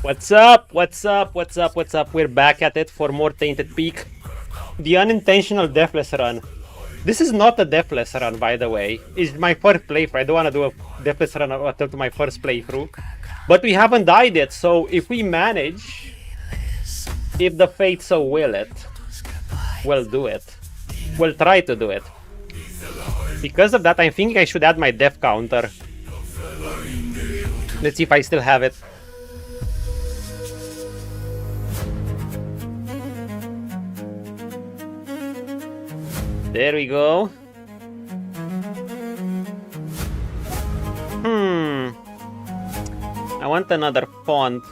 What's up? What's up? What's up? What's up? We're back at it for more Tainted Peak. The unintentional deathless run. This is not a deathless run, by the way. It's my first playthrough. I don't want to do a deathless run until my first playthrough. But we haven't died yet, so if we manage, if the fate so will it, we'll do it. We'll try to do it. Because of that, I think I should add my death counter. Let's see if I still have it. There we go. I want another font.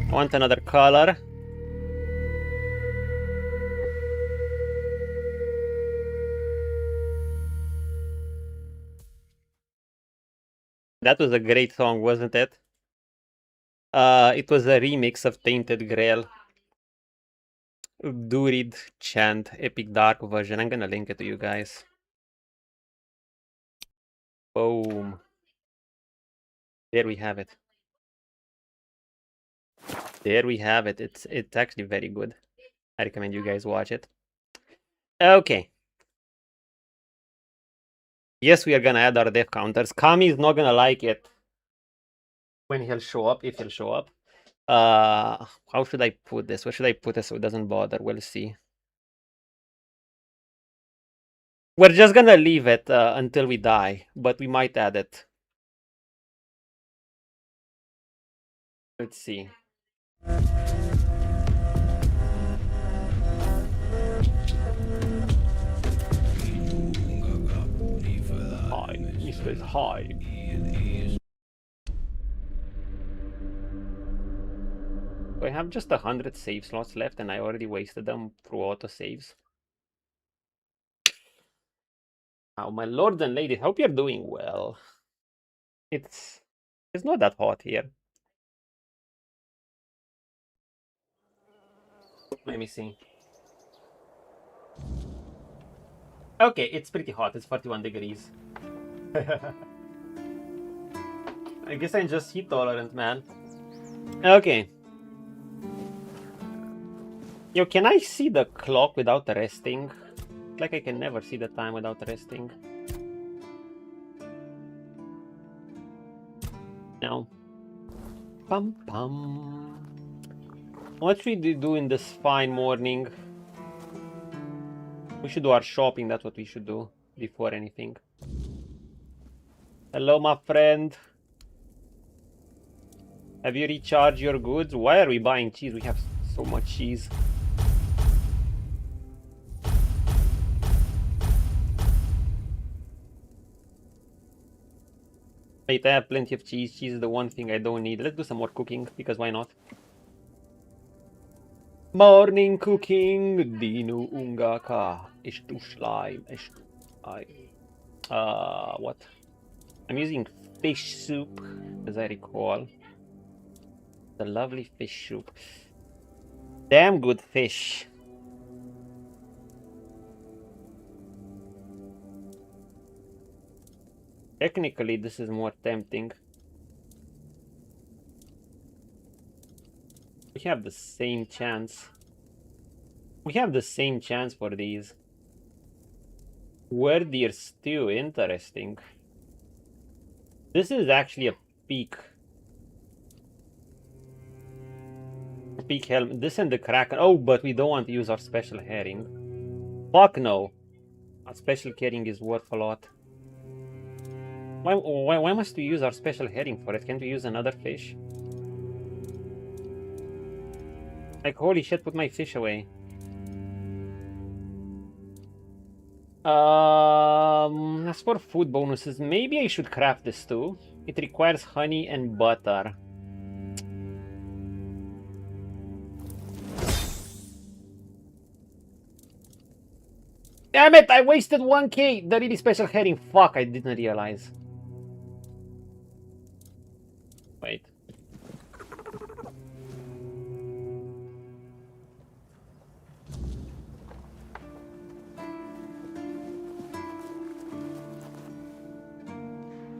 I want another color. That was a great song, wasn't it? It was a remix of Tainted Grail. Druid chant, epic dark version. I'm gonna link it to you guys. Boom. There we have it. There we have it. It's actually very good. I recommend you guys watch it. Okay. Yes, we are gonna add our death counters. Kami is not gonna like it when he'll show up, if he'll show up. How should I put this? Where should I put it so it doesn't bother? We'll see. We're just gonna leave it until we die, but we might add it. Let's see. Hi, he says hi. So I have just 100 save slots left, and I already wasted them through auto saves. Oh, my lords and ladies, hope you're doing well. It's not that hot here. Let me see. Okay, it's pretty hot. It's 41 degrees. I guess I'm just heat tolerant, man. Okay. Yo, can I see the clock without resting? Like I can never see the time without resting. No. Pum pum. What should we do in this fine morning? We should do our shopping. That's what we should do before anything. Hello, my friend. Have you recharged your goods? Why are we buying cheese? We have so much cheese. Wait, I have plenty of cheese. Cheese is the one thing I don't need. Let's do some more cooking, because why not? Morning cooking, Dino Ungaka. Estu slime, estu slime. What? I'm using fish soup, as I recall. The lovely fish soup. Damn good fish. Technically, this is more tempting. We have the same chance. We have the same chance for these. Where deer stew, interesting. This is actually a peak. Peak helmet. This and the Kraken. Oh, but we don't want to use our special herring. Fuck no. Our special herring is worth a lot. Why must we use our special herring for it? Can't we use another fish? Like, holy shit, put my fish away. As for food bonuses, maybe I should craft this too. It requires honey and butter. Damn it, I wasted 1k! The really special herring. Fuck, I didn't realize. Wait.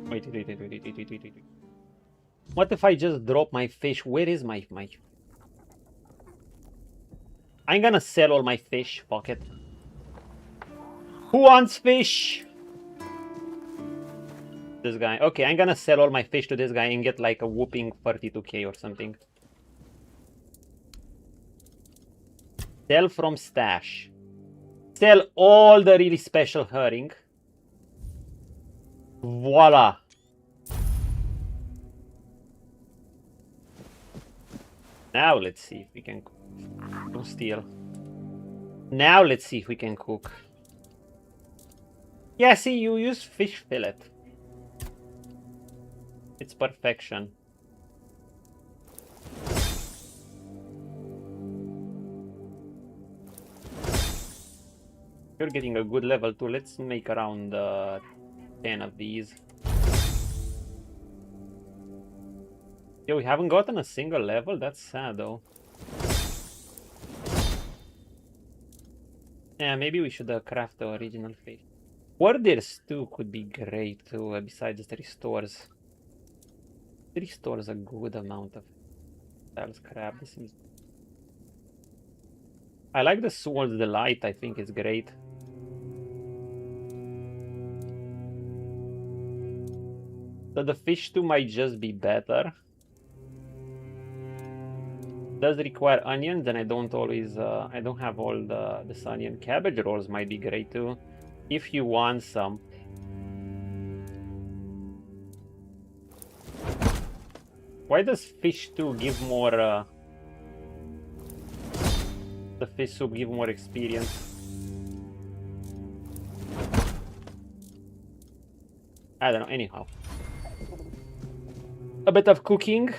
Wait. What if I just drop my fish? Where is my... I'm gonna sell all my fish. Fuck it. Who wants fish? This guy. Okay, I'm gonna sell all my fish to this guy and get like a whooping 32k or something. Sell from stash. Sell all the really special herring. Voila. Now let's see if we can cook. No steal. Now let's see if we can cook. Yeah, see, you use fish fillet. It's perfection. You're getting a good level too. Let's make around 10 of these. Yeah, we haven't gotten a single level. That's sad though. Yeah, maybe we should craft the original fish. Warriors too could be great too, besides the restores. It restores a good amount of scrap. This is... I like the Swords Delight, I think it's great. So the fish too might just be better. Does require onions, and I don't always I don't have all this onion. Cabbage rolls might be great too, if you want some. Why does fish too give more the fish soup give more experience? I don't know, anyhow. A bit of cooking.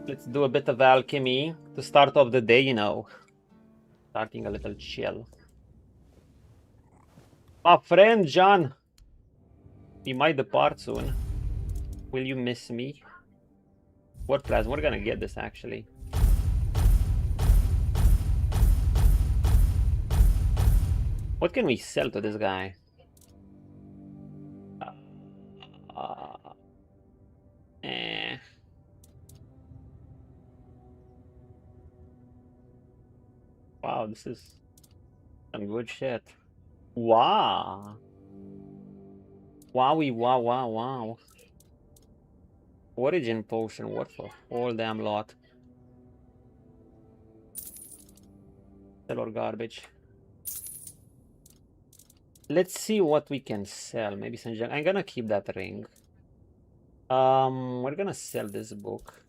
Let's do a bit of alchemy to start off the day, you know. Starting a little chill. My friend John, we might depart soon. Will you miss me? What plasma? We're gonna get this actually. What can we sell to this guy? Wow, this is some good shit. Wow. Wowie, wow. Origin potion worth a whole damn lot. Sell or garbage. Let's see what we can sell. Maybe some junk. I'm gonna keep that ring. We're gonna sell this book.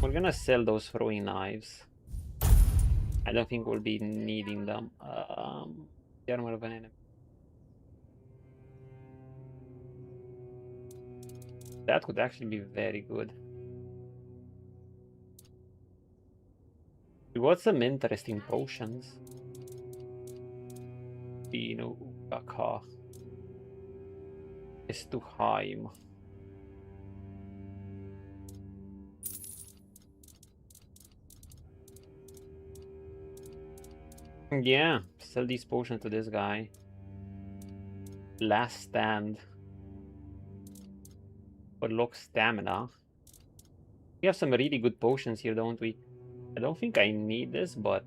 We're gonna sell those throwing knives. I don't think we'll be needing them. The armor of an enemy. That could actually be very good. We got some interesting potions. Pino Ukaka. Estuheim. Yeah, sell these potions to this guy. Last stand. Unlock stamina. We have some really good potions here, don't we? I don't think I need this, but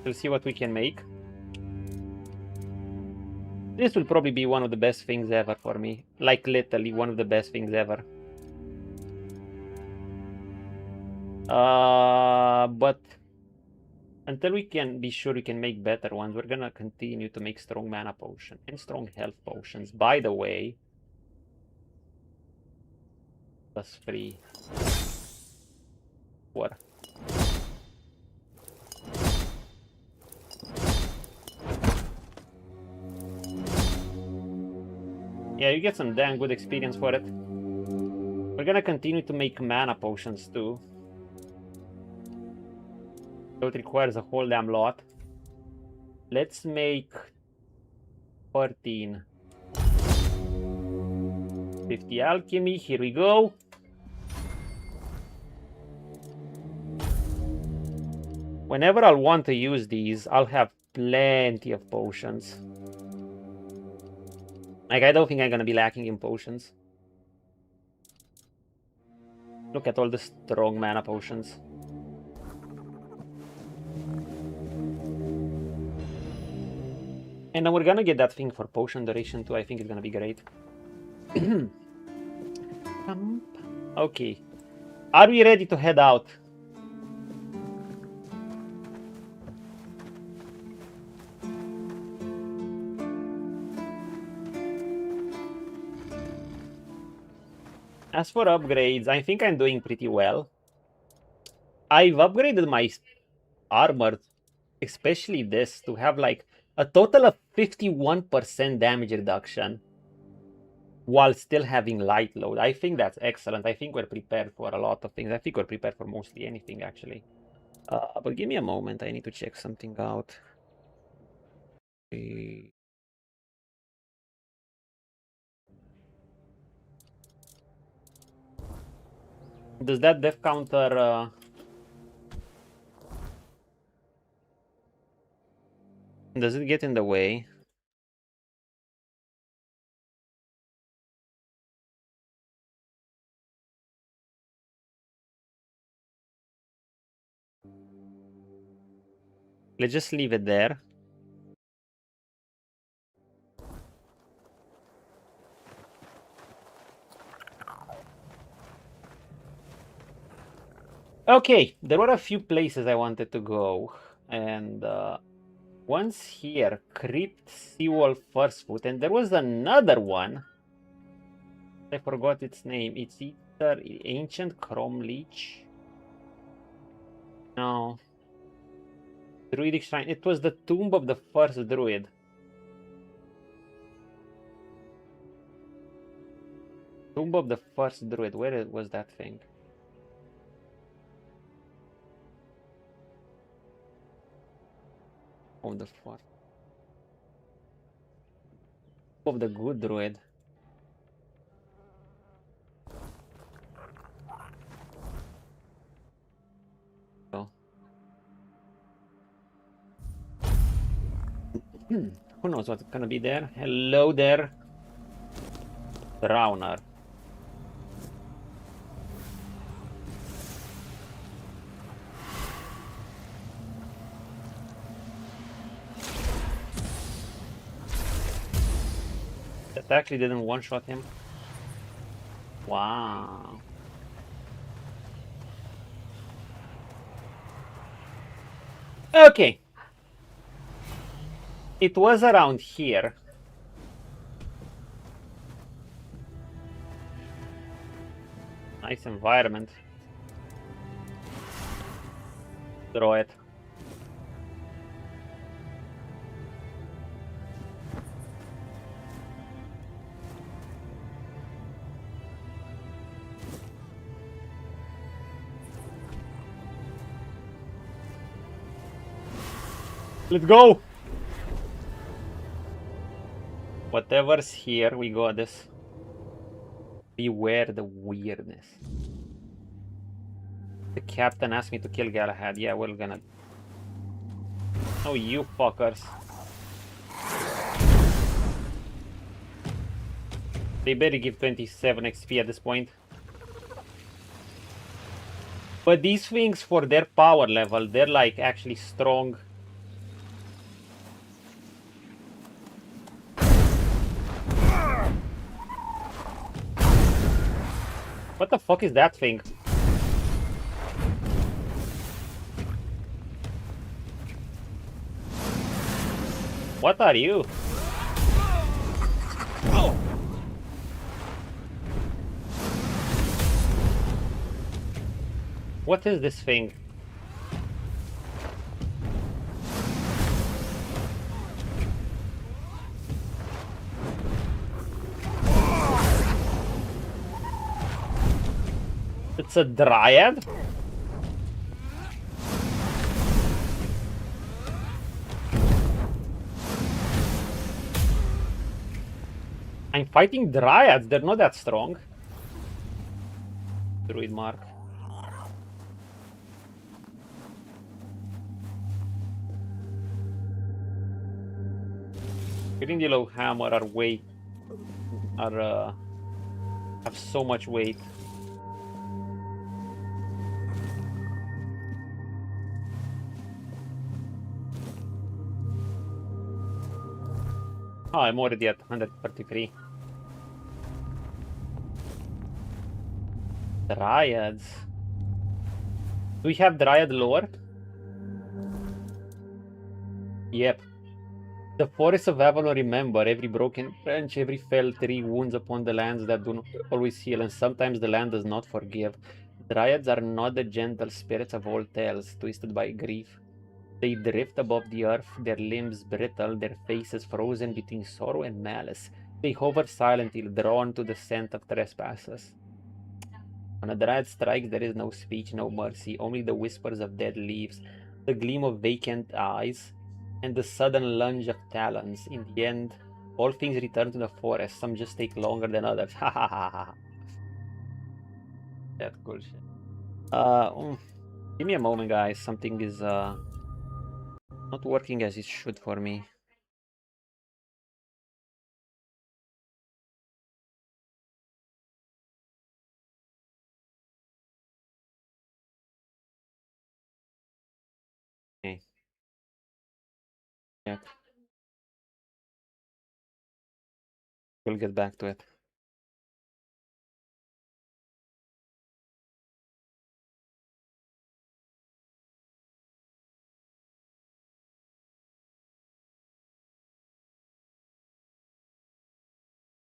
we'll see what we can make. This will probably be one of the best things ever for me. Like literally one of the best things ever. But until we can be sure we can make better ones, we're gonna continue to make strong mana potion and strong health potions. By the way, that's free. What? Yeah, you get some damn good experience for it. We're gonna continue to make mana potions too. So it requires a whole damn lot. Let's make 14. 50 alchemy, here we go. Whenever I'll want to use these, I'll have plenty of potions. Like, I don't think I'm gonna be lacking in potions. Look at all the strong mana potions. And then we're gonna get that thing for potion duration too. I think it's gonna be great. Okay. Are we ready to head out? As for upgrades, I think I'm doing pretty well. I've upgraded my armor, especially this, to have like a total of 51% damage reduction while still having light load. I think that's excellent. I think we're prepared for a lot of things. I think we're prepared for mostly anything, actually. But give me a moment. I need to check something out. Does that death counter... Does it get in the way? Let's just leave it there. Okay, there were a few places I wanted to go. And once here, Crypt, Seawolf, First Foot. And there was another one. I forgot its name. It's either Ancient Chrome Leech. No. Druidic Shrine. It was the tomb of the first Druid. Tomb of the first Druid. Where was that thing? Of the first. Of the good Druid. Oh. Who knows what's gonna be there? Hello there. Drowner. That actually didn't one-shot him. Wow. Okay. It was around here. Nice environment. Throw it. Let's go! Whatever's here, we got this. Beware the weirdness. The captain asked me to kill Galahad. Yeah, we're gonna... Oh, you fuckers. They better give 27 XP at this point. But these things, for their power level, they're like actually strong. What the fuck is that thing? What are you? Oh. What is this thing? It's a dryad? I'm fighting Dryads, they're not that strong. Druid mark. Grindillo Hammer have so much weight. Oh, I'm already at 133. Dryads. Do we have Dryad lore? Yep. The forests of Avalon remember every broken branch, every fell tree, wounds upon the lands that do not always heal, and sometimes the land does not forgive. Dryads are not the gentle spirits of old tales, twisted by grief. They drift above the earth, their limbs brittle, their faces frozen between sorrow and malice. They hover silently, drawn to the scent of trespassers. When a dryad strikes, there is no speech, no mercy, only the whispers of dead leaves, the gleam of vacant eyes, and the sudden lunge of talons. In the end, all things return to the forest. Some just take longer than others. Ha ha ha ha. That's cool shit. Give me a moment, guys. Something is not working as it should for me. Okay. Yeah. We'll get back to it.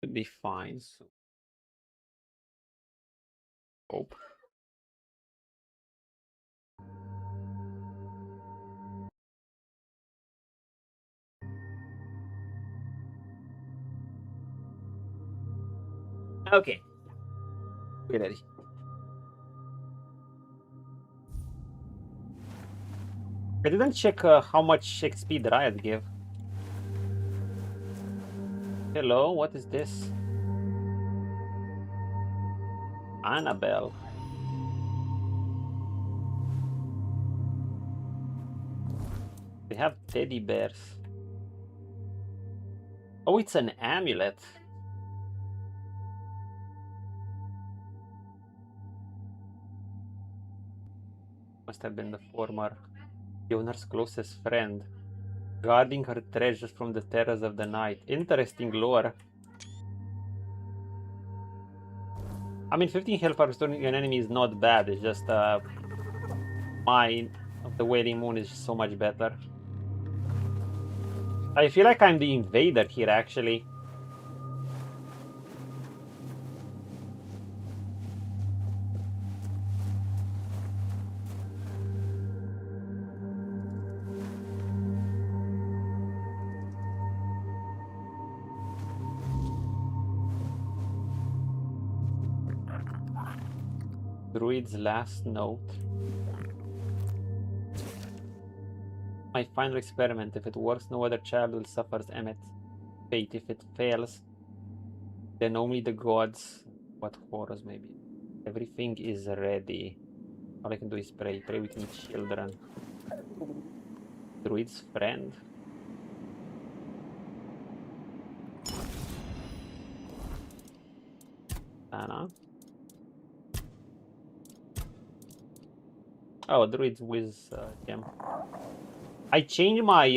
Should be fine. So hope. Okay. We're ready. I didn't check how much XP Dryad give. Hello, what is this? Annabelle. They have teddy bears. Oh, it's an amulet. Must have been the former owner's closest friend, guarding her treasures from the terrors of the night. Interesting lore. I mean, 15 health for restoring an enemy is not bad. It's just mine of the Wailing Moon is so much better. I feel like I'm the invader here, actually. Druid's last note. My final experiment. If it works, no other child will suffer Emmet's fate. If it fails, then only the gods. What horrors, maybe. Everything is ready. All I can do is pray. Pray with me, children. Druid's friend. Anna. Oh, Druid's with gem. I changed my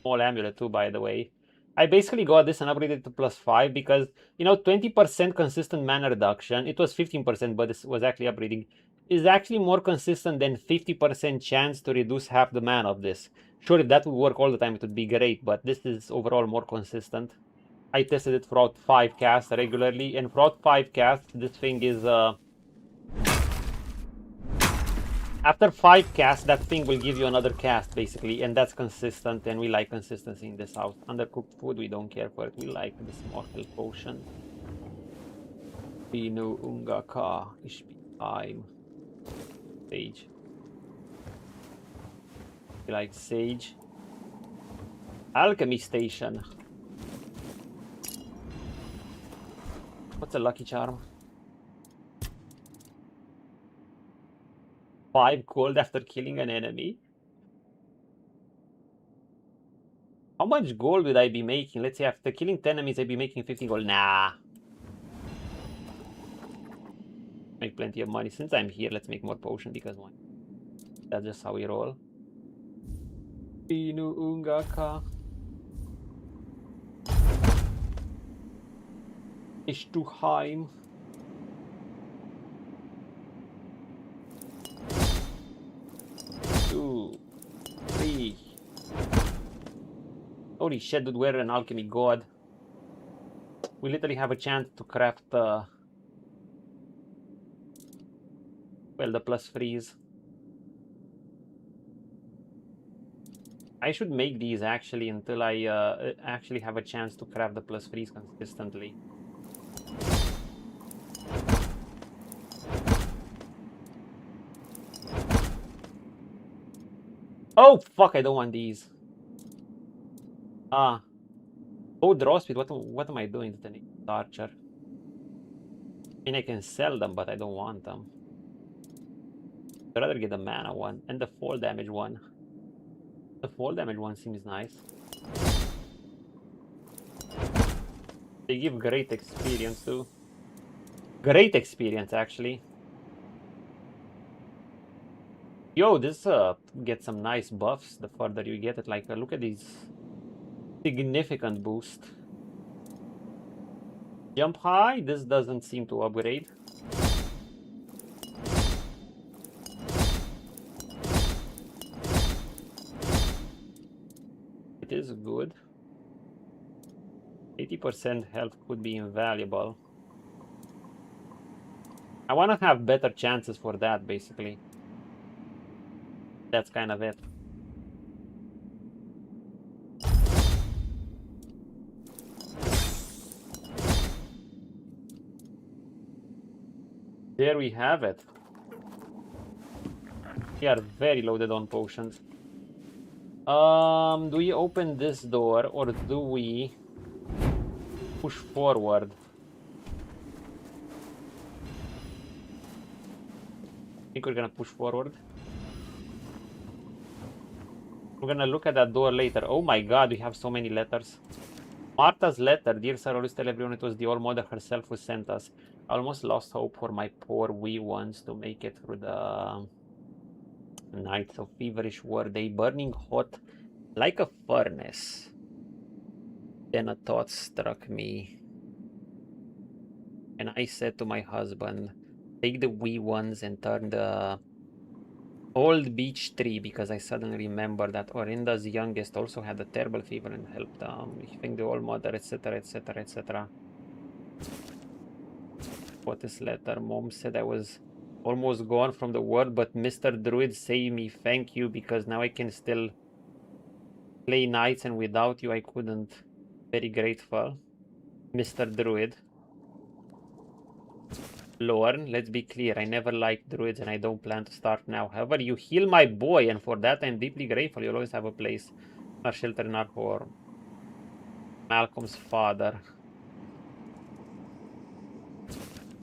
small amulet too, by the way. I basically got this and upgraded to +5 because, you know, 20% consistent mana reduction. It was 15%, but this was actually upgrading. Is actually more consistent than 50% chance to reduce half the mana of this. Sure, if that would work all the time, it would be great, but this is overall more consistent. I tested it throughout 5 casts regularly, and throughout 5 casts, this thing is after 5 casts, that thing will give you another cast, basically, and that's consistent, and we like consistency in this house. Undercooked food, we don't care for it. We like the small health potion. Binu Ungaka Ishbitaim. Sage. We like Sage. Alchemy Station. What's a lucky charm? 5 gold after killing an enemy? How much gold would I be making? Let's say after killing 10 enemies, I'd be making 15 gold. Nah. Make plenty of money. Since I'm here, let's make more potion because why? That's just how we roll. Inu Ungaka. Ishtuheim. 2, 3. Holy shit, dude, we're an alchemy god. We literally have a chance to craft well, the plus freeze. I should make these actually until I actually have a chance to craft the plus freeze consistently. Oh fuck! I don't want these. Ah. Oh, draw speed. What am I doing to the archer? I mean, I can sell them, but I don't want them. I'd rather get the mana one and the fall damage one. The fall damage one seems nice. They give great experience too. Great experience, actually. Yo, this gets some nice buffs the further you get it. Like, look at these. Significant boost. Jump high, this doesn't seem to upgrade. It is good. 80% health could be invaluable. I want to have better chances for that, basically. That's kind of it. There we have it. We are very loaded on potions. Do we open this door or do we push forward? I think we're gonna push forward. We're gonna look at that door later. Oh my god, we have so many letters. Martha's letter. Dear sir, always tell everyone it was the All-Mother herself who sent us. I almost lost hope for my poor wee ones to make it through the nights of feverish war day, burning hot like a furnace. Then a thought struck me, and I said to my husband, take the wee ones and turn the old beech tree, because I suddenly remembered that Orinda's youngest also had a terrible fever and helped I think the All-Mother, etc., etc., etc. What is letter? Mom said I was almost gone from the world, but Mr. Druid say me thank you because now I can still play knights, and without you I couldn't. Very grateful, Mr. Druid. Lorne, let's be clear, I never liked druids and I don't plan to start now. However, you heal my boy, and for that I'm deeply grateful. You'll always have a place, a shelter in our home. Malcolm's father.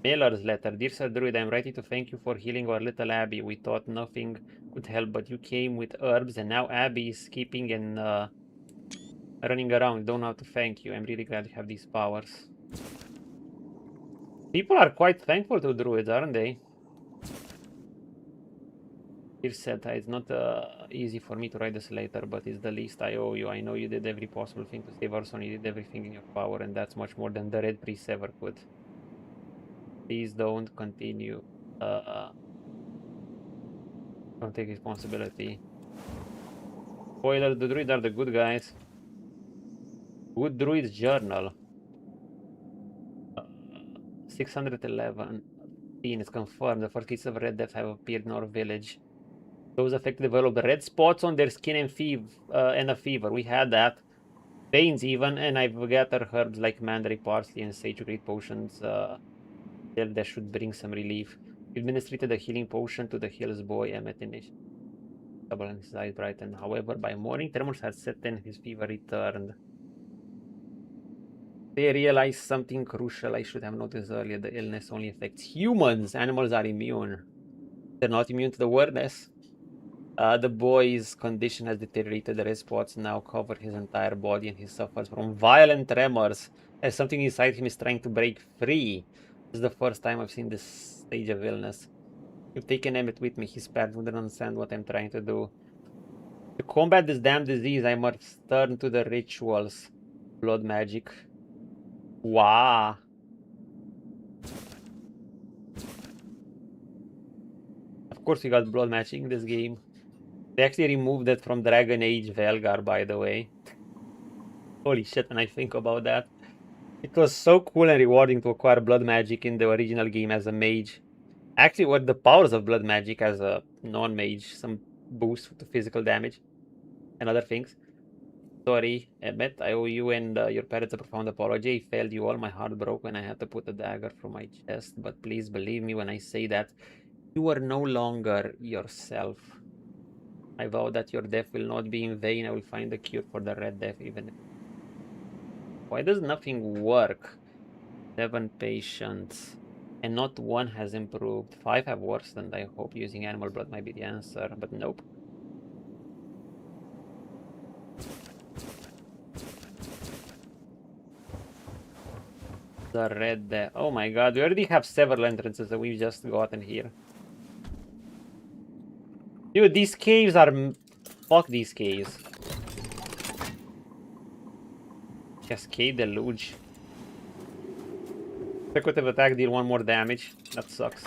Mailer's letter. Dear Sir Druid, I'm writing to thank you for healing our little Abby. We thought nothing could help, but you came with herbs, and now Abby is skipping and running around. Don't know how to thank you. I'm really glad you have these powers. People are quite thankful to druids, aren't they? Dear Seta, it's not easy for me to write this later, but it's the least I owe you. I know you did every possible thing to save our son. You did everything in your power, and that's much more than the Red Priest ever could. Please don't continue. Don't take responsibility. Spoiler, the druids are the good guys. Good Druid's Journal. 611. It's confirmed. The first cases of Red Death have appeared in our village. Those affected developed red spots on their skin and a fever. We had that. Veins even, and I've gathered herbs like mandrake, parsley, and sage great potions. That should bring some relief. We administered a healing potion to the Hills boy, Emmet, in double and his eyes brightened. However, by morning, tremors had set in, his fever returned. They realize something crucial I should have noticed earlier. The illness only affects humans. Animals are immune. They're not immune to the weirdness. The boy's condition has deteriorated. The red spots now cover his entire body and he suffers from violent tremors as something inside him is trying to break free. This is the first time I've seen this stage of illness. You've taken Emmett with me. His parents wouldn't understand what I'm trying to do. To combat this damn disease, I must turn to the rituals. Blood magic. Wow. Of course we got blood magic in this game. They actually removed it from Dragon Age Velgar, by the way. Holy shit, when I think about that. It was so cool and rewarding to acquire blood magic in the original game as a mage. Actually, what the powers of blood magic as a non-mage, some boost to physical damage and other things. Sorry, Emmett, I owe you and your parents a profound apology. I failed you all. My heart broke when I had to put a dagger through my chest. But please believe me when I say that you are no longer yourself. I vow that your death will not be in vain. I will find a cure for the Red Death even. Why does nothing work? 7 patients. And not one has improved. 5 have worsened. I hope using animal blood might be the answer, but nope. The Red Death. Oh my god, we already have several entrances that we've just gotten here. Dude, these caves are... Fuck these caves. Cascade Deluge. Consecutive attack, deal 1 more damage. That sucks.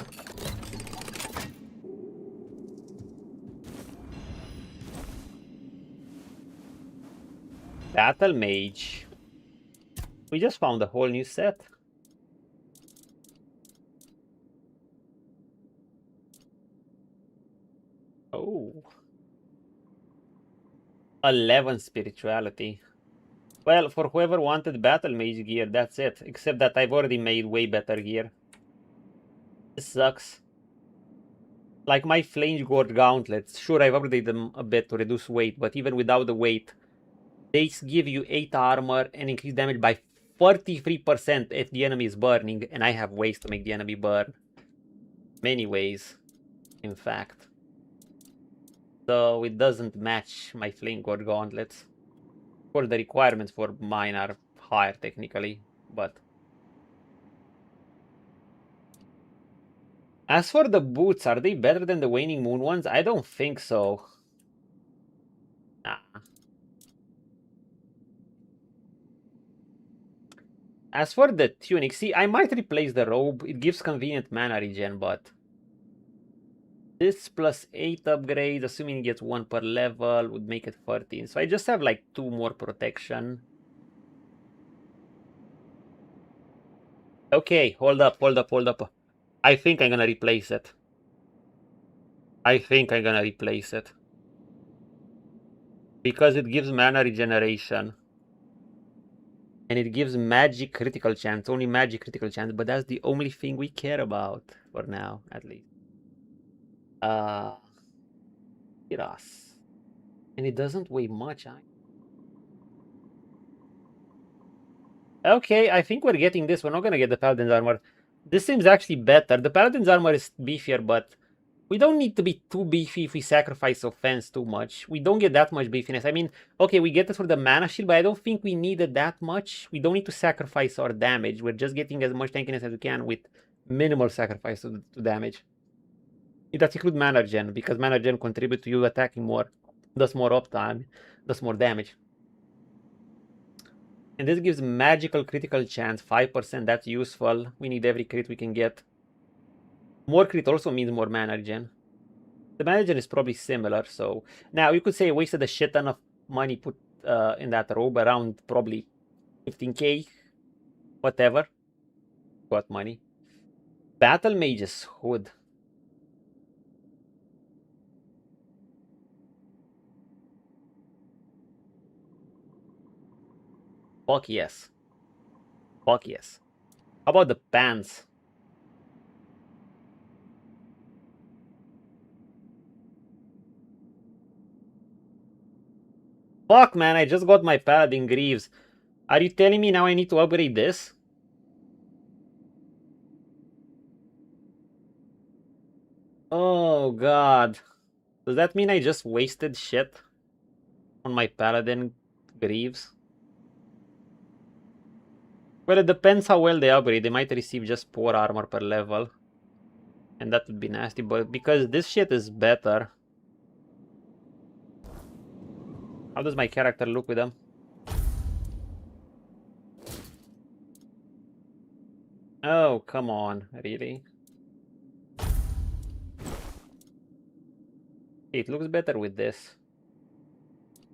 Battle Mage. We just found a whole new set. Oh. 11 spirituality. Well, for whoever wanted Battle Mage gear, that's it. Except that I've already made way better gear. This sucks. Like my Flame Gourd gauntlets. Sure, I've upgraded them a bit to reduce weight, but even without the weight, they give you 8 armor and increase damage by 43% if the enemy is burning, and I have ways to make the enemy burn. Many ways, in fact. So it doesn't match my Flame Gourd gauntlets. Of course, the requirements for mine are higher technically, but... As for the boots, are they better than the Waning Moon ones? I don't think so. Nah. As for the tunic, see, I might replace the robe. It gives convenient mana regen, but... This plus 8 upgrades, assuming it gets 1 per level, would make it 13. So I just have like 2 more protection. Okay, hold up. I think I'm gonna replace it. Because it gives mana regeneration. And it gives magic critical chance. Only magic critical chance, but that's the only thing we care about. For now, at least. Yes. And it doesn't weigh much, Okay, I think we're getting this. We're not gonna get the Paladin's armor. This seems actually better. The Paladin's armor is beefier, but we don't need to be too beefy if we sacrifice offense too much. We don't get that much beefiness. I mean, okay, we get it for the mana shield, but I don't think we need it that much. We don't need to sacrifice our damage. We're just getting as much tankiness as we can with minimal sacrifice to damage. It does include mana gen, because mana gen contribute to you attacking more, does more uptime, does more damage. And this gives magical critical chance, 5%, that's useful. We need every crit we can get. More crit also means more mana regen. The mana regen is probably similar, so... Now, you could say I wasted a shit ton of money put in that robe, around probably 15k. Whatever. Got money. Battle Mage's Hood. Fuck yes. Fuck yes. How about the pants? Fuck, man, I just got my Paladin Greaves. Are you telling me now I need to upgrade this? Oh god. Does that mean I just wasted shit on my paladin greaves? Well, it depends how well they upgrade. They might receive just poor armor per level. And that would be nasty, but because this shit is better. How does my character look with them? Oh, come on. Really? It looks better with this.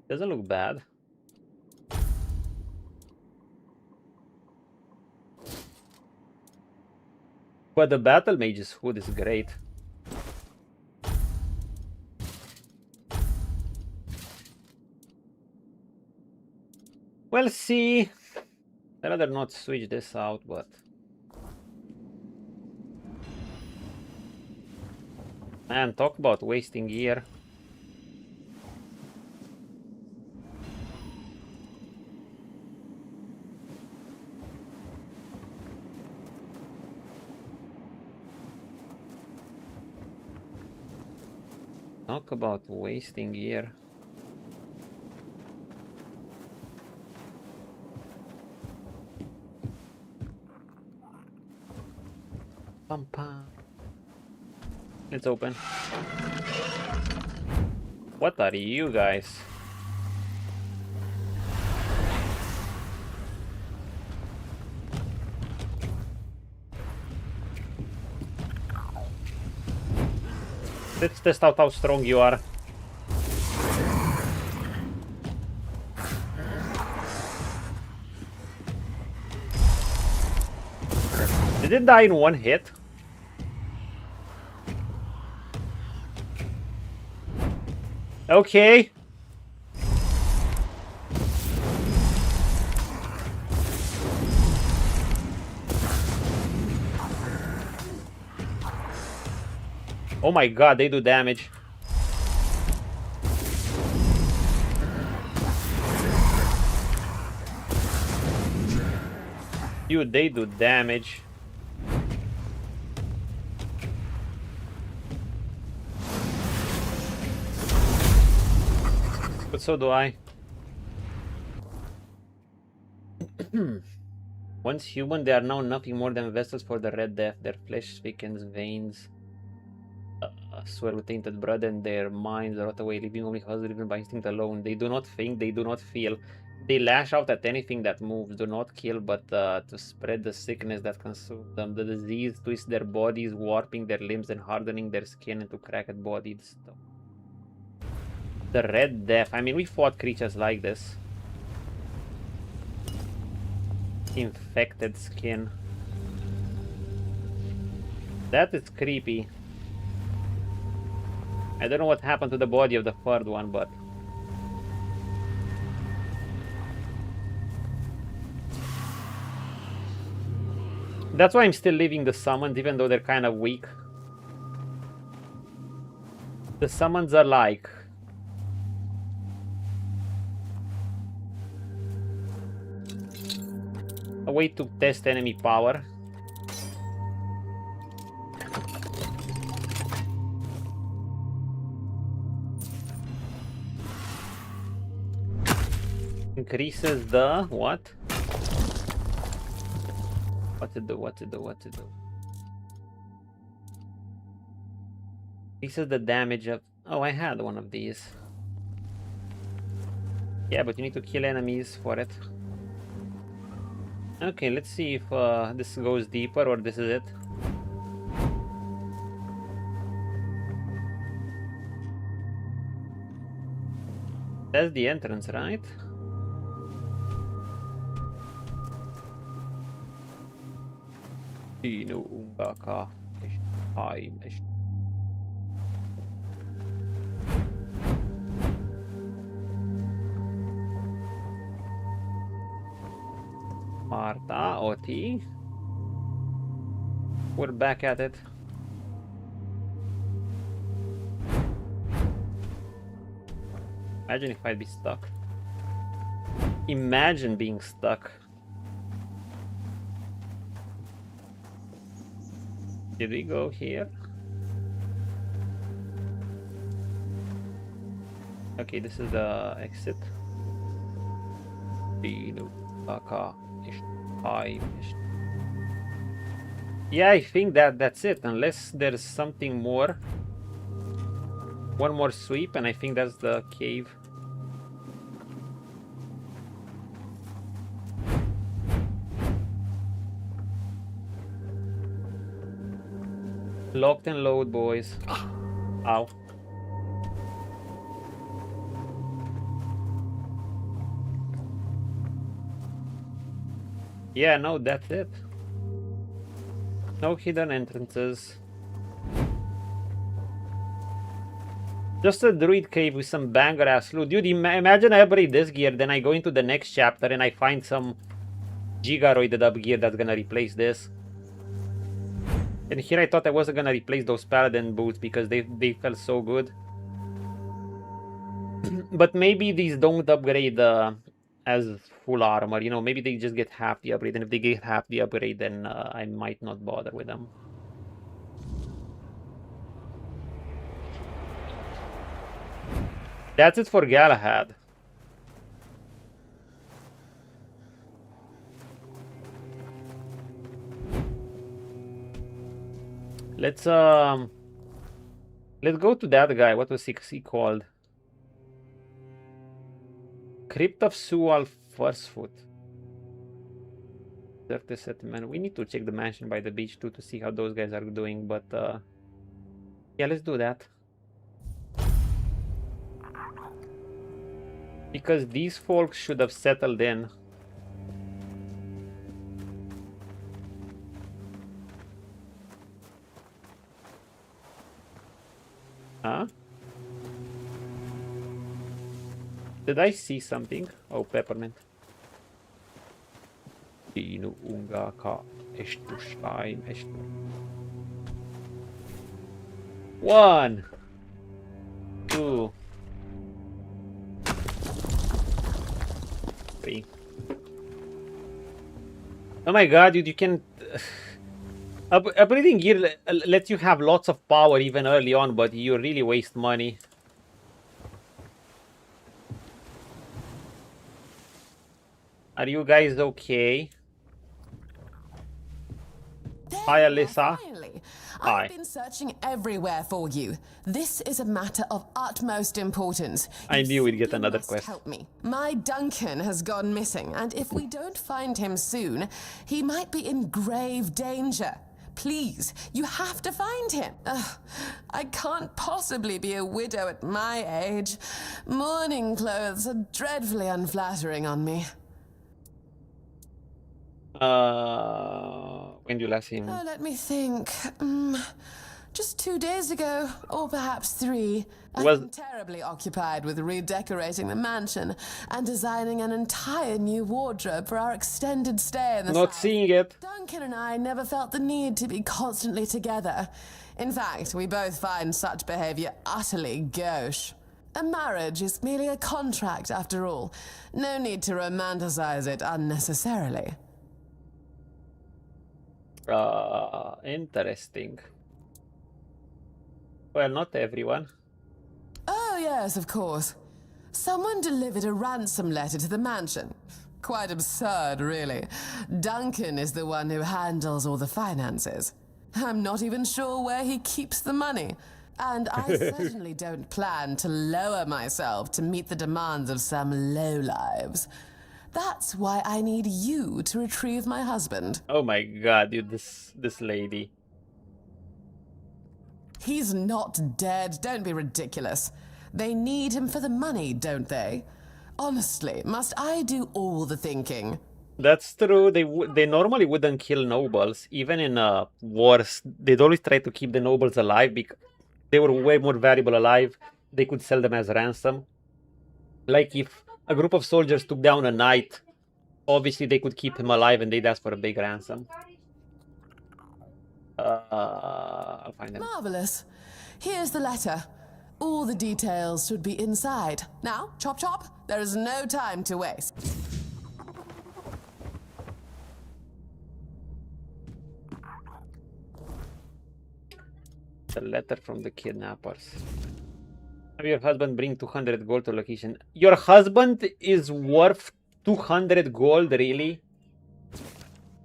Doesn't look bad. But the Battle Mage's hood is great. Well, see. I'd rather not switch this out, but... Man, talk about wasting gear. Talk about wasting gear. Pam pam. It's open. What are you guys? Let's test out how strong you are. Did it die in one hit? Okay. Oh my god, they do damage. Dude, they do damage. But so do I. Once human, they are now nothing more than vessels for the Red Death. Their flesh thickens, veins swell with tainted blood, and their minds rot away, leaving only hustle driven by instinct alone. They do not think, they do not feel. They lash out at anything that moves. Do not kill, but to spread the sickness that consumes them. The disease twists their bodies, warping their limbs and hardening their skin into cracked bodied stuff. The Red Death. I mean, we fought creatures like this. Infected skin. That is creepy. I don't know what happened to the body of the third one, but... That's why I'm still leaving the summons, even though they're kind of weak. The summons are like... a way to test enemy power. Increases the what? What to do? What to do? What to do? Increases the damage of... Oh, I had one of these. Yeah, but you need to kill enemies for it. Okay, let's see if this goes deeper or this is it. That's the entrance, right? Marta, Oti. We're back at it. Imagine if I'd be stuck. Imagine being stuck. Did we go here? Okay, this is the exit. Yeah, I think that's it, unless there's something more. One more sweep, and I think that's the cave. Locked and load, boys. Ow. Yeah, no, that's it. No hidden entrances. Just a druid cave with some banger ass loot. Dude, imagine I upgrade this gear, then I go into the next chapter and I find some gigaroided up gear that's gonna replace this. And here I thought I wasn't gonna replace those paladin boots because they felt so good. But maybe these don't upgrade as full armor, you know, maybe they just get half the upgrade, and if they get half the upgrade, then I might not bother with them. That's it for Galahad. Let's go to that guy. What was he called? Crypt of Sual Firstfoot. 30 settlement. We need to check the mansion by the beach too to see how those guys are doing, but yeah, let's do that. Because these folks should have settled in. Huh? Did I see something? Oh, peppermint. One, two, three. Oh my god, dude, you can... Upgrading gear lets you have lots of power even early on, but you really waste money. Are you guys okay? Hi, Alyssa. Finally. Hi. I've been searching everywhere for you. This is a matter of utmost importance. I knew we'd get simply another must quest. Help me. My Duncan has gone missing, and if we don't find him soon, he might be in grave danger. Please, you have to find him. I can't possibly be a widow at my age. Mourning clothes are dreadfully unflattering on me. When do you last see him? Oh, let me think. Just 2 days ago, or perhaps 3. I've been terribly occupied with redecorating the mansion and designing an entire new wardrobe for our extended stay in the Not South. seeing it. Duncan and I never felt the need to be constantly together. In fact, we both find such behavior utterly gauche. A marriage is merely a contract, after all. No need to romanticize it unnecessarily. Interesting. Well, not everyone. Oh, yes, of course. Someone delivered a ransom letter to the mansion. Quite absurd, really. Duncan is the one who handles all the finances. I'm not even sure where he keeps the money. And I certainly don't plan to lower myself to meet the demands of some lowlives. That's why I need you to retrieve my husband. Oh my god, dude, this lady. He's not dead. Don't be ridiculous. They need him for the money, don't they? Honestly, must I do all the thinking? That's true. They normally wouldn't kill nobles. Even in wars, they'd always try to keep the nobles alive because they were way more valuable alive. They could sell them as ransom. Like if a group of soldiers took down a knight, obviously they could keep him alive and they'd ask for a big ransom. I'll find them. Marvelous. Here's the letter. All the details should be inside. Now, chop chop, there is no time to waste. The letter from the kidnappers. Have your husband bring 200 gold to location. Your husband is worth 200 gold, really?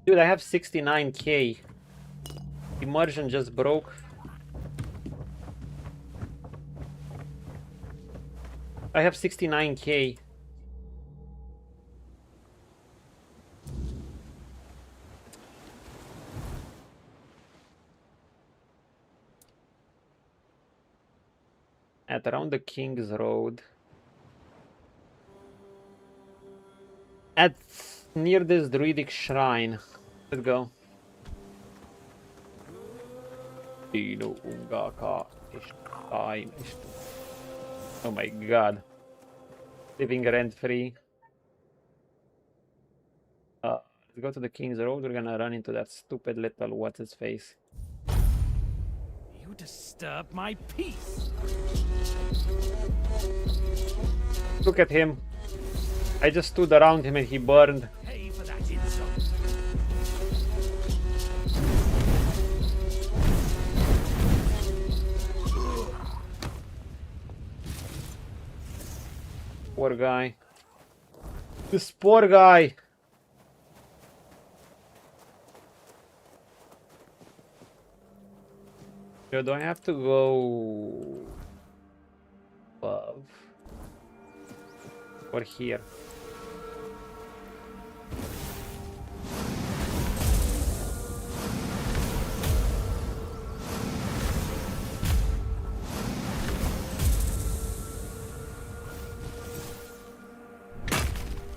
Dude, I have 69k. Immersion just broke. I have 69k. At around the King's Road. At near this druidic shrine. Let's go. Oh my god. Living rent free. Let's go to the King's Road. We're gonna run into that stupid little what's his face. You disturb my peace. Look at him. I just stood around him and he burned. Pay for that insult. Poor guy. This poor guy. So do I have to go above or here?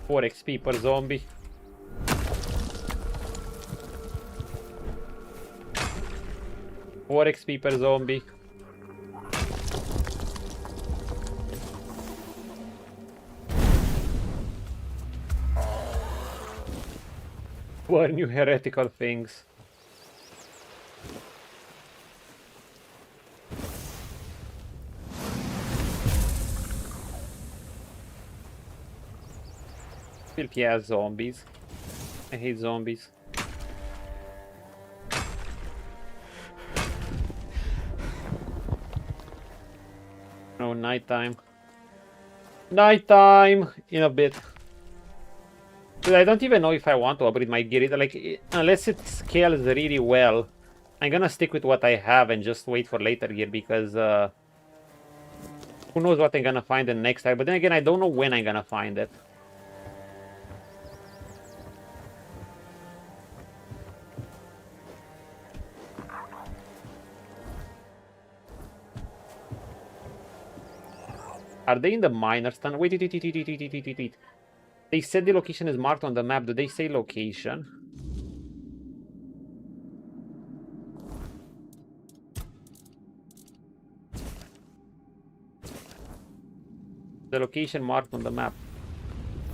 Four XP per zombie. Four XP per zombie. Four new heretical things. Filthy ass zombies. I hate zombies. No, nighttime. Nighttime in a bit. Dude, I don't even know if I want to upgrade my gear. Like, unless it scales really well, I'm gonna stick with what I have and just wait for later gear because who knows what I'm gonna find the next time. But then again, I don't know when I'm gonna find it. Are they in the miners tunnel? Wait. They said the location is marked on the map. Do they say location? The location marked on the map.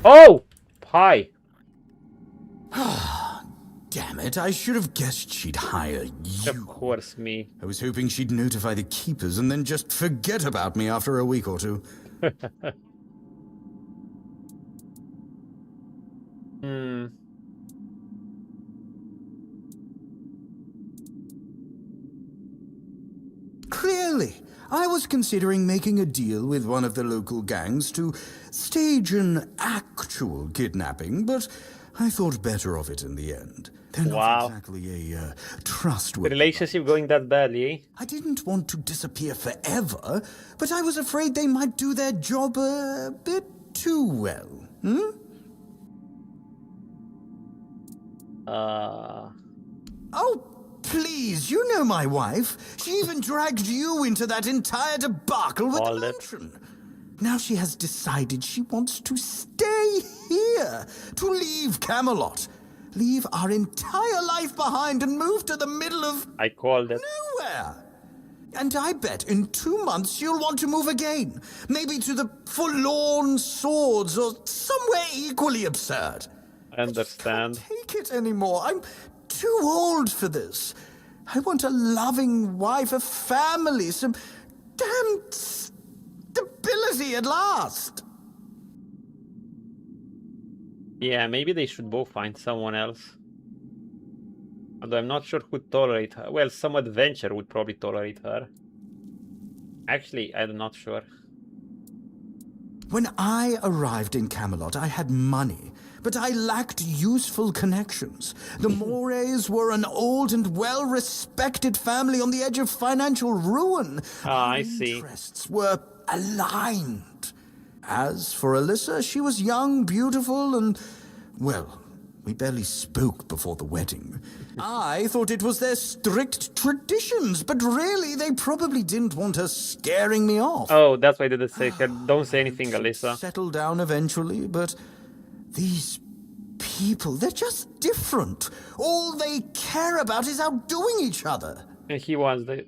Oh! Hi. Damn it, I should have guessed she'd hire you. Of course, me. I was hoping she'd notify the keepers and then just forget about me after a week or two. Clearly, I was considering making a deal with one of the local gangs to stage an actual kidnapping, but I thought better of it in the end. They're not exactly a trustworthy. The relationship going that badly, eh? I didn't want to disappear forever, but I was afraid they might do their job a bit too well. Oh, please, you know my wife. She even dragged you into that entire debacle with the mansion. Now she has decided she wants to stay here, to leave Camelot. Leave our entire life behind and move to the middle of... I called it. Nowhere. And I bet in 2 months you'll want to move again. Maybe to the Forlorn Swords or somewhere equally absurd. I understand. I just can't take it anymore. I'm too old for this. I want a loving wife, a family, some damn stability at last. Yeah, maybe they should both find someone else. Although I'm not sure who'd tolerate her. Well, some adventure would probably tolerate her. Actually, I'm not sure. When I arrived in Camelot, I had money, but I lacked useful connections. The Mores were an old and well-respected family on the edge of financial ruin. Ah, I Our see. interests were aligned. As for Alyssa, she was young, beautiful, and, well, we barely spoke before the wedding. I thought it was their strict traditions, but really they probably didn't want her scaring me off. Oh, that's why I didn't say her. Don't say anything, Alyssa. Settle down eventually, but these people, they're just different. All they care about is outdoing each other. And he wants the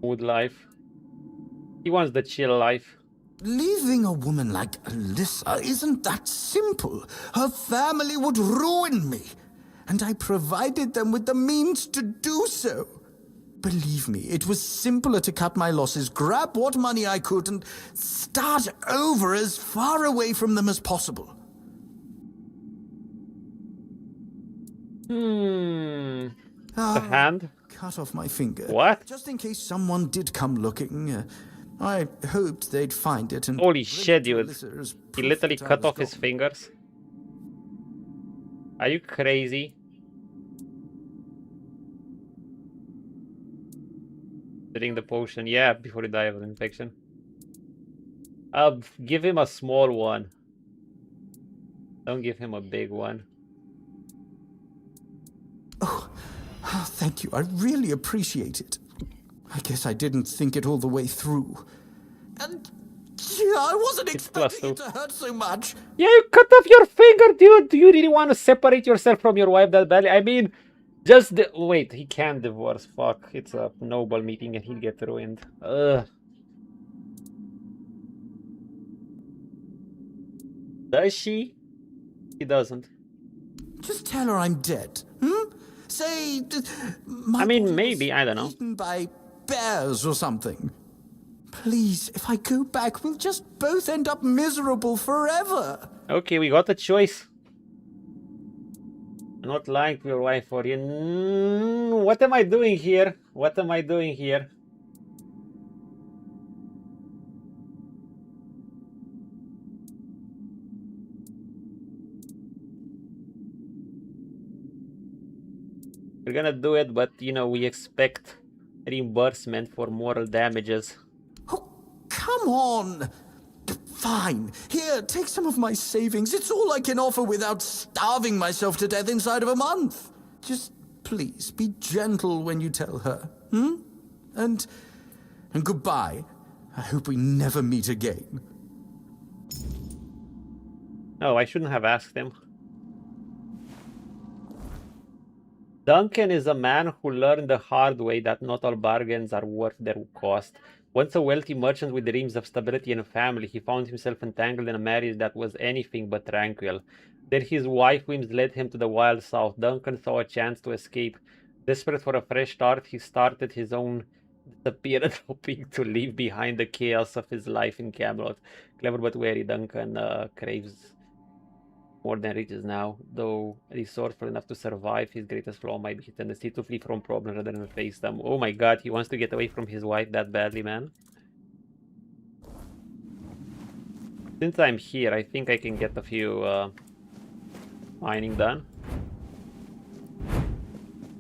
wood life. He wants the chill life. Leaving a woman like Alyssa isn't that simple. Her family would ruin me, and I provided them with the means to do so. Believe me, it was simpler to cut my losses, grab what money I could, and start over as far away from them as possible. The hand? Cut off my finger. What? Just in case someone did come looking. I hoped they'd find it and... Holy shit, dude. He literally cut off his fingers. Are you crazy? Drink the potion. Yeah, before he died of infection. Give him a small one. Don't give him a big one. Oh, thank you. I really appreciate it. I guess I didn't think it all the way through. And I wasn't expecting it to hurt so much. Yeah, you cut off your finger, dude. Do you really want to separate yourself from your wife that badly? I mean, just wait. He can't divorce. Fuck. It's a noble meeting and he'll get ruined. Ugh. Does she? He doesn't. Just tell her I'm dead. Say, I mean, maybe. I don't know. Eaten by bears or something. Please, if I go back, we'll just both end up miserable forever. Okay, we got a choice. I'm not lying to your wife for you. What am I doing here? What am I doing here? We're gonna do it, but you know, we expect reimbursement for moral damages. Oh, come on. Fine. Here, take some of my savings. It's all I can offer without starving myself to death inside of a month. Just please be gentle when you tell her. And goodbye. I hope we never meet again. Oh, I shouldn't have asked him. Duncan is a man who learned the hard way that not all bargains are worth their cost. Once a wealthy merchant with dreams of stability and a family, he found himself entangled in a marriage that was anything but tranquil. Then his wife whims led him to the wild south. Duncan saw a chance to escape. Desperate for a fresh start, he started his own disappearance, hoping to leave behind the chaos of his life in Camelot. Clever but wary, Duncan craves more than riches now. Though resourceful enough to survive, his greatest flaw might be his tendency to flee from problems rather than face them. Oh my god, he wants to get away from his wife that badly, man. Since I'm here, I think I can get a few mining done.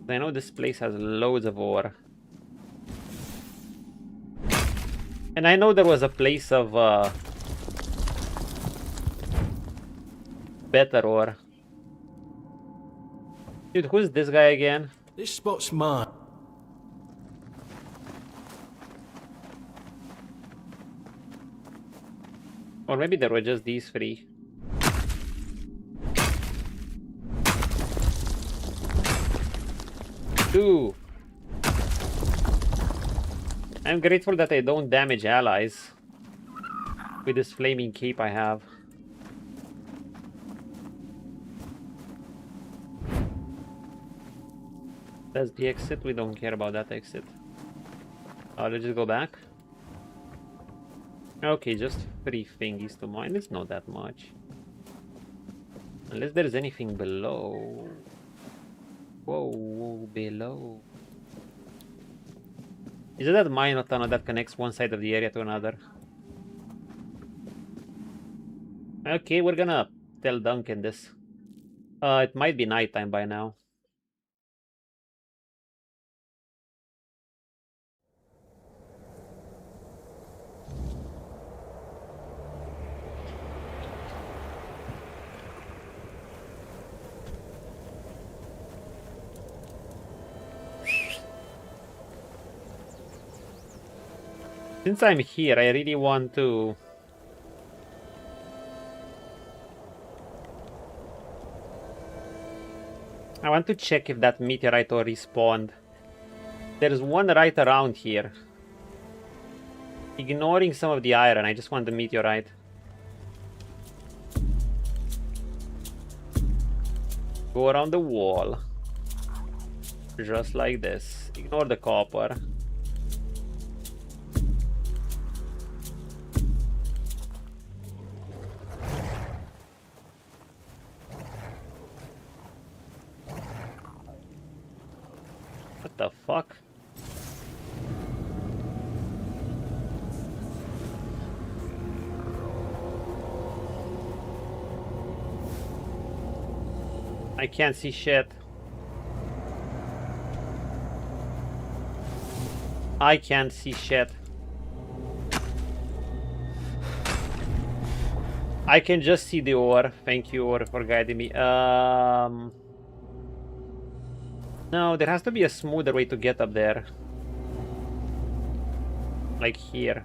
I know this place has loads of ore. And I know there was a place of better ore. Dude, who's this guy again? This spot's mine. Or maybe there were just these three. Two. I'm grateful that I don't damage allies with this flaming cape I have. That's the exit. We don't care about that exit. Let's just go back. Okay, just 3 thingies to mine. It's not that much. Unless there's anything below. Whoa, below. Is it that minor tunnel that connects one side of the area to another? Okay, we're gonna tell Duncan this. It might be nighttime by now. Since I'm here, I really want to... I want to check if that meteorite will respawn. There's one right around here. Ignoring some of the iron, I just want the meteorite. Go around the wall. Just like this. Ignore the copper. What the fuck? I can't see shit. I can't see shit. I can just see the ore. Thank you, ore, for guiding me. No, there has to be a smoother way to get up there. Like here.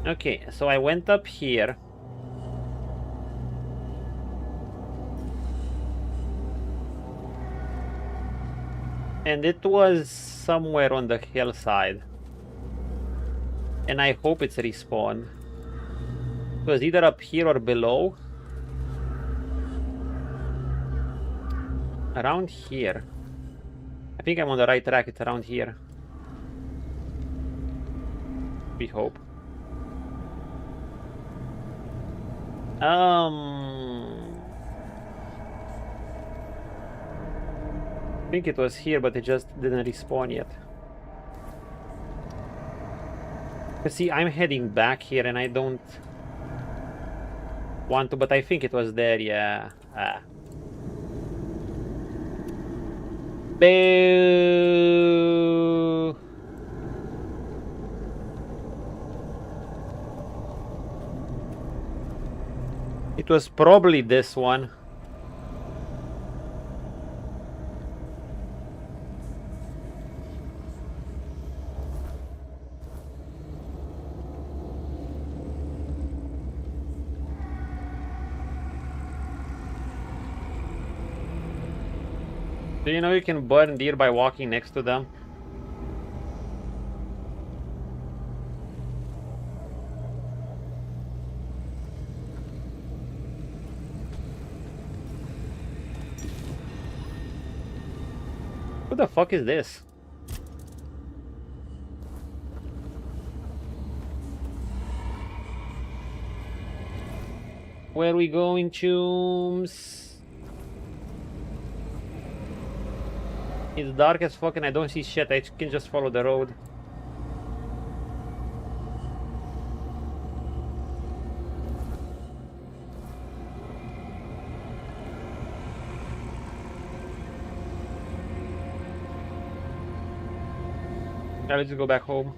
Okay, so I went up here. And it was somewhere on the hillside. And I hope it's respawn. It was either up here or below. Around here. I think I'm on the right track. It's around here. We hope. I think it was here, but it just didn't respawn yet. But see, I'm heading back here and I don't want to, but I think it was there, yeah. Boo! It was probably this one. Do you know you can burn deer by walking next to them? Who the fuck is this? Where are we going, chooms? It's dark as fuck and I don't see shit. I can just follow the road. Now let's just go back home.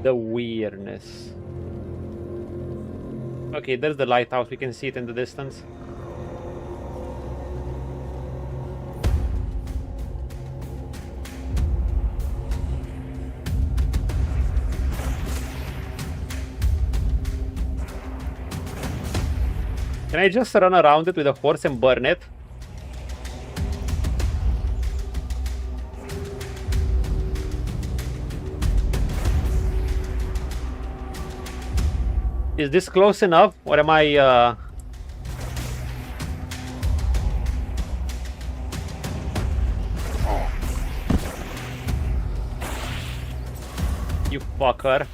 The weirdness. Okay, there's the lighthouse. We can see it in the distance. Can I just run around it with a horse and burn it? Is this close enough, or am I fucker.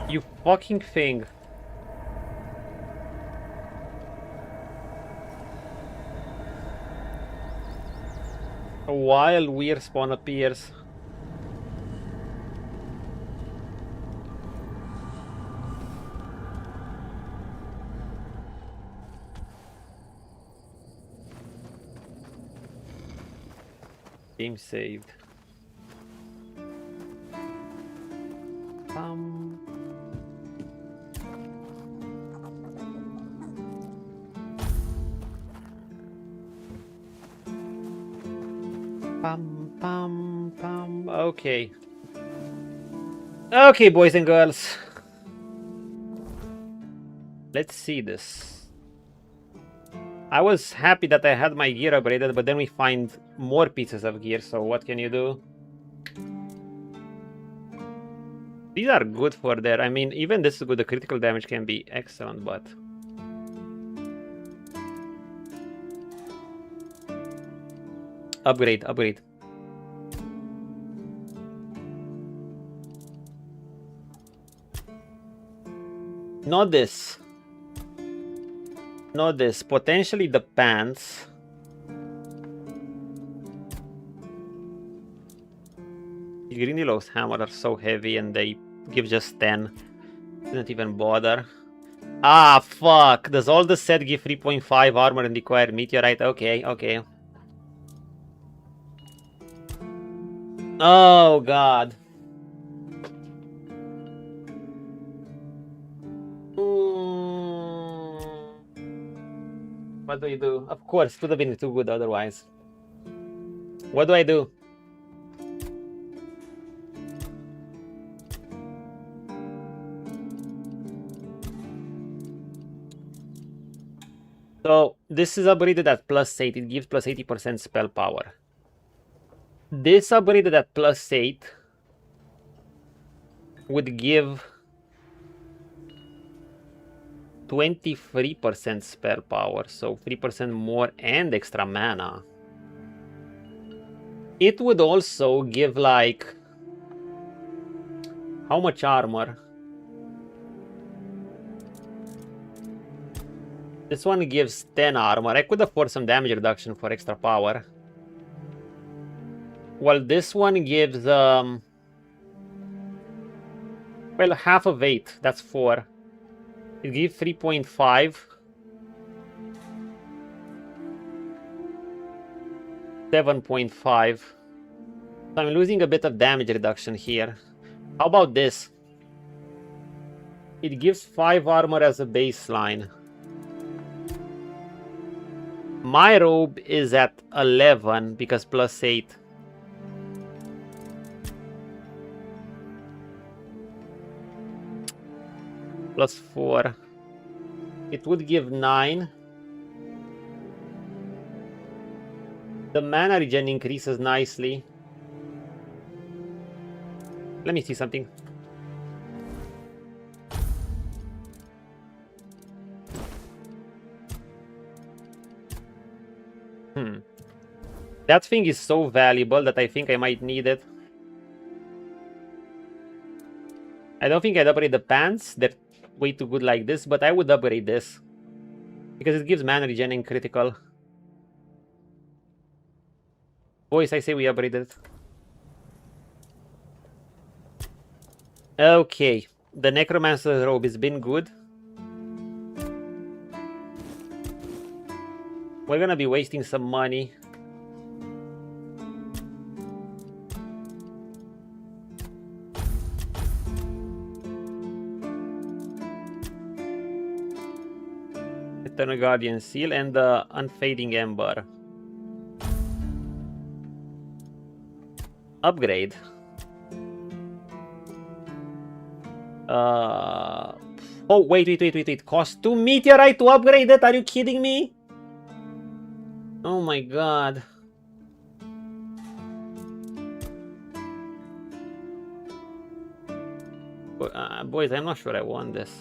You fucking thing. A wild weird spawn appears. Game saved. Okay. Okay, boys and girls. Let's see this. I was happy that I had my gear upgraded, but then we find more pieces of gear, so what can you do? These are good for there. I mean, even this is good. The critical damage can be excellent, but... Upgrade, upgrade. Not this. Not this. Potentially the pants. Grindylows hammer are so heavy and they give just 10. Didn't even bother. Ah, fuck. Does all the set give 3.5 armor and require meteorite? Okay, okay. Oh, God. What do you do? Of course, could have been too good otherwise. What do I do? So, this is upgraded at +8. It gives +80% spell power. This upgraded at +8 would give 23% spell power, so 3% more and extra mana. It would also give like... How much armor? This one gives 10 armor. I could afford some damage reduction for extra power. Well, this one gives... well, half of 8. That's 4. It gives 3.5. 7.5. So I'm losing a bit of damage reduction here. How about this? It gives 5 armor as a baseline. My robe is at 11 because +8. +4. It would give 9. The mana regen increases nicely. Let me see something. That thing is so valuable that I think I might need it. I don't think I'd upgrade the pants. They're way too good like this, but I would upgrade this. Because it gives mana regen and critical. Boys, I say we upgrade it. Okay. The Necromancer's robe has been good. We're gonna be wasting some money. Eternal Guardian Seal and the Unfading Ember. upgrade. Oh, wait. Cost 2 meteorite to upgrade it? Are you kidding me? Oh my god. Boys, I'm not sure I want this.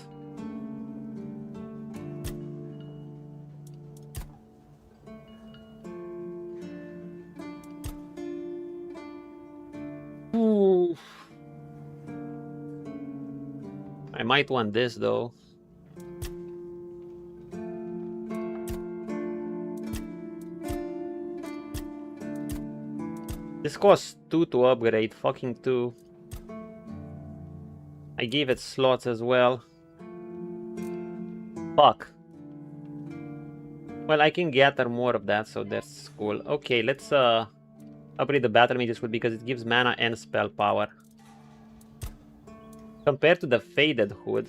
Ooh. I might want this though. This costs 2 to upgrade, fucking 2. I gave it slots as well. Fuck. Well, I can gather more of that, so that's cool. Okay, let's upgrade the battle mage's hood because it gives mana and spell power. Compared to the faded hood,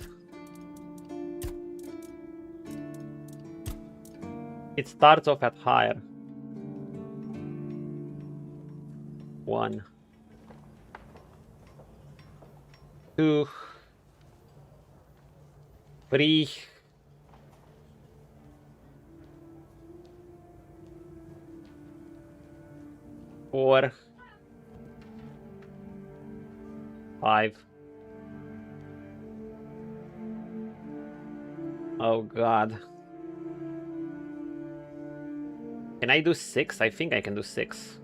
it starts off at higher. 1, 2, 3, 4, 5. Oh god. Can I do 6? I think I can do 6.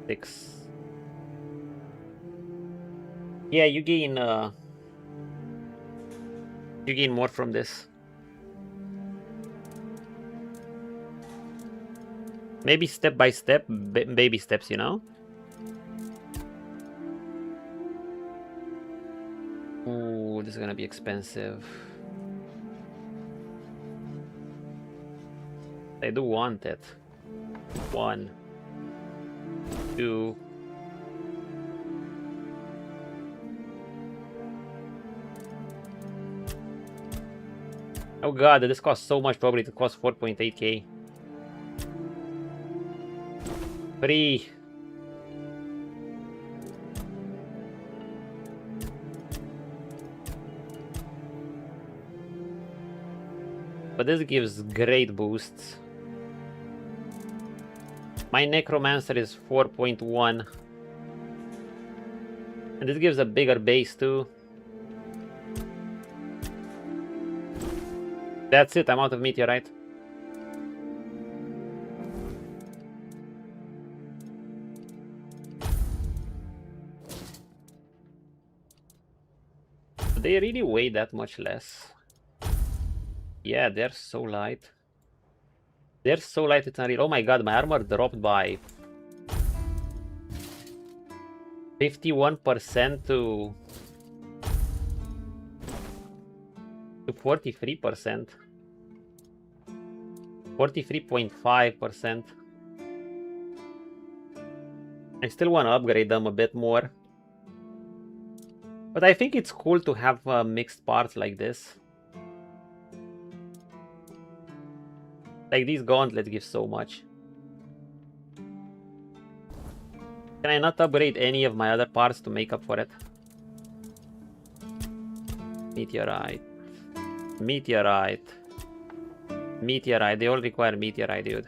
6. Yeah, you gain more from this. Maybe step by step, baby steps, you know? Ooh, this is gonna be expensive. I do want it. 1, 2. Oh god, this costs so much, probably to cost 4.8k. 3. But this gives great boosts. My Necromancer is 4.1. And this gives a bigger base too. That's it, I'm out of meteorite. Do they really weigh that much less? Yeah, they're so light. They're so light, it's unreal. Oh my god, my armor dropped by 51% to 43%. 43.5%. I still want to upgrade them a bit more. But I think it's cool to have mixed parts like this. Like these gauntlets give so much. Can I not upgrade any of my other parts to make up for it? Meteorite. Meteorite. Meteorite. They all require meteorite, dude.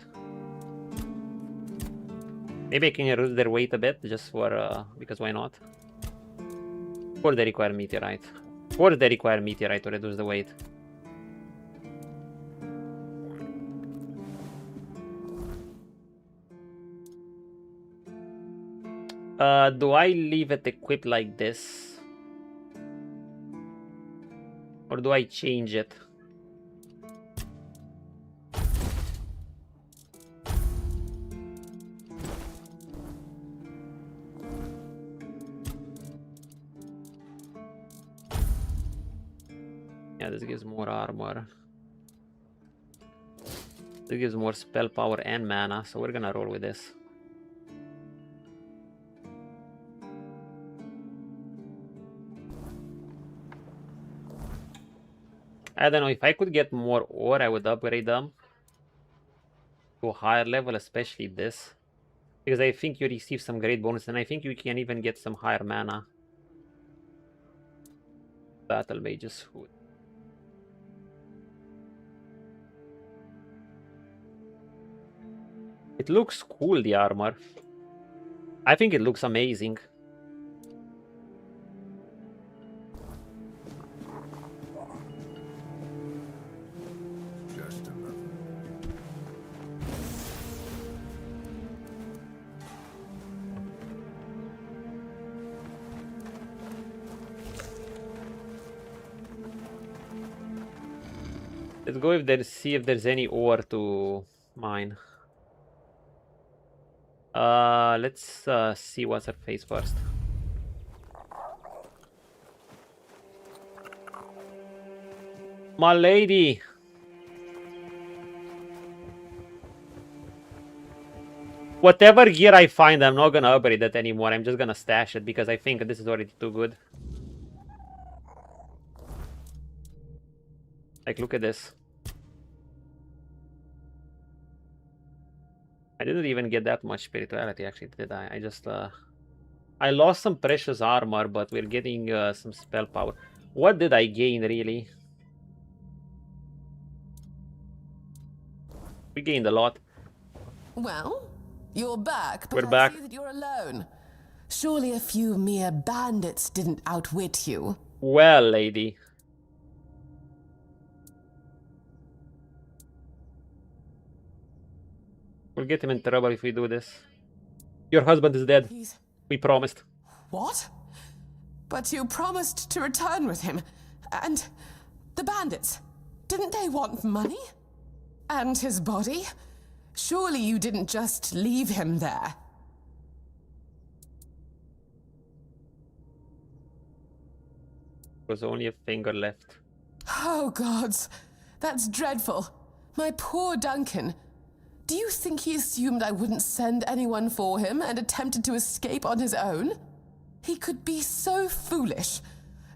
Maybe I can reduce their weight a bit just for because why not? Or they require meteorite. Or they require meteorite to reduce the weight. Do I leave it equipped like this? Or do I change it? Yeah, this gives more armor. This gives more spell power and mana, so we're gonna roll with this. I don't know, if I could get more ore, I would upgrade them to a higher level, especially this. Because I think you receive some great bonus, and I think you can even get some higher mana. Battle Mage's Hood. It looks cool, the armor. I think it looks amazing. Let's go see if there's any ore to mine. Let's see what's her face first. My lady. Whatever gear I find, I'm not gonna upgrade it anymore. I'm just gonna stash it because I think this is already too good. Like, look at this. I didn't even get that much spirituality, actually, did I? I just, I lost some precious armor, but we're getting some spell power. What did I gain, really? We gained a lot. Well, you're back, but We're back. I see that you're alone. Surely a few mere bandits didn't outwit you. Well, lady. We'll get him in trouble if we do this. Your husband is dead. We promised. What? But you promised to return with him. And the bandits, didn't they want money? And his body? Surely you didn't just leave him there. There's only a finger left. Oh, gods. That's dreadful. My poor Duncan. Do you think he assumed I wouldn't send anyone for him and attempted to escape on his own? He could be so foolish.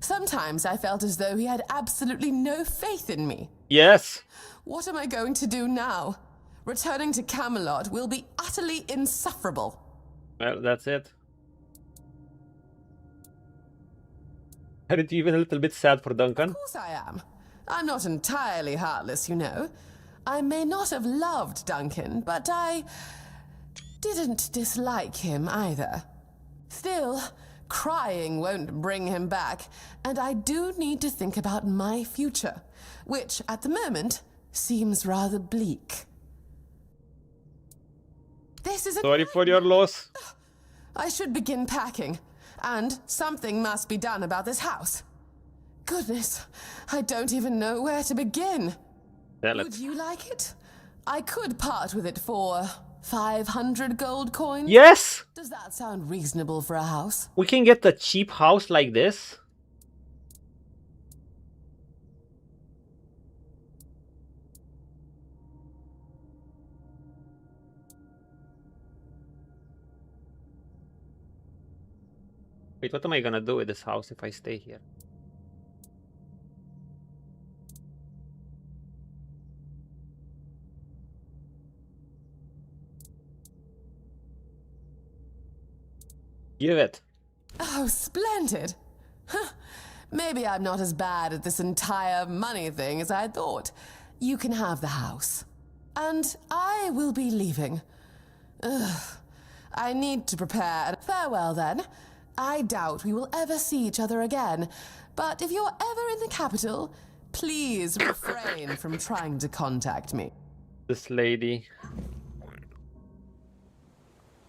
Sometimes I felt as though he had absolutely no faith in me. Yes. What am I going to do now? Returning to Camelot will be utterly insufferable. Well, that's it. Aren't you even a little bit sad for Duncan? Of course I am. I'm not entirely heartless, you know. I may not have loved Duncan, but I didn't dislike him either. Still, crying won't bring him back, and I do need to think about my future, which at the moment seems rather bleak. This is Sorry for your loss. I should begin packing, and something must be done about this house. Goodness, I don't even know where to begin. Tell it. Would you like it? I could part with it for 500 gold coins. Yes! Does that sound reasonable for a house? We can get a cheap house like this. Wait, what am I gonna do with this house if I stay here? Give it. Oh, splendid. Huh. Maybe I'm not as bad at this entire money thing as I thought. You can have the house. And I will be leaving. Ugh. I need to prepare. Farewell, then. I doubt we will ever see each other again. But if you're ever in the capital, please refrain from trying to contact me. This lady.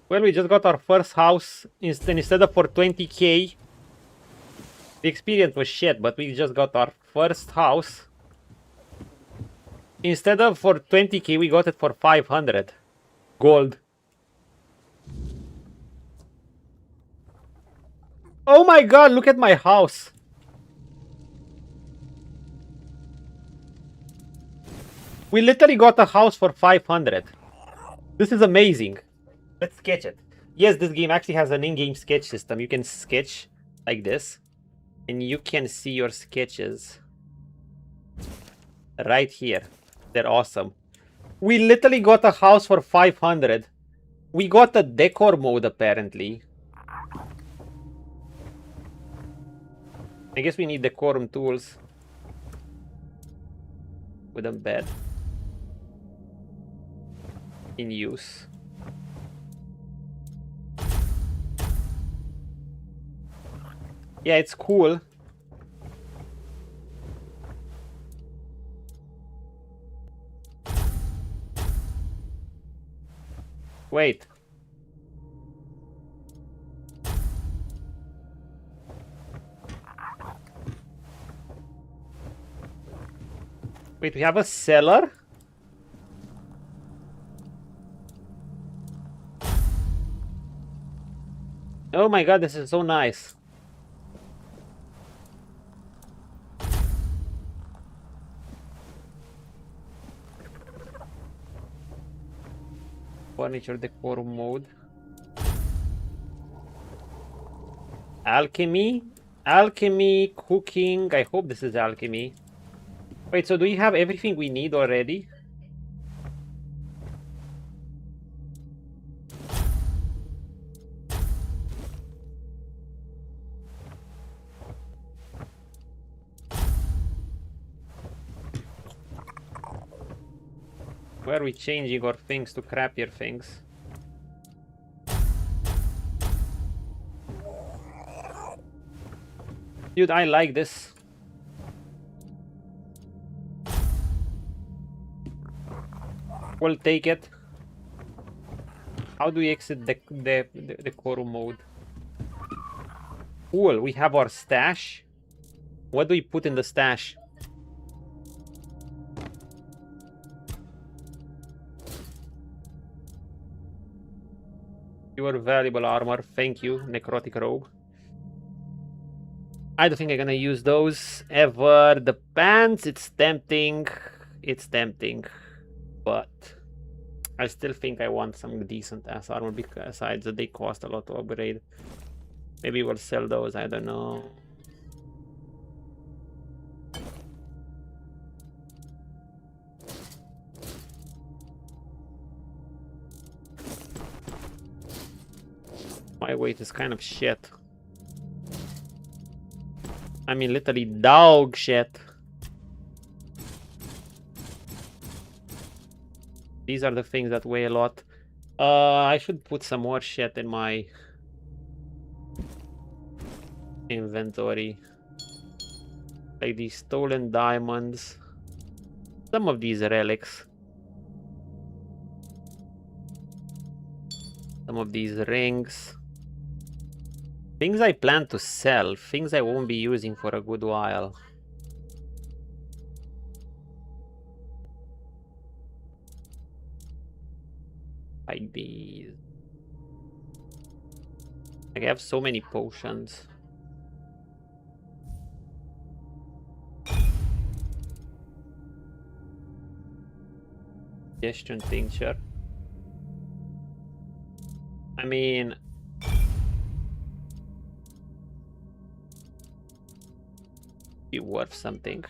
Well, we just got our first house. Instead of for 20k. The experience was shit, but we just got our first house. Instead of for 20k, we got it for 500 gold. Oh my god, look at my house. We literally got a house for 500. This is amazing. Let's sketch it. Yes, this game actually has an in-game sketch system. You can sketch like this. And you can see your sketches right here. They're awesome. We literally got a house for 500. We got a decor mode apparently. I guess we need decorum tools. Wooden bed. In use. Yeah, it's cool. Wait. Wait, we have a cellar? Oh my god, this is so nice. Furniture decor mode. Alchemy? Alchemy, cooking. I hope this is alchemy. Wait, so do we have everything we need already? Where are we changing our things to crappier things? Dude, I like this. We'll take it. How do we exit the core mode? Cool, we have our stash. What do we put in the stash? Your valuable armor, thank you, necrotic robe. I don't think I'm gonna use those ever. The pants, it's tempting. It's tempting. But I still think I want some decent ass armor besides that they cost a lot to upgrade. Maybe we'll sell those, I don't know. My weight is kind of shit. I mean, literally dog shit. These are the things that weigh a lot. I should put some more shit in my inventory. Like these stolen diamonds. Some of these relics. Some of these rings. Things I plan to sell. Things I won't be using for a good while. Like these. Like I have so many potions. Digestion tincture. I mean, be worth something.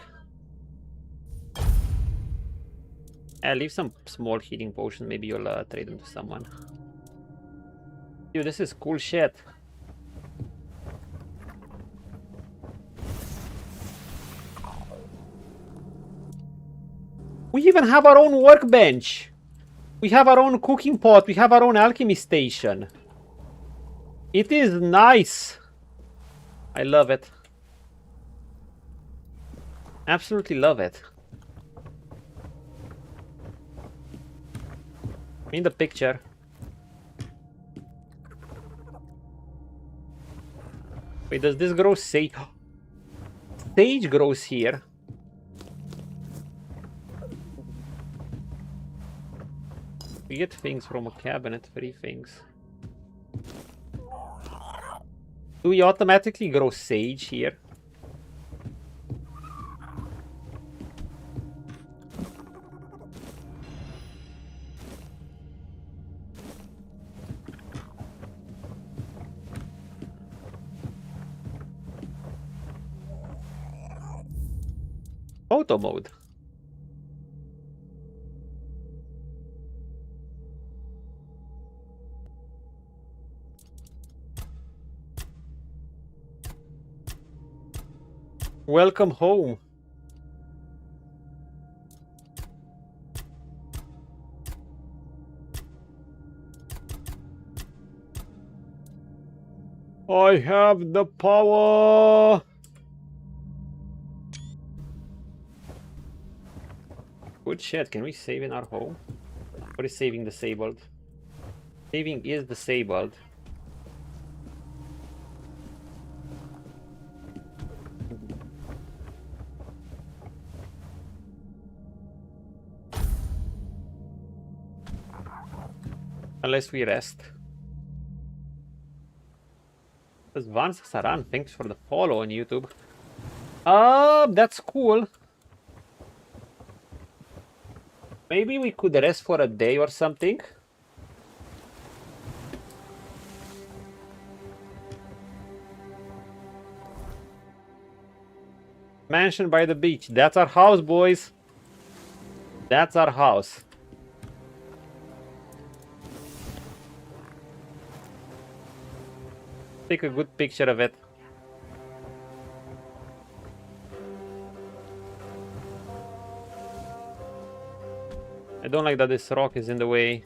I'll leave some small healing potions. Maybe you'll trade them to someone. Dude, this is cool shit. We even have our own workbench. We have our own cooking pot. We have our own alchemy station. It is nice. I love it. Absolutely love it. In the picture. Wait, does this grow sage? Sage grows here. We get things from a cabinet, 3 things. Do we automatically grow sage here? Auto mode. Welcome home. I have the power. Good shit. Can we save in our home? What is saving disabled? Saving is disabled. Unless we rest. Vans Saran, thanks for the follow on YouTube. That's cool. Maybe we could rest for a day or something. Mansion by the beach. That's our house, boys. That's our house. Take a good picture of it. I don't like that this rock is in the way.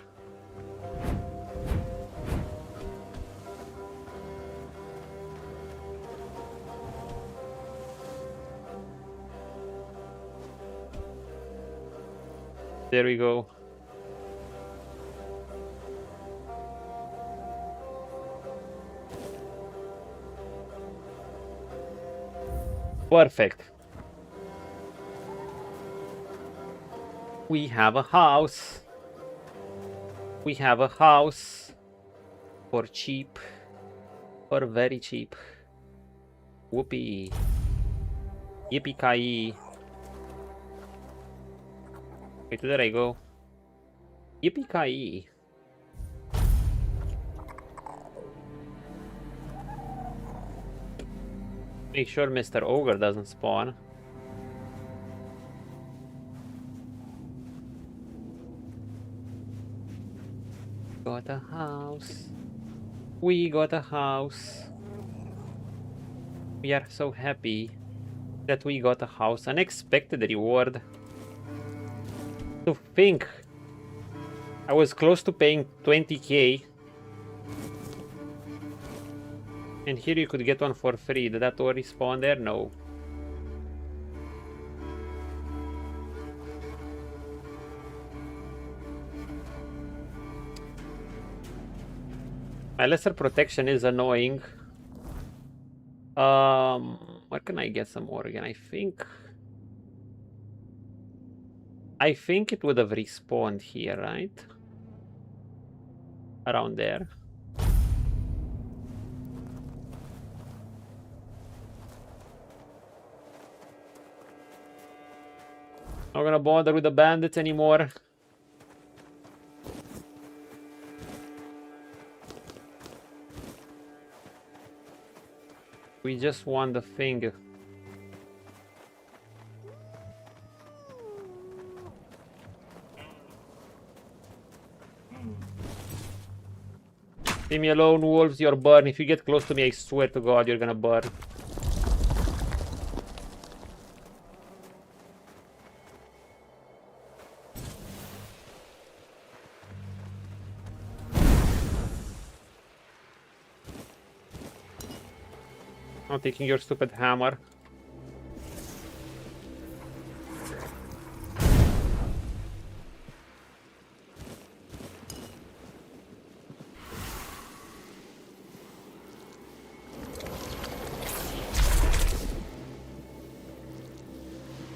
There we go. Perfect. We have a house. We have a house. For cheap. For very cheap. Whoopee. Yippee-ki-yay. Wait, where did I go? Yippee-ki-yay. Make sure Mr. Ogre doesn't spawn. Got a house. We got a house. We are so happy that we got a house. Unexpected reward. To think I was close to paying 20k. And here you could get one for free. Did that already spawn there? No. My lesser protection is annoying. Where can I get some more again? I think it would have respawned here, right? Around there. Not gonna bother with the bandits anymore. We just want the thing. Leave me alone, wolves, you're burn. If you get close to me, I swear to God, you're gonna burn. I'm taking your stupid hammer.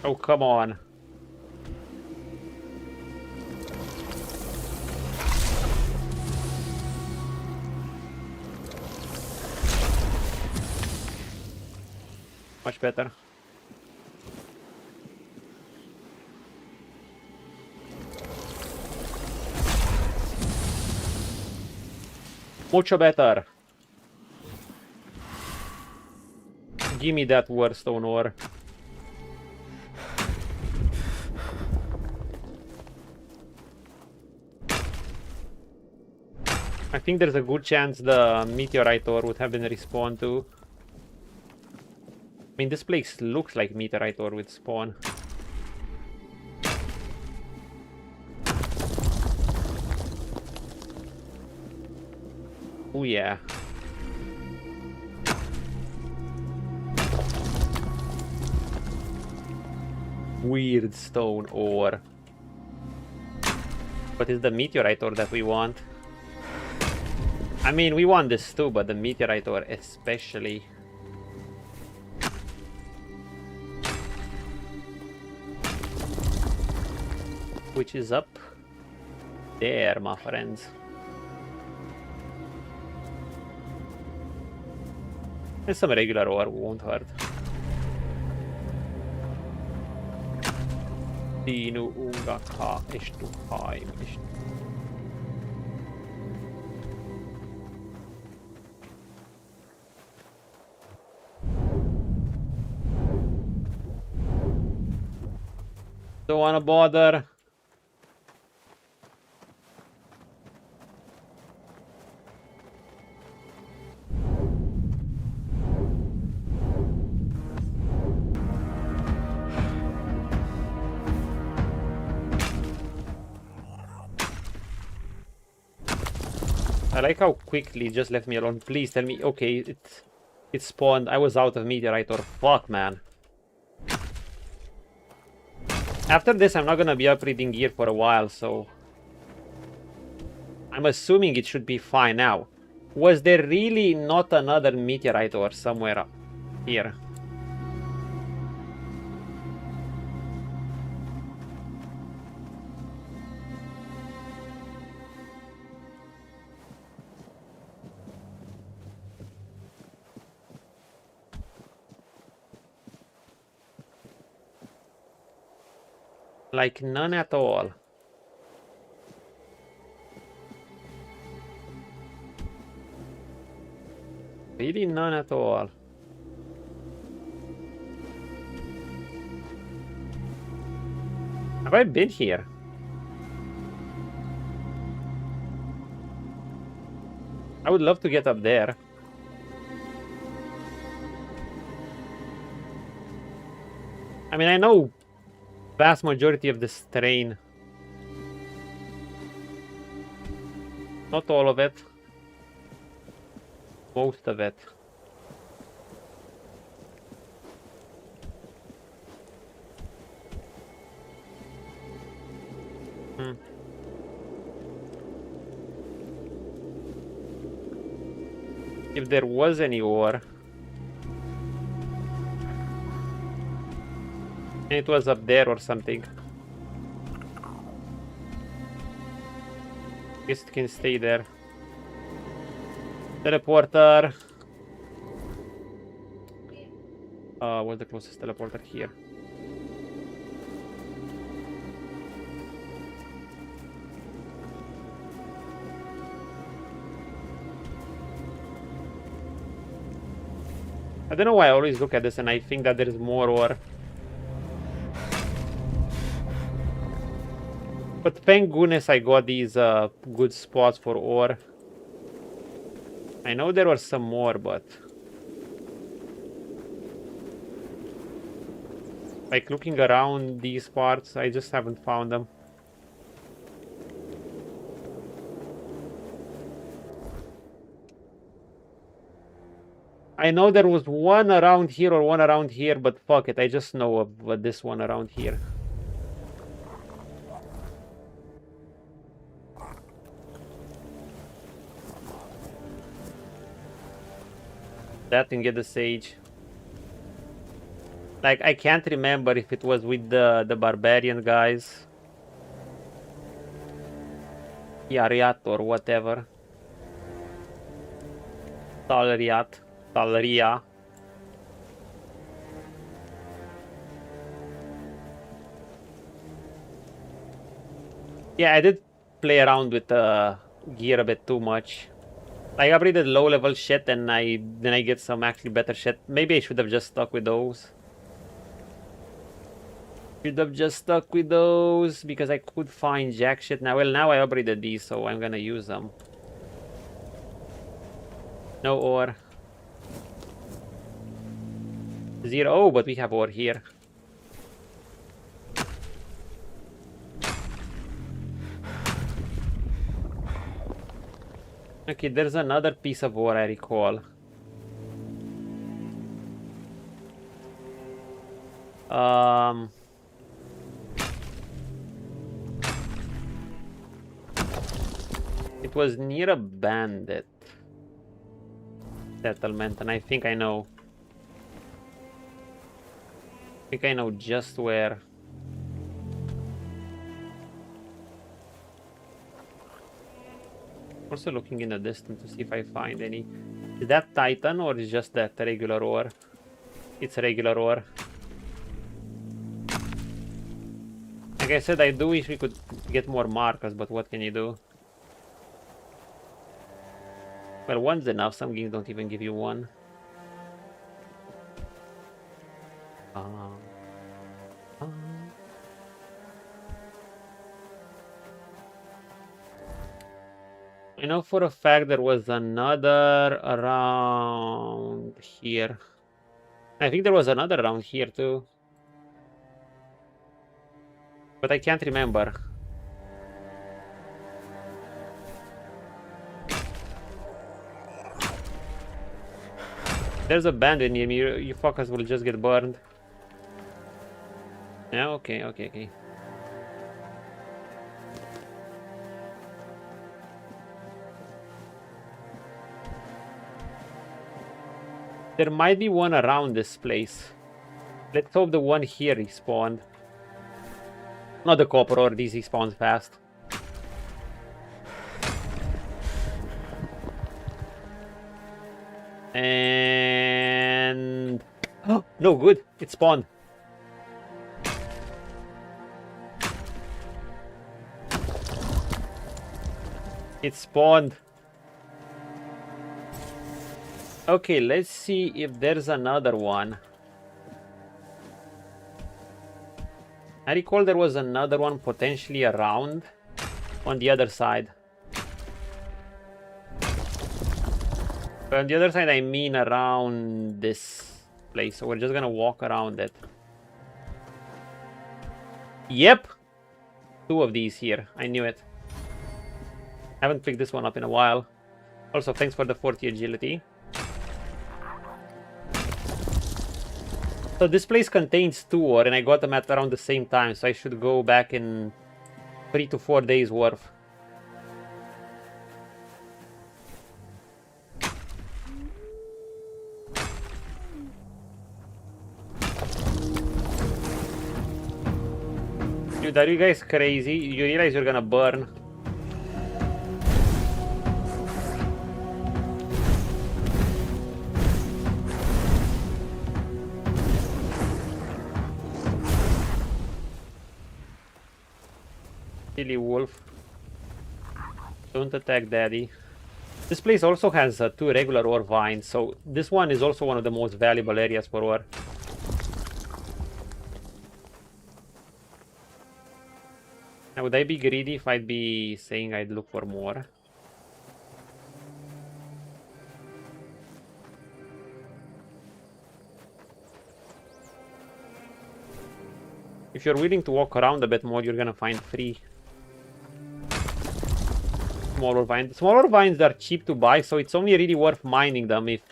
Oh, come on. Much better. Mucho better. Give me that warstone ore. I think there's a good chance the meteorite ore would have been respawned too. I mean, this place looks like meteorite ore with spawn. Oh yeah. Weird stone ore. What is the meteorite ore that we want? I mean, we want this too, but the meteorite ore especially. Which is up there, my friends. And some regular ore won't hurt. Dinu unga ka estu haim estu. Don't wanna bother. I like how quickly it just left me alone. Please tell me, okay, it spawned. I was out of meteorite ore. Fuck, man. After this, I'm not gonna be upgrading gear for a while, so I'm assuming it should be fine now. Was there really not another meteorite ore somewhere up here? Like none at all. Really none at all. Have I been here? I would love to get up there. I mean, I know vast majority of this terrain. Not all of it. Most of it. If there was any ore, it was up there or something. Guess it can stay there. Teleporter. What's the closest teleporter here? I don't know why I always look at this and I think that there is more ore. But thank goodness I got these good spots for ore. I know there were some more, but like looking around these parts, I just haven't found them. I know there was one around here or one around here, but fuck it, I just know of this one around here. That and get the sage. Like, I can't remember if it was with the barbarian guys. Yariat or whatever. Talriat. Talria. Yeah, I did play around with gear a bit too much. I upgraded low level shit and then I get some actually better shit. Maybe I should have just stuck with those. Should have just stuck with those because I could find jack shit now. Well, now I upgraded these, so I'm gonna use them. No ore. 0. Oh, but we have ore here. Okay, there's another piece of ore I recall. It was near a bandit settlement, and I think I know. I think I know just where. Also looking in the distance to see if I find any. Is that Titan or is just that regular ore? It's regular ore. Like I said, I do wish we could get more markers, but what can you do? Well, one's enough. Some games don't even give you one. I know for a fact there was another around here. I think there was another around here too. But I can't remember. There's a bandit near me. You fuckers will just get burned. Yeah, okay. There might be one around this place. Let's hope the one here respawned. Not the copper ore, these respawns fast. And... oh, no, good. It spawned. It spawned. Okay, let's see if there's another one. I recall there was another one potentially around on the other side. But on the other side, I mean around this place. So we're just gonna walk around it. Yep! 2 of these here. I knew it. Haven't picked this one up in a while. Also, thanks for the 40 agility. So this place contains 2 ore, and I got them at around the same time, so I should go back in 3 to 4 days worth. Dude, are you guys crazy? You realize you're gonna burn? Silly wolf. Don't attack daddy. This place also has 2 regular ore vines, so this one is also one of the most valuable areas for ore. Now, would I be greedy if I'd be saying I'd look for more? If you're willing to walk around a bit more, you're gonna find free smaller vines. Smaller vines are cheap to buy, so it's only really worth mining them if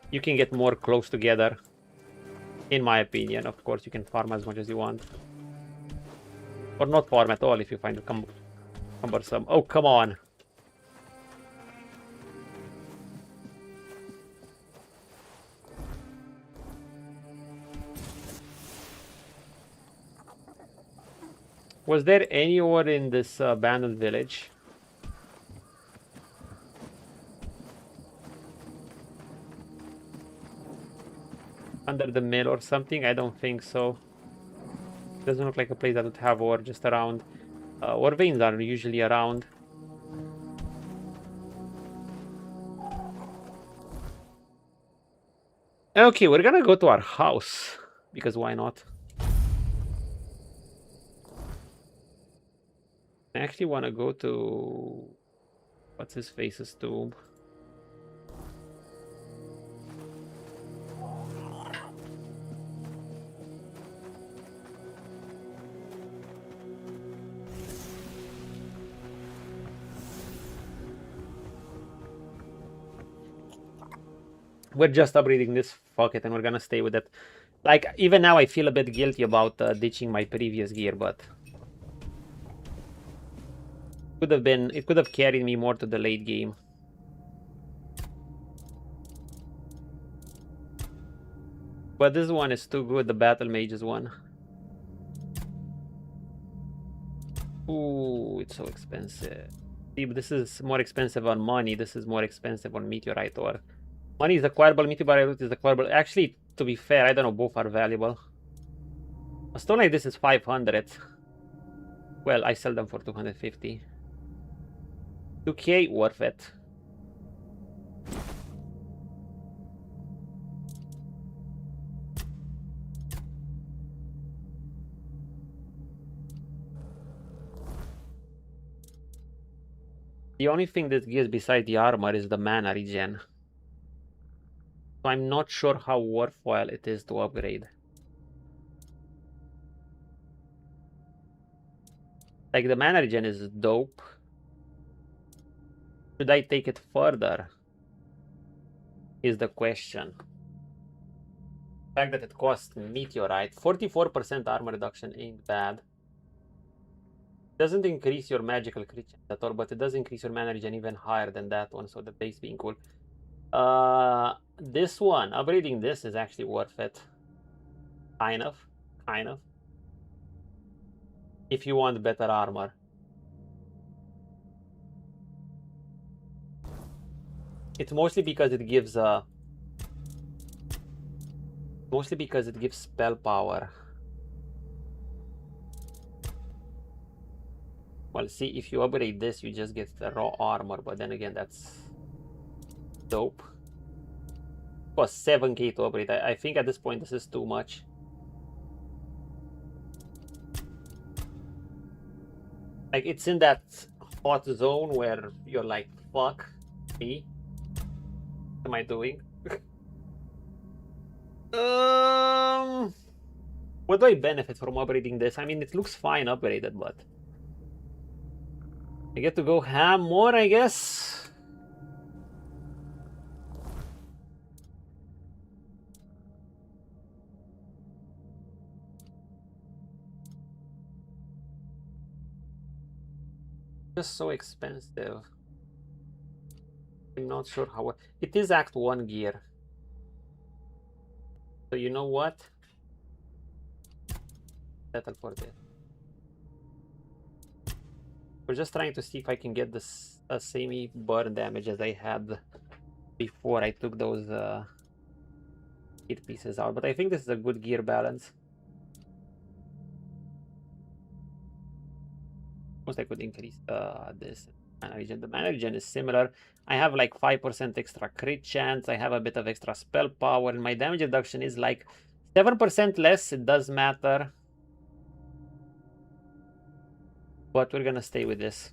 you can get more close together. In my opinion, of course, you can farm as much as you want. Or not farm at all if you find it cumbersome. Oh, come on. Was there any ore in this abandoned village? Under the mill or something? I don't think so. Doesn't look like a place that would have ore just around. Ore veins are usually around. Okay, we're gonna go to our house. Because why not? I actually want to go to... what's his face's tomb? We're just upgrading this. Fuck it, and we're gonna stay with it. Like, even now I feel a bit guilty about ditching my previous gear, but it could have carried me more to the late game. But this one is too good, the Battle Mages one. Ooh, it's so expensive. See, but this is more expensive on money. This is more expensive on meteorite ore. Money is acquirable, meteorite is acquirable. Actually, to be fair, I don't know, both are valuable. A stone like this is 500. Well, I sell them for 250. 2k, worth it. The only thing this gives besides the armor is the mana regen. So I'm not sure how worthwhile it is to upgrade. Like, the mana regen is dope. Should I take it further? Is the question. The fact that it costs meteorite. 44% armor reduction ain't bad. Doesn't increase your magical creature at all, but it does increase your mana regen even higher than that one, so the base being cool. This one, upgrading this is actually worth it. Kind of. If you want better armor. It's mostly because it gives spell power. Well, see, if you upgrade this, you just get the raw armor, but then again, that's dope. It costs 7k to upgrade. I think at this point, this is too much. Like, it's in that hot zone where you're like, fuck me. What am I doing? What do I benefit from upgrading this? I mean, it looks fine upgraded, but I get to go ham more, I guess. Just so expensive. I'm not sure how. It is Act 1 gear. So you know what? Settle for this. We're just trying to see if I can get this semi burn damage as I had before I took those hit pieces out. But I think this is a good gear balance. Most I could increase this mana regen. The mana regen is similar. I have like 5% extra crit chance. I have a bit of extra spell power, and my damage reduction is like 7% less. It does matter. But we're gonna stay with this.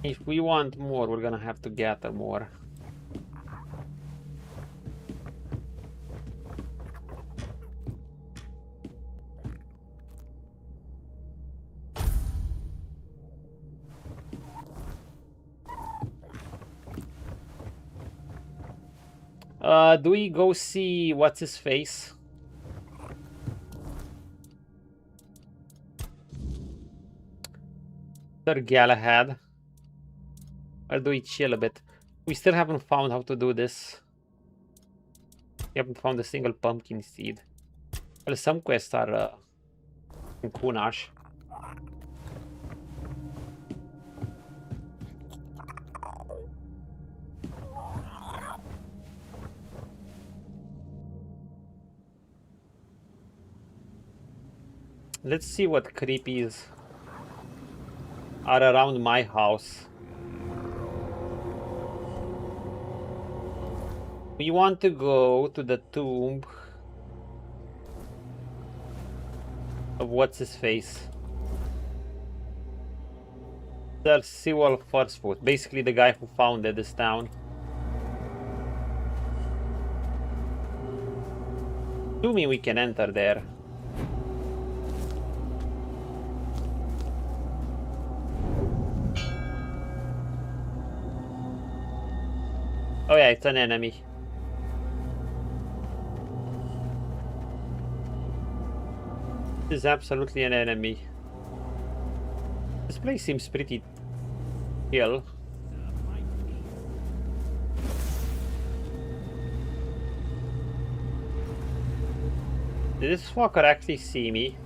If we want more, we're gonna have to gather more. Do we go see what's his face? Sir Galahad. Or do we chill a bit? We still haven't found how to do this. We haven't found a single pumpkin seed. Well, some quests are in Cuanacht. Let's see what creepies are around my house. We want to go to the tomb of what's his face. Sir Sewell Firstfoot, basically the guy who founded this town. Assuming we can enter there. Oh yeah, it's an enemy. This is absolutely an enemy. This place seems pretty chill. Did this fucker actually see me?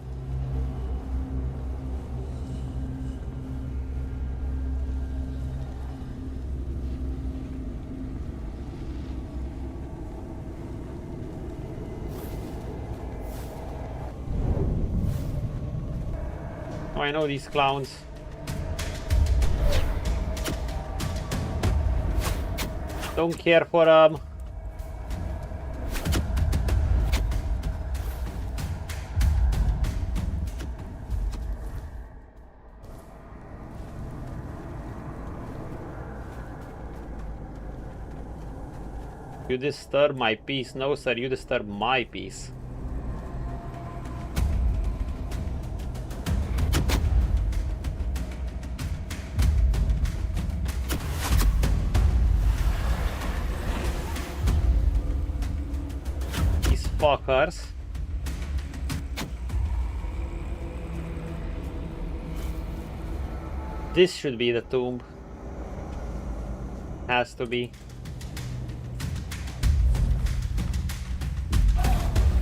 Oh, I know these clowns. Don't care for You disturb my peace. No, sir, you disturb my peace. These fuckers. This should be the tomb. Has to be.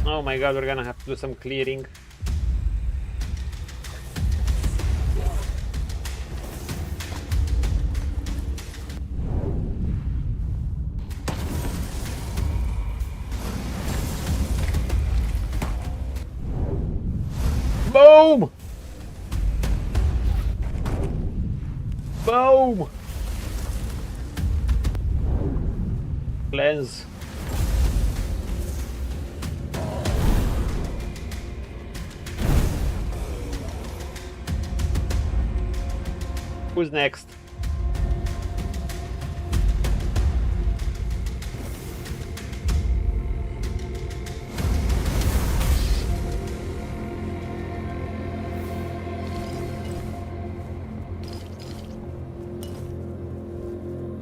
Oh my god, we're gonna have to do some clearing. Boom! Boom! Cleanse. Who's next?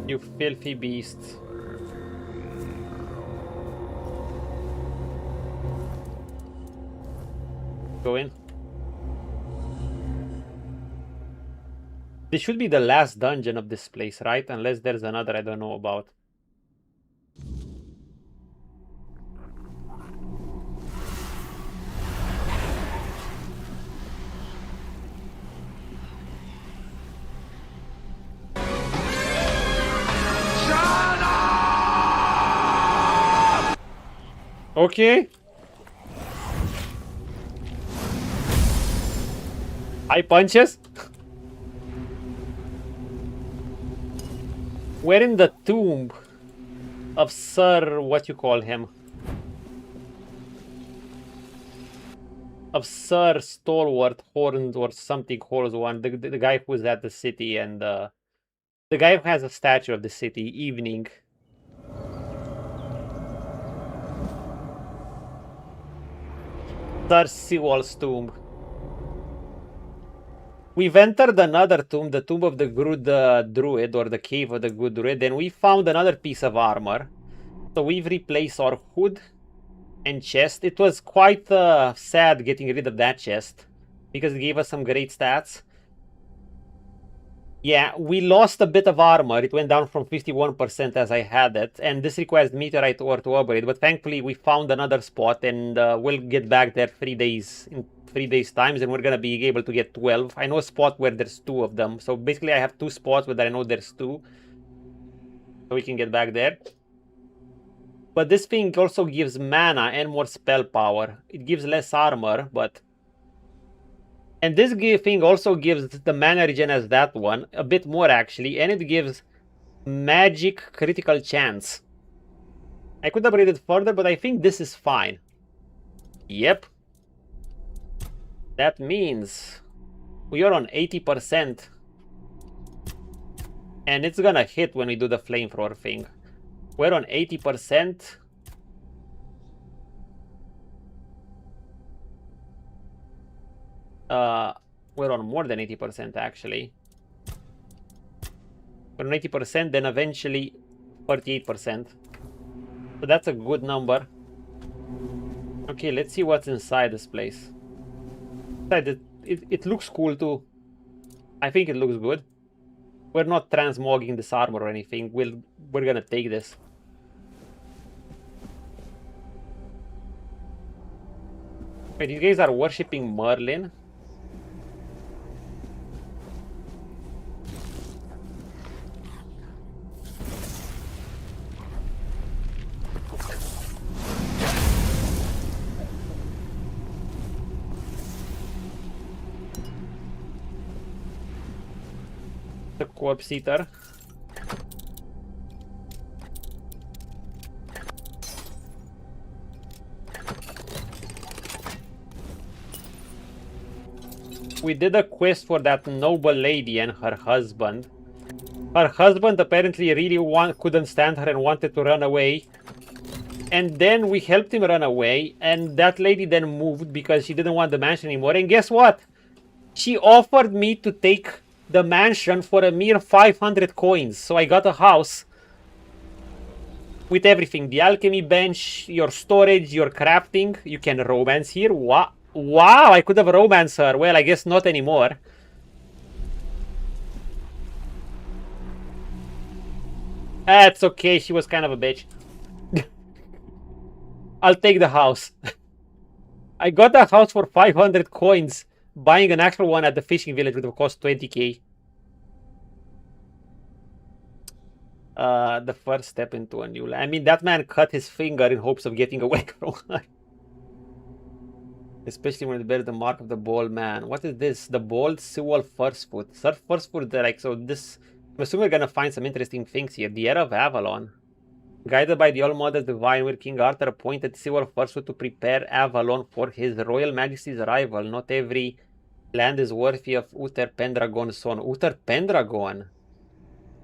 You filthy beasts. Go in. This should be the last dungeon of this place, right? Unless there's another I don't know about. Okay. High punches. We're in the tomb of Sir, what you call him? Of Sir Stalwart Horns or something Horns one, the guy who's at the city, and the guy who has a statue of the city, Evening. Sir Sewell's tomb. We've entered another tomb, the tomb of the good Druid, or the cave of the good Druid, and we found another piece of armor. So we've replaced our hood and chest. It was quite sad getting rid of that chest, because it gave us some great stats. Yeah, we lost a bit of armor. It went down from 51% as I had it, and this requires meteorite ore to upgrade, but thankfully we found another spot, and we'll get back there 3 days in 3 days times, and we're gonna be able to get 12. I know a spot where there's 2 of them, so basically I have 2 spots where I know there's 2, so we can get back there. But this thing also gives mana and more spell power. It gives less armor, but... And this thing also gives the mana regen as that one, a bit more actually, and it gives magic critical chance. I could upgrade it further, but I think this is fine. Yep. That means we are on 80%. And it's gonna hit when we do the flamethrower thing. We're on 80%. We're on more than 80% actually. We're on 80%, then eventually 48%. So that's a good number. Okay, let's see what's inside this place. It looks cool too. I think it looks good. We're not transmogging this armor or anything. We're gonna take this. Okay, these guys are worshipping Merlin. The corpse eater. We did a quest for that noble lady and her husband. Her husband apparently really couldn't stand her and wanted to run away. And then we helped him run away, and that lady then moved because she didn't want the mansion anymore. And guess what? She offered me to take the mansion for a mere 500 coins. So I got a house with everything. The alchemy bench, your storage, your crafting. You can romance here. Wow, I could have romanced her. Well, I guess not anymore. That's okay. She was kind of a bitch. I'll take the house. I got the house for 500 coins. Buying an actual one at the fishing village would have cost 20k. The first step into a new land. I mean, that man cut his finger in hopes of getting away from her. Especially when it bears the mark of the bald man. What is this? The bald Sewell first foot. First foot, like, so this... I'm assuming we're gonna find some interesting things here. The Era of Avalon. Guided by the All-Mother Divine, where King Arthur appointed Sewell first foot to prepare Avalon for his Royal Majesty's arrival. Not every land is worthy of Uther Pendragon's son. Uther Pendragon?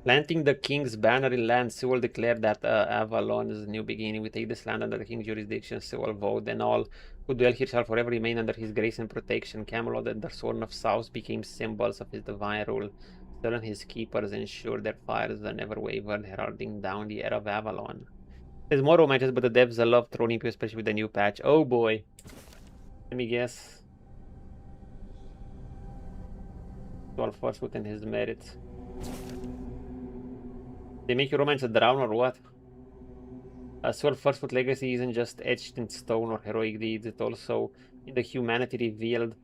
Planting the king's banner in land, Sewell declared that Avalon is a new beginning. We take this land under the king's jurisdiction. Sewell vowed, and all who dwell here shall forever remain under his grace and protection. Camelot and the Sword of South became symbols of his divine rule. Still, and his keepers ensured their fires never wavered, heralding down the era of Avalon. There's more romances, but the devs love throwing people, especially with the new patch. Oh boy. Let me guess. Well, first within his merits. They make you romance a drown or what? Sword First Foot legacy isn't just etched in stone or heroic deeds, it's also in the humanity revealed.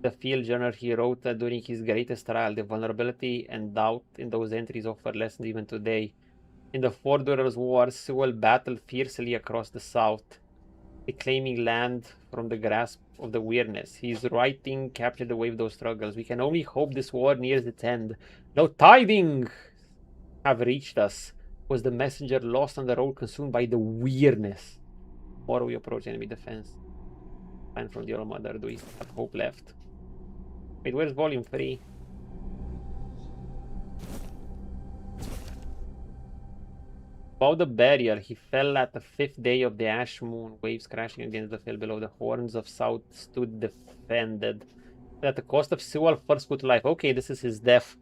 The field journal he wrote during his greatest trial, the vulnerability and doubt in those entries offer lessons even today. In the Four Dwellers Wars, Sewell battled fiercely across the south, reclaiming land from the grasp of the weirdness. His writing captured the wave of those struggles. We can only hope this war nears its end. No tidings have reached us. Was the messenger lost on the road, consumed by the weirdness? Or we approach enemy defense. Find from the All-Mother, do we have hope left? Wait, where's volume 3? About the barrier, he fell at the 5th day of the ash moon, waves crashing against the field below. The horns of south stood defended. At the cost of Sewell first put life. Okay, this is his death.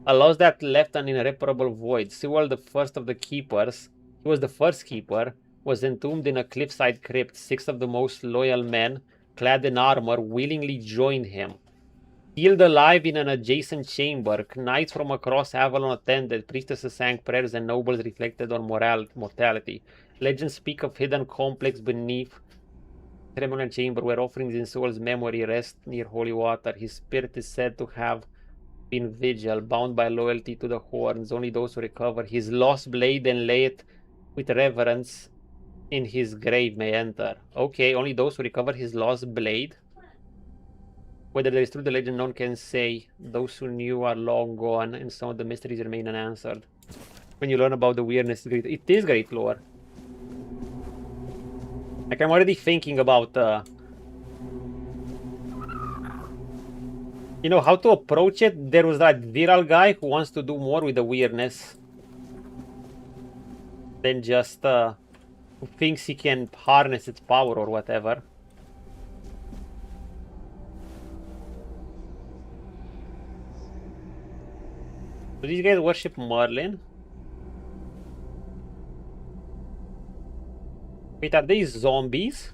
A loss that left an irreparable void. Sewell, the first of the keepers, he was the first keeper, was entombed in a cliffside crypt. 6 of the most loyal men, clad in armor, willingly joined him. Sealed alive in an adjacent chamber, knights from across Avalon attended, priestesses sang prayers, and nobles reflected on mortality. Legends speak of hidden complex beneath Tremulent chamber where offerings in Sewell's memory rest near holy water. His spirit is said to have been vigil, bound by loyalty to the horns. Only those who recover his lost blade and lay it with reverence in his grave may enter. Okay, only those who recover his lost blade. Whether there is true the legend, none can say. Those who knew are long gone, and some of the mysteries remain unanswered. When you learn about the weirdness, it is great lore. Like, I'm already thinking about you know, how to approach it. There was that viral guy who wants to do more with the weirdness than just who thinks he can harness its power or whatever. So these guys worship Merlin. Wait, are these zombies?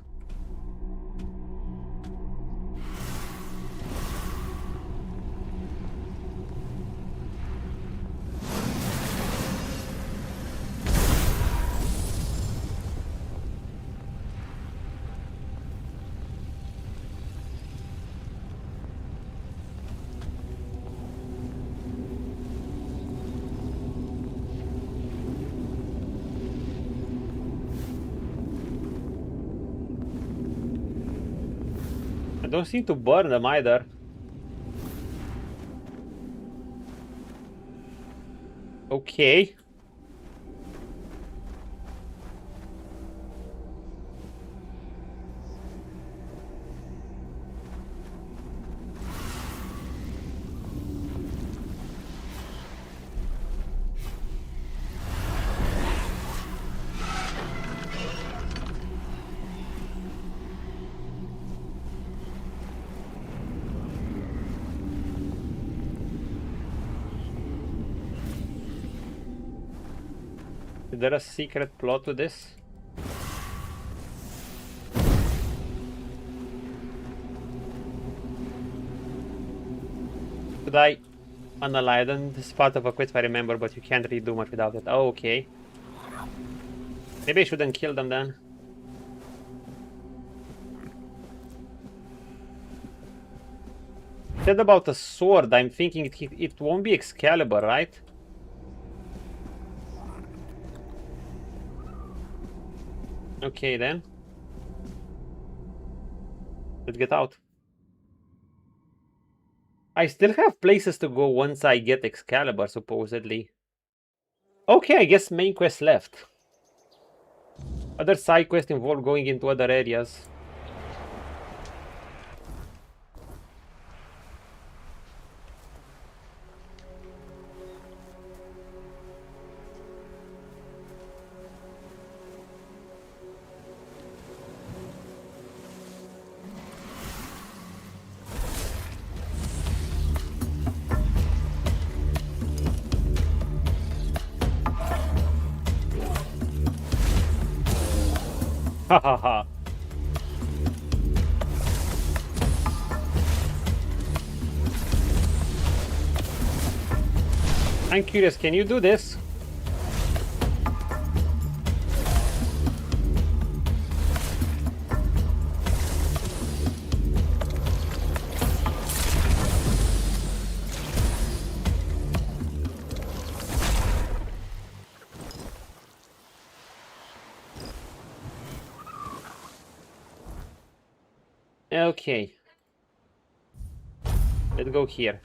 I don't seem to burn them either. Okay. Is there a secret plot to this? Should I unalive them? This is part of a quest if I remember, but you can't really do much without it. Oh, okay. Maybe I shouldn't kill them then. Said about a sword, I'm thinking it won't be Excalibur, right? Okay then. Let's get out. I still have places to go once I get Excalibur, supposedly. Okay, I guess main quest left. Other side quests involve going into other areas. Ha ha ha. I'm curious, can you do this? Okay. Let's go here.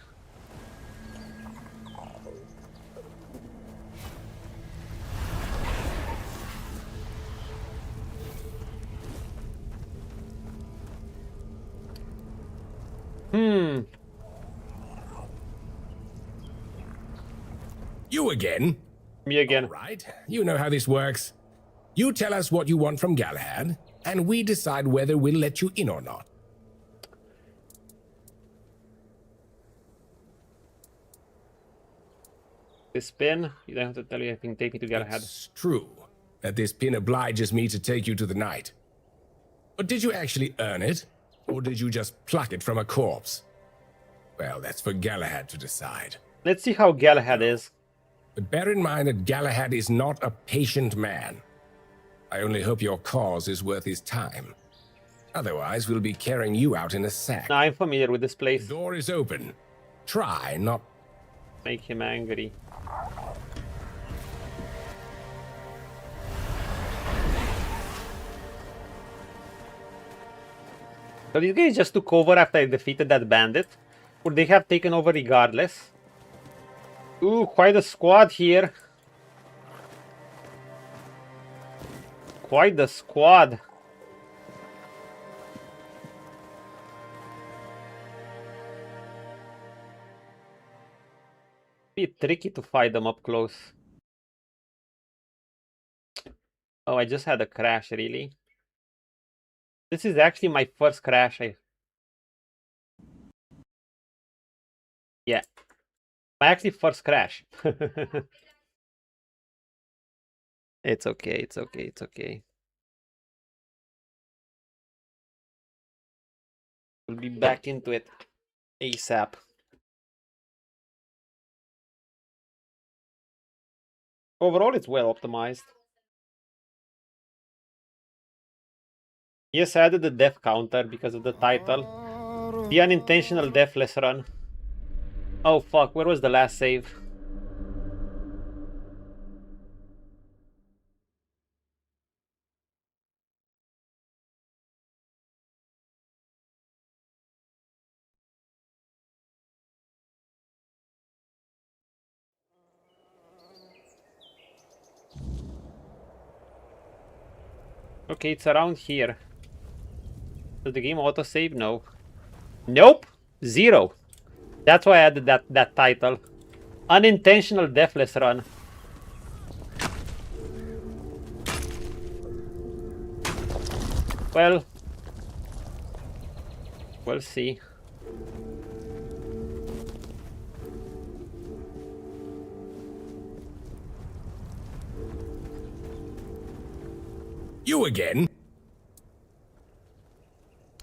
You again? Me again. All right, you know how this works. You tell us what you want from Galahad, and we decide whether we'll let you in or not. This pin, you don't have to tell you anything, take me to Galahad. It's true that this pin obliges me to take you to the knight. But did you actually earn it, or did you just pluck it from a corpse? Well, that's for Galahad to decide. Let's see how Galahad is. But bear in mind that Galahad is not a patient man. I only hope your cause is worth his time. Otherwise, we'll be carrying you out in a sack. Now I'm familiar with this The place. door is open. Try not... Make him angry. So these guys just took over after I defeated that bandit? Would they have taken over regardless? Ooh, quite a squad here. Quite the squad. Be tricky to fight them up close. Oh, I just had a crash, really? This is actually my first crash. Yeah. My actually first crash. It's okay, it's okay, it's okay. We'll be back into it ASAP. Overall, it's well optimized. Yes, I added the death counter because of the title. The unintentional deathless run. Oh fuck, where was the last save? Okay, it's around here. Does the game autosave? No. Nope! 0. That's why I added that title. Unintentional deathless run. Well, we'll see. You again?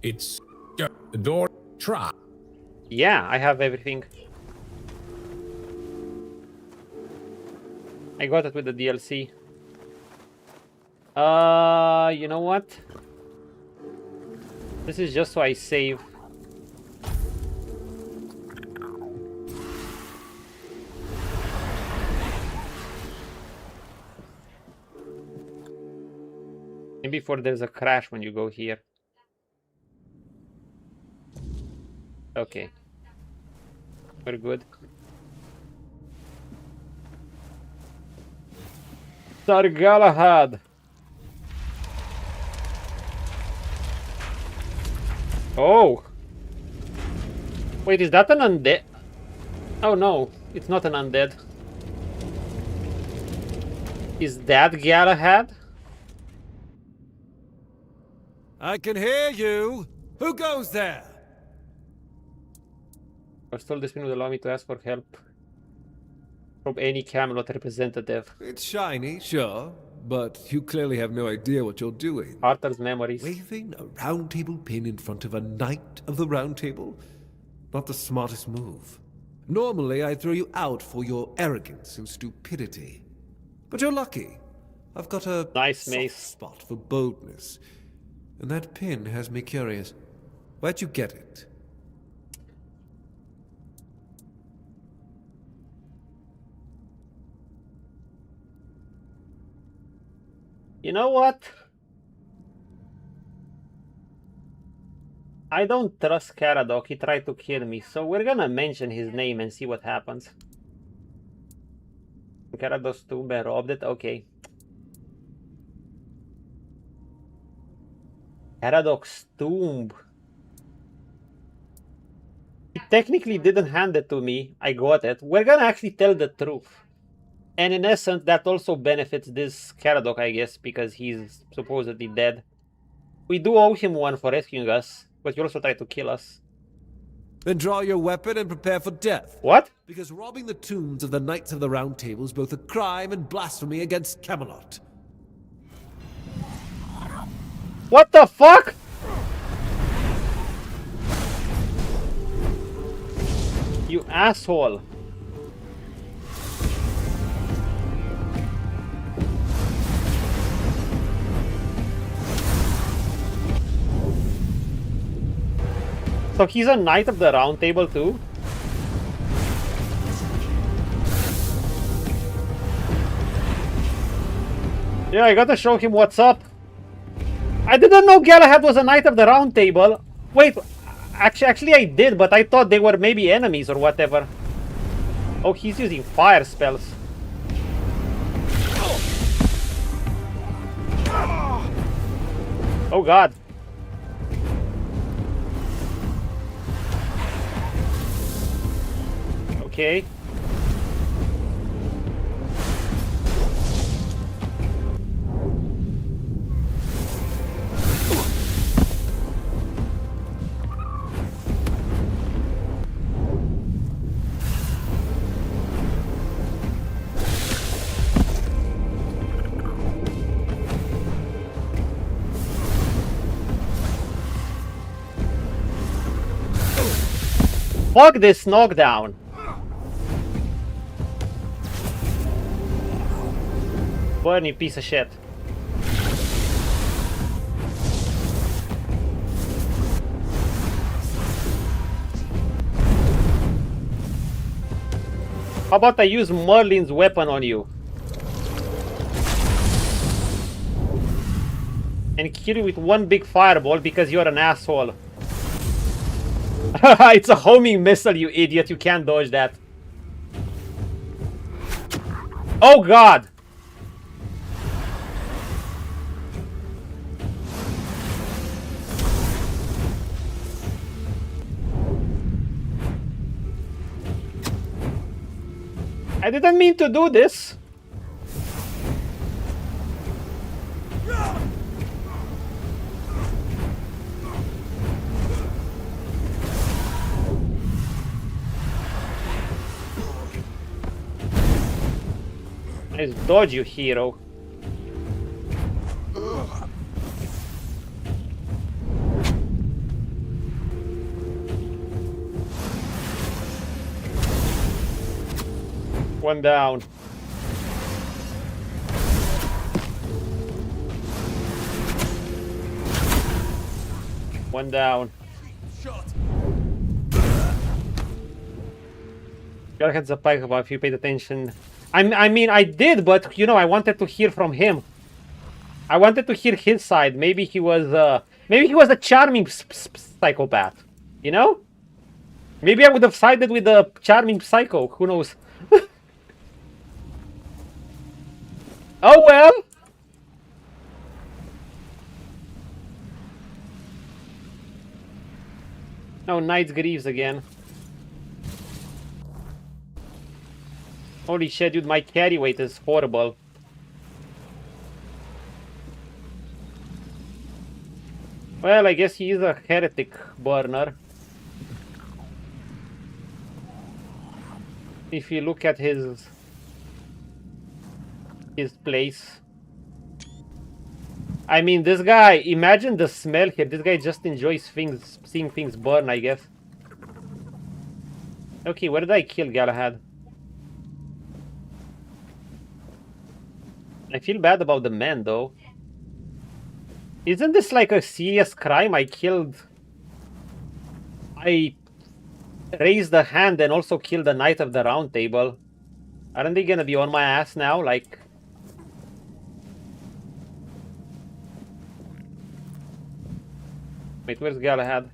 It's the door. Try. Yeah, I have everything. I got it with the DLC. You know what? This is just so I save. And before there's a crash when you go here. Okay. We're good. Sir Galahad! Oh! Wait, is that an undead? Oh no, it's not an undead. Is that Galahad? I can hear you. Who goes there? I was told this would allow me to ask for help from any Camelot representative. It's shiny, sure, but you clearly have no idea what you're doing. Arthur's memories. Waving a round table pin in front of a knight of the round table? Not the smartest move. Normally, I'd throw you out for your arrogance and stupidity. But you're lucky. I've got a Nice soft mace. spot for boldness. And that pin has me curious. Where'd you get it? You know what? I don't trust Caradoc, he tried to kill me, so we're gonna mention his name and see what happens. Caradoc's tomb, I robbed it, okay. Caradoc's tomb. He technically didn't hand it to me, I got it. We're gonna actually tell the truth. And in essence, that also benefits this Caradoc, I guess, because he's supposedly dead. We do owe him one for rescuing us, but he also tried to kill us. Then draw your weapon and prepare for death. What? Because robbing the tombs of the Knights of the Round Table is both a crime and blasphemy against Camelot. What the fuck? You asshole. So he's a Knight of the Round Table too? Yeah, I gotta show him what's up. I didn't know Galahad was a Knight of the Round Table. Wait, actually I did, but I thought they were maybe enemies or whatever. Oh, he's using fire spells. Oh god. Okay. Fuck this knockdown. Burn, you piece of shit. How about I use Merlin's weapon on you? And kill you with one big fireball because you're an asshole. It's a homing missile, you idiot. You can't dodge that. Oh god! I didn't mean to do this. Nice dodge, you hero. One down. One down. Galahad's a pike if you paid attention. I mean, I did, but you know, I wanted to hear from him. I wanted to hear his side. Maybe he was a charming psychopath. You know? Maybe I would have sided with the charming psycho. Who knows? Oh well. Oh, Knight's Greaves again. Holy shit, dude, my carry weight is horrible. Well, I guess he is a heretic burner. If you look at his place. I mean, this guy, imagine the smell here. This guy just enjoys things, seeing things burn, I guess. Okay, where did I kill Galahad? I feel bad about the man, though. Isn't this like a serious crime? I raised a hand and also killed the Knight of the Round Table. Aren't they gonna be on my ass now? Like... Wait, where's Galahad?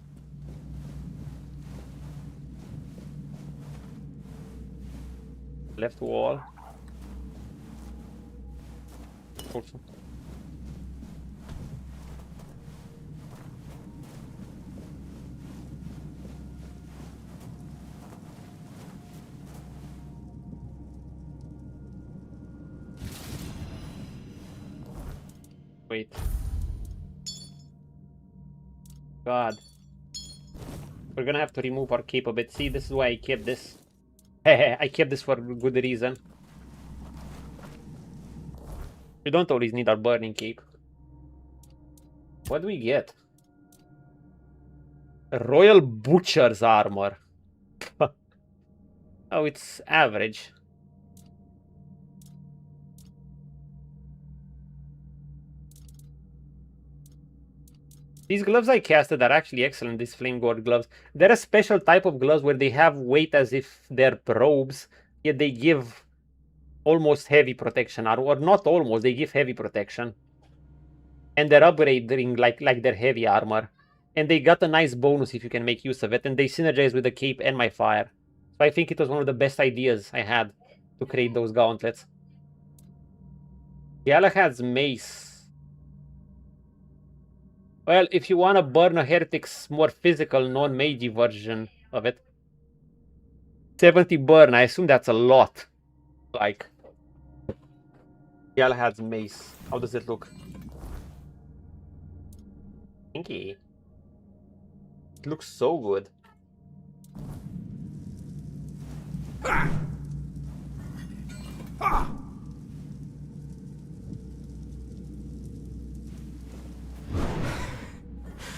Left wall. Also. Wait. God. We're gonna have to remove our cape a bit. See, this is why I kept this. I kept this for good reason. We don't always need our burning cape. What do we get? A Royal Butcher's armor. Oh, it's average. These gloves I casted are actually excellent, these flame guard gloves. They're a special type of gloves where they have weight as if they're robes, yet they give almost heavy protection, or not almost, they give heavy protection. And they're upgrading like their heavy armor. And they got a nice bonus if you can make use of it, and they synergize with the cape and my fire. So I think it was one of the best ideas I had to create those gauntlets. Galahad's mace. Well, if you want to burn a heretic's more physical, non-magey version of it. 70 burn, I assume that's a lot. Like, Galahad's mace. How does it look? Pinky. It looks so good.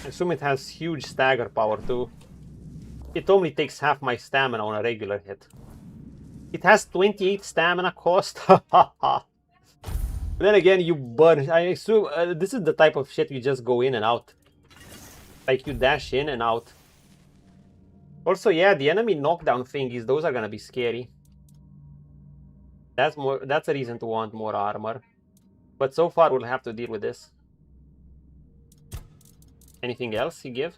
I assume it has huge stagger power too. It only takes half my stamina on a regular hit. It has 28 stamina cost. Then again, you burn. I assume this is the type of shit you just go in and out. Like you dash in and out. Also, yeah, the enemy knockdown thingies, those are gonna be scary. That's a reason to want more armor. But so far we'll have to deal with this. Anything else you give?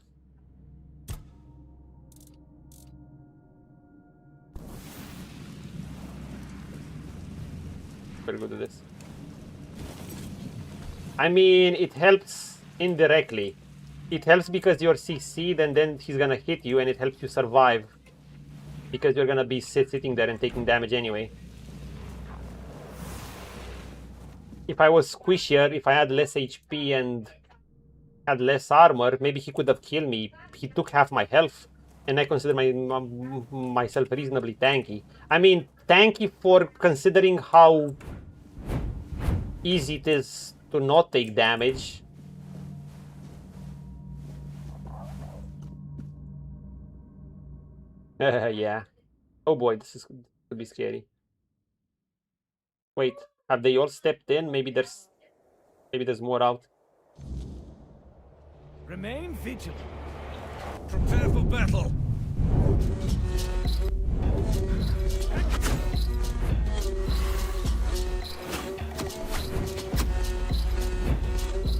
Very good at this. I mean, it helps indirectly. It helps because you're CC'd and then he's gonna hit you, and it helps you survive. Because you're gonna be sitting there and taking damage anyway. If I was squishier, if I had less HP and had less armor, maybe he could have killed me. He took half my health, and I consider myself reasonably tanky. I mean, tanky for considering how easy it is to not take damage. Yeah. Oh boy, this is could be scary. Wait, have they all stepped in? Maybe there's more out. Remain vigilant. Prepare for battle.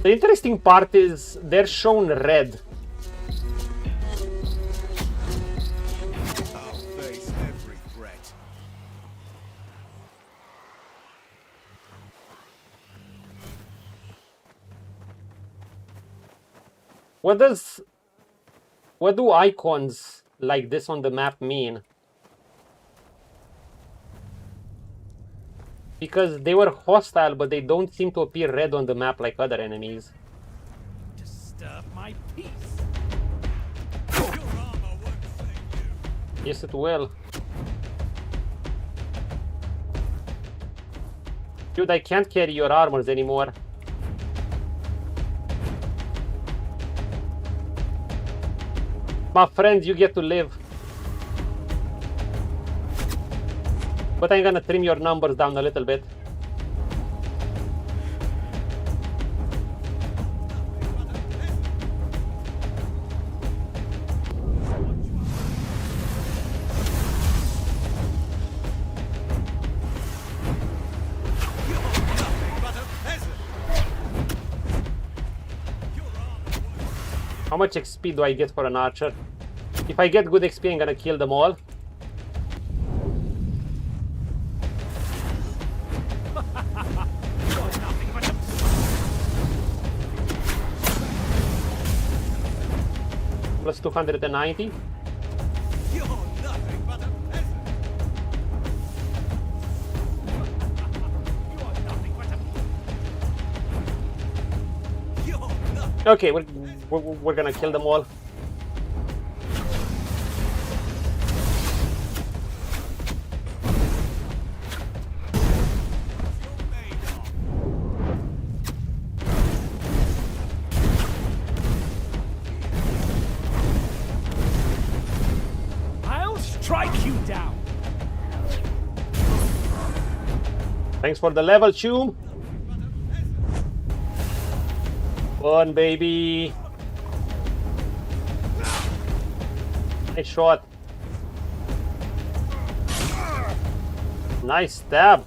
The interesting part is they're shown red. I'll face every threat. What do icons like this on the map mean? Because they were hostile, but they don't seem to appear red on the map like other enemies. Disturb my peace. Your armor won't save you. Yes, it will. Dude, I can't carry your armors anymore. My friend, you get to live. But I'm gonna trim your numbers down a little bit. How much XP do I get for an archer? If I get good XP, I'm gonna kill them all. Plus 290. You're nothing but a peasant. You're nothing but a... You're nothing. Okay, we're gonna kill them all. I'll strike you down. Thanks for the level, Choom. Fun, baby. Nice shot. Nice stab.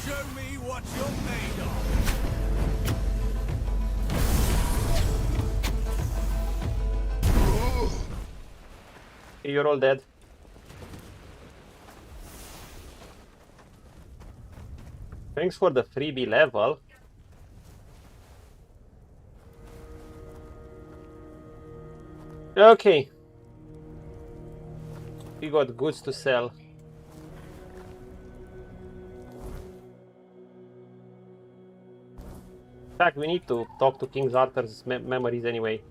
Show me what you're made of. You're all dead. Thanks for the freebie level. Okay. We got goods to sell. In fact, we need to talk to King Arthur's memories anyway.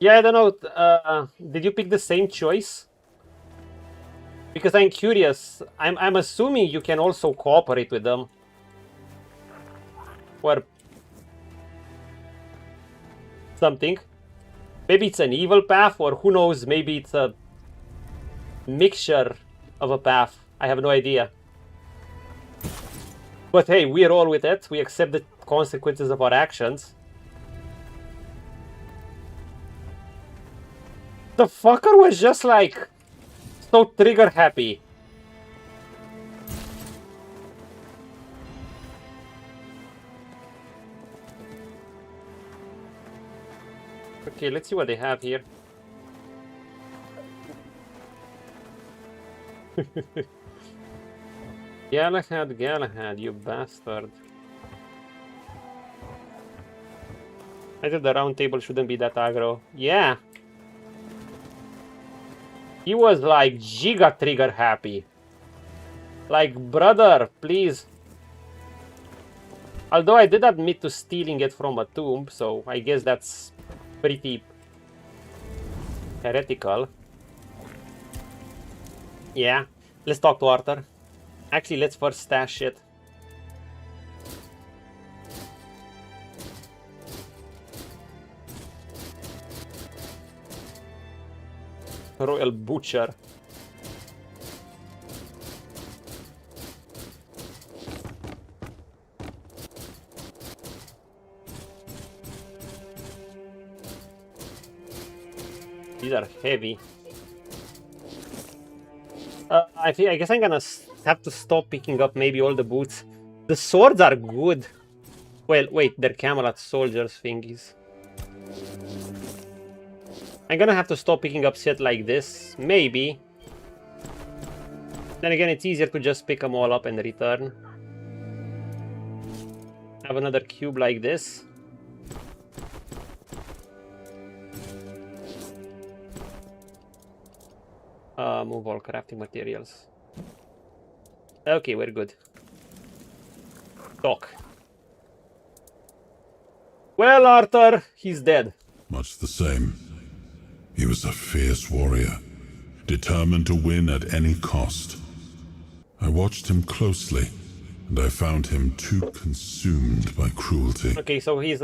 Yeah, I don't know. Did you pick the same choice? Because I'm curious. I'm assuming you can also cooperate with them. Or something. Maybe it's an evil path, or who knows, maybe it's a mixture of a path. I have no idea. But hey, we roll with it. We accept the consequences of our actions. The fucker was just like so trigger happy. Okay, let's see what they have here. Galahad, Galahad, you bastard. I thought the round table shouldn't be that aggro. Yeah. He was like giga trigger happy. Like, brother, please. Although I did admit to stealing it from a tomb, so I guess that's pretty heretical. Yeah, let's talk to Arthur. Actually, let's first stash it. Royal Butcher. These are heavy. I guess I'm gonna have to stop picking up maybe all the boots. The swords are good. Well, wait, they're Camelot soldiers thingies. I'm gonna have to stop picking up shit like this, maybe. Then again, it's easier to just pick them all up and return. Have another cube like this. Move all crafting materials. Okay, we're good. Talk. Well, Arthur, he's dead. Much the same. He was a fierce warrior, determined to win at any cost. I watched him closely, and I found him too consumed by cruelty. Okay, so he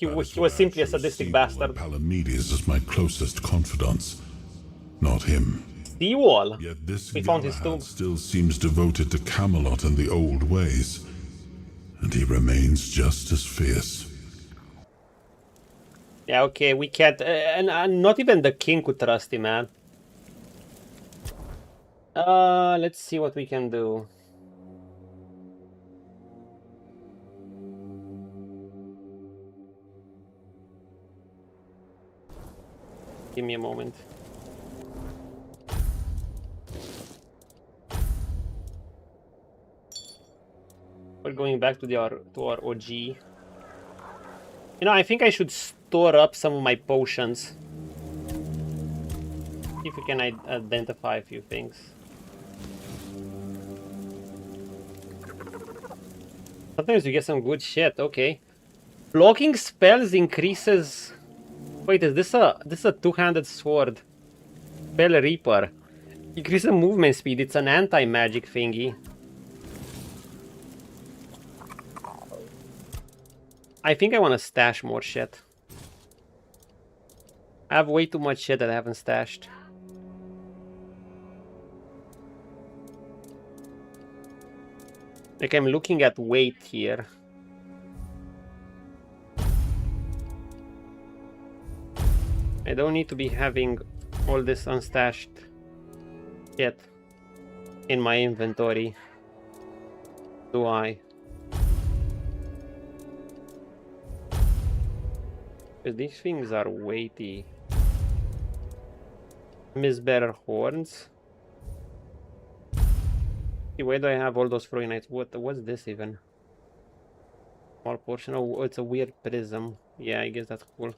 was simply a sadistic bastard. Palamedes is my closest confidant, not him. The wall. Yet this We found his tomb. Galahad still seems devoted to Camelot and the old ways, and he remains just as fierce. Yeah, okay, we can't... and not even the king could trust him, man. Let's see what we can do. Give me a moment. We're going back to our OG. You know, I think I should store up some of my potions. See if we can identify a few things. Sometimes you get some good shit, okay. Blocking spells increases... Wait, is this a two-handed sword? Spell Reaper. Increases movement speed, it's an anti-magic thingy. I think I want to stash more shit. I have way too much shit that I haven't stashed. Like, I'm looking at weight here. I don't need to be having all this unstashed shit in my inventory. Do I? Because these things are weighty. Misbearer horns. Why do I have all those throwing knights? What's this even? Small portion. Oh, it's a weird prism. Yeah, I guess that's cool.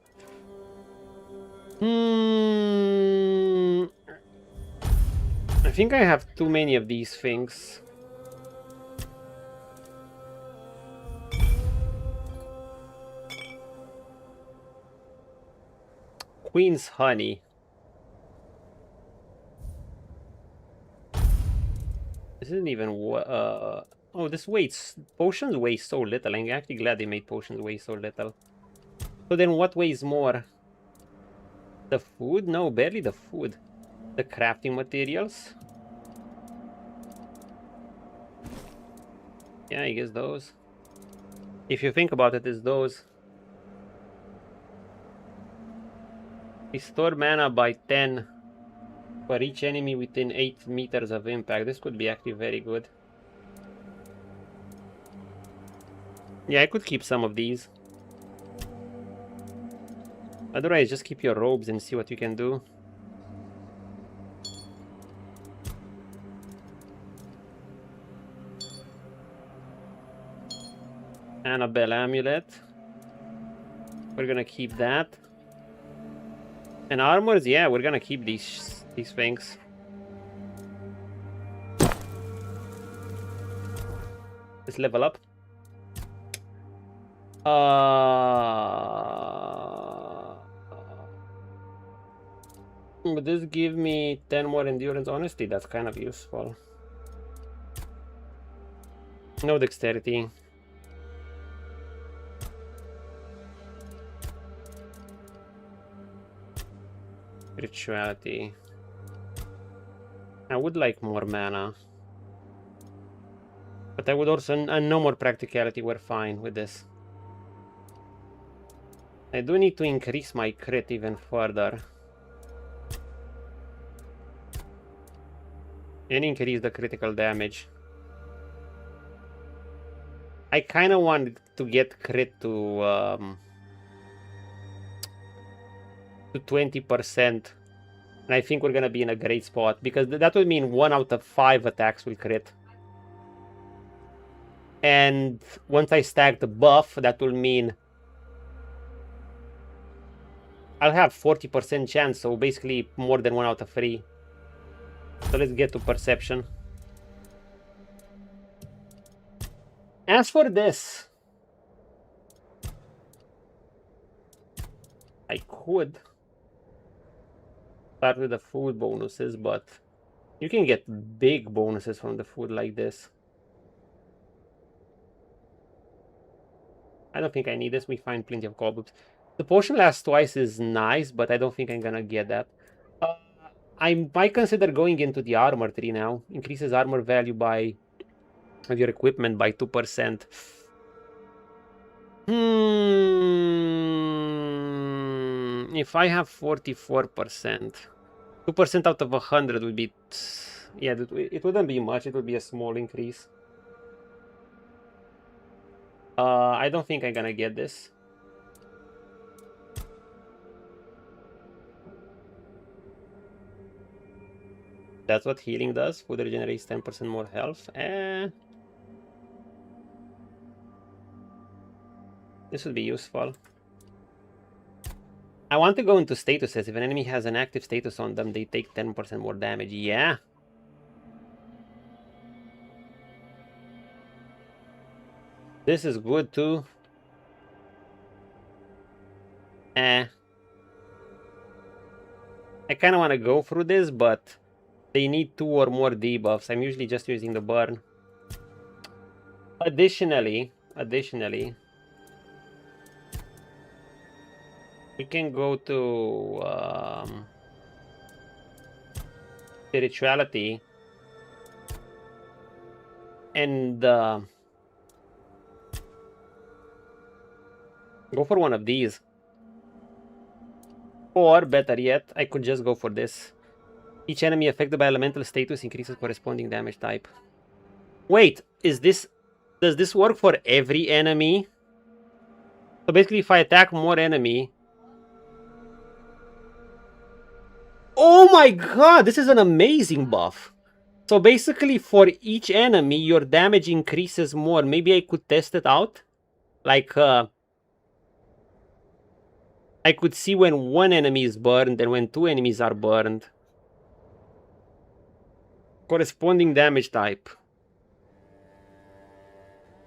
I think I have too many of these things. Queen's Honey. This isn't even oh, this weighs potions weigh so little. I'm actually glad they made potions weigh so little. So then what weighs more? The food? No, barely the food. The crafting materials. Yeah, I guess those. If you think about it, it's those. Restore mana by 10 for each enemy within 8 meters of impact. This could be actually very good. Yeah, I could keep some of these. Otherwise, just keep your robes and see what you can do. Annabelle Amulet. We're gonna keep that. And armors, yeah, we're gonna keep these things. Let's level up. But this give me 10 more endurance. Honestly, that's kind of useful. No dexterity. Spirituality. I would like more mana. But I would also... and no more practicality. We're fine with this. I do need to increase my crit even further. And increase the critical damage. I kind of want to get crit to 20%. And I think we're gonna be in a great spot, because that would mean 1 out of 5 attacks will crit. And once I stack the buff, that will mean I'll have 40% chance, so basically more than 1 out of 3. So let's get to perception. As for this, I could start with the food bonuses, but you can get big bonuses from the food like this. I don't think I need this. We find plenty of cobwebs. The potion lasts twice is nice, but I don't think I'm gonna get that. I might consider going into the armor tree now. Increases armor value by of your equipment by 2%. If I have 44%, 2% out of 100 would be... yeah, it wouldn't be much. It would be a small increase. I don't think I'm gonna get this. That's what healing does. Food regenerates 10% more health. This would be useful. I want to go into statuses. If an enemy has an active status on them, they take 10% more damage. Yeah. This is good too. I kind of want to go through this, but they need 2 or more debuffs. I'm usually just using the burn. Additionally, we can go to spirituality and go for one of these. Or better yet, I could just go for this. Each enemy affected by elemental status increases corresponding damage type. Wait, does this work for every enemy? So basically, if I attack more enemy... oh my god, this is an amazing buff. So basically, for each enemy, your damage increases more. Maybe I could test it out. Like, I could see when 1 enemy is burned and when 2 enemies are burned. Corresponding damage type.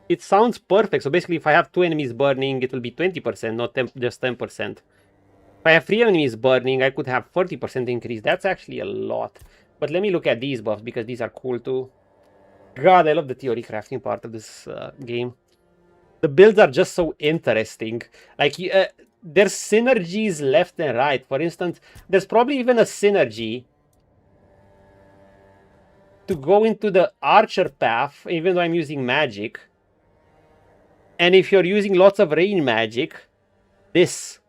It sounds perfect. So basically, if I have 2 enemies burning, it will be 20%, not 10, just 10%. If I have 3 enemies burning, I could have 40% increase. That's actually a lot. But let me look at these buffs because these are cool too. God, I love the theory crafting part of this game. The builds are just so interesting. Like, there's synergies left and right. For instance, there's probably even a synergy to go into the archer path, even though I'm using magic. And if you're using lots of range magic, this,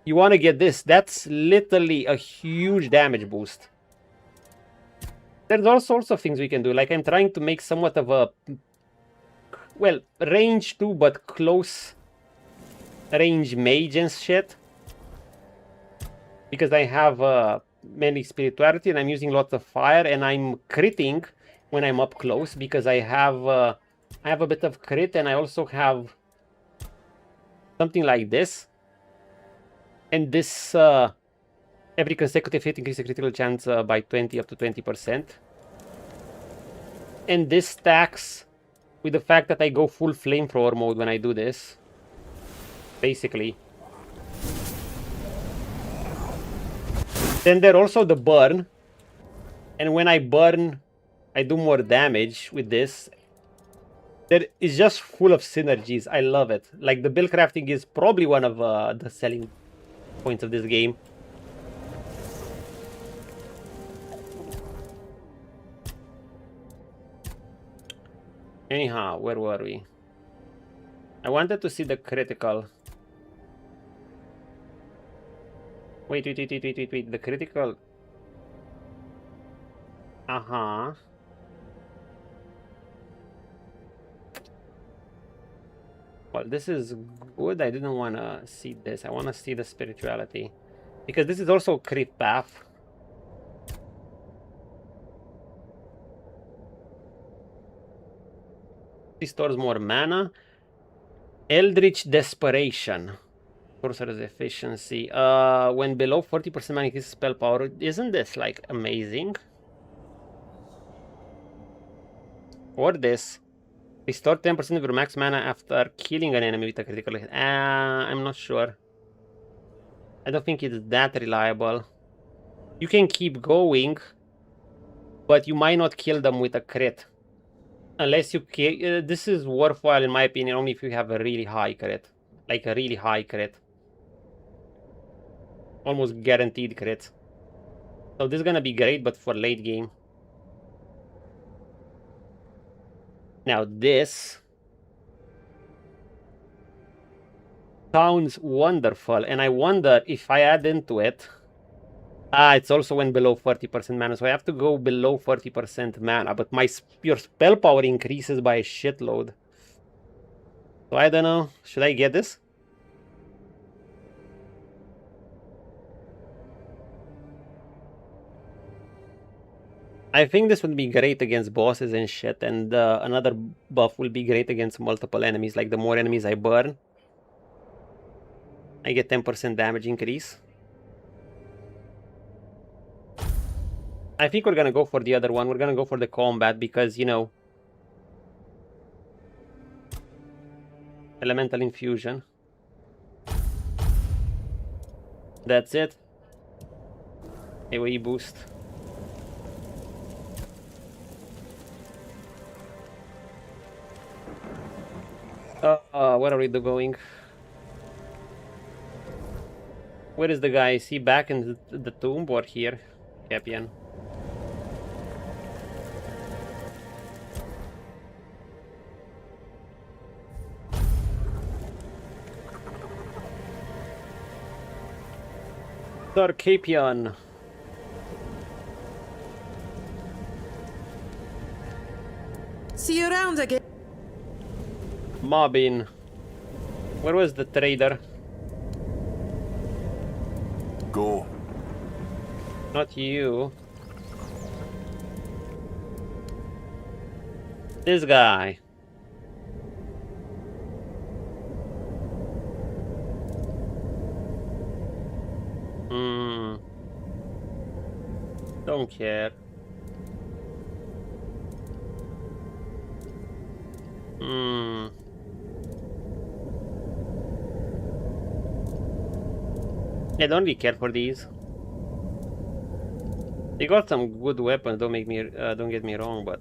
you want to get this. That's literally a huge damage boost. There's all sorts of things we can do. Like, I'm trying to make somewhat of a, well, range too, but close range mage and shit. Because I have many spirituality and I'm using lots of fire, and I'm critting when I'm up close because I have a bit of crit, and I also have something like this. And this every consecutive hit increases the critical chance by 20 up to 20%. And this stacks with the fact that I go full flamethrower mode when I do this. Basically. Then there's also the burn. And when I burn, I do more damage with this. That is just full of synergies. I love it. Like, the build crafting is probably one of the selling points of this game. Anyhow, where were we? I wanted to see the critical. Wait. The critical. Uh-huh. Well, this is good. I didn't want to see this. I want to see the spirituality. Because this is also crit path. Restores more mana. Eldritch Desperation. Sorcerer's Efficiency. When below 40% mana increases spell power. Isn't this, like, amazing? Or this. Restore 10% of your max mana after killing an enemy with a critical hit. I'm not sure. I don't think it's that reliable. You can keep going, but you might not kill them with a crit. Unless you kill... this is worthwhile in my opinion only if you have a really high crit. Like a really high crit. Almost guaranteed crit. So this is gonna be great, but for late game. Now this sounds wonderful, and I wonder if I add into it. It's also when below 40% mana, so I have to go below 40% mana, but your spell power increases by a shitload. So I don't know. Should I get this? I think this would be great against bosses and shit, and another buff will be great against multiple enemies. Like, the more enemies I burn, I get 10% damage increase. I think we're gonna go for the other one. We're gonna go for the combat because, you know, elemental infusion. That's it. AoE boost. Where are we going? Where is the guy? Is he back in the tomb or here? Capian. Sir Capian. See you around again. Mobbing. Where was the trader? Go. Not you. This guy. Don't care. I don't really care for these. They got some good weapons. Don't get me wrong, but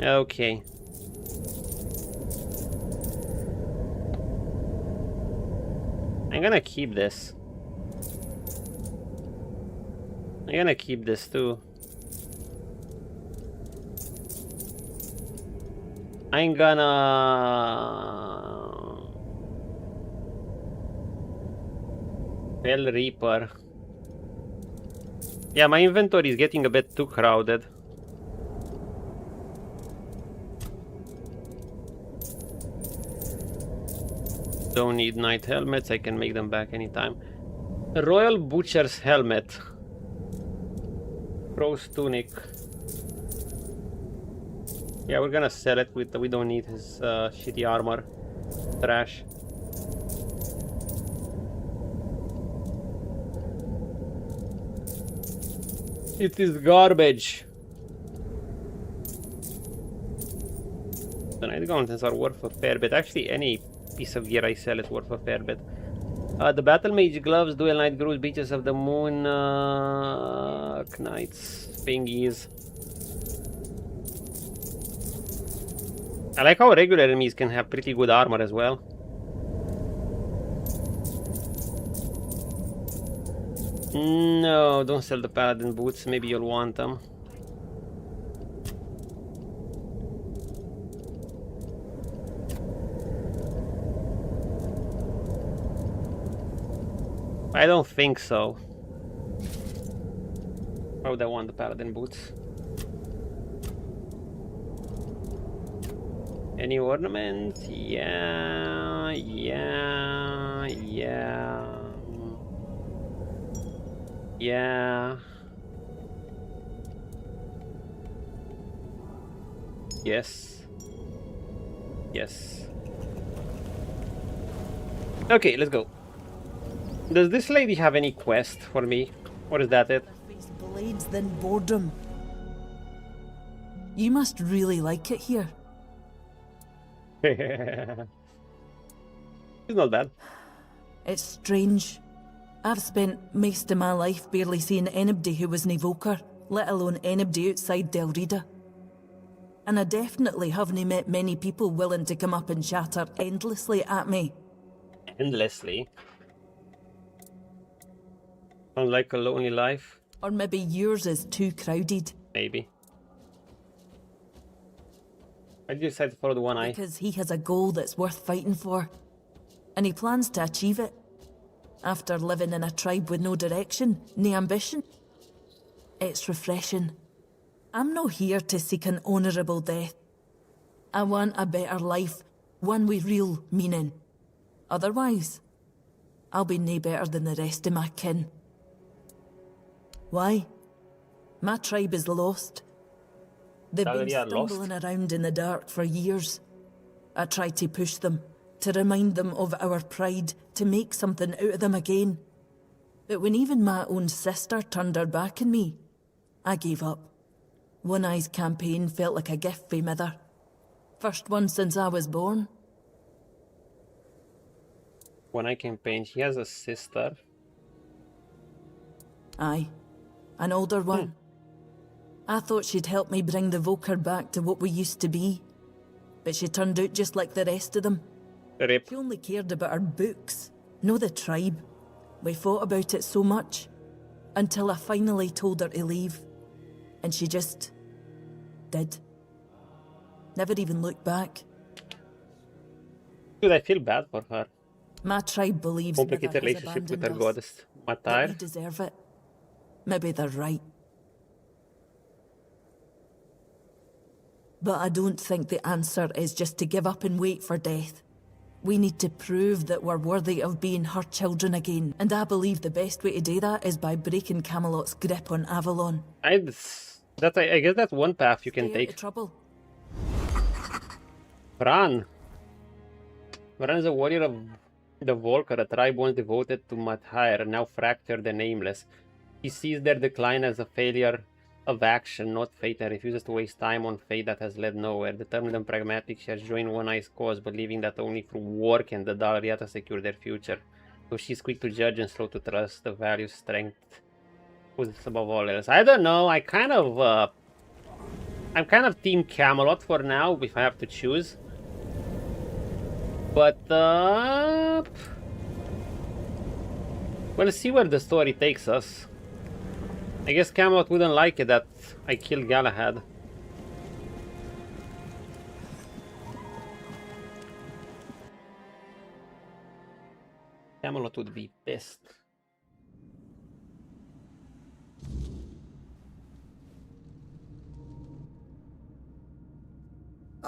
okay. I'm gonna keep this. I'm gonna keep this too. I'm gonna Hell Reaper. Yeah, my inventory is getting a bit too crowded. Don't need knight helmets, I can make them back anytime. A Royal Butcher's helmet. Crow's tunic. Yeah, we're gonna sell it. We don't need his shitty armor. Trash. It is garbage. The night gauntlets are worth a fair bit. Actually, any piece of gear I sell is worth a fair bit. The Battle Mage gloves, Dual Knight Grooves, Beaches of the Moon, Knights, thingies. I like how regular enemies can have pretty good armor as well. No, don't sell the Paladin boots. Maybe you'll want them. I don't think so. Why would I want the Paladin boots? Any ornament? Yeah. Yes. Okay, let's go. Does this lady have any quest for me? Or is that it? Blades than boredom. You must really like it here. It's not bad. It's strange. I've spent most of my life barely seeing anybody who was an evoker, let alone anybody outside Del Rida. And I definitely haven't met many people willing to come up and chatter endlessly at me. Endlessly? Sounds like a lonely life. Or maybe yours is too crowded. Maybe. I decided to follow the one eye. Because he has a goal that's worth fighting for. And he plans to achieve it. After living in a tribe with no direction, no ambition. It's refreshing. I'm not here to seek an honourable death. I want a better life, one with real meaning. Otherwise, I'll be no better than the rest of my kin. Why? My tribe is lost. They've been stumbling around in the dark for years. I tried to push them, to remind them of our pride, to make something out of them again. But when even my own sister turned her back on me, I gave up. One Eye's campaign felt like a gift from mother. First one since I was born. One Eye campaign, he has a sister. Aye, an older one. I thought she'd help me bring the Volker back to what we used to be. But she turned out just like the rest of them. Rip. She only cared about her books, no the tribe. We fought about it so much, until I finally told her to leave. And she just did. Never even looked back. Dude, I feel bad for her. My tribe believes complicated relationship with her goddess. Matar. We deserve it. Maybe they're right. But I don't think the answer is just to give up and wait for death. We need to prove that we're worthy of being her children again. And I believe the best way to do that is by breaking Camelot's grip on Avalon. I guess that's one path you can take. Trouble. Bran. Bran is a warrior of the Volker, a tribe once devoted to Matar, now fractured and nameless. He sees their decline as a failure of action, not fate, and refuses to waste time on fate that has led nowhere. Determined and pragmatic, she has joined One Eye's cause, believing that only through war can the Dalriata secure their future. So she's quick to judge and slow to trust. The value strength was above all else. I don't know. I'm kind of Team Camelot for now, if I have to choose. But we'll see where the story takes us. I guess Camelot wouldn't like it that I killed Galahad. Camelot would be pissed.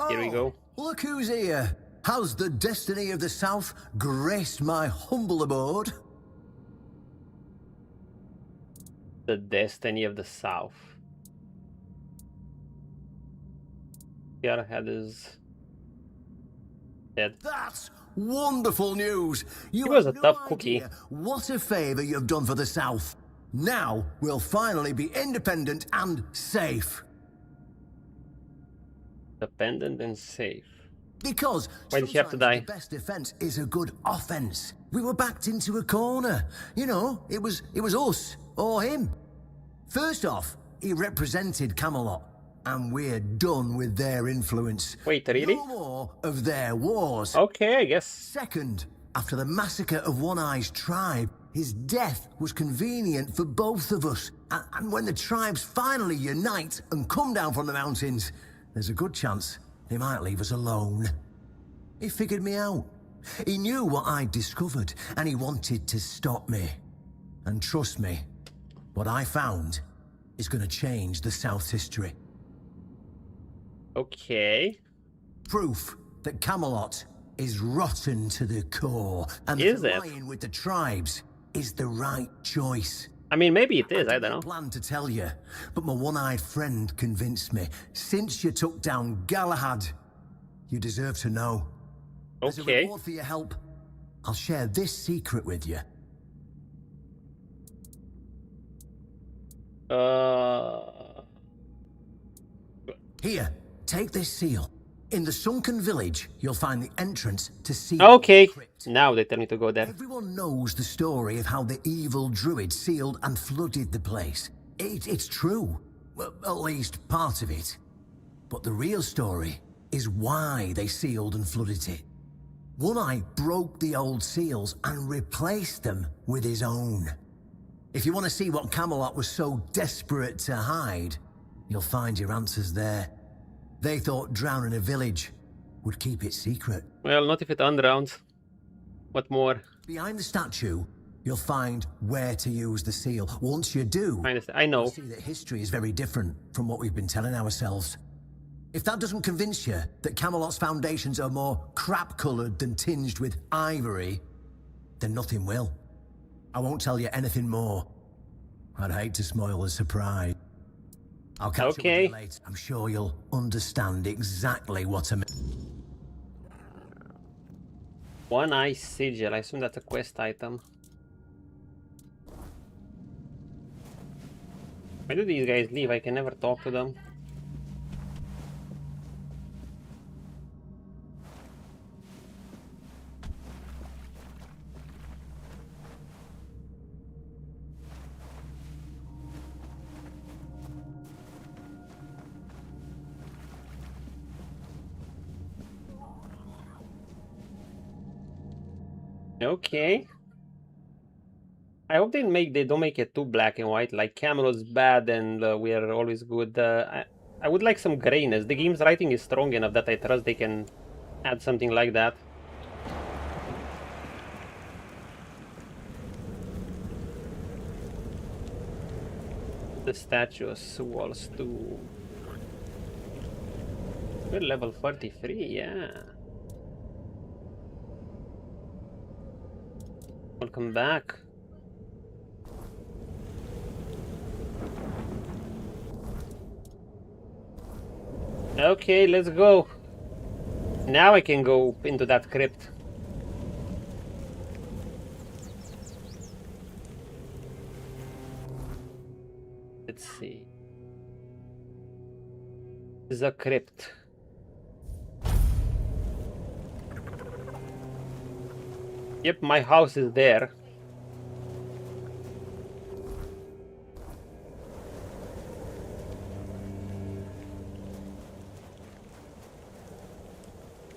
Here we go. Look who's here. How's the destiny of the South graced my humble abode? The destiny of the South. Galahad is dead. That's wonderful news. You He was have a no tough cookie. idea what a favor you've done for the South. Now we'll finally be independent and safe. Dependent and safe. Because Why did he have to die? the best defense is a good offense. We were backed into a corner. You know, it was us or him. First off, he represented Camelot, and we're done with their influence. Wait, really? No more of their wars. Okay, I guess. Second, after the massacre of One Eye's tribe, his death was convenient for both of us. And when the tribes finally unite and come down from the mountains, there's a good chance they might leave us alone. He figured me out. He knew what I'd discovered, and he wanted to stop me. And trust me, what I found is going to change the South's history. Okay. Proof that Camelot is rotten to the core, and Is that it? allying with the tribes is the right choice. I mean, maybe it is. I don't know. I planned to tell you, but my one-eyed friend convinced me. Since you took down Galahad, you deserve to know. As a Okay. reward for your help, I'll share this secret with you. Here, take this seal. In the sunken village, you'll find the entrance to Seal. Okay. Now they tell me to go there. Everyone knows the story of how the evil Druid sealed and flooded the place. It's true. Well, at least part of it. But the real story is why they sealed and flooded it. One Eye broke the old seals and replaced them with his own. If you want to see what Camelot was so desperate to hide, you'll find your answers there. They thought drowning a village would keep it secret. Well, not if it undrowns. What more? Behind the statue, you'll find where to use the seal. Once you do, I know. you'll see that history is very different from what we've been telling ourselves. If that doesn't convince you that Camelot's foundations are more crap-coloured than tinged with ivory, then nothing will. I won't tell you anything more. I'd hate to spoil the surprise. I'll catch up with you later. I'm sure you'll understand exactly what I mean. One Eye Sigil. I assume that's a quest item. Why do these guys leave? I can never talk to them. Okay. I hope they don't make it too black and white. Like Camelot's bad and we are always good. I would like some grayness. The game's writing is strong enough that I trust they can add something like that. The statue of walls too. We're level 43, yeah. Welcome back. Okay, let's go. Now I can go into that crypt. Let's see. The crypt. Yep, my house is there.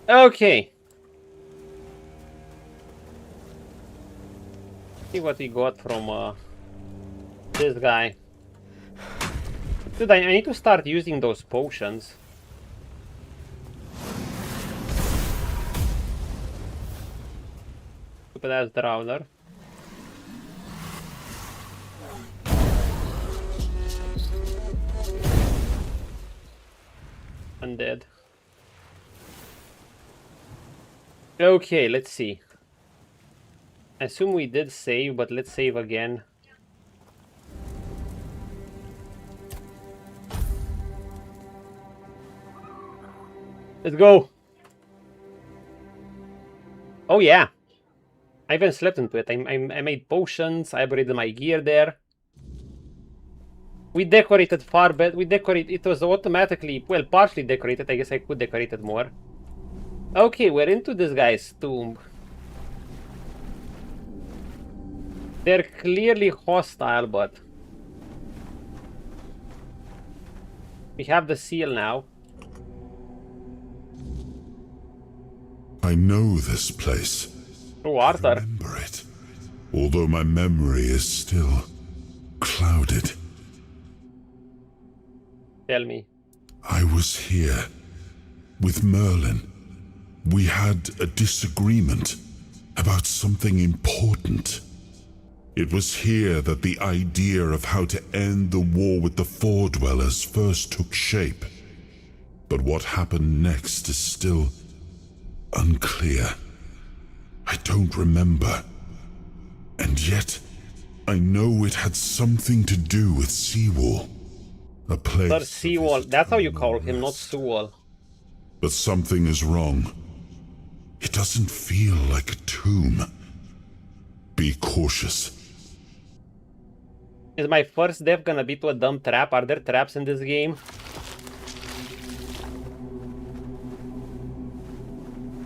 Okay. See what we got from this guy. Dude, I need to start using those potions. Stupid ass Drowner. Undead. Okay, let's see. I assume we did save, but let's save again. Let's go. Oh yeah. I even slept into it. I made potions. I upgraded my gear there. We decorated far better. It was automatically, well, partially decorated. I guess I could decorate it more. Okay, we're into this guy's tomb. They're clearly hostile, but we have the seal now. I know this place. Oh, Arthur. I remember it, although my memory is still clouded. Tell me. I was here with Merlin. We had a disagreement about something important. It was here that the idea of how to end the war with the Four Dwellers first took shape. But what happened next is still unclear. I don't remember. And yet, I know it had something to do with Seawall. A place. Sir Seawall. That's how you call him, not Sewall. But something is wrong. It doesn't feel like a tomb. Be cautious. Is my first death gonna be to a dumb trap? Are there traps in this game?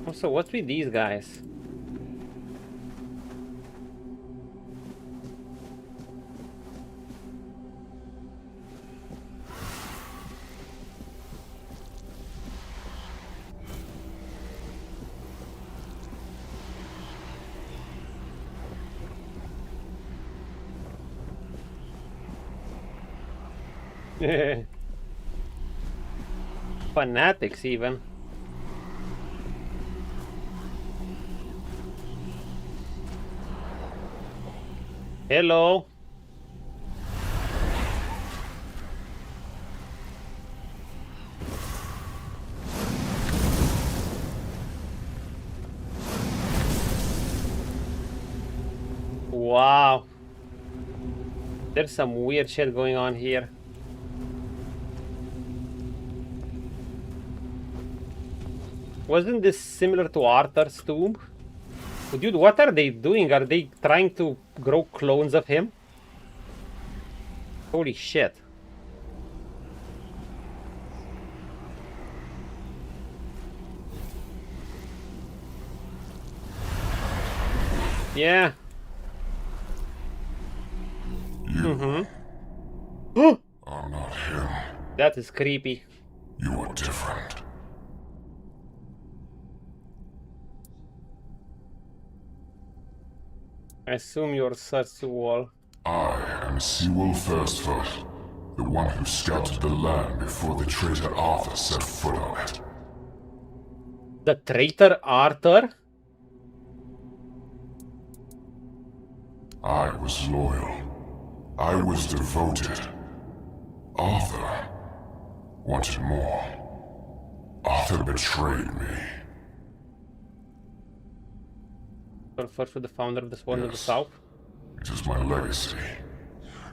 Also, what's with these guys? Fanatics even. Hello. Wow. There's some weird shit going on here. Wasn't this similar to Arthur's tomb? Dude, what are they doing? Are they trying to grow clones of him? Holy shit. Yeah. You are not him. That is creepy. You are different. I assume you're Sir Sewall. I am Sewall Firstfoot, the one who scouted the land before the traitor Arthur set foot on it. The traitor Arthur? I was loyal. I was devoted. Arthur wanted more. Arthur betrayed me. First with the founder of the Sword of the South. It is my legacy.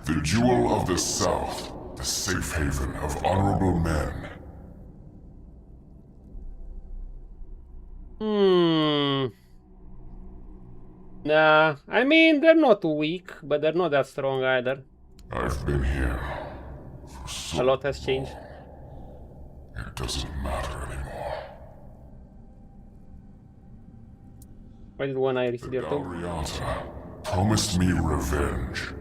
The jewel of the South, the safe haven of honorable men. Nah, I mean, they're not weak, but they're not that strong either. I've been here for so A lot has changed. It doesn't matter anymore. Why did one eye receive your tomb? Galahad promised me revenge.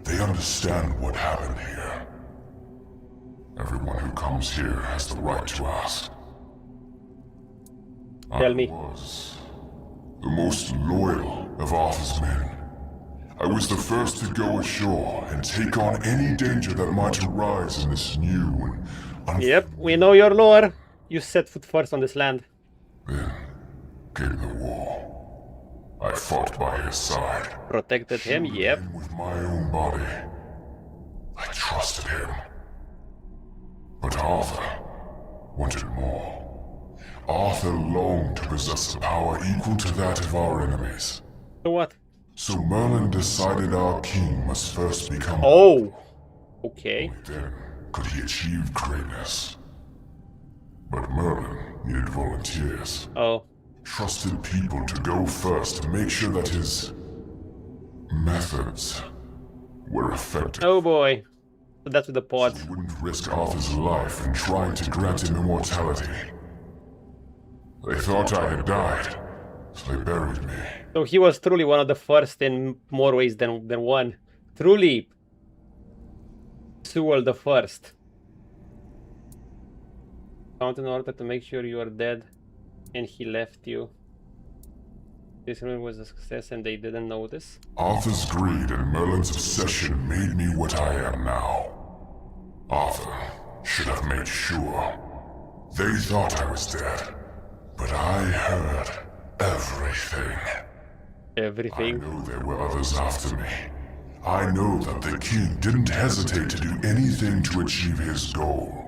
They understand what happened here. Everyone who comes here has the right to ask. Tell me. I was the most loyal of Arthur's men. I was the first to go ashore and take on any danger that might arise in this new and Yep, we know your lore. You set foot first on this land. Then came the war. I fought by his side. Protected him, yep. With my own body. I trusted him. But Arthur wanted more. Arthur longed to possess a power equal to that of our enemies. So what? So Merlin decided our king must first become... Oh! Okay. Only then could he achieve greatness. But Merlin needed volunteers. Oh. Trusted people to go first to make sure that his methods were effective. Oh boy. So that's with the pod. So he wouldn't risk Arthur's life in trying to grant him immortality. They thought I had died, so they buried me. So he was truly one of the first in more ways than one. Truly Sewell the first. Found in order to make sure you are dead, and he left you. This one was a success and they didn't notice. Arthur's greed and Merlin's obsession made me what I am now. Arthur should have made sure. They thought I was dead, but I heard everything. Everything? I know there were others after me. I know that the king didn't hesitate to do anything to achieve his goal.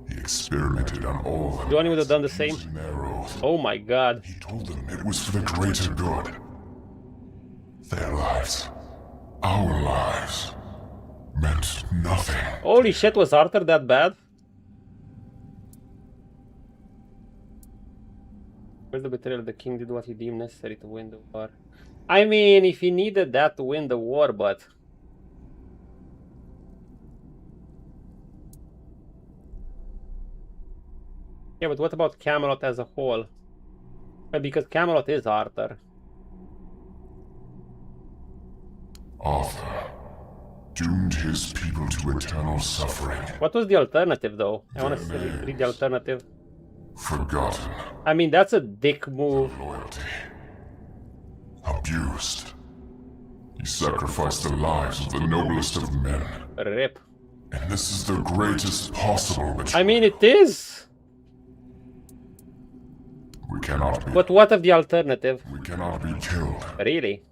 He experimented on all the... Johnny would have done the same. Oh my god. He told them it was for the greater good. Their lives, our lives, meant nothing. Holy shit, was Arthur that bad? Where's the betrayal? The king did what he deemed necessary to win the war. I mean, if he needed that to win the war, but... Yeah, but what about Camelot as a whole? Because Camelot is Arthur. Arthur doomed his people to eternal suffering. What was the alternative, though? I want to read the alternative. Forgotten. I mean, that's a dick move. Loyalty. Abused. He sacrificed the lives of the noblest of men. Rip. And this is the greatest possible betrayal. I mean, it is. We cannot be... But what of the alternative? We cannot be killed. Really?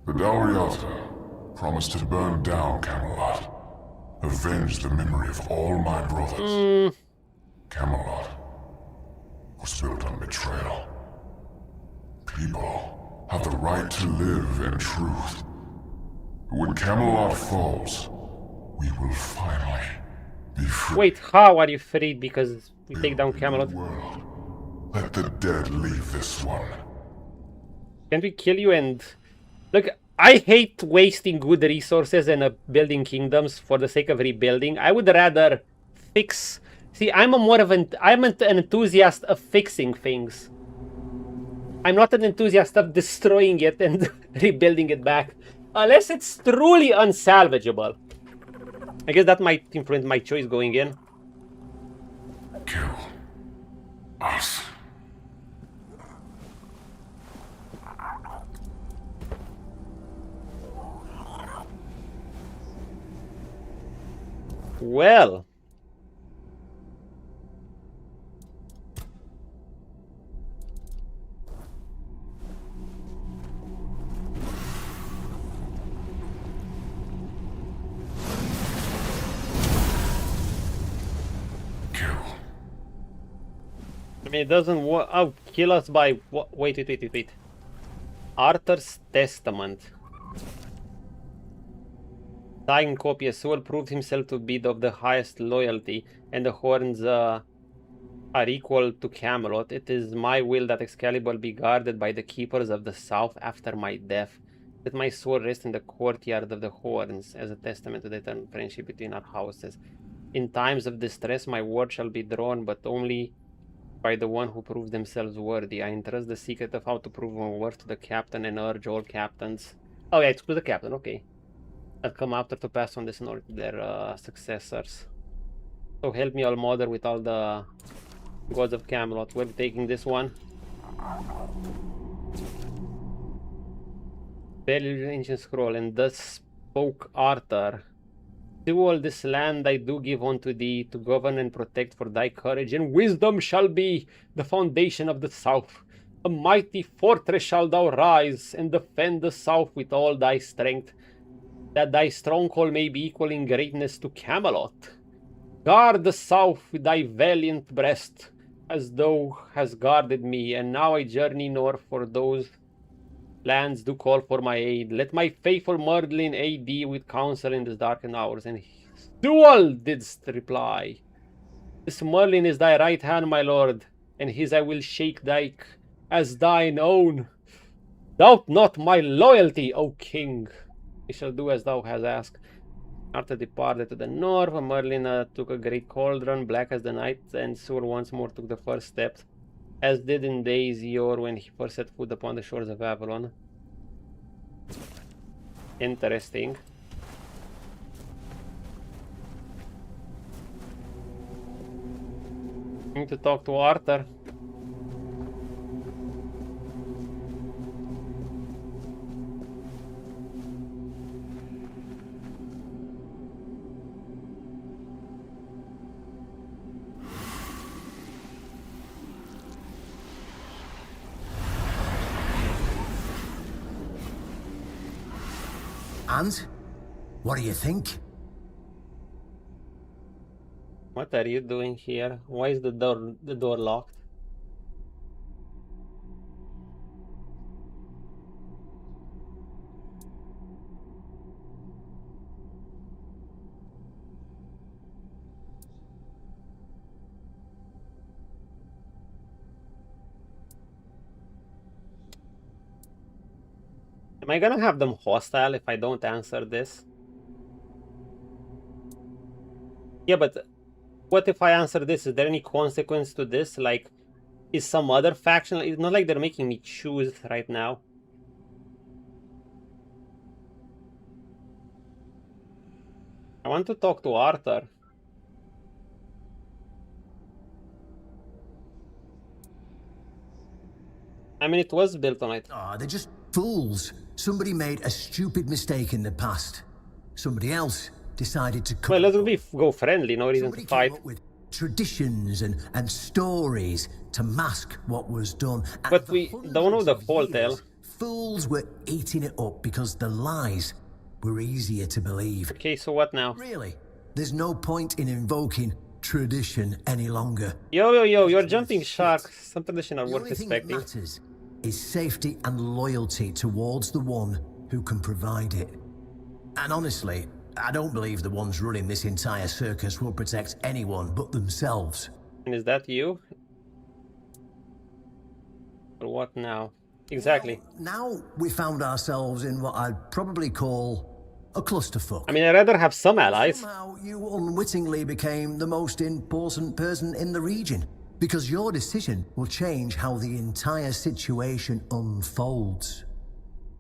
The Dalriata promised to burn down Camelot. Avenge the memory of all my brothers. Camelot was built on betrayal. People have the right to live in truth. When Camelot falls, we will finally be free. Wait, how are you freed? Because we take down Camelot. Let the dead leave this one. Can't we kill you and... Look, I hate wasting good resources and building kingdoms for the sake of rebuilding. I would rather fix... See, I'm an enthusiast of fixing things. I'm not an enthusiast of destroying it and rebuilding it back. Unless it's truly unsalvageable. I guess that might influence my choice going in. Kill us. Well. I mean, it doesn't work. Oh, kill us by... Wait. Arthur's Testament. Dying copy. A soul proved himself to be of the highest loyalty, and the horns are equal to Camelot. It is my will that Excalibur be guarded by the keepers of the south after my death. Let my sword rest in the courtyard of the horns as a testament to the eternal friendship between our houses. In times of distress, my word shall be drawn, but only by the one who proved themselves worthy. I entrust the secret of how to prove my worth to the captain and urge all captains. Oh yeah, it's to the captain, okay. That come after to pass on this knowledge to their successors. So help me, all mother, with all the gods of Camelot. We're taking this one. Very ancient scroll, and thus spoke Arthur. To all this land I do give unto thee, to govern and protect, for thy courage and wisdom shall be the foundation of the south. A mighty fortress shalt thou rise, and defend the south with all thy strength, that thy stronghold may be equal in greatness to Camelot. Guard the south with thy valiant breast, as thou hast guarded me, and now I journey north, for those lands do call for my aid. Let my faithful Merlin aid thee with counsel in these darkened hours. And Dual didst reply. This Merlin is thy right hand, my lord, and his I will shake thy as thine own. Doubt not my loyalty, O king. I shall do as thou hast asked. Arthur departed to the north. Merlin took a great cauldron, black as the night, and Sur once more took the first steps, as did in days yore when he first set foot upon the shores of Avalon. Interesting. Need to talk to Arthur. And? What do you think? What are you doing here? Why is the door locked? Am I gonna have them hostile if I don't answer this? Yeah, but what if I answer this? Is there any consequence to this? Like, is some other faction? It's not like they're making me choose right now. I want to talk to Arthur. I mean, it was built on it. Ah, they're just fools. Somebody made a stupid mistake in the past. Somebody else decided to come. Well, let's go friendly, no reason to fight. Came up with traditions and stories to mask what was done. But we don't know the full tale. Fools were eating it up because the lies were easier to believe. Okay, so what now? Really? There's no point in invoking tradition any longer. Yo, you're jumping sharks. Some tradition are worth respecting. The only thing that matters is safety and loyalty towards the one who can provide it. And honestly, I don't believe the ones running this entire circus will protect anyone but themselves. And is that you? Or what now? Exactly. Well, now we found ourselves in what I'd probably call a clusterfuck. I mean, I'd rather have some allies. Somehow you unwittingly became the most important person in the region, because your decision will change how the entire situation unfolds.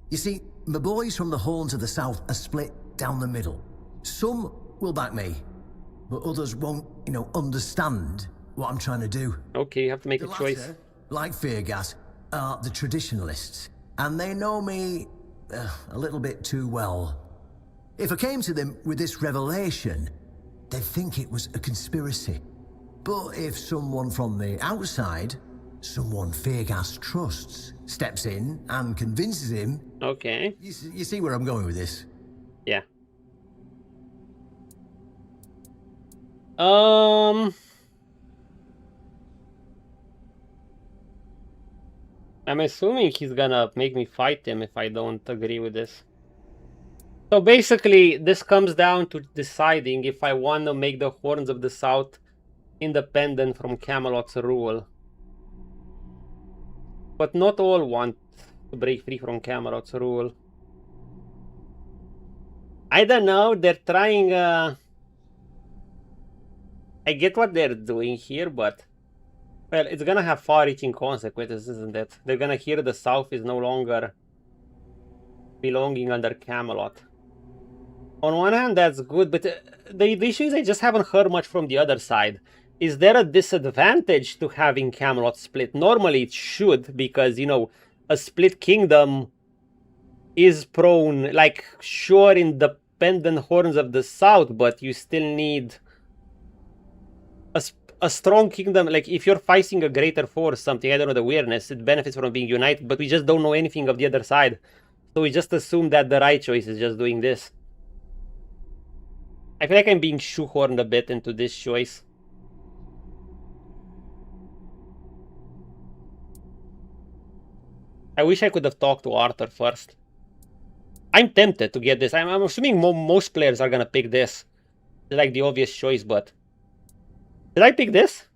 You see, the boys from the Horns of the South are split down the middle. Some will back me, but others won't, understand what I'm trying to do. Okay, you have to make a choice. Latter, like Feargas, are the traditionalists, and they know me a little bit too well. If I came to them with this revelation, they'd think it was a conspiracy. But if someone from the outside, someone Feargas trusts, steps in and convinces him... Okay. You see where I'm going with this? Yeah. I'm assuming he's gonna make me fight him if I don't agree with this. So basically, this comes down to deciding if I want to make the Horns of the South independent from Camelot's rule. But not all want to break free from Camelot's rule. I don't know, they're trying... I get what they're doing here, but... Well, it's gonna have far-reaching consequences, isn't it? They're gonna hear the south is no longer belonging under Camelot. On one hand, that's good, but the issue is I just haven't heard much from the other side. Is there a disadvantage to having Camelot split? Normally it should, because, you know, a split kingdom is prone, like, sure, independent horns of the south, but you still need a strong kingdom. Like, if you're fighting a greater force, something, I don't know, the weirdness, it benefits from being united, but we just don't know anything of the other side. So we just assume that the right choice is just doing this. I feel like I'm being shoehorned a bit into this choice. I wish I could have talked to Arthur first. I'm tempted to get this. I'm assuming most players are gonna pick this. It's like the obvious choice, but... Did I pick this?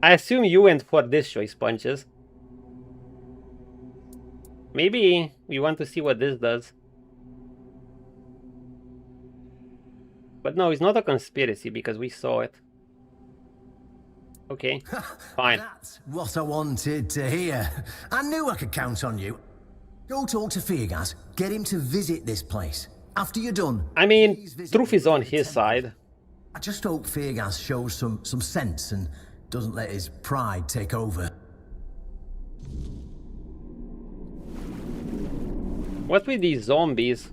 I assume you went for this choice, Punches. Maybe we want to see what this does. But no, it's not a conspiracy because we saw it. Okay, fine. That's what I wanted to hear. I knew I could count on you. Go talk to Feargas. Get him to visit this place. After you're done... I mean, truth is on his side. I just hope Feargas shows some sense and doesn't let his pride take over. What with these zombies?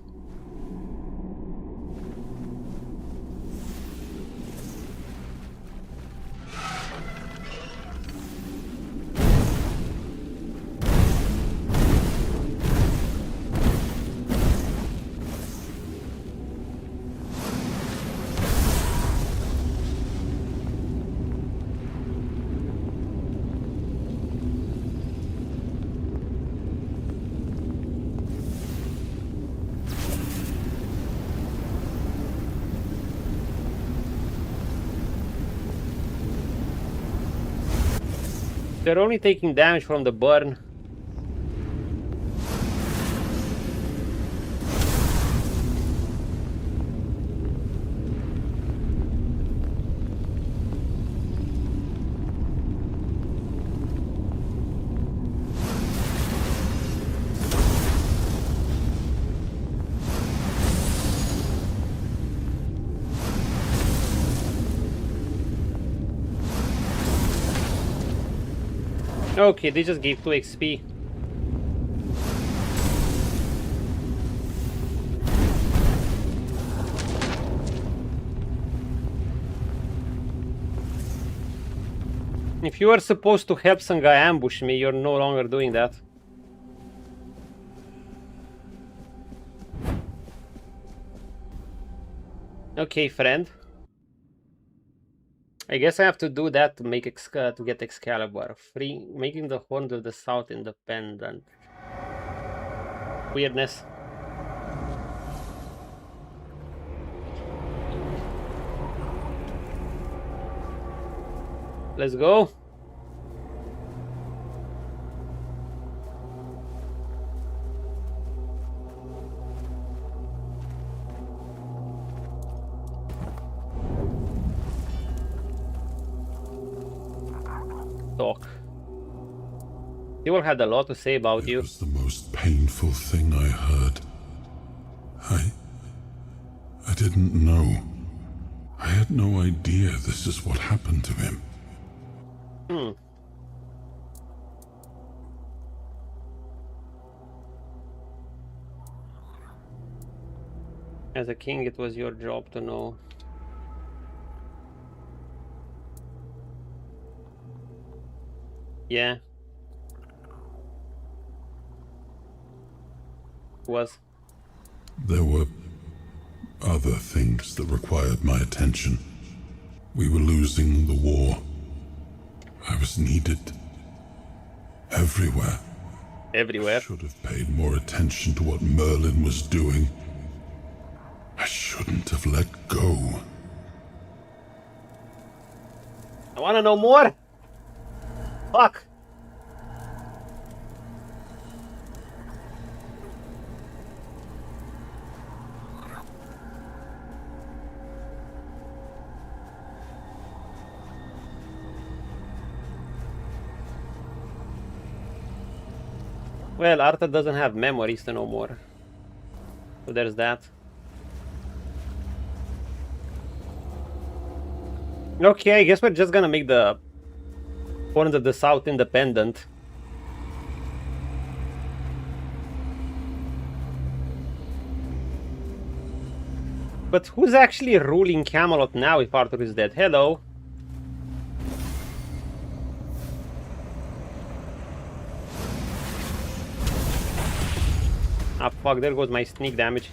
They're only taking damage from the burn. Okay, they just gave 2 XP. If you are supposed to help some guy ambush me, you're no longer doing that. Okay, friend. I guess I have to do that to make to get Excalibur. Making the Horns of the South independent. Weirdness. Let's go. Talk. People had a lot to say about you. It was the most painful thing I heard. I didn't know. I had no idea this is what happened to him. As a king, it was your job to know. Yeah. Was. There were other things that required my attention. We were losing the war. I was needed everywhere. Everywhere. I should have paid more attention to what Merlin was doing. I shouldn't have let go. I want to know more. Fuck. Well, Arthur doesn't have memories to know more. So there's that. Okay, I guess we're just gonna make the Horns of the South independent. But who's actually ruling Camelot now if Arthur is dead? Hello. Ah fuck, there goes my sneak damage.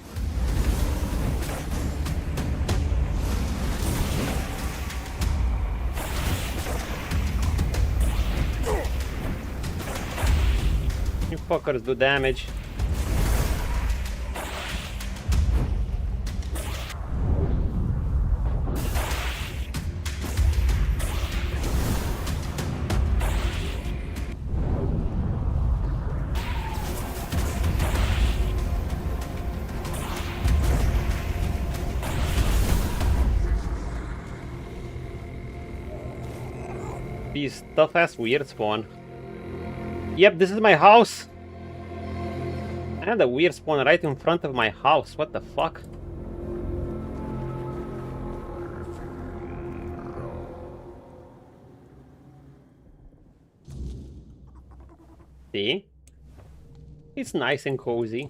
You fuckers do damage. These tough ass weird spawn. Yep, this is my house. And a weird spawn right in front of my house. What the fuck? See? It's nice and cozy.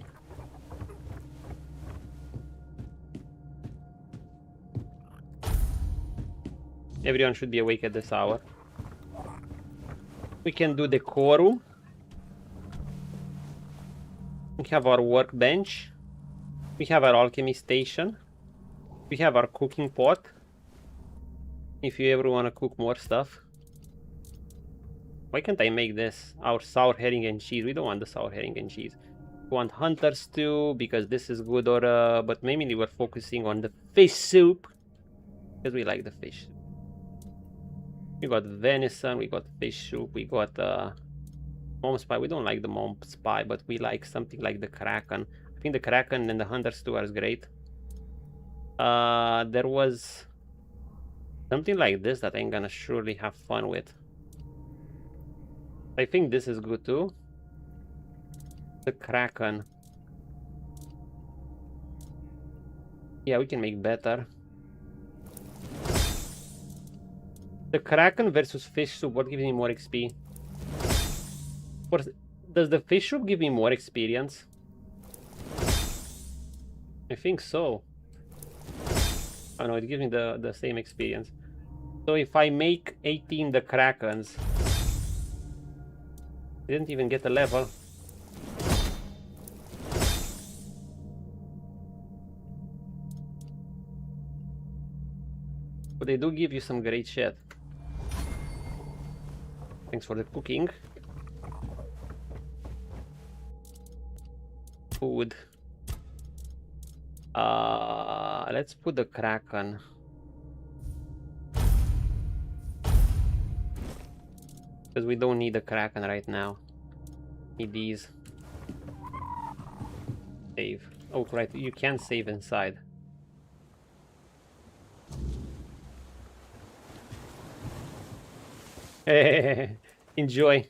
Everyone should be awake at this hour. We can do the Koru. We have our workbench. We have our alchemy station. We have our cooking pot. If you ever want to cook more stuff. Why can't I make this? Our sour herring and cheese. We don't want the sour herring and cheese. We want hunter stew because this is good, or but mainly we're focusing on the fish soup because we like the fish. We got venison, we got fish soup, we got mom's pie. We don't like the mom's pie, but we like something like the kraken. I think the kraken and the hunter stew are great. There was something like this that I'm gonna surely have fun with. I think this is good too. The kraken. Yeah, we can make better. The kraken versus fish soup, what gives me more XP? Or does the fish soup give me more experience? I think so. Oh no, it gives me the same experience. So if I make 18 the krakens, I didn't even get a level. But they do give you some great shit. Thanks for the cooking. Food. Let's put the kraken. Because we don't need the kraken right now. Need these. Save. Oh right, you can save inside. Enjoy.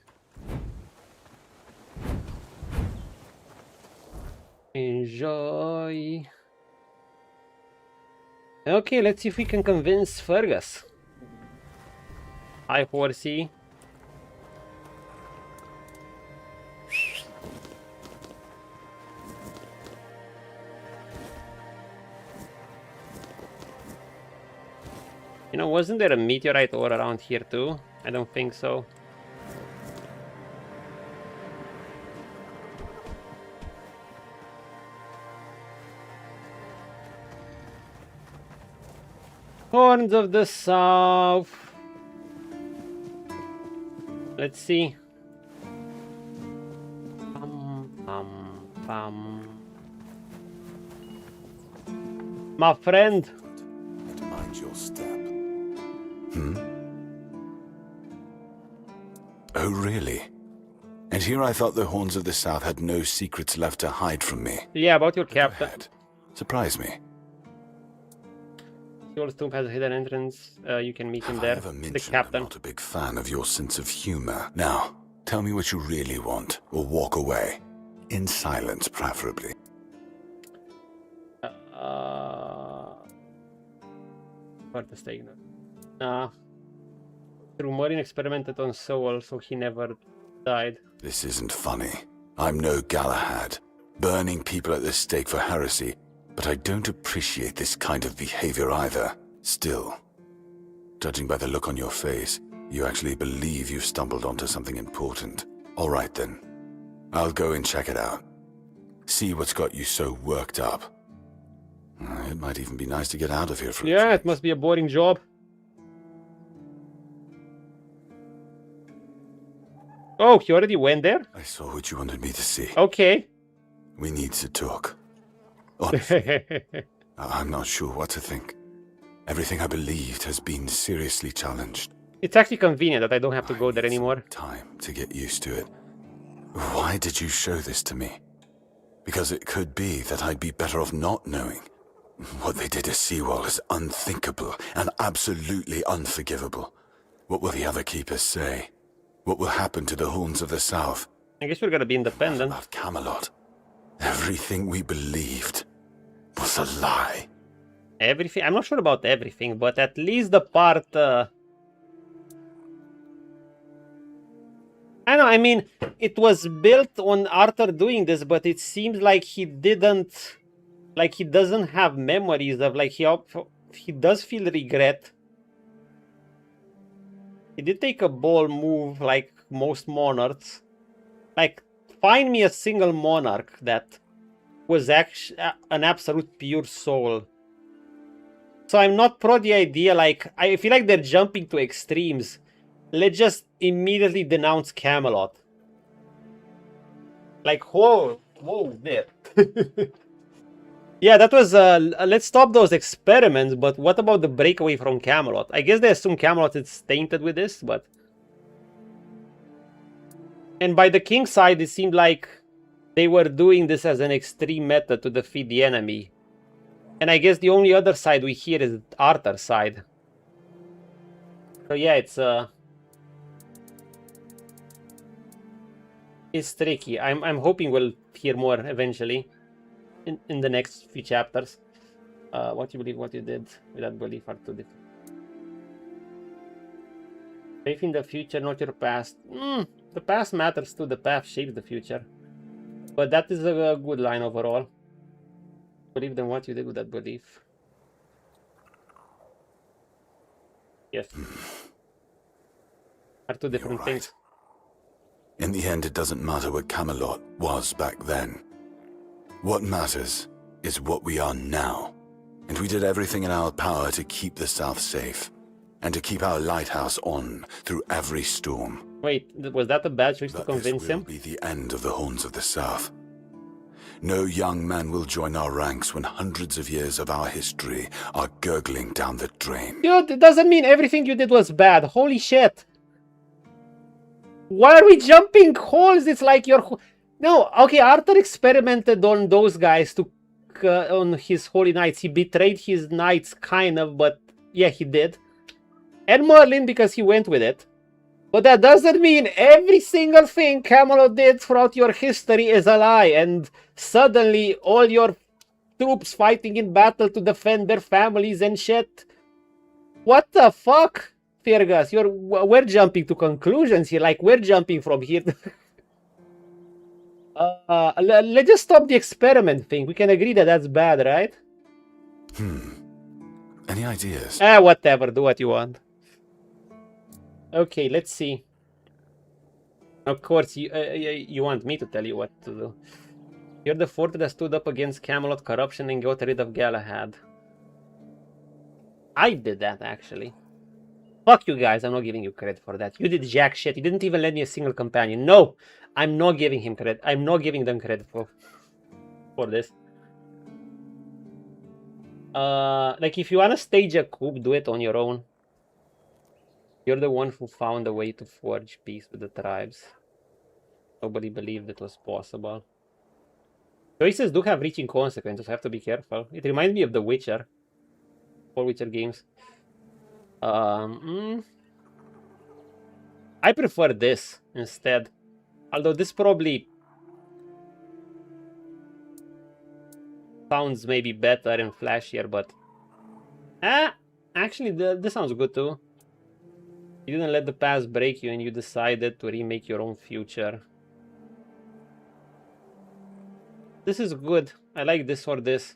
Enjoy. Okay, let's see if we can convince Fergus. Hi, horsey. You know, wasn't there a meteorite ore around here too? I don't think so. Horns of the South. Let's see. My friend. Mind your step. Oh, really? And here I thought the Horns of the South had no secrets left to hide from me. Yeah, about your captain. Surprise me. Your tomb has a hidden entrance. You can meet him there. The captain. I'm not a big fan of your sense of humor. Now, Tell me what you really want, or walk away. In silence, preferably. What the stake? Nah. Through Morin experimented on Soul, so he never died. This isn't funny. I'm no Galahad, burning people at the stake for heresy, but I don't appreciate this kind of behavior either. Still, judging by the look on your face, you actually believe you've stumbled onto something important. All right then. I'll go and check it out. See what's got you so worked up. It might even be nice to get out of here for a Yeah, it must be a boring job. Oh, he already went there? I saw what you wanted me to see. Okay. We need to talk. Honestly, I'm not sure what to think. Everything I believed has been seriously challenged. It's actually convenient that I don't have to go there anymore. Time to get used to it. Why did you show this to me? Because it could be that I'd be better off not knowing. What they did to Seawall is unthinkable and absolutely unforgivable. What will the other keepers say? What will happen to the Horns of the South? I guess we're gonna be independent. Of Camelot. Everything we believed was a lie. Everything? I'm not sure about everything, but at least the part... I know, I mean, it was built on Arthur doing this, but it seems like he didn't... Like, he doesn't have memories of, like, he does feel regret. He did take a bold move, like most monarchs. Like, find me a single monarch that was actually an absolute pure soul. So I'm not pro the idea, like, I feel like they're jumping to extremes. Let's just immediately denounce Camelot. Like, whoa there. Yeah, that was, let's stop those experiments, but what about the breakaway from Camelot? I guess they assume Camelot is tainted with this, but... And by the king's side, it seemed like they were doing this as an extreme method to defeat the enemy. And I guess the only other side we hear is Arthur's side. So yeah, it's tricky. I'm hoping we'll hear more eventually. In the next few chapters. What you believe, what you did without belief are two different. Faith in the future, not your past. The past matters too, the past shapes the future. But that is a good line overall. Believe in what you did with that belief. Yes. Are two different things. In the end, it doesn't matter what Camelot was back then. What matters is what we are now. And we did everything in our power to keep the South safe. And to keep our lighthouse on through every storm. Wait, was that a bad choice to convince him? This will be the end of the Horns of the South. No young man will join our ranks when hundreds of years of our history are gurgling down the drain. Dude, it doesn't mean everything you did was bad. Holy shit. Why are we jumping holes? It's like you're... No, okay, Arthur experimented on those guys to on his holy knights. He betrayed his knights, kind of, but yeah, he did. And Merlin, because he went with it. But that doesn't mean every single thing Camelot did throughout your history is a lie, and suddenly all your troops fighting in battle to defend their families and shit. What the fuck, Fergus? We're jumping to conclusions here, like we're jumping from here to... let's just stop the experiment thing. We can agree that that's bad, right? Any ideas? Whatever. Do what you want. Okay, let's see. Of course, you want me to tell you what to do. You're the fort that stood up against Camelot corruption and got rid of Galahad. I did that, actually. Fuck you guys, I'm not giving you credit for that. You did jack shit. You didn't even lend me a single companion. No! I'm not giving him credit. I'm not giving them credit for this. Like, if you want to stage a coup, do it on your own. You're the one who found a way to forge peace with the tribes. Nobody believed it was possible. Choices do have reaching consequences. I have to be careful. It reminds me of The Witcher. 4 Witcher games. I prefer this instead. Although this probably sounds maybe better and flashier, but actually this sounds good too. You didn't let the past break you and you decided to remake your own future. This is good. I like this or this.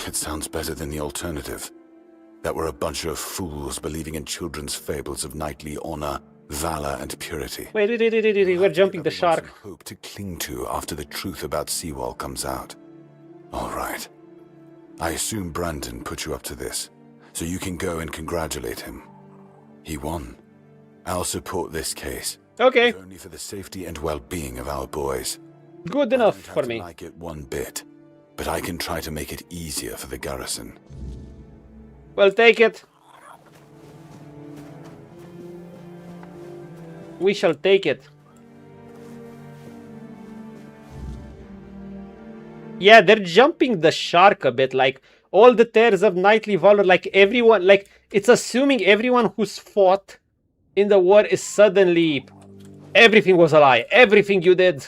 It sounds better than the alternative. That we're a bunch of fools believing in children's fables of knightly honor, valor, and purity. Wait, we're jumping the shark. Hope to cling to after the truth about Seawall comes out. All right. I assume Brandon put you up to this, so you can go and congratulate him. He won. I'll support this case. Okay. If only for the safety and well-being of our boys. Good enough for me. I don't like it one bit, but I can try to make it easier for the garrison. Well, take it. We shall take it. Yeah, they're jumping the shark a bit, like all the tears of knightly valor, like everyone, like it's assuming everyone who's fought in the war is suddenly everything was a lie, everything you did.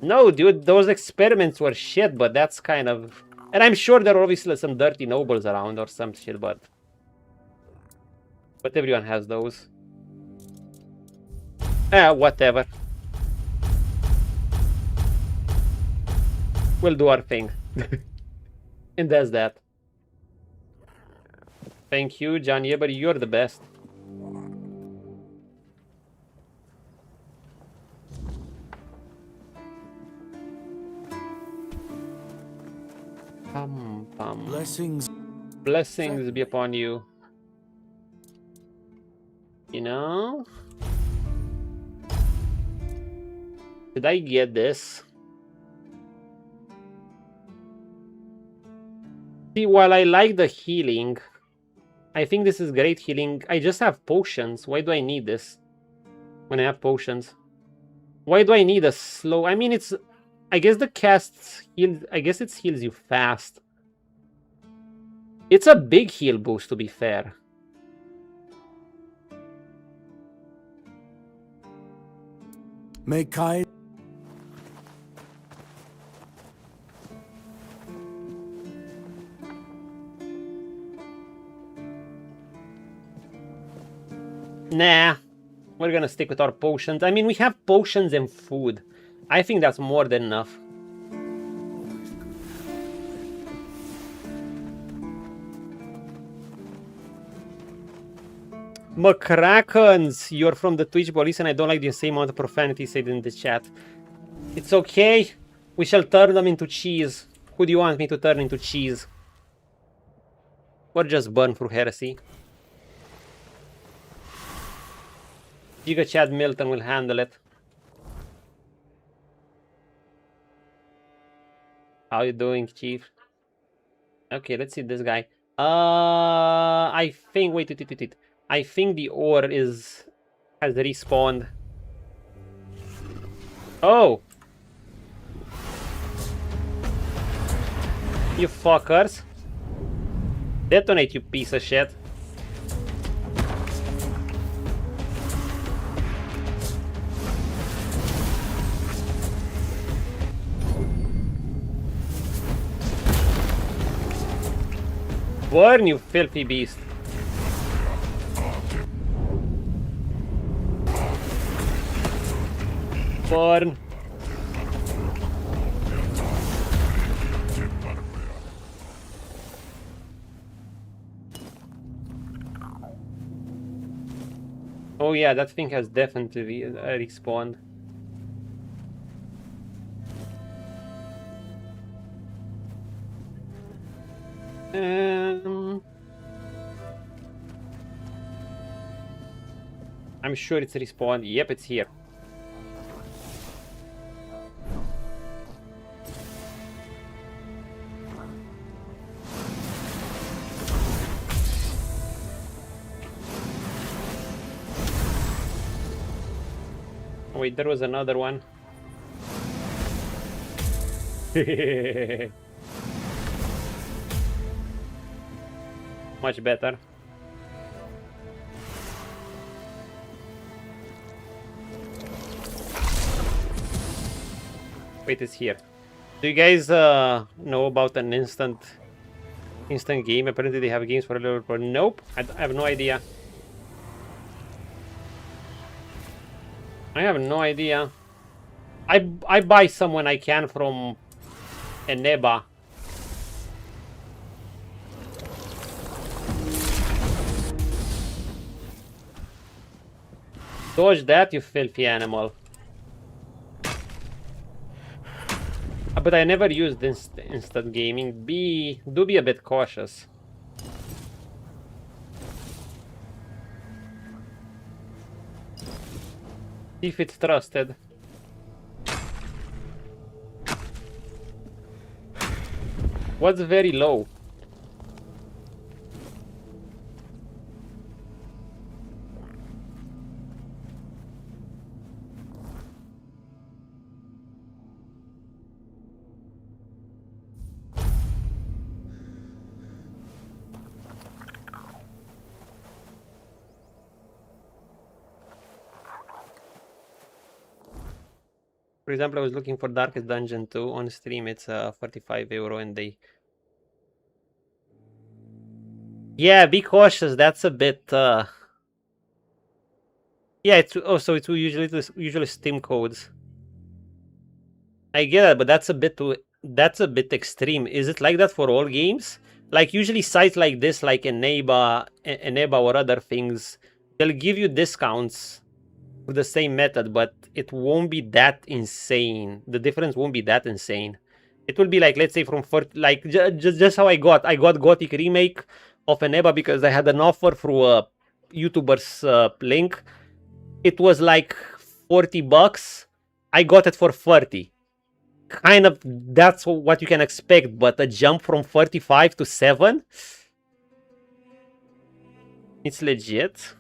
No, dude, those experiments were shit, but that's kind of... And I'm sure there are obviously some dirty nobles around or some shit, but everyone has those. Whatever. We'll do our thing. And that's that. Thank you, John Yeber, you're the best. Blessings be upon you. You know? Did I get this? See, while I like the healing, I think this is great healing. I just have potions. Why do I need this when I have potions? Why do I need a slow? I mean, it's... I guess the casts heal... I guess it heals you fast. It's a big heal boost, to be fair. Make I... Nah, we're gonna stick with our potions. I mean, we have potions and food. I think that's more than enough. McCrackens, you're from the Twitch police and I don't like the same amount of profanity said in the chat. It's okay. We shall turn them into cheese. Who do you want me to turn into cheese? Or just burn through heresy? Giga Chad Milton will handle it. How you doing, Chief? Okay, let's see this guy. I think... Wait. I think the ore has respawned. Oh! You fuckers. Detonate, you piece of shit. Burn, you filthy beast. Burn. Oh yeah, that thing has definitely respawned. I'm sure it's respawned. Yep, it's here. Oh, wait, there was another one. Much better. Wait, it's here. Do you guys know about an instant game? Apparently they have games for a little bit. Nope, I have no idea. I have no idea. I buy some when I can from Eneba. Dodge that, you filthy animal. But I never used instant gaming. Do be a bit cautious. If it's trusted. What's very low? For example, I was looking for Darkest Dungeon 2 on stream. It's €45 and they... Yeah, be cautious. That's a bit... Yeah, it's also it's usually Steam codes. I get it, but that's a bit extreme. Is it like that for all games? Like usually sites like this, like Eneba or other things, they'll give you discounts for the same method, but it won't be that insane. The difference won't be that insane. It will be like, let's say, from just how I got Gothic Remake of Eneba because I had an offer through a YouTuber's link. It was like $40. I got it for 30. Kind of, that's what you can expect, but a jump from 45 to 7, it's legit.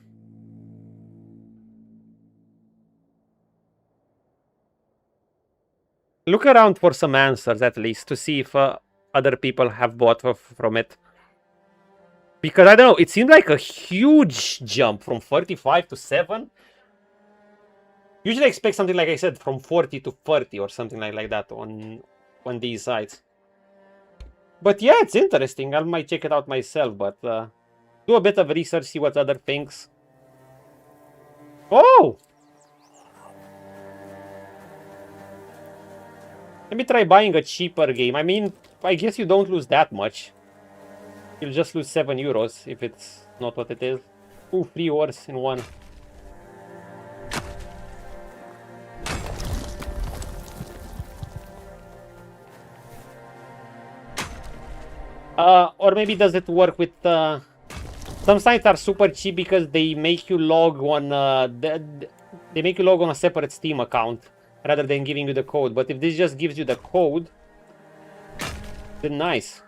Look around for some answers at least to see if other people have bought from it. Because I don't know, it seemed like a huge jump from 45 to 7. Usually I expect something like I said from 40 to 30 or something like that on these sites. But yeah, it's interesting. I might check it out myself, but do a bit of research, see what other things. Oh! Let me try buying a cheaper game. I mean, I guess you don't lose that much. You'll just lose €7 if it's not what it is. Ooh, 3 wars in one. Or maybe does it work with... some sites are super cheap because they make you log on... they make you log on a separate Steam account rather than giving you the code. But if this just gives you the code, then nice.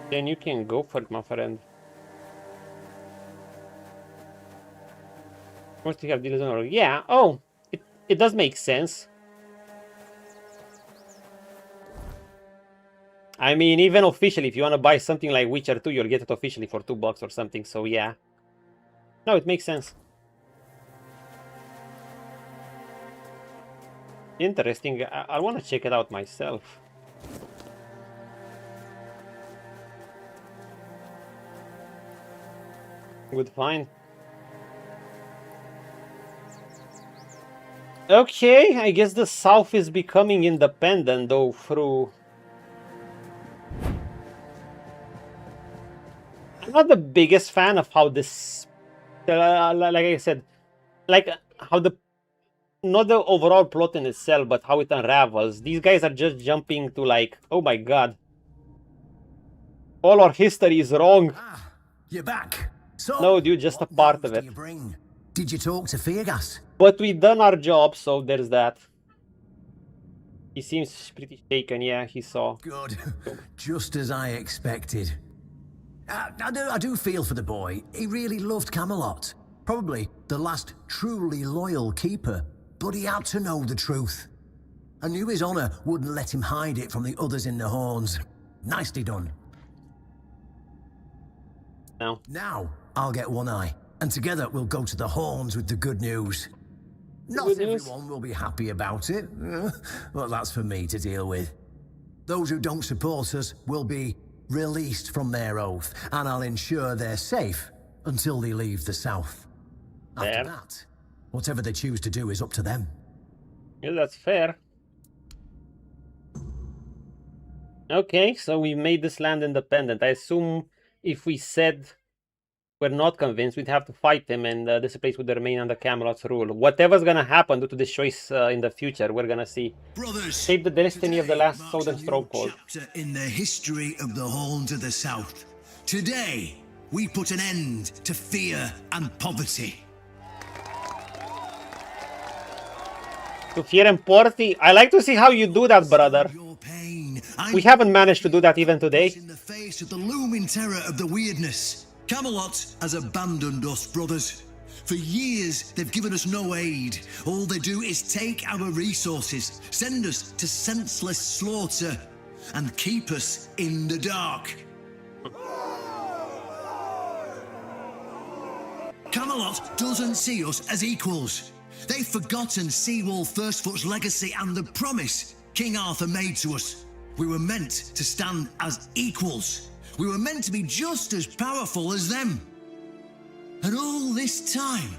Then you can go for it, my friend. Must you have deals on? Yeah. Oh, it does make sense. I mean, even officially, if you want to buy something like Witcher 2, you'll get it officially for $2 or something. So yeah. No, it makes sense. Interesting. I want to check it out myself. Good find. Okay, I guess the South is becoming independent though through... I'm not the biggest fan of how this... like I said, like how the... Not the overall plot in itself, but how it unravels. These guys are just jumping to like, oh my god. All our history is wrong. Ah, you're back. So, no, dude, just a part of it. Did you talk to Feargas? But we done our job, so there's that. He seems pretty shaken, yeah, he saw. Good. Just as I expected. I do feel for the boy. He really loved Camelot. Probably the last truly loyal keeper. But he had to know the truth. I knew his honor wouldn't let him hide it from the others in the horns. Nicely done. Now, I'll get One Eye, and together we'll go to the horns with the good news. Not everyone will be happy about it, but that's for me to deal with. Those who don't support us will be released from their oath, and I'll ensure they're safe until they leave the south. After that, whatever they choose to do is up to them. Yeah, that's fair. Okay, so we made this land independent. I assume if we said we're not convinced, we'd have to fight him, and this place would remain under Camelot's rule. Whatever's gonna happen due to this choice in the future, we're gonna see. Brothers, shape the destiny of the last southern stronghold. In the history of the Horns of the South. Today, we put an end to fear and poverty. To fear and poverty? I like to see how you do that, brother. We haven't managed to do that even today. In the face of the looming terror of the weirdness, Camelot has abandoned us, brothers. For years, they've given us no aid. All they do is take our resources, send us to senseless slaughter, and keep us in the dark. Camelot doesn't see us as equals. They've forgotten Seawall Firstfoot's legacy and the promise King Arthur made to us. We were meant to stand as equals. We were meant to be just as powerful as them. And all this time,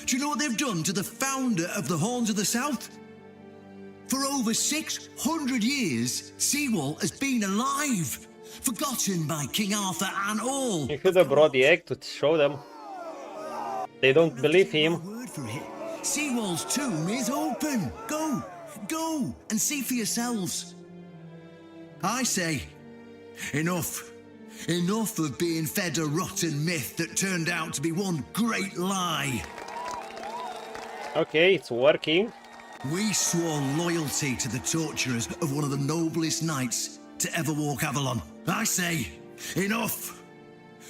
do you know what they've done to the founder of the Horns of the South? For over 600 years, Seawall has been alive, forgotten by King Arthur and all. You should have brought the egg to show them. They don't believe him. Seawall's tomb is open. Go and see for yourselves. I say, enough. Enough of being fed a rotten myth that turned out to be one great lie. Okay, it's working. We swore loyalty to the torturers of one of the noblest knights to ever walk Avalon. I say, enough.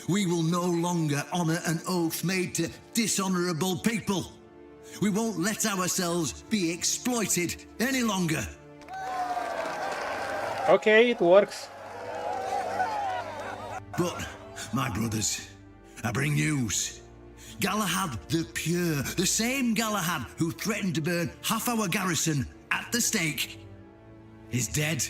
We will no longer honor an oath made to dishonorable people. We won't let ourselves be exploited any longer. Okay, it works. But, my brothers, I bring news. Galahad the Pure, the same Galahad who threatened to burn half our garrison at the stake, is dead.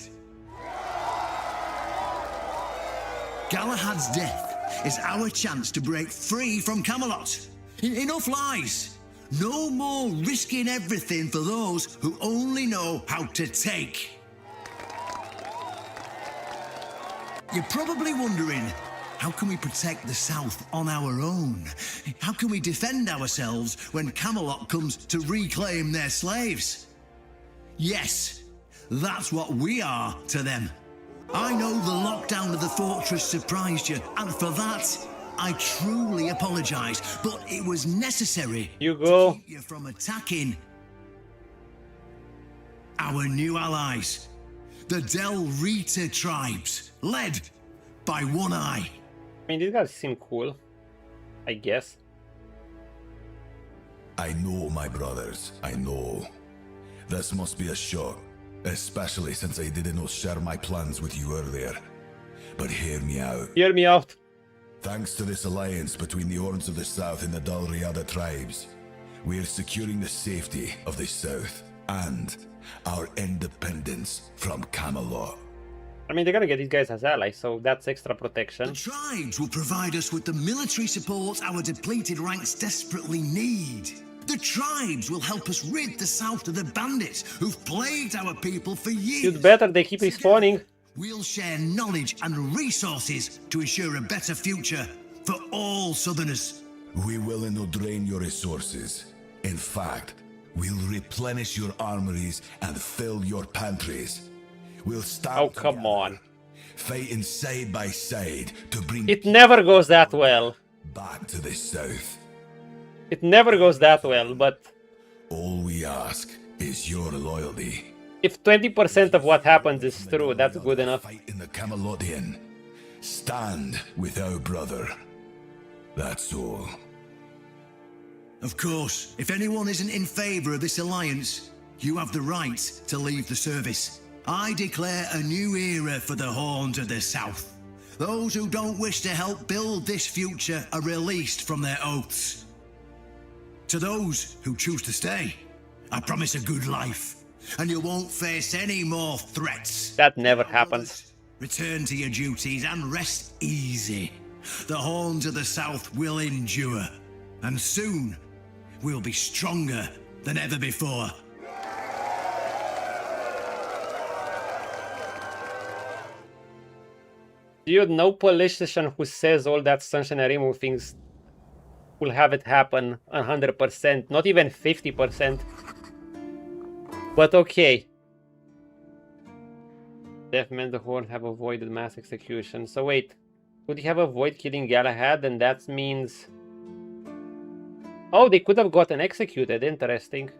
Galahad's death is our chance to break free from Camelot. Enough lies. No more risking everything for those who only know how to take. You're probably wondering, how can we protect the South on our own? How can we defend ourselves when Camelot comes to reclaim their slaves? Yes, that's what we are to them. I know the lockdown of the fortress surprised you, and for that, I truly apologize, but it was necessary to keep you from attacking our new allies, the Del Rita tribes, led by One Eye. I mean, these guys seem cool, I guess. I know, my brothers, I know. This must be a shock, especially since I didn't share my plans with you earlier. But hear me out. Hear me out. Thanks to this alliance between the Horns of the South and the Dal Riada tribes, we are securing the safety of the South and our independence from Camelot. I mean, they're gonna get these guys as allies, so that's extra protection. The tribes will provide us with the military support our depleted ranks desperately need. The tribes will help us rid the South of the bandits who've plagued our people for years. It's better they keep respawning. We'll share knowledge and resources to ensure a better future for all Southerners. We will not drain your resources. In fact, we'll replenish your armories and fill your pantries. We'll stand Oh, come on. fighting side by side to bring It never goes that well. back to the South. It never goes that well, but all we ask is your loyalty. If 20% of what happens is true, that's good enough. In the Camelotian, stand with our brother. That's all. Of course, if anyone isn't in favor of this alliance, You have the right to leave the service. I declare a new era for the Horns of the South. Those who don't wish to help build this future are released from their oaths. To those who choose to stay, I promise a good life, and you won't face any more threats. That never happens. Return to your duties and rest easy. The Horns of the South will endure, and soon we'll be stronger than ever before. Dude, no politician who says all that sunshine and remove things will have it happen 100%, not even 50%. But okay. Death meant the Horn have avoided mass execution. So wait, could he have avoided killing Galahad? And that means... Oh, they could have gotten executed. Interesting.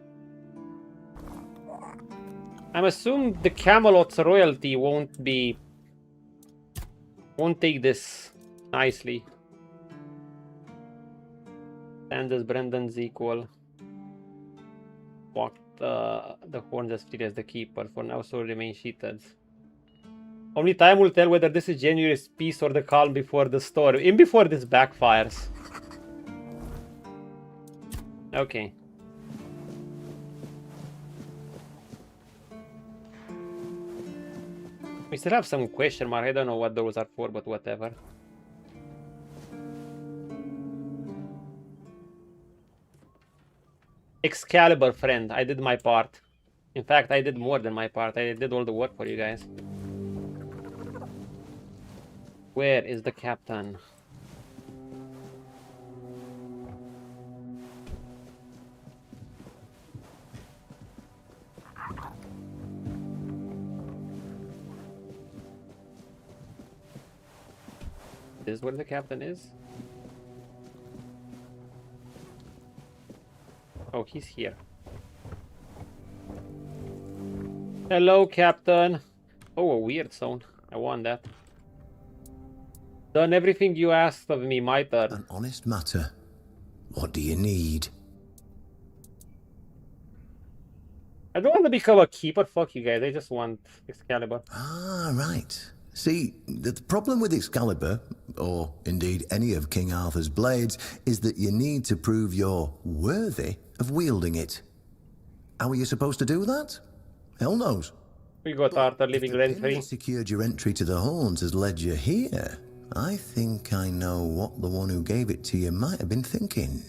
I'm assuming the Camelot's royalty won't take this nicely. Sanders Brendan's equal. Walked the horns as free as the keeper. For now, so remain sheeted. Only time will tell whether this is genuine peace or the calm before the storm. In before this backfires. Okay. We still have some question mark. I don't know what those are for, but whatever. Excalibur, friend. I did my part. In fact, I did more than my part. I did all the work for you guys. Where is the captain? This is where the captain is? Oh, he's here. Hello, Captain. Oh, a weird zone. I want that. Done everything you asked of me, my turn. An honest matter. What do you need? I don't want to become a keeper. Fuck you guys. I just want Excalibur. Ah, right. See, the problem with Excalibur, or indeed any of King Arthur's blades, is that you need to prove you're worthy of wielding it. How are you supposed to do that? Hell knows. We got Arthur living rent-free. If secured your entry to the Horns has led you here, I think I know what the one who gave it to you might have been thinking.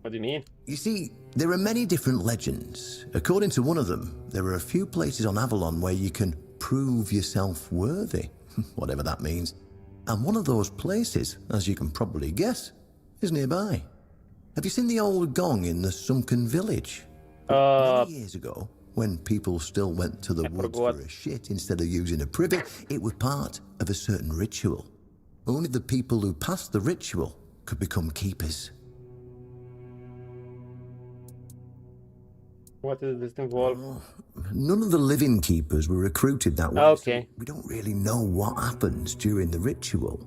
What do you mean? You see, there are many different legends. According to one of them, there are a few places on Avalon where you can prove yourself worthy, whatever that means. And one of those places, as you can probably guess, is nearby. Have you seen the old gong in the sunken village? Many years ago, when people still went to the woods for a shit instead of using a privet, it was part of a certain ritual. Only the people who passed the ritual could become keepers. What does this involve? None of the living keepers were recruited that way. Okay. So we don't really know what happens during the ritual.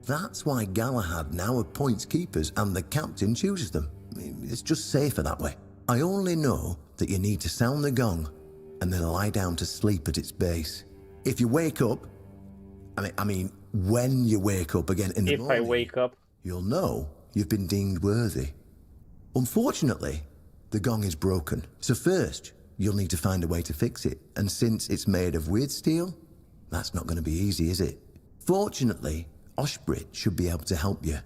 That's why Galahad now appoints keepers and the captain chooses them. It's just safer that way. I only know that you need to sound the gong and then lie down to sleep at its base. If you wake up, I mean, when you wake up again in the morning, if I wake up, you'll know you've been deemed worthy. Unfortunately, the gong is broken. So first, you'll need to find a way to fix it. And since it's made of weird steel, that's not going to be easy, is it? Fortunately, Oshbrit should be able to help you.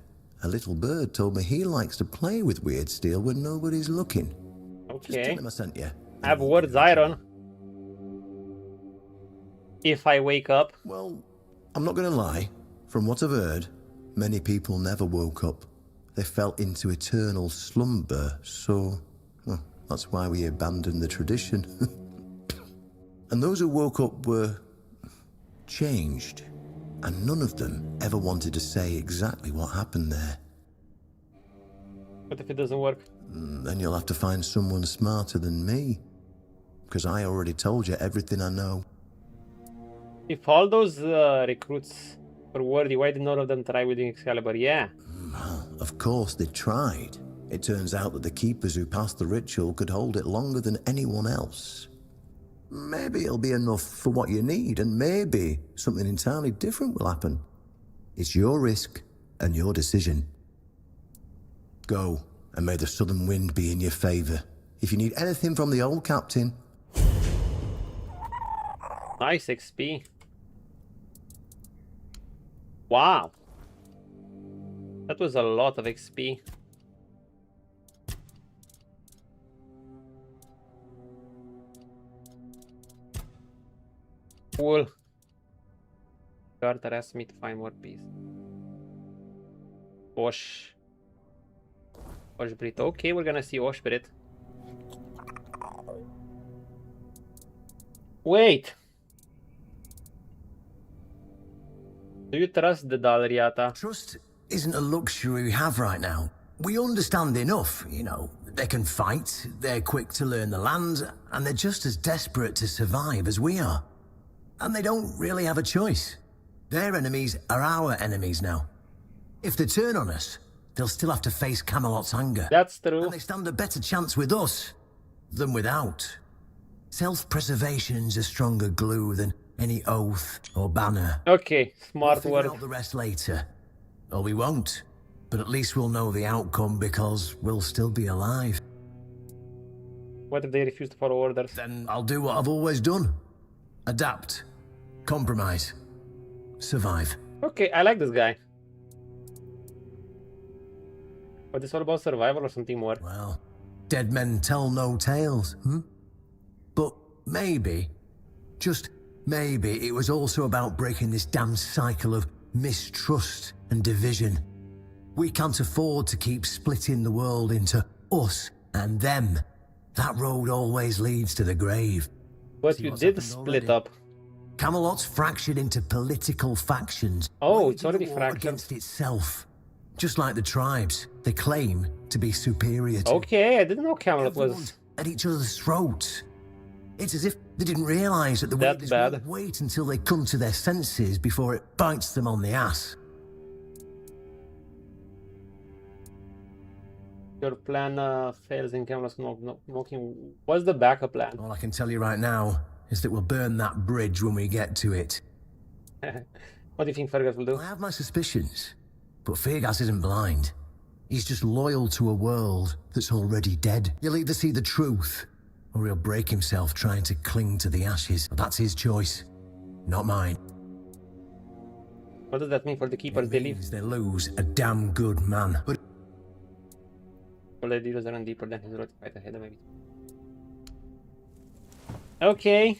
A little bird told me he likes to play with weird steel when nobody's looking. Okay. Just tell him I sent you. I have words iron. If I wake up. Well, I'm not going to lie. From what I've heard, many people never woke up. They fell into eternal slumber, so... Well, that's why we abandoned the tradition. And those who woke up were... changed. And none of them ever wanted to say exactly what happened there. What if it doesn't work? Then you'll have to find someone smarter than me. Because I already told you everything I know. If all those recruits were worthy, why did none of them try wielding Excalibur? Yeah. Well, of course they tried. It turns out that the keepers who passed the ritual could hold it longer than anyone else. Maybe it'll be enough for what you need, and maybe something entirely different will happen. It's your risk and your decision. Go, and may the southern wind be in your favor. If you need anything from the old captain... Nice XP. Wow. That was a lot of XP. Cool. Carter asked me to find more peace. Osh. Oshbrit. Okay, we're gonna see Oshbrit. Wait. Do you trust the Dalriata? Trust isn't a luxury we have right now. We understand enough, you know. They can fight, they're quick to learn the land, and they're just as desperate to survive as we are. And they don't really have a choice. Their enemies are our enemies now. If they turn on us, they'll still have to face Camelot's anger. That's true. And they stand a better chance with us than without. Self-preservation's a stronger glue than any oath or banner. Okay, smart we'll word. figure out the rest later. Or we won't. But at least we'll know the outcome because we'll still be alive. What if they refuse to follow orders? Then I'll do what I've always done. Adapt. Compromise. Survive. Okay, I like this guy. But it's all about survival or something more? Well, dead men tell no tales, But maybe, just maybe, it was also about breaking this damn cycle of mistrust and division. We can't afford to keep splitting the world into us and them. That road always leads to the grave. But you did split up. Camelot's fractured into political factions. Oh, it's already fractured. Against itself. Just like the tribes, they claim to be superior to. Okay, I didn't know Camelot was at each other's throats. It's as if they didn't realize that the that bad. Wait until they come to their senses before it bites them on the ass. Your plan fails in Camelot's knocking. What's the backup plan? All I can tell you right now is that we'll burn that bridge when we get to it. What do you think Fergus will do? I have my suspicions, but Fergus isn't blind. He's just loyal to a world that's already dead. He'll either see the truth, or he'll break himself trying to cling to the ashes. But that's his choice, not mine. What does that mean for the keepers? They leave. They lose a damn good man. But all the dealers are deeper than his road to fight ahead, maybe. Okay.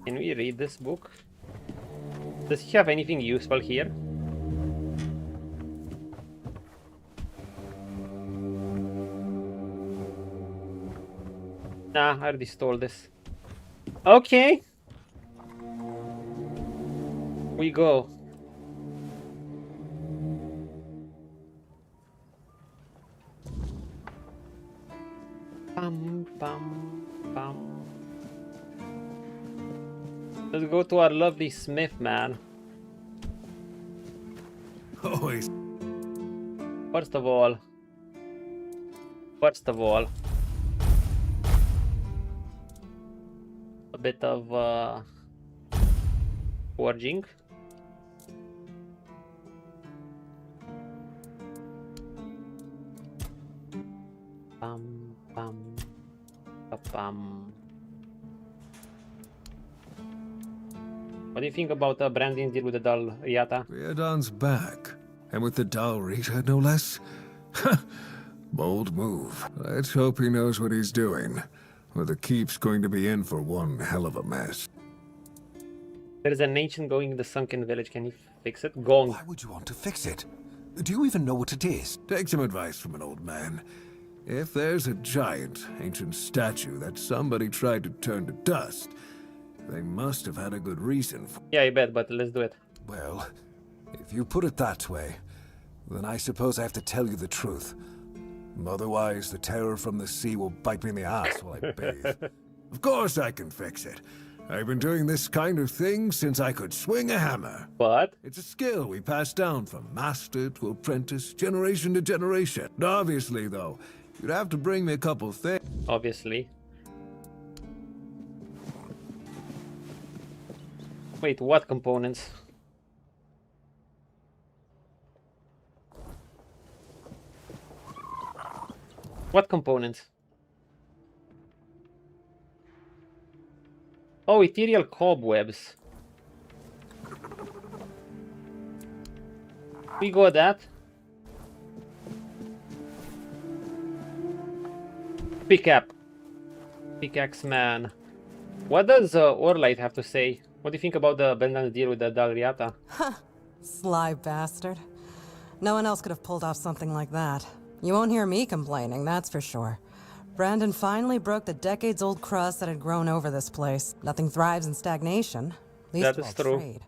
Can we read this book? Does he have anything useful here? Nah, I already stole this. Okay. We go. Bum, bum, bum. Let's go to our lovely smith, man. Always. First of all, a bit of forging. Bum, bum, bum. What do you think about Brandon's deal with the Dalriata? Riordan's back, and with the Dalriata, no less. Bold move. Let's hope he knows what he's doing, or the keep's going to be in for one hell of a mess. There is an ancient going in the sunken village. Can you fix it? Gong. Why would you want to fix it? Do you even know what it is? Take some advice from an old man. If there's a giant, ancient statue that somebody tried to turn to dust, they must have had a good reason for... Yeah, I bet, but let's do it. Well, if you put it that way, then I suppose I have to tell you the truth. Otherwise, the terror from the sea will bite me in the ass while I bathe. Of course I can fix it. I've been doing this kind of thing since I could swing a hammer. But? It's a skill we pass down from master to apprentice, generation to generation. Obviously, though, you'd have to bring me a couple things. Obviously. Wait, what components? What components? Oh, ethereal cobwebs. We got that. Pickaxe man. What does Orlight have to say? What do you think about the Bandit's deal with the Dalriata? Sly bastard. No one else could have pulled off something like that. You won't hear me complaining, that's for sure. Brandon finally broke the decades-old crust that had grown over this place. Nothing thrives in stagnation. Least That is true. trade.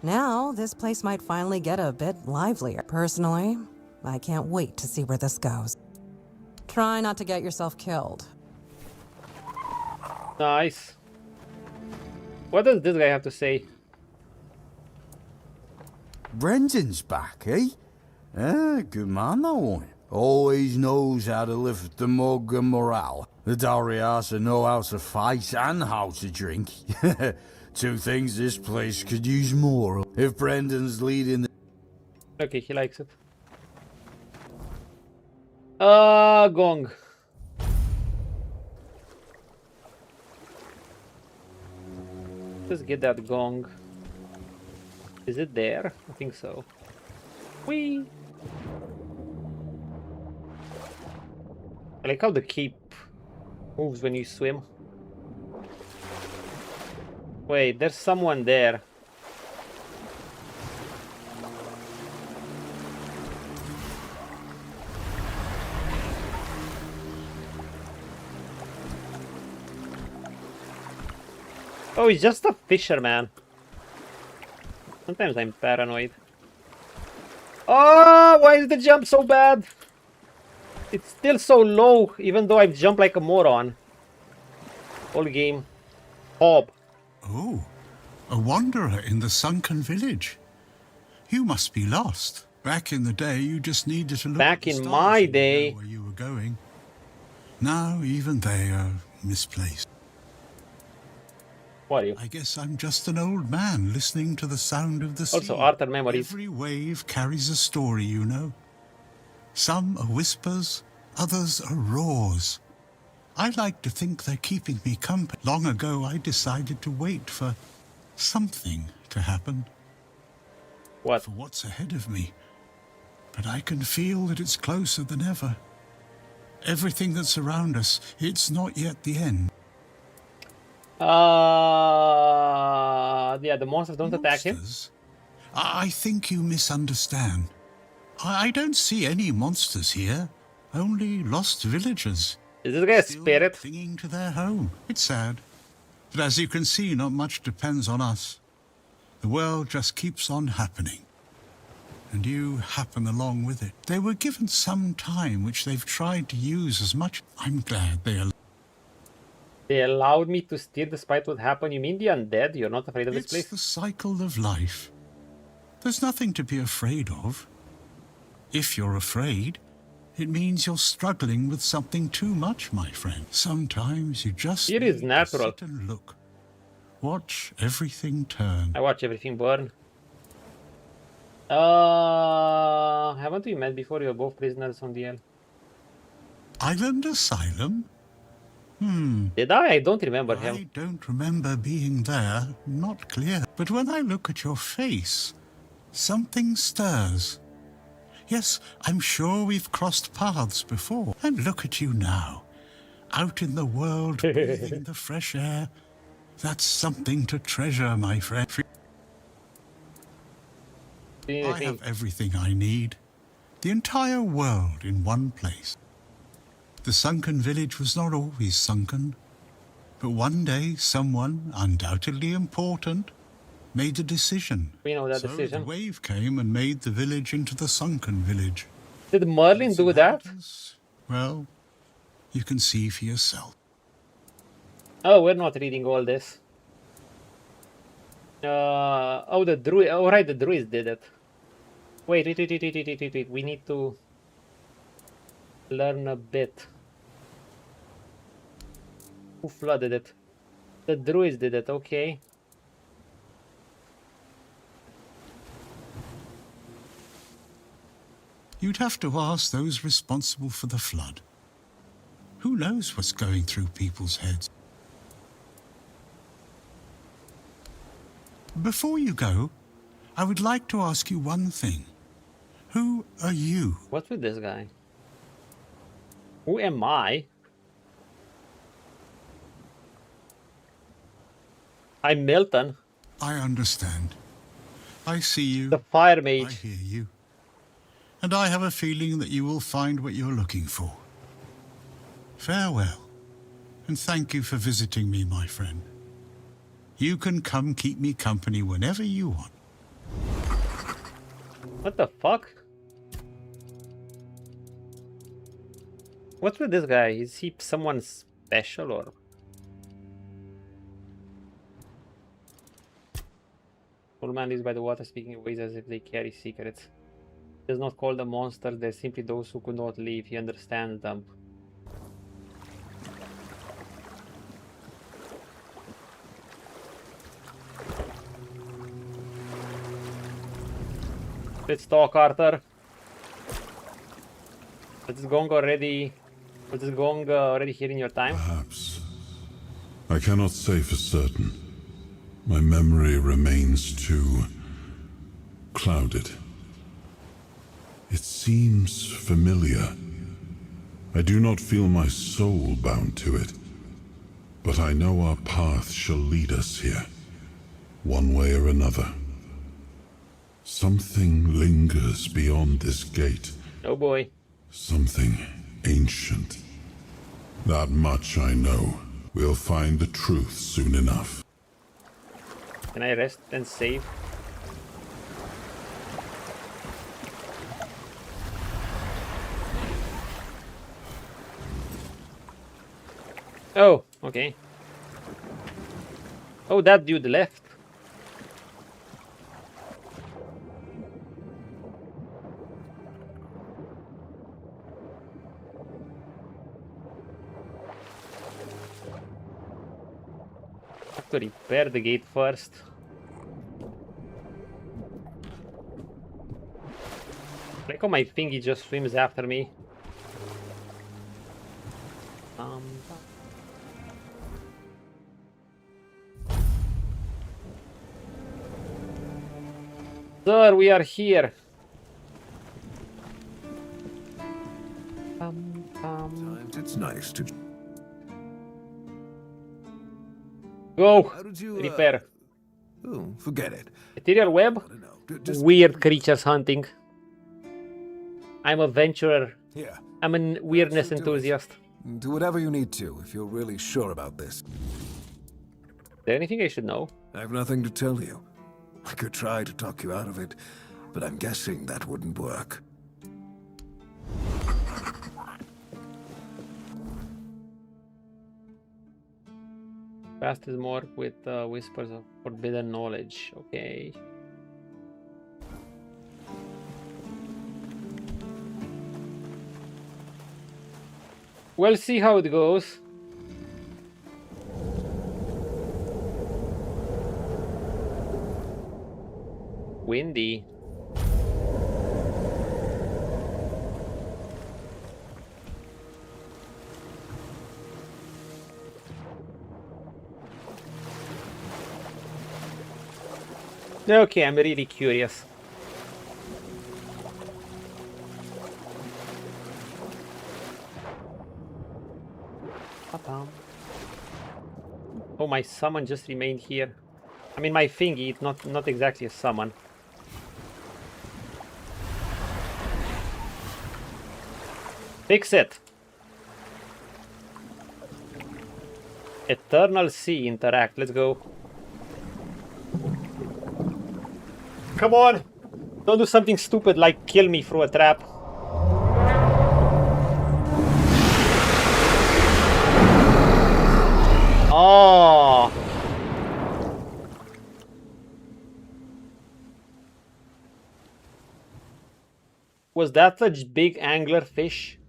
Now, this place might finally get a bit livelier. Personally, I can't wait to see where this goes. Try not to get yourself killed. Nice. What does this guy have to say? Brendan's back, eh? Good man, that one. Always knows how to lift the mug and morale. The Dalriata know how to fight and how to drink. Two things this place could use more of. If Brendan's leading the... Okay, he likes it. Gong. Let's get that gong. Is it there? I think so. Whee! I like how the cape moves when you swim. Wait, there's someone there. Oh, he's just a fisherman. Sometimes I'm paranoid. Oh, why is the jump so bad? It's still so low, even though I've jumped like a moron. All game. Hob. Oh, a wanderer in the sunken village. You must be lost. Back in the day, you just needed to look Back at the in stars my to day. know where you were going. Now, even they are misplaced. What are you? I guess I'm just an old man listening to the sound of the sea. Also, Arthur memories. Every wave carries a story, you know. Some are whispers, others are roars. I like to think they're keeping me company. Long ago, I decided to wait for something to happen. What? For what's ahead of me. But I can feel that it's closer than ever. Everything that's around us, it's not yet the end. Yeah, the monsters don't attack him. I think you misunderstand. I don't see any monsters here, only lost villagers. Is this guy a spirit? Clinging to their home. It's sad. But as you can see, not much depends on us. The world just keeps on happening. And you happen along with it. They were given some time, which they've tried to use as much. I'm glad they are. They allowed me to steer despite what happened. You mean the undead? You're not afraid of this place? It's the cycle of life. There's nothing to be afraid of. If you're afraid, it means you're struggling with something too much, my friend. Sometimes you just It is need to natural. sit and look. Watch everything turn. I watch everything burn. Haven't we met before? You're both prisoners on the end. Island Asylum? Did I? I don't remember him. I don't remember being there, not clear. But when I look at your face, something stirs. Yes, I'm sure we've crossed paths before. And look at you now, out in the world, breathing the fresh air. That's something to treasure, my friend. I have everything I need. The entire world in one place. The sunken village was not always sunken. But one day, someone, undoubtedly important, made a decision. We know that so decision. The wave came and made the village into the sunken village. Did Merlin do that? Well, you can see for yourself. Oh, we're not reading all this. Oh, the druid. Oh, right, the druids did it. Wait. We need to learn a bit. Who flooded it? The druids did it, okay. You'd have to ask those responsible for the flood. Who knows what's going through people's heads? Before you go, I would like to ask you one thing. Who are you? What's with this guy? Who am I? I'm Milton. I understand. I see you. The fire mage. I hear you. And I have a feeling that you will find what you're looking for. Farewell, and thank you for visiting me, my friend. You can come keep me company whenever you want. What the fuck? What's with this guy? Is he someone special or? Old man lives by the water, speaking in ways as if they carry secrets. He does not call them monsters, they're simply those who could not leave. He understands them. Let's talk, Arthur. Was this gong already? Was this gong already here in your time? Perhaps. I cannot say for certain. My memory remains too clouded. It seems familiar. I do not feel my soul bound to it, but I know our path shall lead us here, one way or another. Something lingers beyond this gate. Oh boy. Something ancient. That much I know. We'll find the truth soon enough. Can I rest and save? Oh, okay. Oh, that dude left. Have to repair the gate first. Like how my thingy just swims after me. Sir, we are here. It's nice to go. How did you, Repair. Oh, forget it. Material web. Weird creatures hunting. I'm a venturer. Yeah. I'm a weirdness enthusiast. Do whatever you need to if you're really sure about this. Is there anything I should know? I have nothing to tell you. I could try to talk you out of it, but I'm guessing that wouldn't work. Past is more with whispers of forbidden knowledge. Okay. We'll see how it goes. Windy. Okay, I'm really curious. Oh, my summon just remained here. I mean, my thingy, it's not exactly a summon. Fix it. Eternal Sea interact. Let's go. Come on! Don't do something stupid like kill me through a trap. Oh! Was that such big angler fish?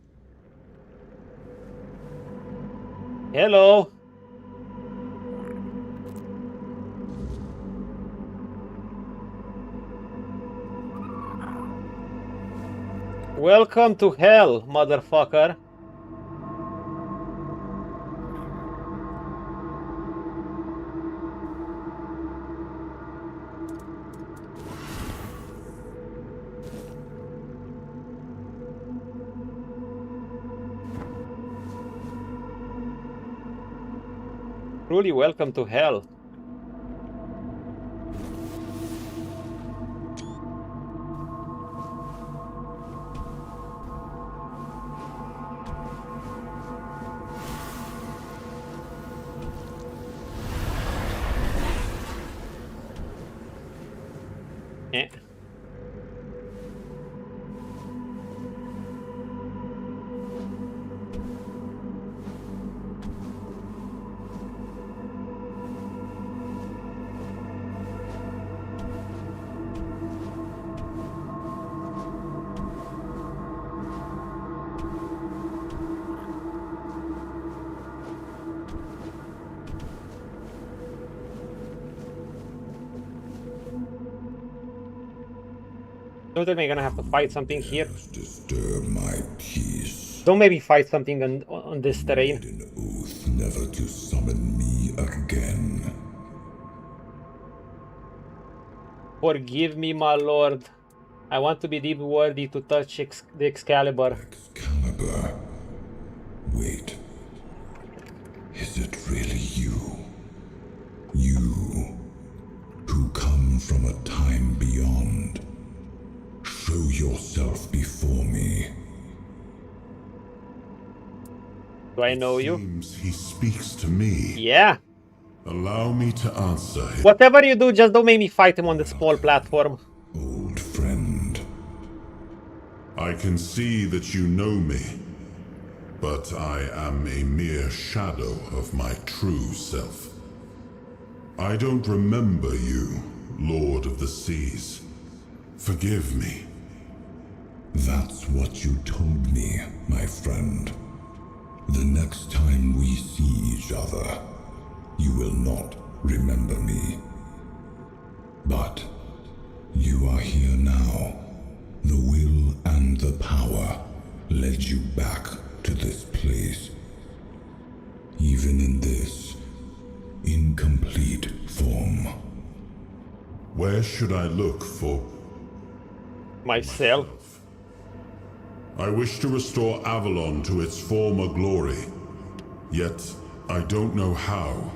Hello. Welcome to hell, motherfucker. Truly welcome to hell. Eh. Don't tell me you're gonna have to fight something here. Disturb my peace. Don't maybe fight something on this terrain. An oath never to summon me again. Forgive me, my lord. I want to be deep worthy to touch the Excalibur. Excalibur. Wait. Is it really you? You, who come from a time beyond. Show yourself before me. Do I know you? Seems he speaks to me. Yeah. Allow me to answer him. Whatever you do, just don't make me fight him on the small platform. Old friend. I can see that you know me, but I am a mere shadow of my true self. I don't remember you, Lord of the Seas. Forgive me. That's what you told me, my friend. The next time we see each other, you will not remember me. But you are here now. The will and the power led you back to this place. Even in this incomplete form. Where should I look for myself? I wish to restore Avalon to its former glory, yet I don't know how.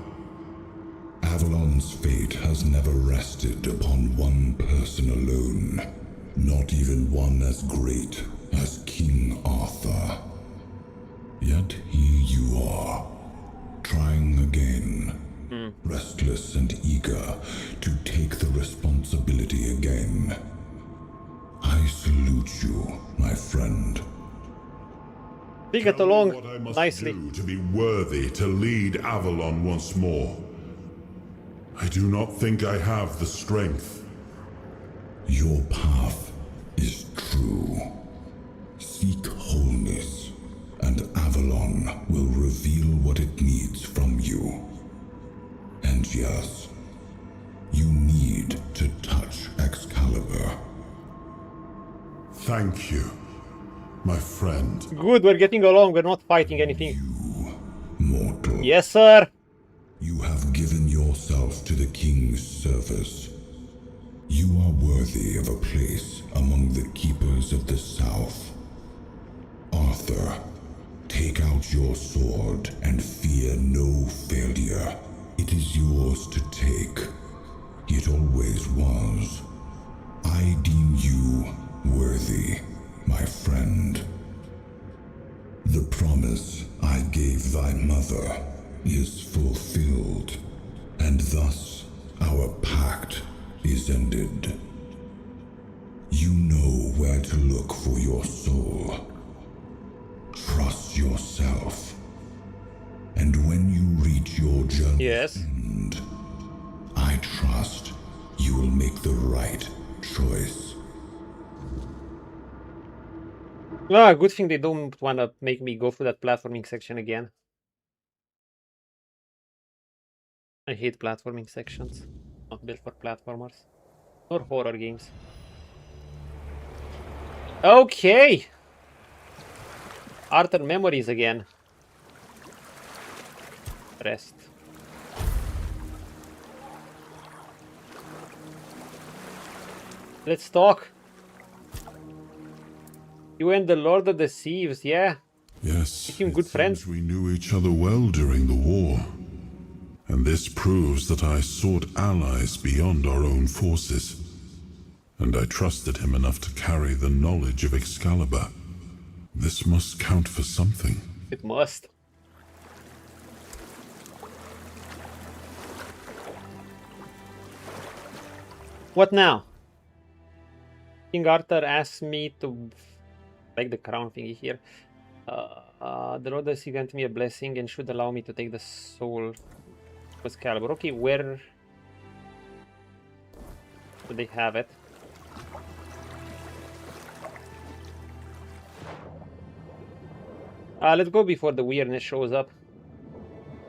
Avalon's fate has never rested upon one person alone, not even one as great as King Arthur. Yet here you are, trying again, restless and eager to take the responsibility again. I salute you, my friend. We get along what I must nicely. do to be worthy to lead Avalon once more. I do not think I have the strength. Your path is true. Seek wholeness, and Avalon will reveal what it needs from you. And yes, you need to touch Excalibur. Thank you, my friend. Good, we're getting along, we're not fighting anything. You, mortal. Yes, sir. You have given yourself to the king's service. You are worthy of a place among the keepers of the South. Arthur, take out your sword and fear no failure. It is yours to take. It always was. I deem you worthy, my friend. The promise I gave thy mother is fulfilled, and thus our pact is ended. You know where to look for your soul. Trust yourself. And when you reach your journey's end, I trust you will make the right choice. Ah, good thing they don't want to make me go through that platforming section again. I hate platforming sections. Not built for platformers. Or horror games. Okay! Arthur memories again. Rest. Let's talk. You and the Lord of the Thieves, yeah? Yes, Became good friends. we knew each other well during the war. And this proves that I sought allies beyond our own forces. And I trusted him enough to carry the knowledge of Excalibur. This must count for something. It must. What now? King Arthur asked me to take the crown thingy here. The Lord has granted me a blessing and should allow me to take the soul of Excalibur. Okay, where do they have it? Let's go before the weirdness shows up.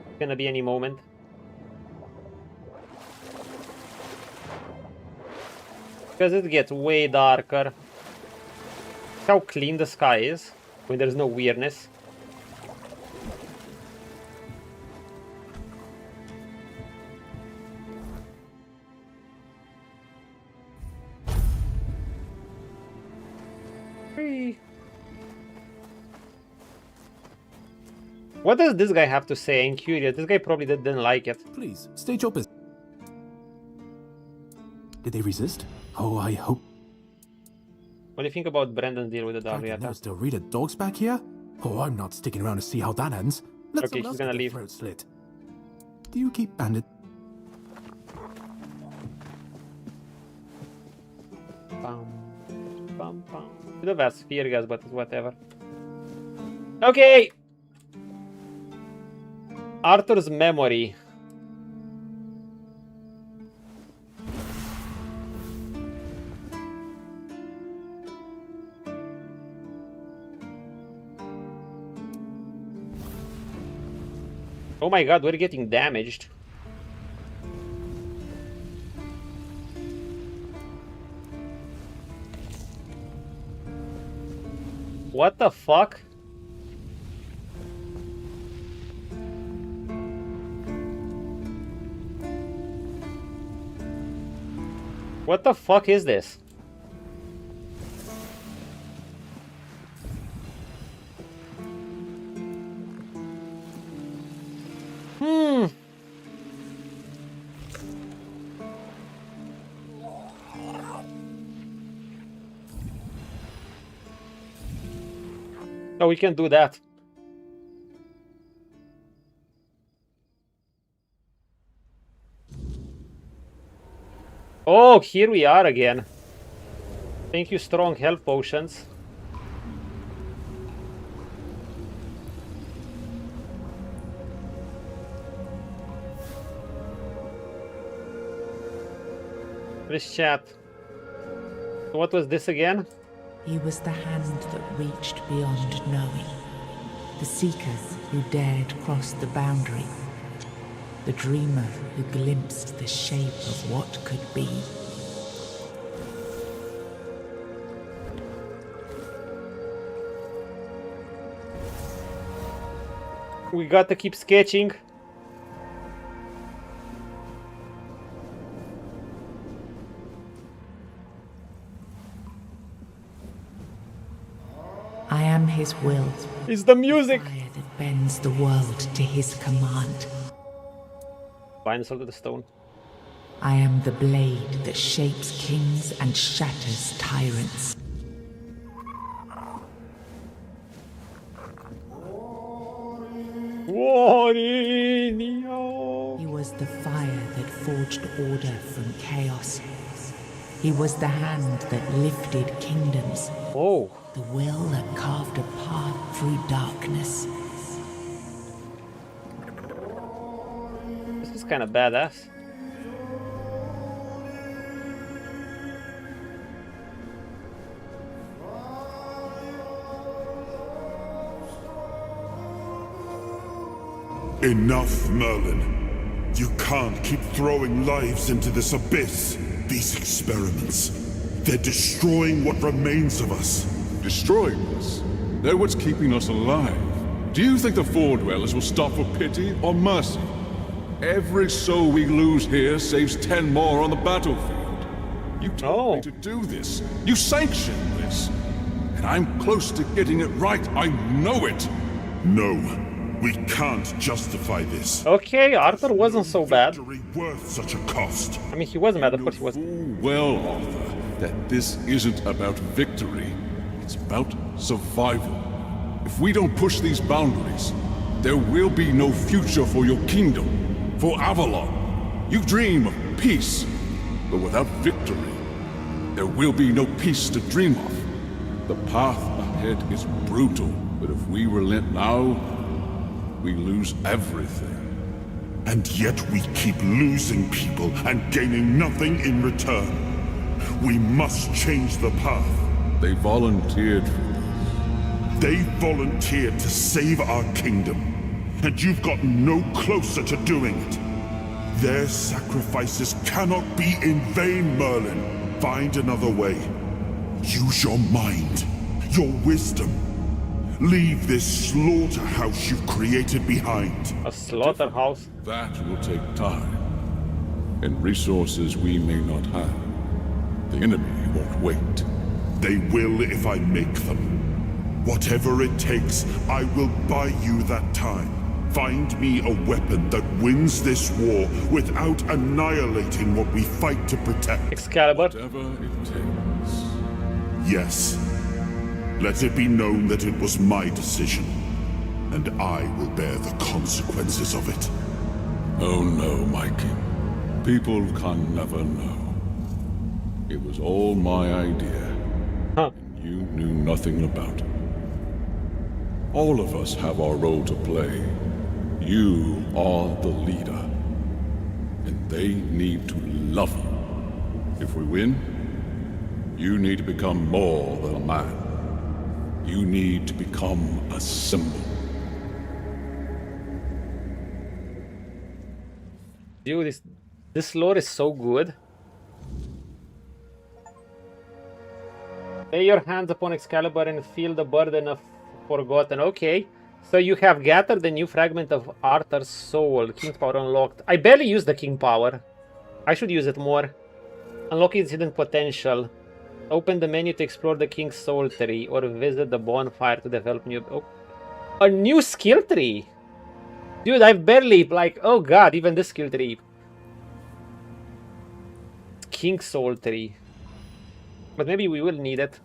It's gonna be any moment. Because it gets way darker. How clean the sky is when there's no weirdness. What does this guy have to say? I'm curious. This guy probably didn't like it. Please, state your business. Did they resist? Oh, I hope. What do you think about Brandon's deal with the Dariata? There's still read a dog's back here? Oh, I'm not sticking around to see how that ends. Okay, she's gonna leave. Throat slit. Do you keep Bandit? Should have asked Fear Gas, but whatever. Okay! Arthur's memory. Oh my god, we're getting damaged. What the fuck? What the fuck is this? Oh, we can do that. Oh, here we are again. Thank you, strong health potions. Let's chat. What was this again? He was the hand that reached beyond knowing. The seekers who dared cross the boundary. The dreamer who glimpsed the shape of what could be. We got to keep sketching. I am his will. It's the music. The fire that bends the world to his command. Bind us all to the stone. I am the blade that shapes kings and shatters tyrants. He was the fire that forged order from chaos. He was the hand that lifted kingdoms. Oh. The will that carved a path through darkness. This is kind of badass. Enough, Merlin. You can't keep throwing lives into this abyss. These experiments, they're destroying what remains of us. Destroying us? They're what's keeping us alive. Do you think the Four Dwellers will stop for pity or mercy? Every soul we lose here saves 10 more on the battlefield. You told me to do this. You sanctioned this. And I'm close to getting it right. I know it. No, we can't justify this. Okay, Arthur wasn't so bad. Worth such a cost. I mean, he wasn't bad, of course he wasn't. Well, Arthur, that this isn't about victory. It's about survival. If we don't push these boundaries, there will be no future for your kingdom, for Avalon. You dream of peace, but without victory, there will be no peace to dream of. The path ahead is brutal, but if we relent now, we lose everything. And yet we keep losing people and gaining nothing in return. We must change the path. They volunteered for this. They volunteered to save our kingdom, and you've gotten no closer to doing it. Their sacrifices cannot be in vain, Merlin. Find another way. Use your mind, your wisdom. Leave this slaughterhouse you've created behind. A slaughterhouse? That will take time. And resources we may not have. The enemy won't wait. They will if I make them. Whatever it takes, I will buy you that time. Find me a weapon that wins this war without annihilating what we fight to protect. Excalibur. Whatever it takes. Yes. Let it be known that it was my decision, and I will bear the consequences of it. Oh no, my king. People can never know. It was all my idea. Huh. You knew nothing about it. All of us have our role to play. You are the leader. And they need to love you. If we win, you need to become more than a man. You need to become a symbol. Dude, this lore is so good. Lay your hands upon Excalibur and feel the burden of forgotten. Okay. So you have gathered the new fragment of Arthur's soul. King's power unlocked. I barely use the king power. I should use it more. Unlock its hidden potential. Open the menu to explore the king's soul tree or visit the bonfire to develop new... Oh. A new skill tree! Dude, I've barely, like, oh god, even this skill tree. King's soul tree. But maybe we will need it.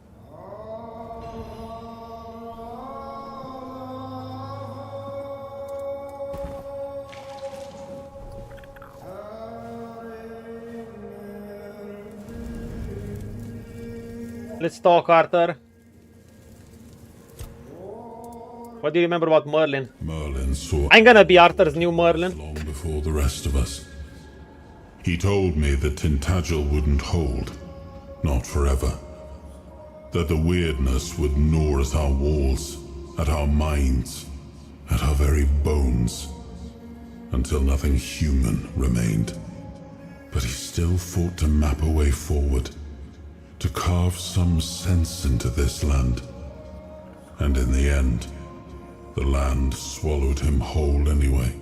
Let's talk, Arthur. What do you remember about Merlin? Merlin saw... I'm gonna be Arthur's new Merlin. Long before the rest of us. He told me that Tintagel wouldn't hold. Not forever. That the weirdness would gnaw at our walls, at our minds, at our very bones. Until nothing human remained. But he still fought to map a way forward. To carve some sense into this land. And in the end, the land swallowed him whole anyway.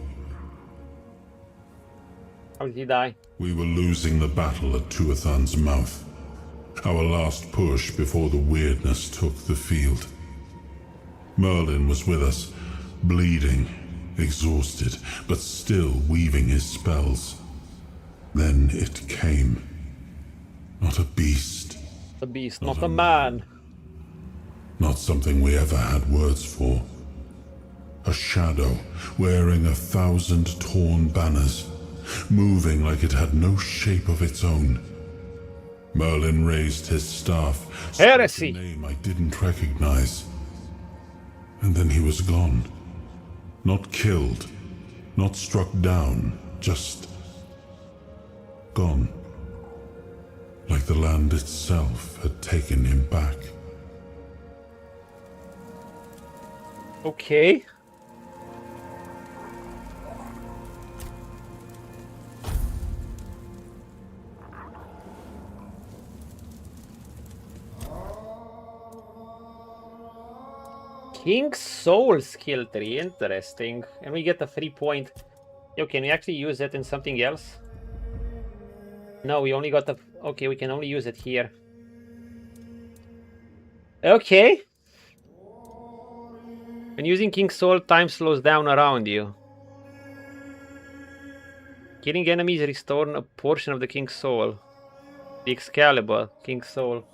How did he die? We were losing the battle at Tuathan's mouth. Our last push before the weirdness took the field. Merlin was with us, bleeding, exhausted, but still weaving his spells. Then it came. Not a beast. A beast, not a man. Not something we ever had words for. A shadow, wearing 1,000 torn banners, moving like it had no shape of its own. Merlin raised his staff, Heresy. spoke a name I didn't recognize. And then he was gone. Not killed, not struck down, just gone. Like the land itself had taken him back. Okay. King's Soul skill tree, interesting. And we get a 3 point. Yo, can we actually use it in something else? No, we only got the... Okay, we can only use it here. Okay. When using King's Soul, time slows down around you. Killing enemies restore a portion of the King's Soul. The Excalibur, King's Soul.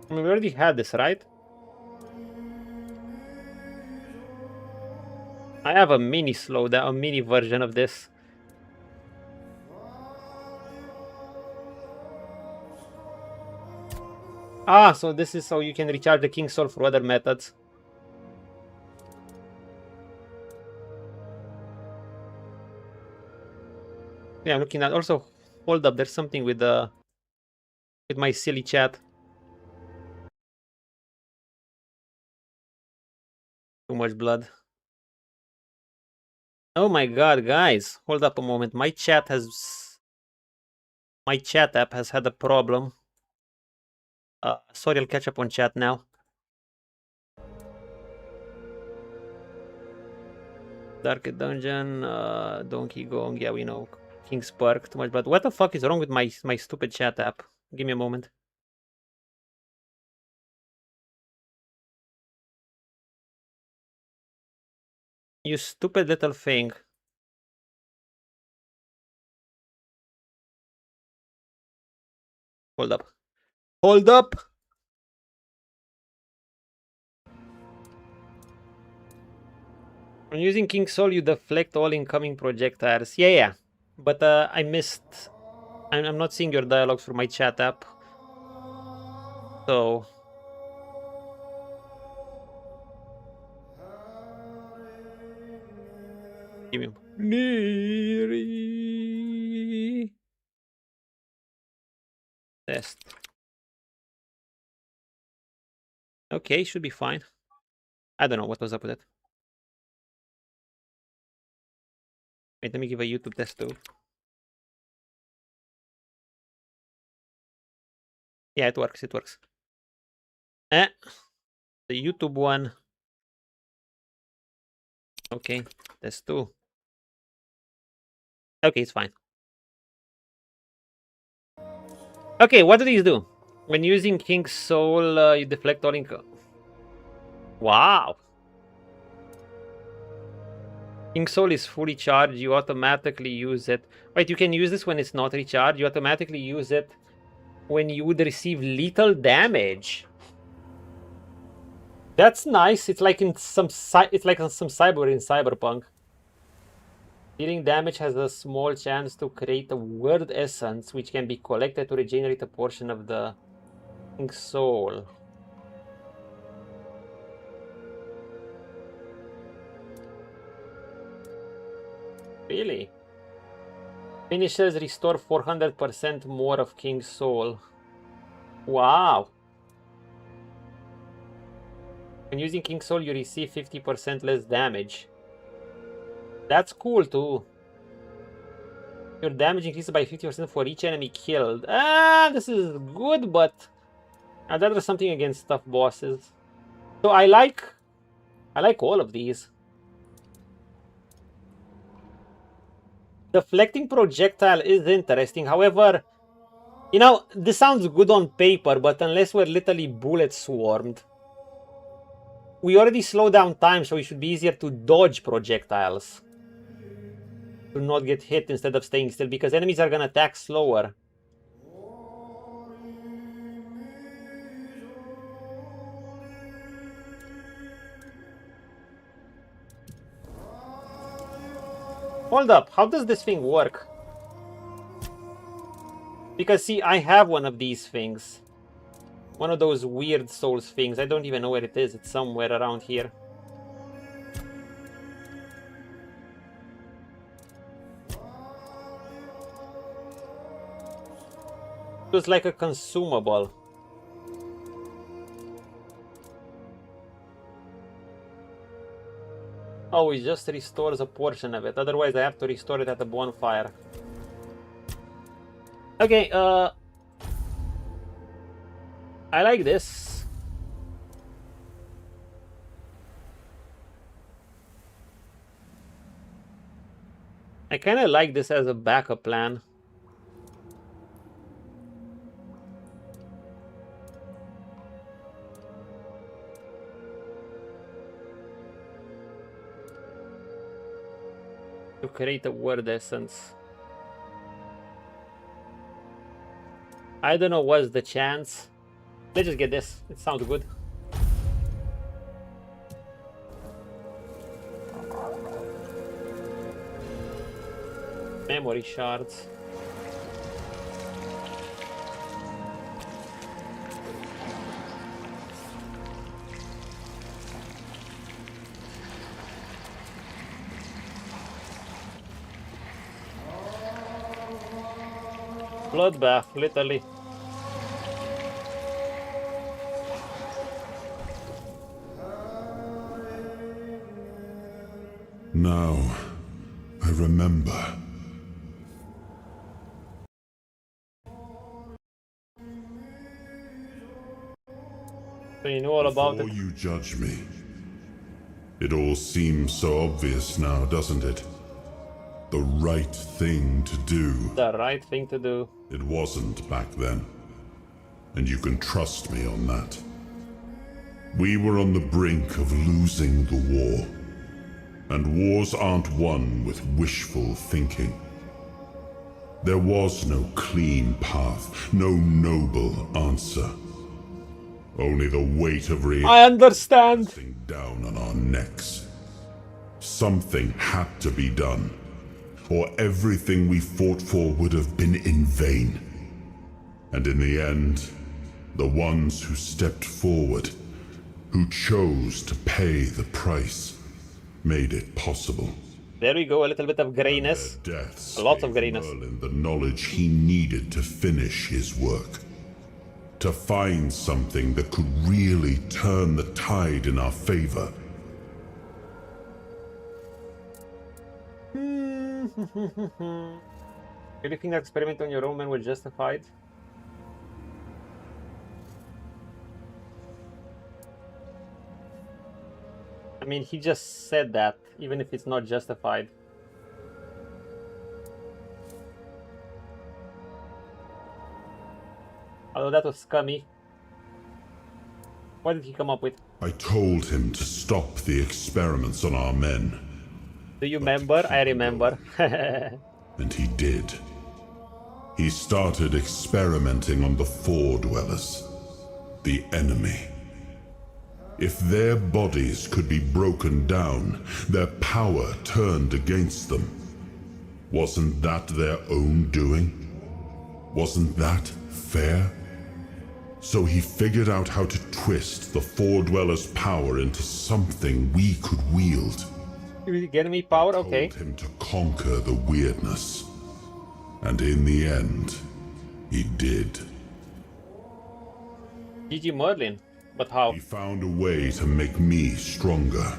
I mean, we already had this, right? I have a mini slowdown, a mini version of this. Ah, so this is so you can recharge the King's Soul for other methods. Yeah, I'm looking at also. Hold up, there's something with my silly chat. Too much blood. Oh my god, guys, hold up a moment. My chat app has had a problem. Sorry, I'll catch up on chat now. Dark Dungeon, Donkey Kong, yeah, we know. King's Park, too much blood. What the fuck is wrong with my stupid chat app? Give me a moment. You stupid little thing. Hold up. Hold up! When using King's Soul, you deflect all incoming projectiles. Yeah. But I missed... I'm not seeing your dialogues for my chat app. So... Give me... Neary. Test. Okay, should be fine. I don't know what was up with it. Wait, let me give a YouTube test too. Yeah, it works, it works. The YouTube one. Okay, test 2. Okay, it's fine. Okay, what do these do? When using King's Soul, you deflect all income. Wow. King's Soul is fully charged, you automatically use it. Wait, you can use this when it's not recharged. You automatically use it when you would receive lethal damage. That's nice. It's like in some cyber in Cyberpunk. Dealing damage has a small chance to create a word essence, which can be collected to regenerate a portion of the King's Soul. Really? Finishers restore 400% more of King's Soul. Wow. When using King's Soul, you receive 50% less damage. That's cool too. Your damage increases by 50% for each enemy killed. Ah, this is good, but I'd rather something against tough bosses. So I like all of these. Deflecting projectile is interesting. However, you know, this sounds good on paper, but unless we're literally bullet swarmed, we already slow down time, so it should be easier to dodge projectiles. To not get hit instead of staying still, because enemies are gonna attack slower. Hold up, how does this thing work? Because see, I have one of these things. One of those weird souls things. I don't even know where it is. It's somewhere around here. It was like a consumable. Oh, it just restores a portion of it. Otherwise, I have to restore it at the bonfire. Okay, I like this. I kind of like this as a backup plan. To create a word essence. I don't know what's the chance. Let's just get this. It sounds good. Memory shards. Bloodbath, literally. Now, I remember. So you know all about it. Before you judge me, it all seems so obvious now, doesn't it? The right thing to do. The right thing to do. It wasn't back then. And you can trust me on that. We were on the brink of losing the war. And wars aren't won with wishful thinking. There was no clean path, no noble answer. Only the weight of reality. I understand. Down on our necks. Something had to be done, or everything we fought for would have been in vain. And in the end, the ones who stepped forward, who chose to pay the price, made it possible. There we go, a little bit of grayness. A lot of grayness. Merlin the knowledge he needed to finish his work. To find something that could really turn the tide in our favor. Do you think that experiment on your own man was justified? I mean, he just said that, even if it's not justified. Although that was scummy. What did he come up with? I told him to stop the experiments on our men. Do you remember? I remember. And he did. He started experimenting on the Four Dwellers, the enemy. If their bodies could be broken down, their power turned against them, wasn't that their own doing? Wasn't that fair? So he figured out how to twist the Four Dwellers' power into something we could wield. You get me power? Okay. Told him to conquer the weirdness. And in the end, he did. GG Merlin. But how? He found a way to make me stronger.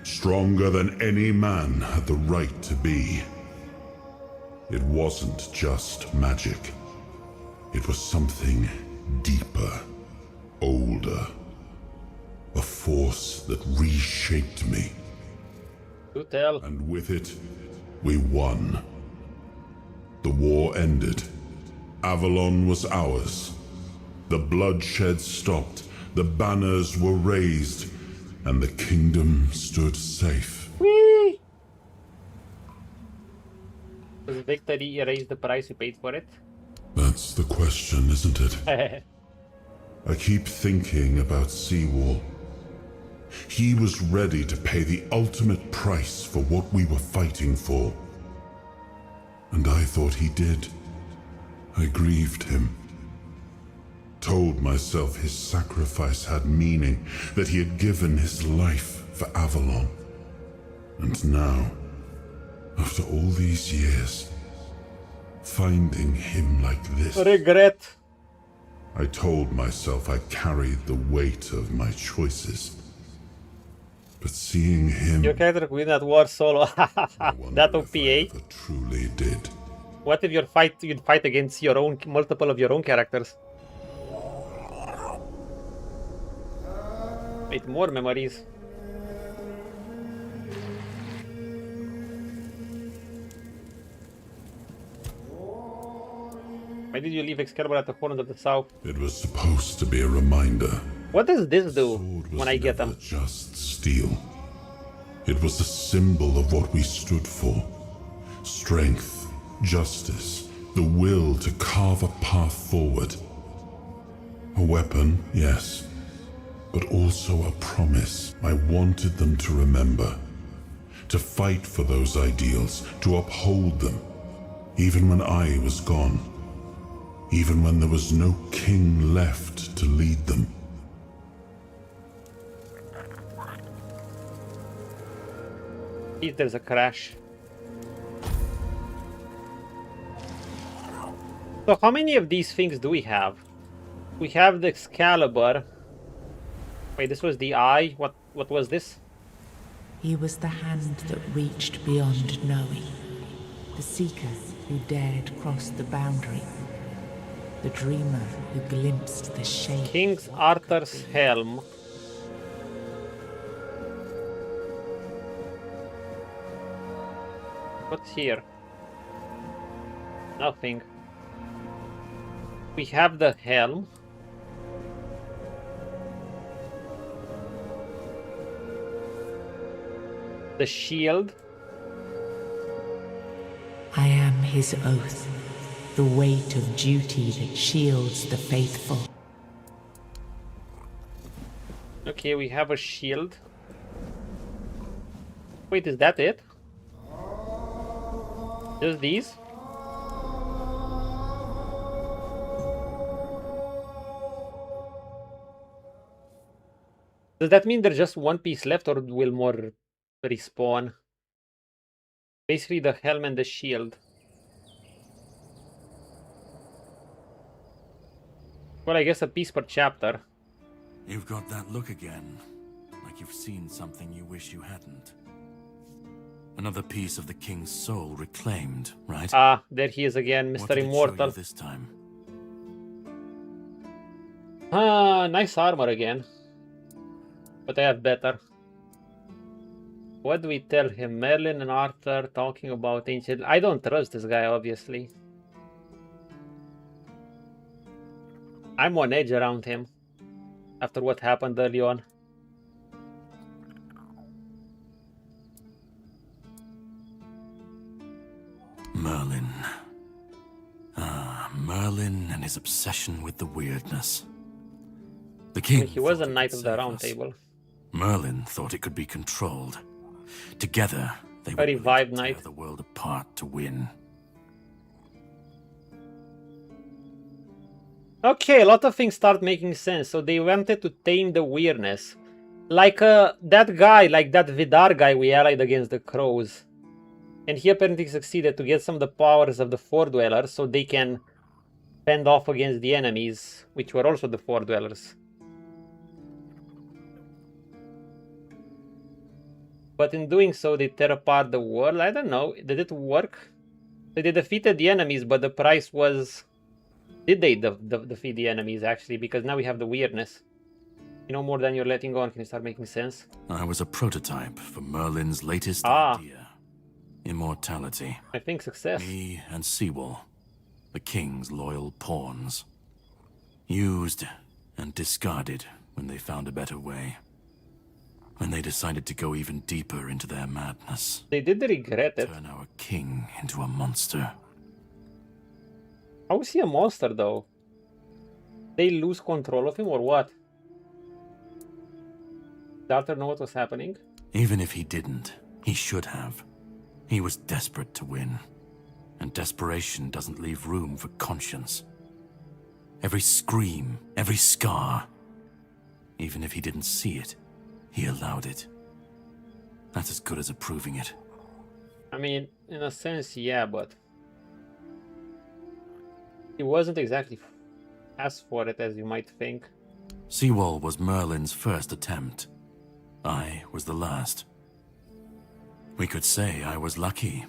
Stronger than any man had the right to be. It wasn't just magic. It was something deeper, older. A force that reshaped me. Do tell. And with it, we won. The war ended. Avalon was ours. The bloodshed stopped. The banners were raised. And the kingdom stood safe. Whee! Does victory erase the price you paid for it? That's the question, isn't it? I keep thinking about Seawall. He was ready to pay the ultimate price for what we were fighting for. And I thought he did. I grieved him. Told myself his sacrifice had meaning, that he had given his life for Avalon. And now, after all these years, finding him like this... Regret. I told myself I carried the weight of my choices. But seeing him... Your character could win that war solo. That OPA. Truly did. What if you'd fight against your own multiple of your own characters? Wait, more memories. Why did you leave Excalibur at the Horns of the South? It was supposed to be a reminder. What does this do when I get them? Just steel. It was a symbol of what we stood for. Strength, justice, the will to carve a path forward. A weapon, yes, but also a promise. I wanted them to remember. To fight for those ideals, to uphold them, even when I was gone. Even when there was no king left to lead them. If there's a crash. So how many of these things do we have? We have the Excalibur. Wait, this was the eye. What was this? He was the hand that reached beyond knowing. The seeker who dared cross the boundary. The dreamer who glimpsed the shape. King Arthur's helm. What's here? Nothing. We have the helm. The shield. I am his oath. The weight of duty that shields the faithful. Okay, we have a shield. Wait, is that it? Just these? Does that mean there's just one piece left, or will more respawn? Basically the helm and the shield. Well, I guess a piece per chapter. You've got that look again. Like you've seen something you wish you hadn't. Another piece of the king's soul reclaimed, right? Ah, there he is again, Mr. What did it Immortal. show you this time? Ah, nice armor again. But I have better. What do we tell him? Merlin and Arthur talking about ancient... I don't trust this guy, obviously. I'm on edge around him. After what happened early on. Merlin. Ah, Merlin and his obsession with the weirdness. The king... He was a knight of the round table. Merlin thought it could be controlled. Together, they Very would vibe tear knight. the world apart to win. Okay, a lot of things start making sense. So they wanted to tame the weirdness. Like that guy, like that Vidar guy we allied against the crows. And he apparently succeeded to get some of the powers of the Four Dwellers so they can fend off against the enemies, which were also the Four Dwellers. But in doing so, they tear apart the world. I don't know. Did it work? They defeated the enemies, but the price was... Did they defeat the enemies, actually? Because now we have the weirdness. You know more than you're letting on. Can you start making sense? I was a prototype for Merlin's latest Ah. idea. Immortality. I think success. Me and Seawall, the king's loyal pawns. Used and discarded when they found a better way. When they decided to go even deeper into their madness. They did regret it. Turn our king into a monster. How is he a monster, though? They lose control of him, or what? Did Arthur know what was happening? Even if he didn't, he should have. He was desperate to win. And desperation doesn't leave room for conscience. Every scream, every scar. Even if he didn't see it, he allowed it. That's as good as approving it. I mean, in a sense, yeah, but... He wasn't exactly asked for it, as you might think. Seawall was Merlin's first attempt. I was the last. We could say I was lucky,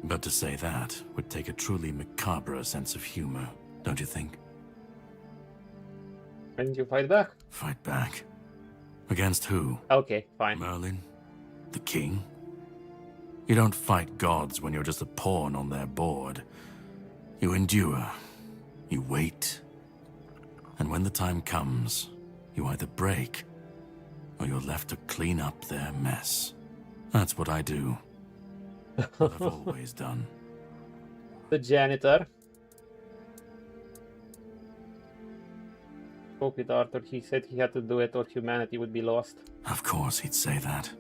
but to say that would take a truly macabre sense of humor, don't you think? Why didn't you fight back? Fight back? Against who? Okay, fine. Merlin? The king? You don't fight gods when you're just a pawn on their board. You endure. You wait. And when the time comes, you either break, or you're left to clean up their mess. That's what I do. What I've always done. The janitor. Spoke with Arthur. He said he had to do it or humanity would be lost. Of course he'd say that.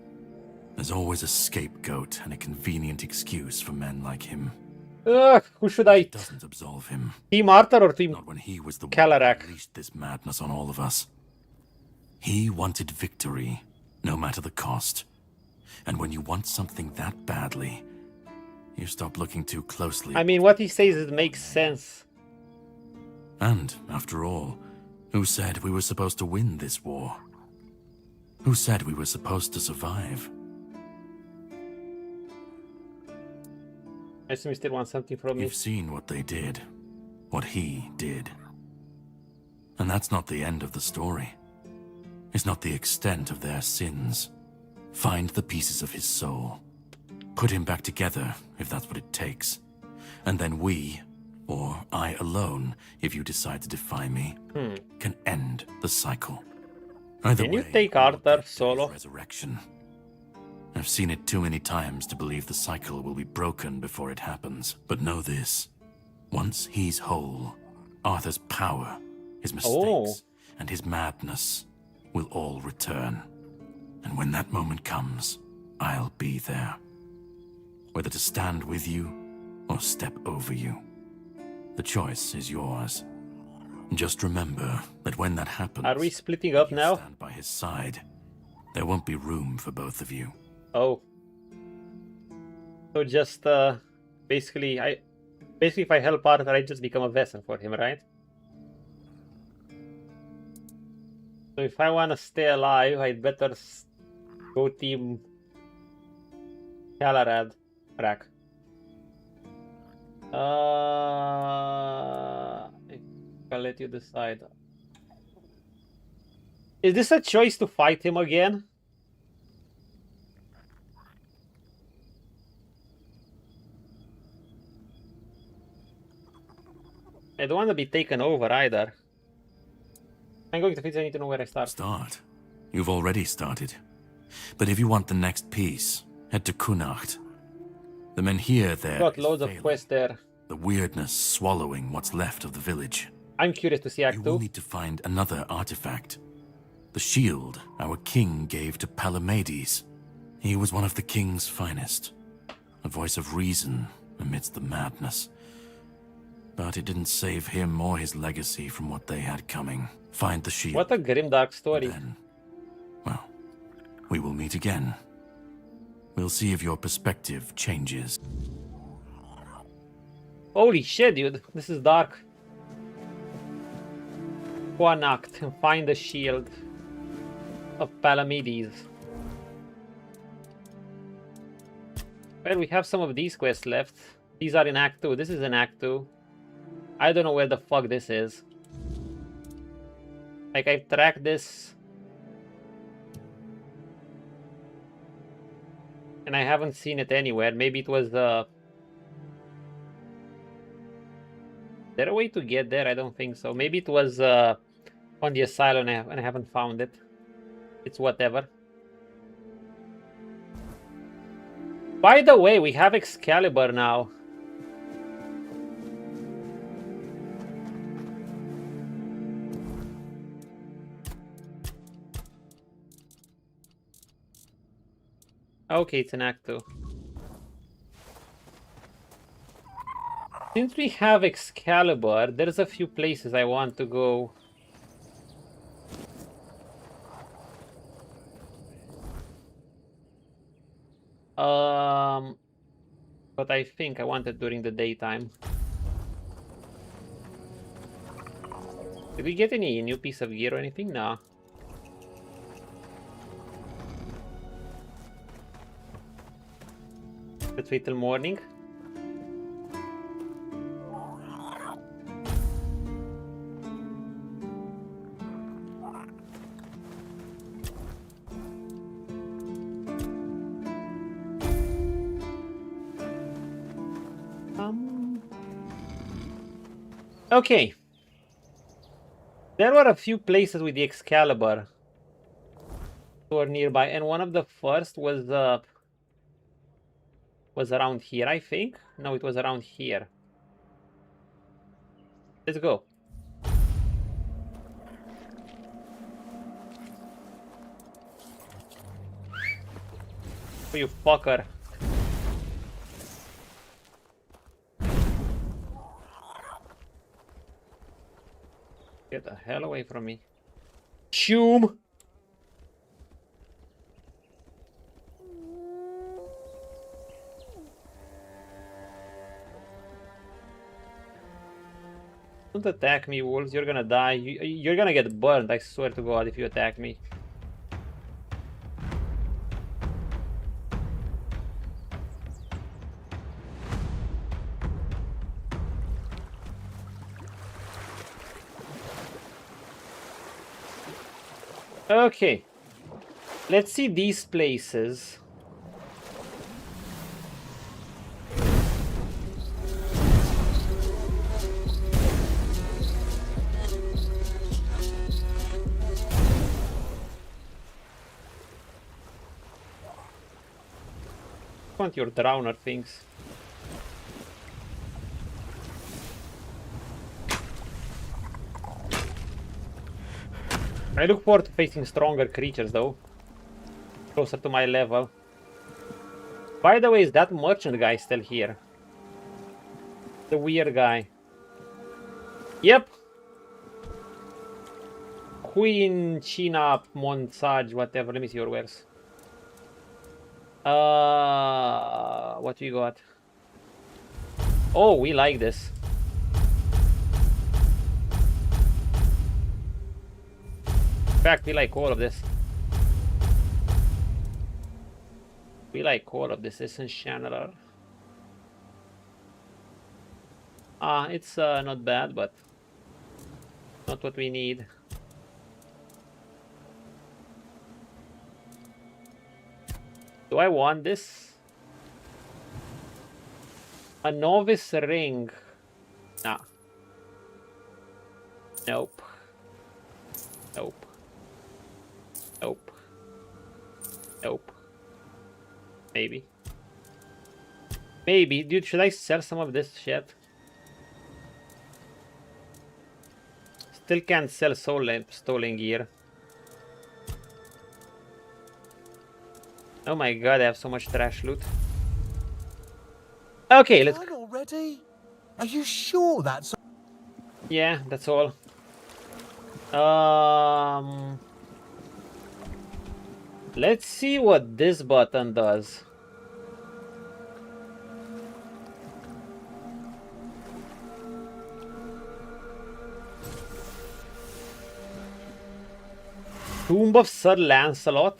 There's always a scapegoat and a convenient excuse for men like him. Who should I? Doesn't absolve him. Team Arthur or Team Not when he was the one Galahad? who unleashed this madness on all of us. He wanted victory, no matter the cost. And when you want something that badly, you stop looking too closely. I mean, what he says, it makes sense. And, after all, who said we were supposed to win this war? Who said we were supposed to survive? I assume you still want something from me. You've seen what they did. What he did. And that's not the end of the story. It's not the extent of their sins. Find the pieces of his soul. Put him back together, if that's what it takes. And then we, or I alone, if you decide to defy me, can end the cycle. Either Can you way, take Arthur solo? resurrection. I've seen it too many times to believe the cycle will be broken before it happens. But know this. Once he's whole, Arthur's power, his mistakes, and his madness will all return. And when that moment comes, I'll be there. Whether to stand with you or step over you. The choice is yours. Just remember that when that happens, Are we splitting up now? stand by his side. There won't be room for both of you. Oh. So just basically if I help Arthur, I just become a vessel for him, right? So if I want to stay alive, I'd better go team Galahad. Rack. I'll let you decide. Is this a choice to fight him again? I don't want to be taken over either. I'm going to fix. I need to know where I start. Start. You've already started. But if you want the next piece, head to Cuanacht. The men here there Got loads of quests there. The weirdness swallowing what's left of the village. I'm curious to see Act 2. You will need to find another artifact. The shield our king gave to Palamedes. He was one of the king's finest. A voice of reason amidst the madness. But it didn't save him or his legacy from what they had coming. Find the shield. What a grimdark story. Then, well, we will meet again. We'll see if your perspective changes. Holy shit, dude. This is dark. Cuanacht and find the shield of Palamedes. Well, we have some of these quests left. These are in Act 2. This is in Act 2. I don't know where the fuck this is. Like, I've tracked this. And I haven't seen it anywhere. Maybe it was, Is there a way to get there? I don't think so. Maybe it was on the asylum and I haven't found it. It's whatever. By the way, we have Excalibur now. Okay, it's an Act 2. Since we have Excalibur, there's a few places I want to go. But I think I want it during the daytime. Did we get any new piece of gear or anything? No. Let's wait till morning. Okay. There were a few places with the Excalibur sword nearby, and one of the first was around here, I think. No, it was around here. Let's go. Oh, you fucker. Get the hell away from me. Shoom! Don't attack me, wolves. You're gonna die. You're gonna get burned, I swear to God, if you attack me. Okay. Let's see these places. Want your drowner things. I look forward to facing stronger creatures though. Closer to my level. By the way, is that merchant guy still here? The weird guy. Yep. Queen, China, Monsage, whatever. Let me see your wares. What we got? Oh, we like this. In fact, we like all of this. We like all of this. Essential. It's not bad, but not what we need. Do I want this? A novice ring. Nah. Nope. Nope. Nope. Nope. Maybe. Maybe. Dude, should I sell some of this shit? Still can't sell stolen gear. Oh my god, I have so much trash loot. Okay, let's... already? Are you sure that's... Yeah, that's all. Let's see what this button does. Tomb of Sir Lancelot.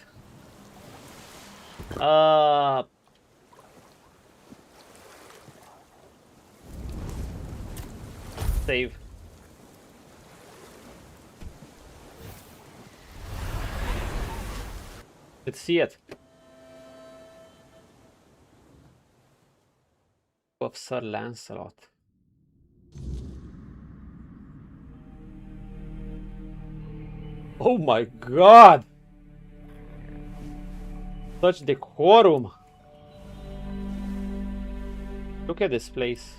Save. Let's see it. Of Sir Lancelot. Oh my god! Such decorum. Look at this place.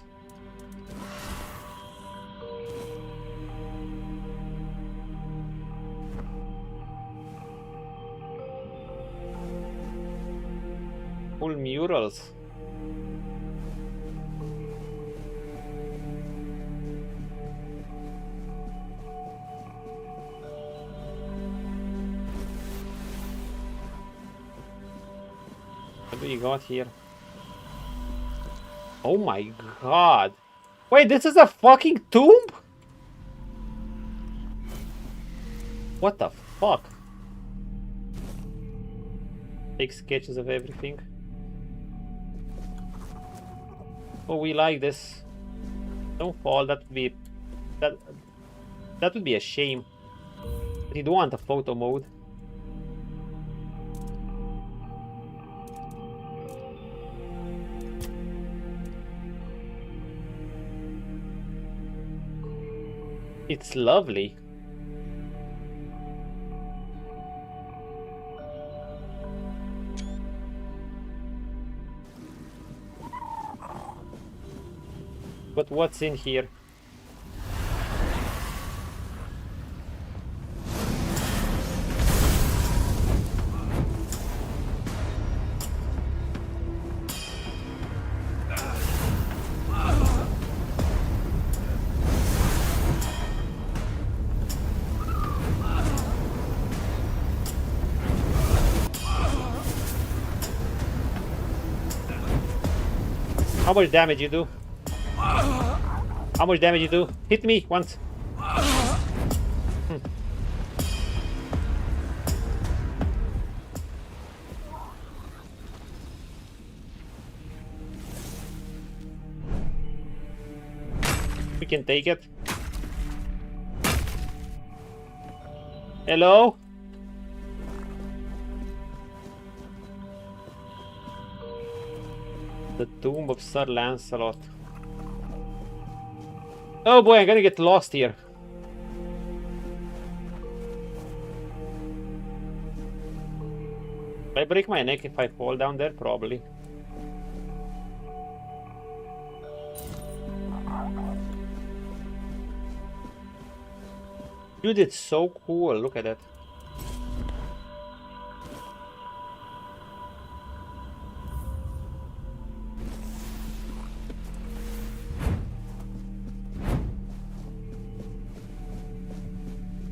Full murals. What do you got here? Oh my god. Wait, this is a fucking tomb? What the fuck? Take sketches of everything. Oh, we like this. Don't fall, that would be... That would be a shame. But you do want a photo mode. It's lovely. But what's in here? How much damage you do? How much damage you do? Hit me once. We can take it. Hello? The Tomb of Sir Lancelot. Oh boy, I'm gonna get lost here. Will I break my neck if I fall down there? Probably. Dude, it's so cool. Look at that.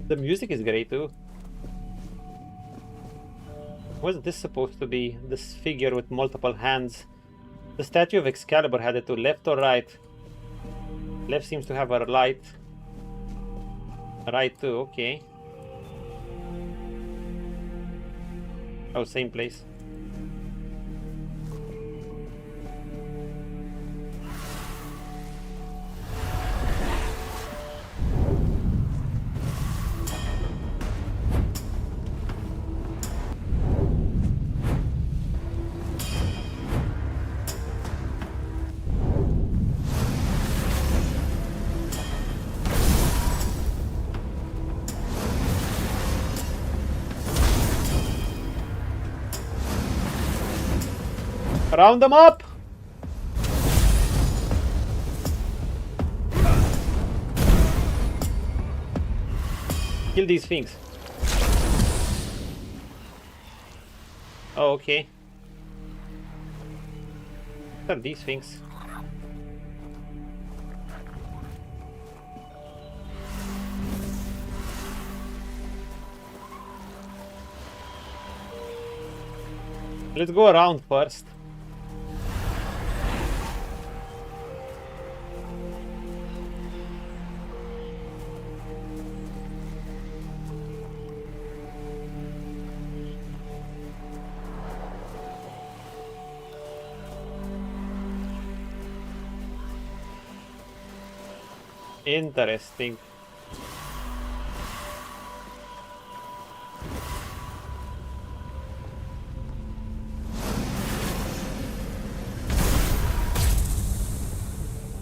The music is great too. What's this supposed to be? This figure with multiple hands. The statue of Excalibur had it to left or right? Left seems to have a light. Right too, okay. Oh, same place. Round them up! Kill these things. Oh, okay. What are these things? Let's go around first. Interesting.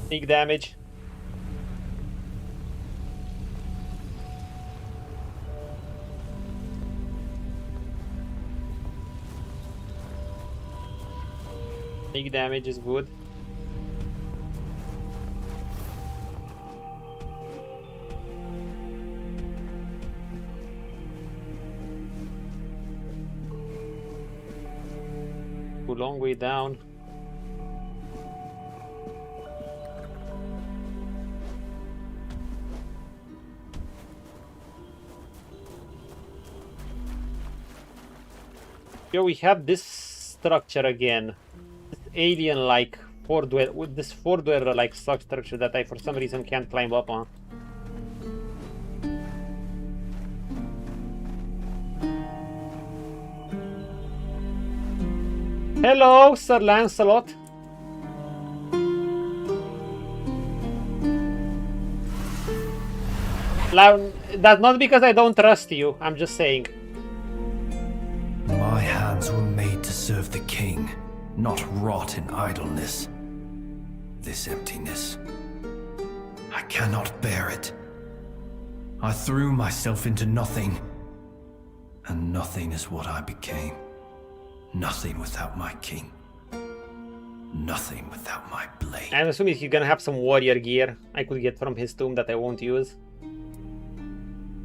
Big damage. Big damage is good. Long way down. Here we have this structure again. This alien-like four-dweller, with this four-dweller-like structure that I for some reason can't climb up on. Hello, Sir Lancelot. That's not because I don't trust you, I'm just saying. My hands were made to serve the king, not rot in idleness. This emptiness, I cannot bear it. I threw myself into nothing. And nothing is what I became. Nothing without my king. Nothing without my blade. I'm assuming he's gonna have some warrior gear I could get from his tomb that I won't use.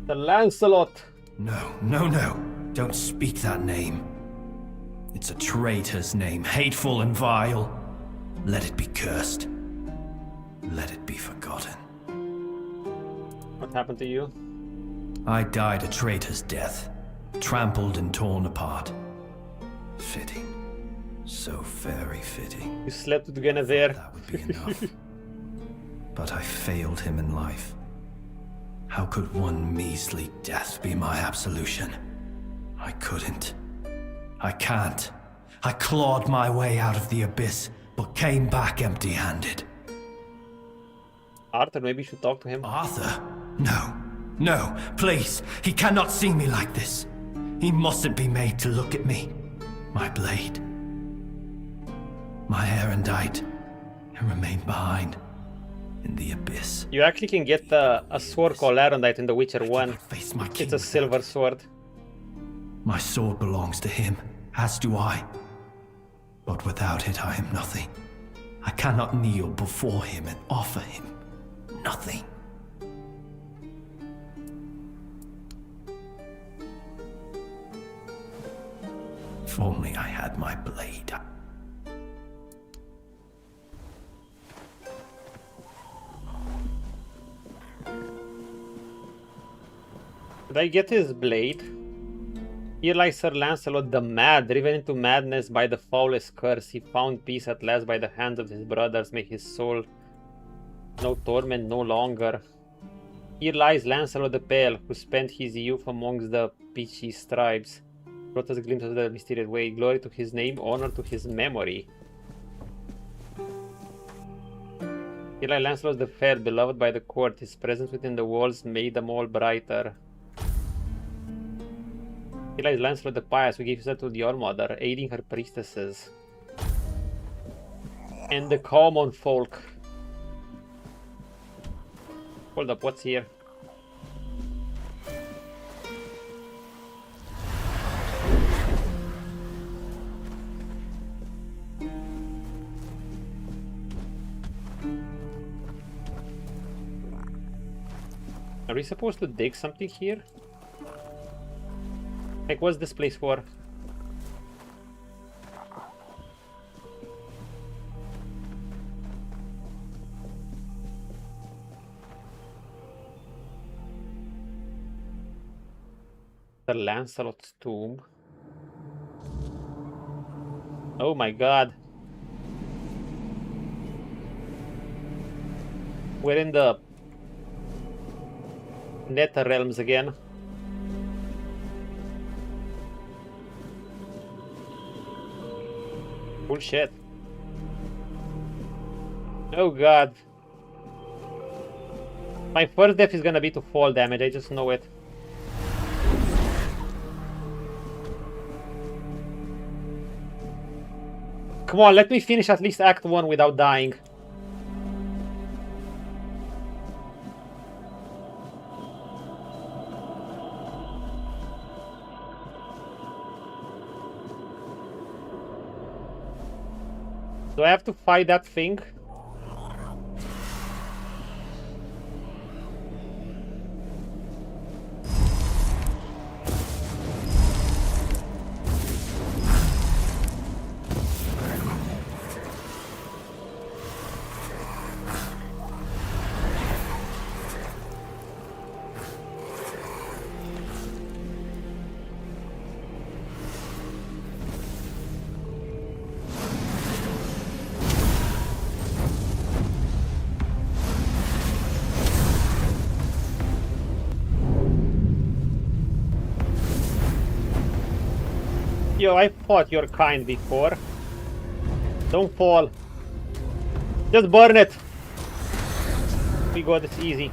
The Lancelot! No, no, no. Don't speak that name. It's a traitor's name, hateful and vile. Let it be cursed. Let it be forgotten. What happened to you? I died a traitor's death, trampled and torn apart. Fitting. So very fitting. You slept with Guinevere. That would be enough. But I failed him in life. How could one measly death be my absolution? I couldn't. I can't. I clawed my way out of the abyss, but came back empty-handed. Arthur, maybe you should talk to him. Arthur? No. No, please. He cannot see me like this. He mustn't be made to look at me. My blade. My erendite. It remained behind. In the abyss. You actually can get a sword called Erendite in The Witcher 1. It's a silver sword. My sword belongs to him, as do I. But without it, I am nothing. I cannot kneel before him and offer him nothing. If only I had my blade. Did I get his blade? Here lies Sir Lancelot the Mad, driven into madness by the foulest curse. He found peace at last by the hands of his brothers. May his soul no torment no longer. Here lies Lancelot the Pale, who spent his youth amongst the peachy tribes. Brought us a glimpse of the mysterious way. Glory to his name, honor to his memory. Here lies Lancelot the Fair, beloved by the court. His presence within the walls made them all brighter. Here lies Lancelot the Pious, who gave himself to the All-Mother, aiding her priestesses. And the common folk. Hold up, what's here? Are we supposed to dig something here? Like, what's this place for? The Lancelot's tomb. Oh my god. We're in the Nether realms again. Bullshit. Oh god. My first death is gonna be to fall damage, I just know it. Come on, let me finish at least Act 1 without dying. Do I have to fight that thing? Yo, I fought your kind before. Don't fall. Just burn it. We got this easy.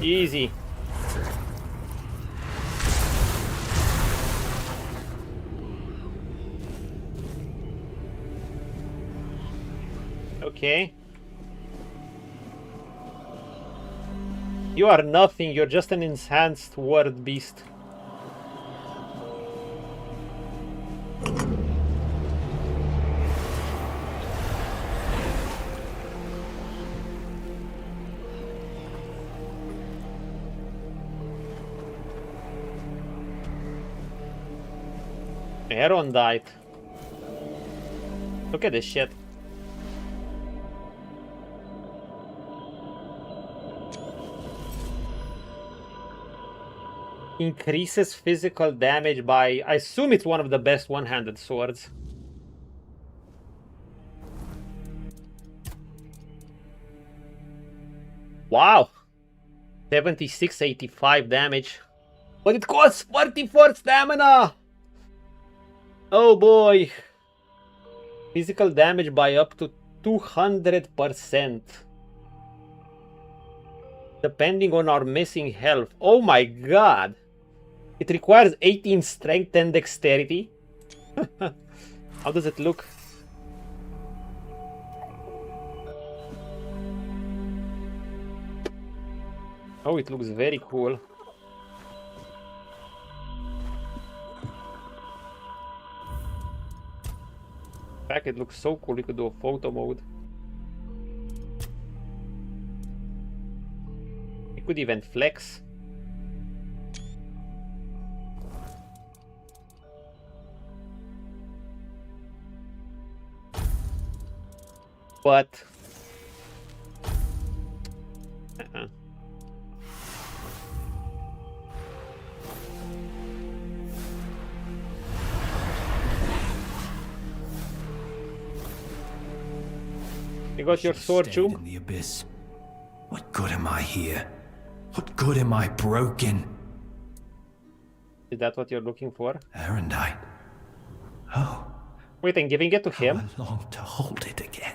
Easy. Okay. You are nothing, you're just an enhanced word beast. Aaron died. Look at this shit. Increases physical damage by... I assume it's one of the best one-handed swords. Wow. 7685 damage. But it costs 44 stamina! Oh boy. Physical damage by up to 200%. Depending on our missing health. Oh my god. It requires 18 strength and dexterity. How does it look? Oh, it looks very cool. In fact, it looks so cool. We could do a photo mode. We could even flex. But you got your sword, Chum? In the abyss. What good am I here? What good am I broken? Is that what you're looking for? Erendite. Oh. Wait, and giving it to him? I long to hold it again.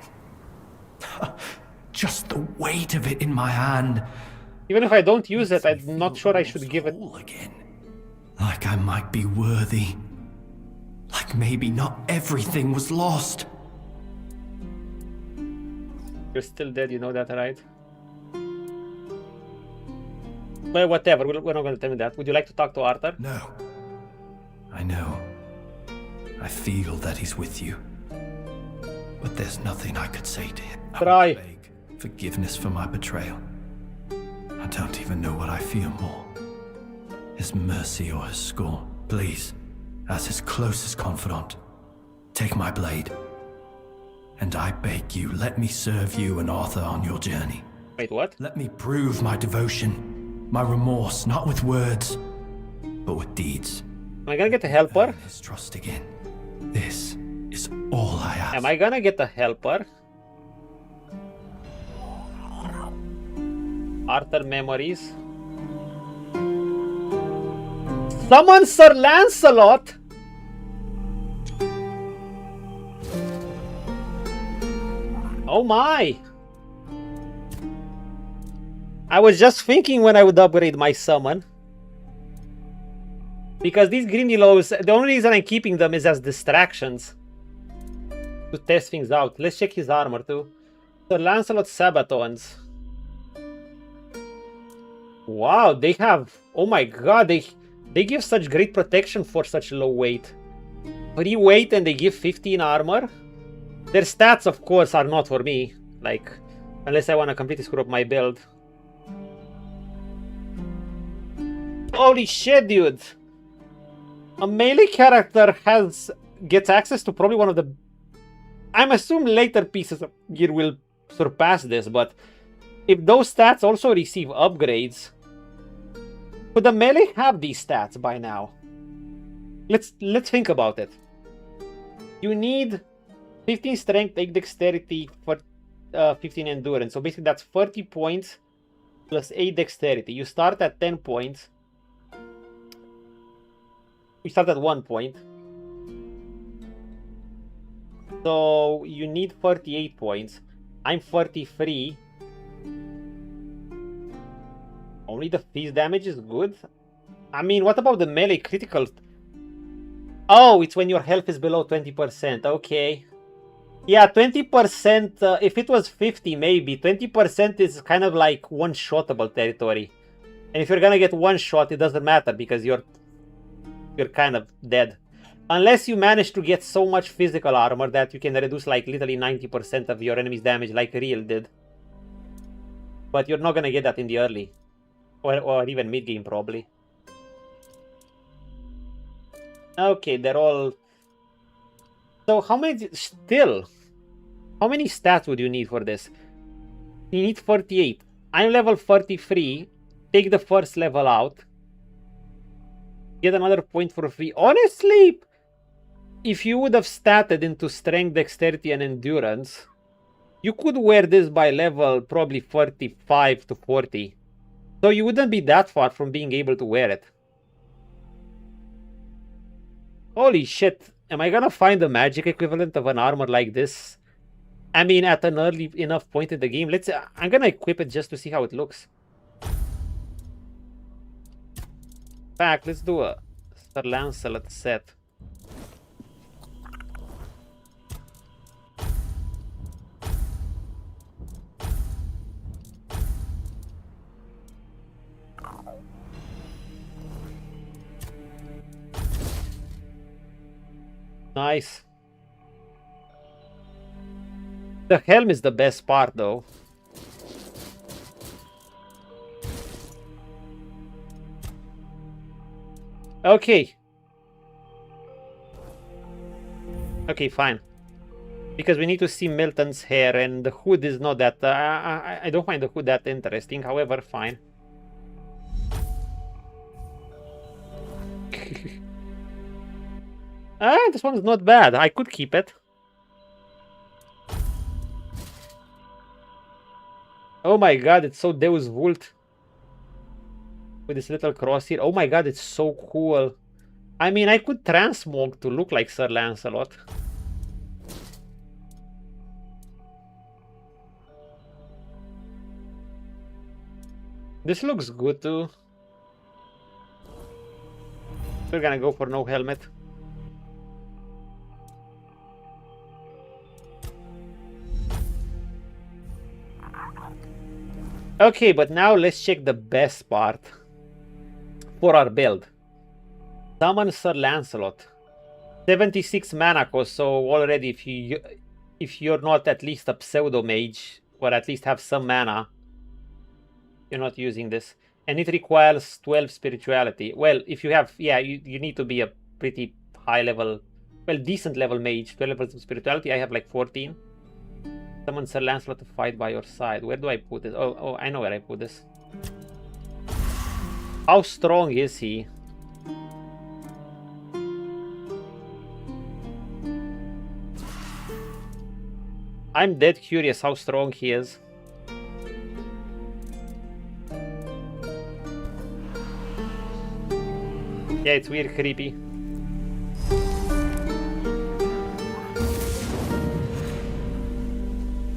Just the weight of it in my hand. Even if I don't use it, I'm not sure I should give it. Again. Like I might be worthy. Like maybe not everything was lost. You're still dead, you know that, right? Well, whatever, we're not going to tell me that. Would you like to talk to Arthur? No. I know. I feel that he's with you. But there's nothing I could say to him. Try. Beg forgiveness for my betrayal. I don't even know what I fear more. His mercy or his scorn. Please, as his closest confidant, take my blade. And I beg you, let me serve you and Arthur on your journey. Wait, what? Let me prove my devotion, my remorse, not with words, but with deeds. Am I gonna get a helper? His trust again. This is all I ask. Am I gonna get a helper? Arthur memories. Summon Sir Lancelot! Oh my! I was just thinking when I would upgrade my summon. Because these Grindylows, the only reason I'm keeping them is as distractions. To test things out. Let's check his armor too. Sir Lancelot Sabatons. Wow, they have... Oh my god, they give such great protection for such low weight. 3 weight and they give 15 armor. Their stats, of course, are not for me. Like, unless I want to completely screw up my build. Holy shit, dude! A melee character gets access to probably one of the... I'm assuming later pieces of gear will surpass this, but if those stats also receive upgrades, could the melee have these stats by now? Let's think about it. You need 15 strength, 8 dexterity for 15 endurance. So basically that's 30 points plus 8 dexterity. You start at 10 points. We start at 1 point. So you need 38 points. I'm 43. Only the phase damage is good? I mean, what about the melee critical? Oh, it's when your health is below 20%. Okay. Yeah, 20%, if it was 50 maybe, 20% is kind of like one-shotable territory. And if you're gonna get one shot, it doesn't matter because you're kind of dead. Unless you manage to get so much physical armor that you can reduce like literally 90% of your enemy's damage like Real did. But you're not gonna get that in the early. Or even mid-game probably. Okay, they're all... So how many... Still... How many stats would you need for this? You need 48. I'm level 43. Take the first level out. Get another point for free. Honestly, if you would have statted into strength, dexterity, and endurance, you could wear this by level probably 45 to 40. So you wouldn't be that far from being able to wear it. Holy shit. Am I gonna find the magic equivalent of an armor like this? I mean, at an early enough point in the game. I'm gonna equip it just to see how it looks. In fact, let's do a Sir Lancelot set. Nice. The helm is the best part, though. Okay. Okay, fine. Because we need to see Milton's hair, and the hood is not that... I don't find the hood that interesting, however, fine. This one's not bad. I could keep it. Oh my god, it's so Deus Vult. With this little cross here. Oh my god, it's so cool. I mean, I could transmog to look like Sir Lancelot. This looks good too. We're gonna go for no helmet. Okay, but now let's check the best part for our build. Summon Sir Lancelot. 76 mana cost, so already if you're not at least a pseudo mage, or at least have some mana, you're not using this. And it requires 12 spirituality. Well, if you have, yeah, you need to be a pretty high level, well, decent level mage. 12 levels of spirituality, I have like 14. Summon Sir Lancelot to fight by your side. Where do I put this? Oh, I know where I put this. How strong is he? I'm dead curious how strong he is. Yeah, it's weird, creepy.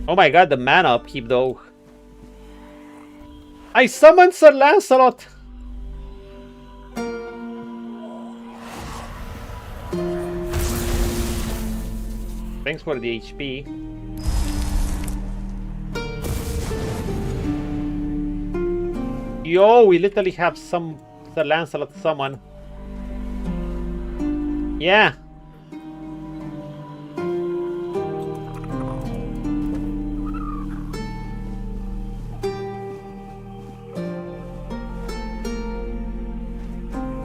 Oh my god, the mana upkeep though. I summoned Sir Lancelot! Thanks for the HP. Yo, we literally have some Sir Lancelot summon. Yeah.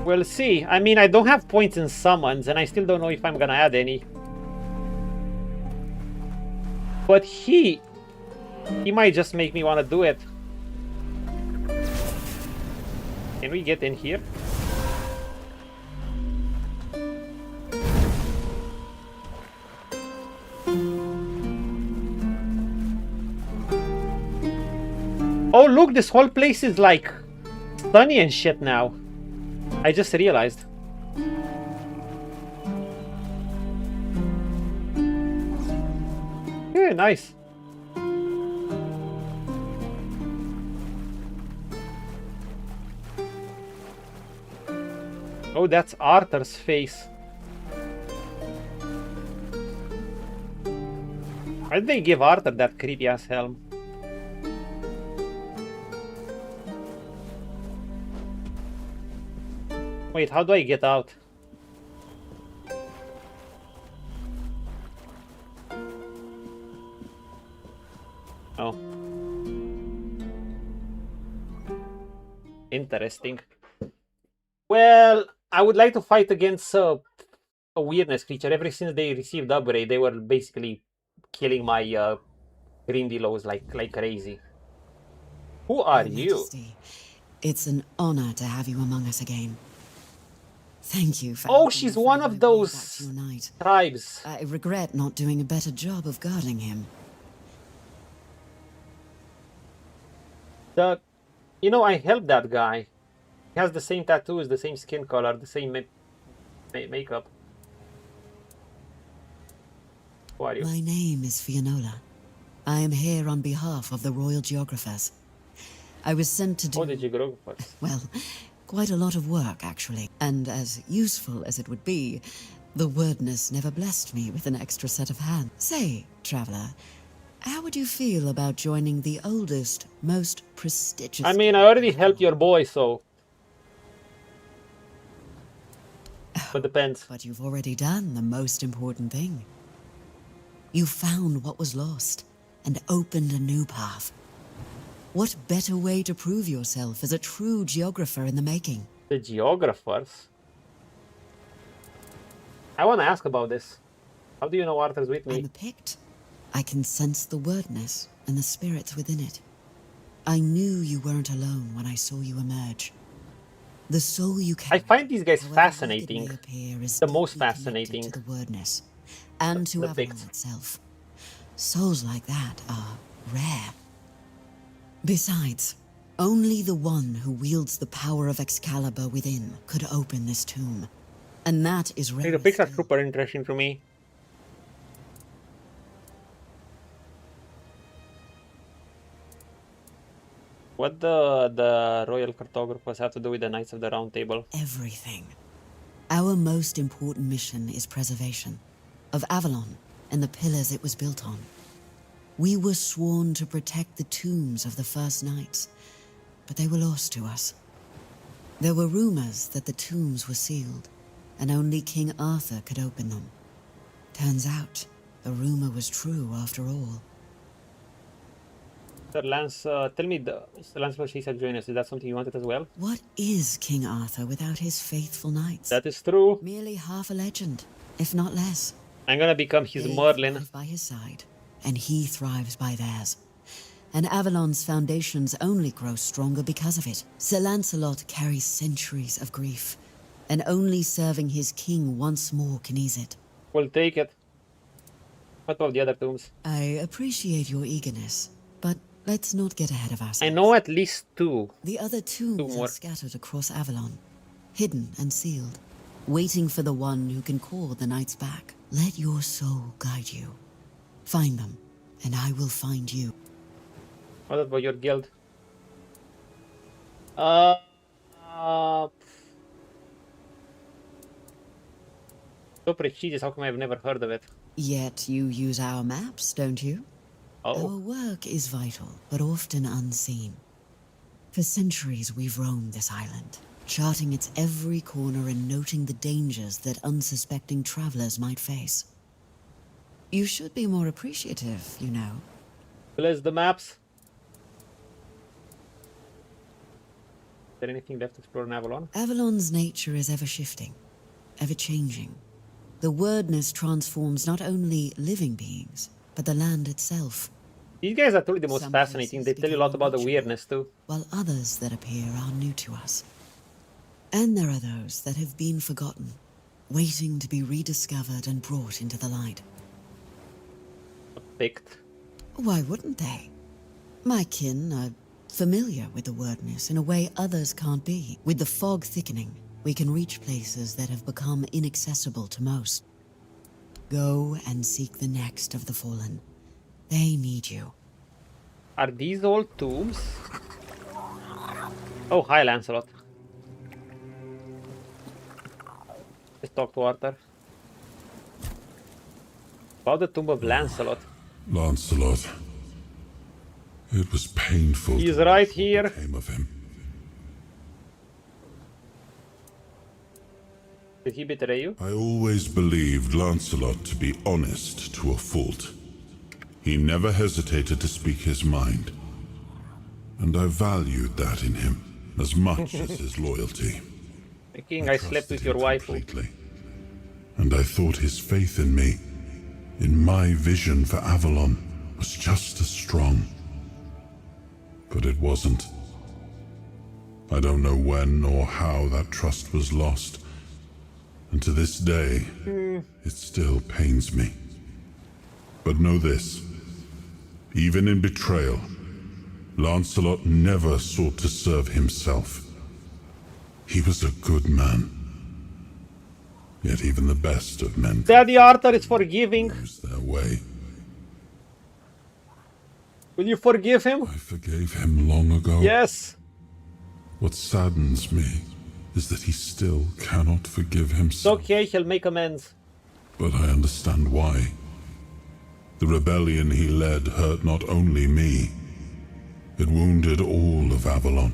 We'll see. I mean, I don't have points in summons, and I still don't know if I'm gonna add any. But he might just make me want to do it. Can we get in here? Oh look, this whole place is like sunny and shit now. I just realized. Yeah, nice. Oh, that's Arthur's face. Why did they give Arthur that creepy ass helm? Wait, how do I get out? Oh. Interesting. Well, I would like to fight against a weirdness creature. Ever since they received upgrade, they were basically killing my Grindylows like crazy. Who are you? Majesty, it's an honor to have you among us again. Thank you for. Oh, she's one of those tribes. I regret not doing a better job of guarding him. You know, I helped that guy. He has the same tattoos, the same skin color, the same makeup. Who are you? My name is Fianola. I am here on behalf of the Royal Geographers. I was sent to do... Oh, the Geographers. Well, quite a lot of work, actually. And as useful as it would be, the wordness never blessed me with an extra set of hands. Say, traveler, how would you feel about joining the oldest, most prestigious... I mean, I already helped your boy, so... But depends. But you've already done the most important thing. You found what was lost and opened a new path. What better way to prove yourself as a true geographer in the making? The geographers? I want to ask about this. How do you know Arthur's with me? I'm a Pict. I can sense the wordness and the spirits within it. I knew you weren't alone when I saw you emerge. The soul you carry, I find these guys fascinating. The most fascinating. To the wordness and to Avalon itself. Souls like that are rare. Besides, only the one who wields the power of Excalibur within could open this tomb. And that is rare. The pics are super interesting to me. What the royal cartographers have to do with the Knights of the Round Table? Everything. Our most important mission is preservation of Avalon and the pillars it was built on. We were sworn to protect the tombs of the first knights, but they were lost to us. There were rumors that the tombs were sealed, and only King Arthur could open them. Turns out, the rumor was true after all. Sir Lance, tell me, Sir Lancelot said join us. Is that something you wanted as well? What is King Arthur without his faithful knights? That is true. Merely half a legend, if not less. I'm gonna become his Merlin. They thrive by his side, and he thrives by theirs. And Avalon's foundations only grow stronger because of it. Sir Lancelot carries centuries of grief, and only serving his king once more can ease it. We'll take it. What about the other tombs? I appreciate your eagerness, but let's not get ahead of ourselves. I know at least two. The other tombs are scattered across Avalon, hidden and sealed, waiting for the one who can call the knights back. Let your soul guide you. Find them, and I will find you. What about your guild? So prestigious, how come I've never heard of it? Yet you use our maps, don't you? Oh. Our work is vital, but often unseen. For centuries we've roamed this island, charting its every corner and noting the dangers that unsuspecting travelers might face. You should be more appreciative, you know. Bless the maps. Is there anything left to explore in Avalon? Avalon's nature is ever-shifting, ever-changing. The wordness transforms not only living beings, but the land itself. These guys are truly the most fascinating. They tell you a lot about the weirdness too. While others that appear are new to us. And there are those that have been forgotten, waiting to be rediscovered and brought into the light. Picked. Why wouldn't they? My kin are familiar with the wordness in a way others can't be. With the fog thickening, we can reach places that have become inaccessible to most. Go and seek the next of the fallen. They need you. Are these all tombs? Oh, hi, Lancelot. Let's talk to Arthur. About the tomb of Lancelot. Lancelot. It was painful. He's right here. What became of him. Did he betray you? I always believed Lancelot to be honest to a fault. He never hesitated to speak his mind. And I valued that in him as much as his loyalty. Thinking I slept with your wife. Completely. And I thought his faith in me, in my vision for Avalon, was just as strong. But it wasn't. I don't know when or how that trust was lost. And to this day, it still pains me. But know this. Even in betrayal, Lancelot never sought to serve himself. He was a good man. Yet even the best of men Daddy Arthur is forgiving. lose their way. Will you forgive him? I forgave him long ago. Yes. What saddens me is that he still cannot forgive It's himself. okay, he'll make amends. But I understand why. The rebellion he led hurt not only me, it wounded all of Avalon.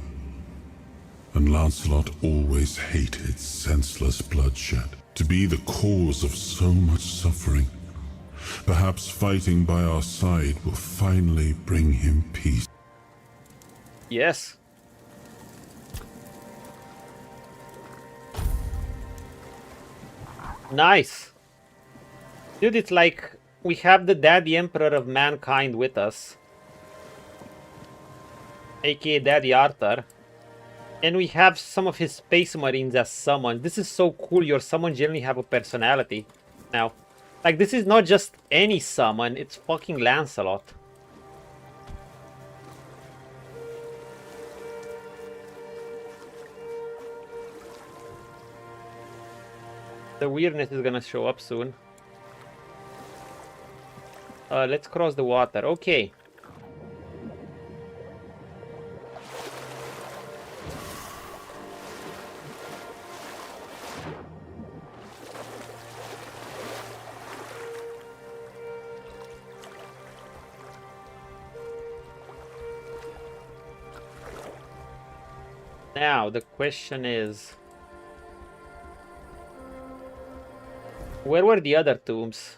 And Lancelot always hated senseless bloodshed. To be the cause of so much suffering, perhaps fighting by our side will finally bring him peace. Yes. Nice. Dude, it's like we have the Daddy Emperor of Mankind with us. aka Daddy Arthur. And we have some of his Space Marines as summons. This is so cool. Your summons generally have a personality now. Like, this is not just any summon, it's fucking Lancelot. The weirdness is gonna show up soon. Let's cross the water. Okay. Now, the question is, where were the other tombs?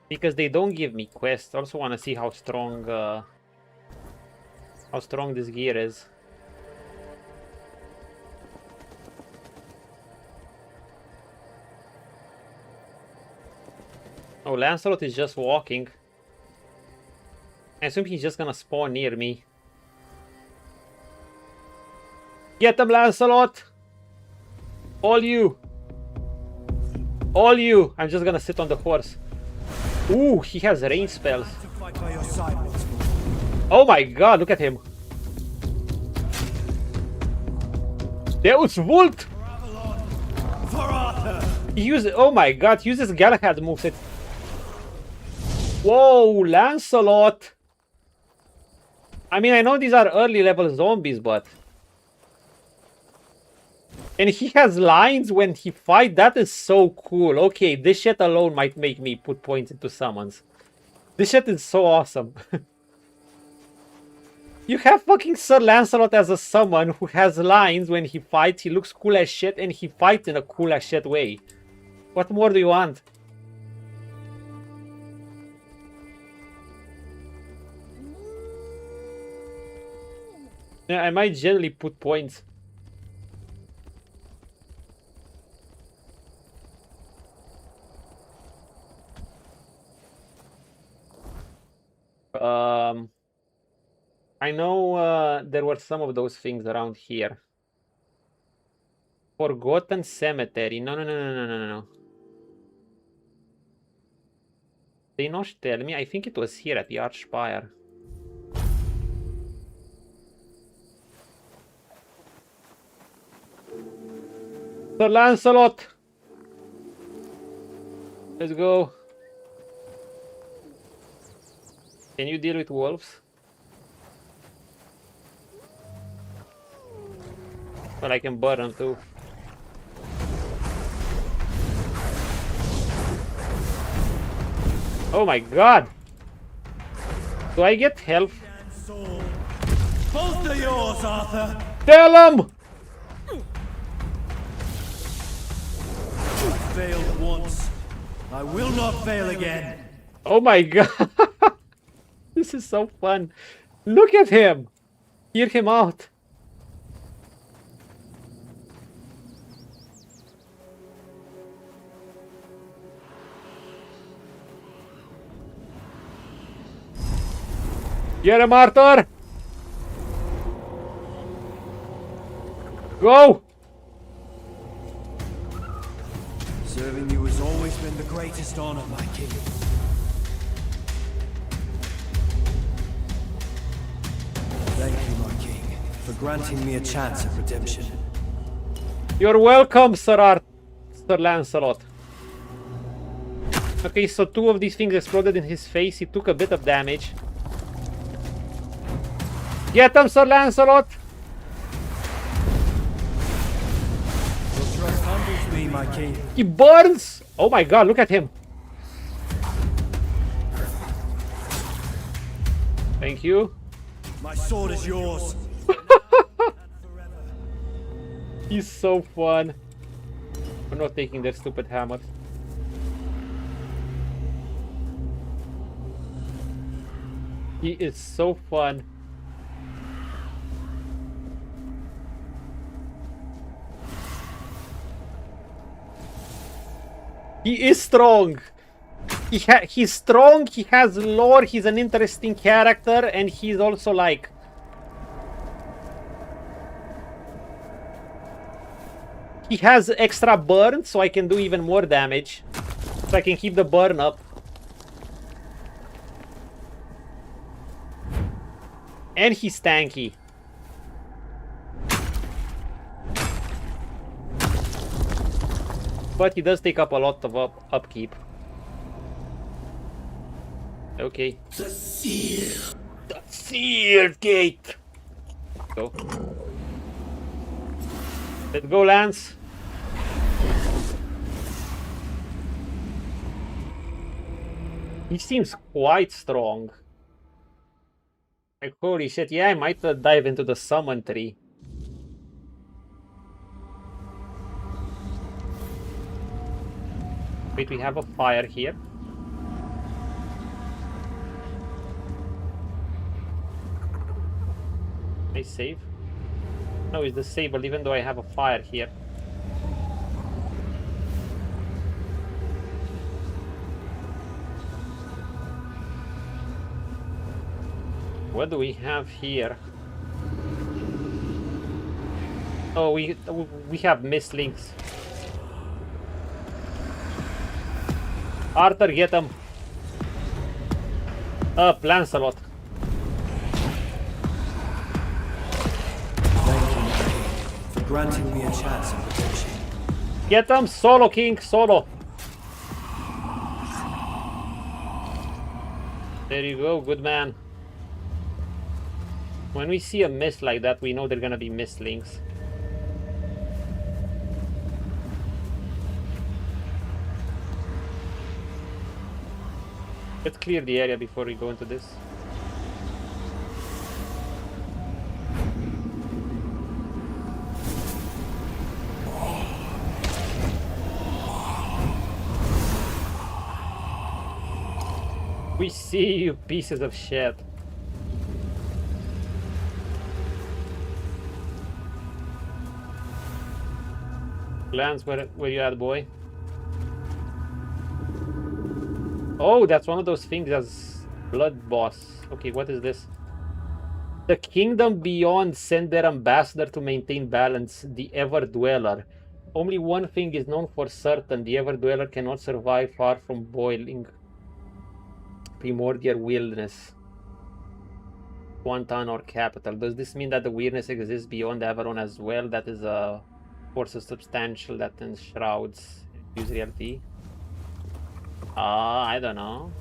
Because they don't give me quests. Also want to see how strong this gear is. Oh, Lancelot is just walking. I assume he's just gonna spawn near me. Get him, Lancelot! All you! All you! I'm just gonna sit on the horse. Ooh, he has range spells. Oh my god, look at him. Deus Vult! He uses, oh my god, he uses Galahad moveset. Whoa, Lancelot! I mean, I know these are early level zombies, but... And he has lines when he fights. That is so cool. Okay, this shit alone might make me put points into summons. This shit is so awesome. You have fucking Sir Lancelot as a summon who has lines when he fights. He looks cool as shit and he fights in a cool as shit way. What more do you want? Yeah, I might generally put points. I know there were some of those things around here. Forgotten Cemetery. No. They not tell me. I think it was here at the Archspire. Sir Lancelot! Let's go. Can you deal with wolves? But I can burn them too. Oh my god! Do I get health? Both are yours, Arthur. Tell him! I failed once. I will not fail again. Oh my god! This is so fun. Look at him! Hear him out. Get him, Arthur! Go! Serving you has always been the greatest honor, my king. Thank you, my king, for granting me a chance at redemption. You're welcome, Sir Lancelot. Okay, so 2 of these things exploded in his face. He took a bit of damage. Get him, Sir Lancelot! Your trust humbles me, my king. He burns! Oh my god, look at him. Thank you. My sword is yours. He's so fun. We're not taking their stupid hammers. He is so fun. He is strong. He's strong, he has lore, he's an interesting character, and he's also like... He has extra burn, so I can do even more damage. So I can keep the burn up. And he's tanky. But he does take up a lot of upkeep. Okay. The seal. The seal gate. Go. Let's go, Lance. He seems quite strong. Like, holy shit. Yeah, I might dive into the summon tree. Wait, we have a fire here. Can I save? No, it's disabled even though I have a fire here. What do we have here? Oh, we have mislinks. Arthur, get him. Up, Lancelot. Granting me a chance at redemption. Get them, solo, King, solo. There you go, good man. When we see a mist like that, we know they're gonna be mistlings. Let's clear the area before we go into this. We see you pieces of shit. Lance, where you at, boy? Oh, that's one of those things as blood boss. Okay, what is this? The kingdom beyond sent their ambassador to maintain balance, the Ever-Dweller. Only one thing is known for certain, the Ever-Dweller cannot survive far from boiling primordial wilderness. Cuanacht or capital. Does this mean that the weirdness exists beyond Avalon as well? That is a force substantial that enshrouds use reality. I don't know.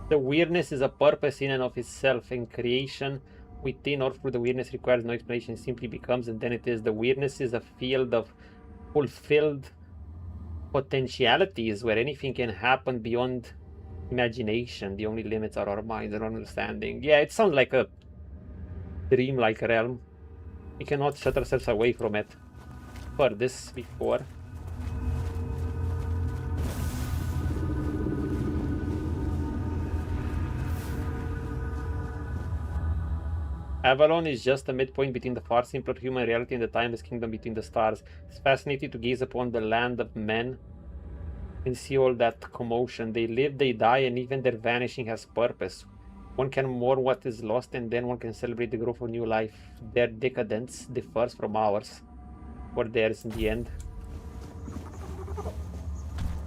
The weirdness is a purpose in and of itself, and creation within or through the weirdness requires no explanation, it simply becomes, and then it is. The weirdness is a field of fulfilled potentialities where anything can happen beyond imagination. The only limits are our minds and our understanding. Yeah, it sounds like a dreamlike realm. We cannot shut ourselves away from it. For this before. Avalon is just a midpoint between the far simpler human reality and the timeless kingdom between the stars. It's fascinating to gaze upon the land of men and see all that commotion. They live, they die, and even their vanishing has purpose. One can mourn what is lost, and then one can celebrate the growth of new life. Their decadence differs from ours, or theirs in the end.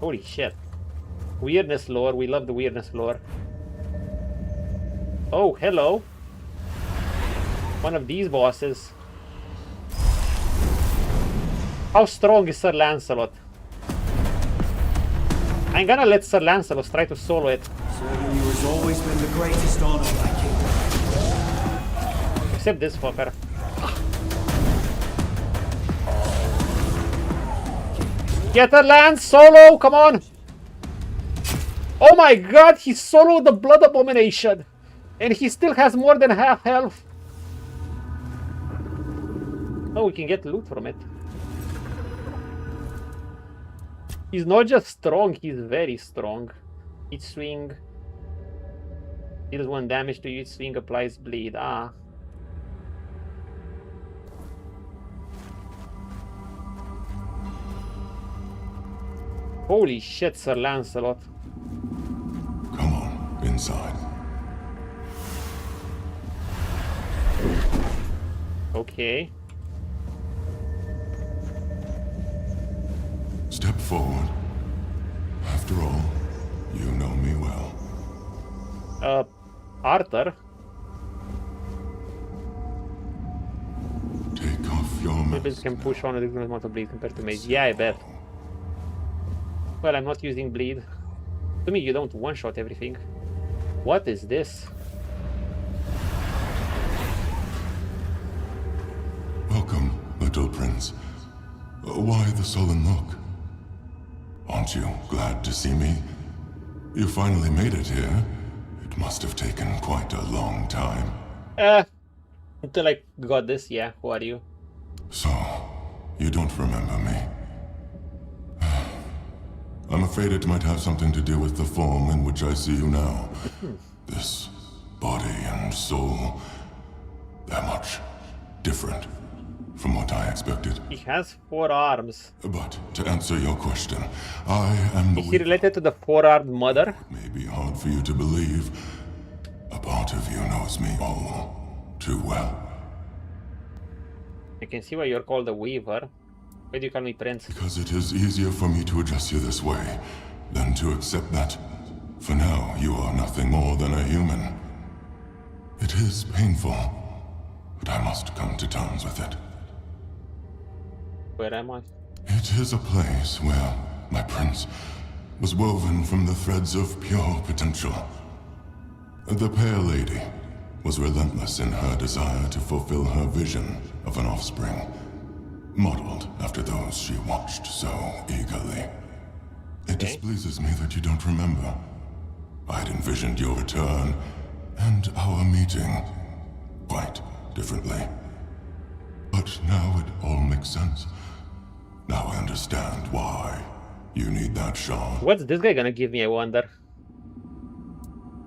Holy shit. Weirdness lore, we love the weirdness lore. Oh, hello. One of these bosses. How strong is Sir Lancelot? I'm gonna let Sir Lancelot try to solo it. Serving you has always been the greatest honor, my king. Except this fucker. Get a lance solo, come on! Oh my god, he soloed the Blood Abomination! And he still has more than half health. Oh, we can get loot from it. He's not just strong, he's very strong. Each swing deals 1 damage to each swing, applies bleed. Ah. Holy shit, Sir Lancelot. Come on, inside. Okay. Step forward. After all, you know me well. Arthur? Take off your mask. Weapons can push on a different amount of bleed compared to mage. Yeah, I bet. Well, I'm not using bleed. To me, you don't one-shot everything. What is this? Welcome, little prince. Why the sullen look? Aren't you glad to see me? You finally made it here. It must have taken quite a long time. Until I got this, yeah. Who are you? So, you don't remember me. I'm afraid it might have something to do with the form in which I see you now. This body and soul, they're much different from what I expected. He has 4 arms. But to answer your question, I am the... Is he related to the 4-armed mother? It may be hard for you to believe. A part of you knows me all too well. I can see why you're called a weaver. Why do you call me prince? Because it is easier for me to address you this way than to accept that, for now, you are nothing more than a human. It is painful, but I must come to terms with it. Where am I? It is a place where my prince was woven from the threads of pure potential. The Pale Lady was relentless in her desire to fulfill her vision of an offspring, modeled after those she watched so eagerly. It displeases me that you don't remember. I'd envisioned your return and our meeting quite differently. But now it all makes sense. Now I understand why you need that shard. What's this guy gonna give me, I wonder?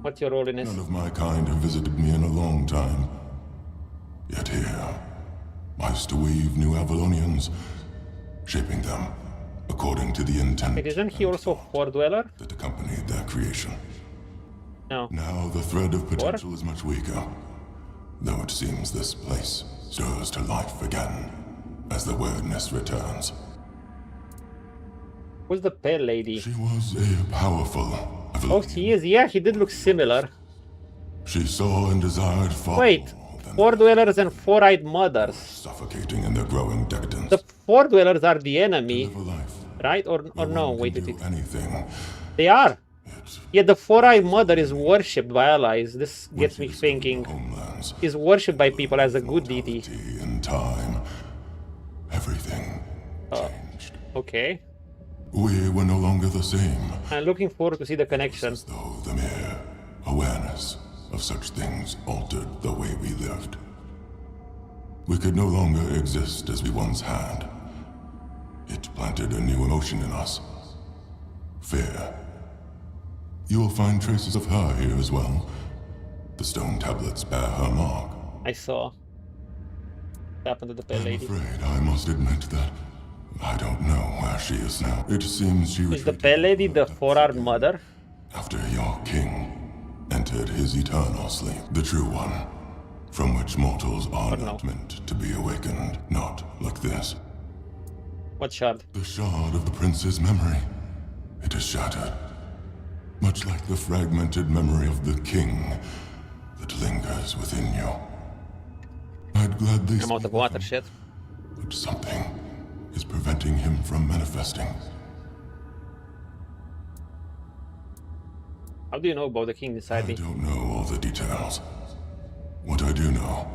What's your role in this? None of my kind have visited me in a long time. Yet here, I used to weave new Avalonians, shaping them according to the intent. Wait, isn't he also a 4-dweller? That accompanied their creation. No. Now the thread of potential is much weaker, though it seems this place stirs to life again as the weirdness returns. Who's the Pale Lady? She was a powerful Avalonian. Oh, she is. Yeah, he did look similar. She saw and desired far. Wait, 4-dwellers and 4-eyed mothers. Suffocating in their growing decadence. The 4-dwellers are the enemy, right? Or no? Wait. Anything. They are. Yeah, the 4-eyed mother is worshipped by allies. This gets me thinking. is worshipped by people as a good deity. In time, everything changed. Okay. We were no longer the same. I'm looking forward to see the connection. As though the mere awareness of such things altered the way we lived. We could no longer exist as we once had. It planted a new emotion in us. Fear. You will find traces of her here as well. The stone tablets bear her mark. I saw. What happened to the pale lady? I'm afraid I must admit that I don't know where she is now. It seems she Is the pale lady the four-armed mother? After your king entered his eternal sleep, the true one, from which mortals are not meant to be awakened, not like this. What shard? The shard of the prince's memory. It is shattered, much like the fragmented memory of the king that lingers within you. I'd gladly I'm out of water, shit. But something is preventing him from manifesting. How do you know about the king inside me? I don't know all the details. What I do know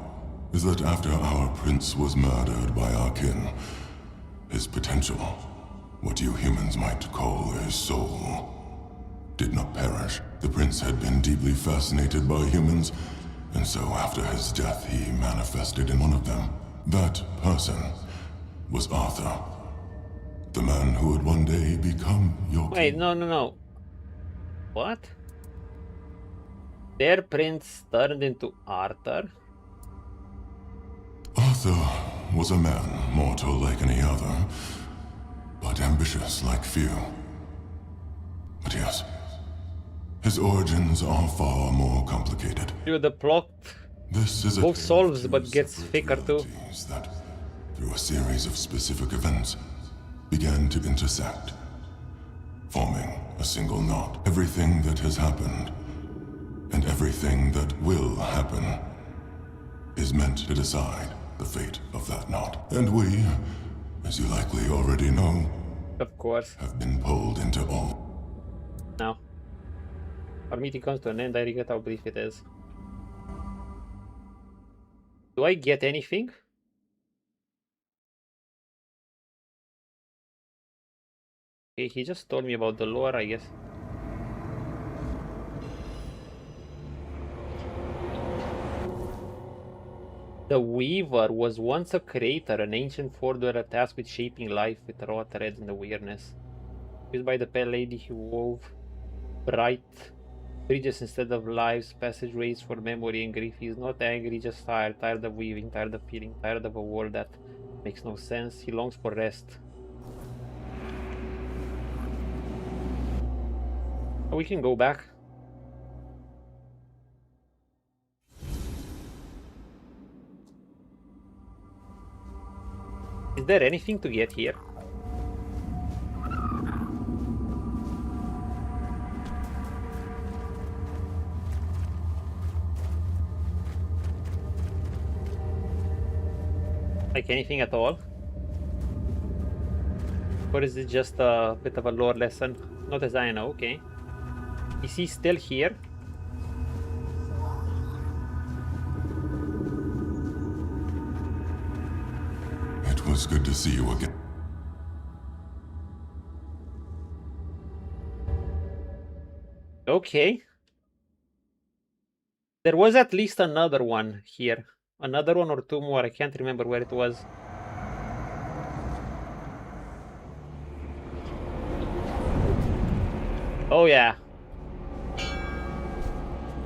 is that after our prince was murdered by our kin, his potential, what you humans might call his soul, did not perish. The prince had been deeply fascinated by humans, and so after his death he manifested in one of them. That person was Arthur, the man who would one day become your king. Wait, no. What? Their prince turned into Arthur? Arthur was a man mortal like any other, but ambitious like few. But yes, his origins are far more complicated. Dude, the plot This is a both solves but gets thicker too. That, through a series of specific events, began to intersect, forming a single knot. Everything that has happened, and everything that will happen, is meant to decide the fate of that knot. And we, as you likely already know, of course, have been pulled into all. Now, our meeting comes to an end. I regret how brief it is. Do I get anything? Okay, he just told me about the lore, I guess. The Weaver was once a creator, an ancient four-dweller tasked with shaping life with raw threads and awareness. Used by the pale lady, he wove bright bridges instead of lives, passageways for memory and grief. He is not angry, just tired of weaving, tired of feeling, tired of a world that makes no sense. He longs for rest. We can go back. Is there anything to get here? Like anything at all? Or is it just a bit of a lore lesson? Not as I know, okay. Is he still here? It was good to see you again. Okay. There was at least another one here. Another one or two more. I can't remember where it was. Oh yeah.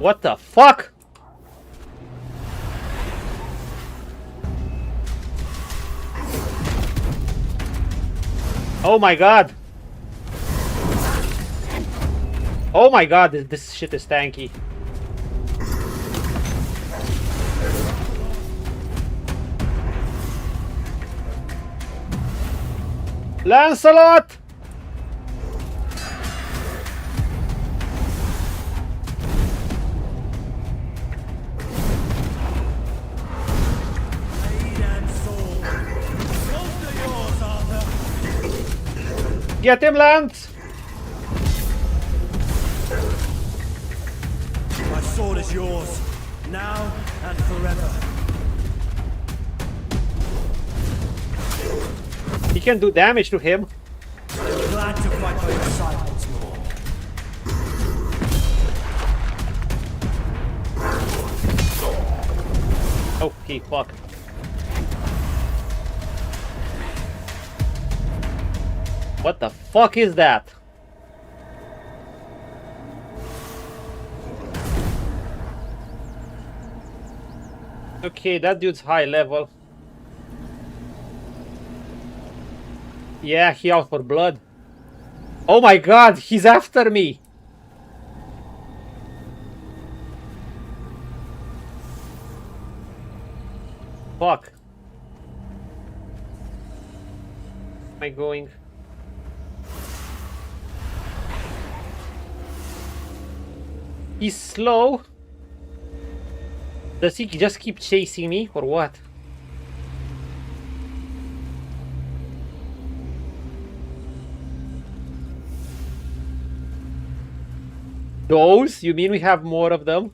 What the fuck? Oh my god. Oh my god, this shit is tanky. Lancelot! Get him, Lance! My sword is yours. Now and forever. He can do damage to him. Glad to fight by your side once more. Okay, fuck. What the fuck is that? Okay, that dude's high level. Yeah, he out for blood. Oh my god, he's after me! Fuck. Am I going? He's slow. Does he just keep chasing me or what? Those? You mean we have more of them?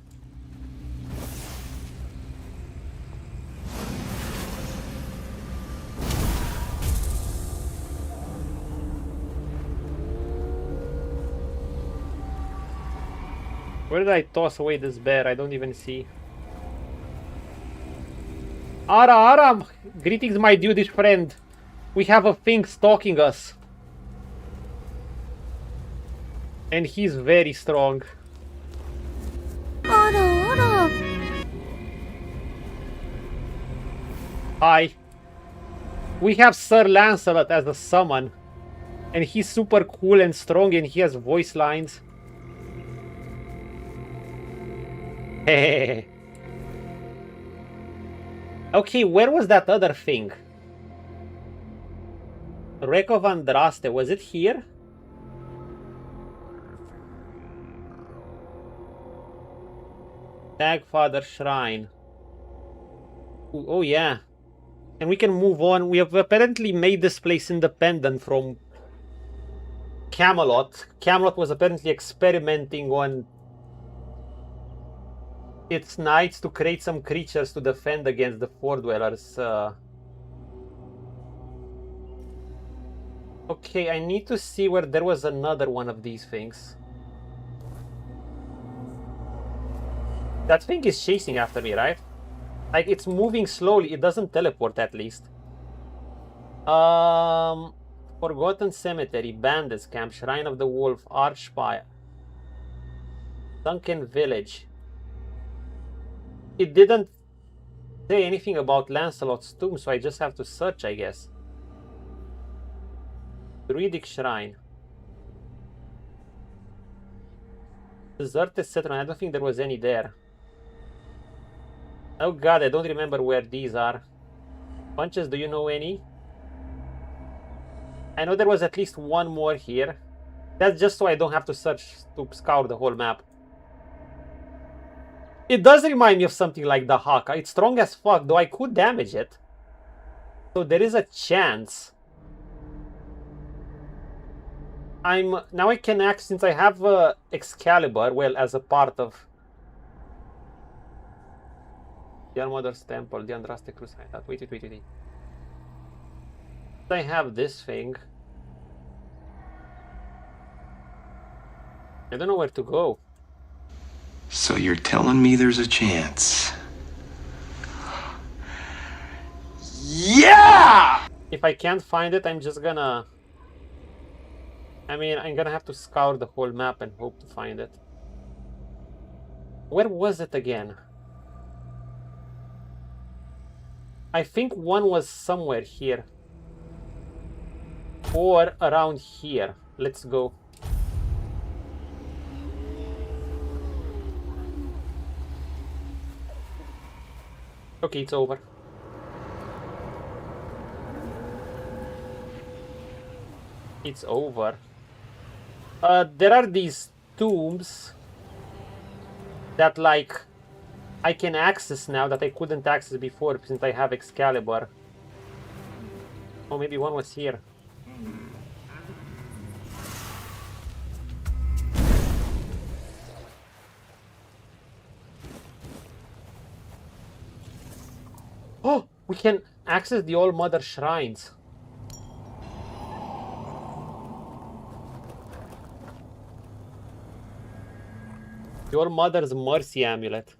Where did I toss away this bear? I don't even see. Ara! Greetings, my Jewish friend. We have a thing stalking us. And he's very strong. Hi. We have Sir Lancelot as a summon. And he's super cool and strong and he has voice lines. Hey. Okay, where was that other thing? Wreck of Andraste, was it here? Stagfather Shrine. Ooh, oh yeah. And we can move on. We have apparently made this place independent from Camelot. Camelot was apparently experimenting on its knights to create some creatures to defend against the Four Dwellers. Okay, I need to see where there was another one of these things. That thing is chasing after me, right? Like, it's moving slowly. It doesn't teleport, at least. Forgotten Cemetery, Bandits Camp, Shrine of the Wolf, Archspire, Sunken Village. It didn't say anything about Lancelot's tomb, so I just have to search, I guess. Druidic Shrine. Deserted settlement. I don't think there was any there. Oh god, I don't remember where these are. Punches, do you know any? I know there was at least one more here. That's just so I don't have to search to scour the whole map. It does remind me of something like the Haka. It's strong as fuck, though I could damage it. So there is a chance. Now I can act, since I have Excalibur, well, as a part of the Mother's Temple, the Andraste Crusade. Wait. I have this thing. I don't know where to go. So you're telling me there's a chance? Yeah! If I can't find it, I'm just gonna... I'm gonna have to scour the whole map and hope to find it. Where was it again? I think one was somewhere here. Or around here. Let's go. Okay, it's over. It's over. There are these tombs that, like, I can access now that I couldn't access before since I have Excalibur. Oh, maybe one was here. Oh, we can access the All Mother shrines. The All Mother's Mercy Amulet.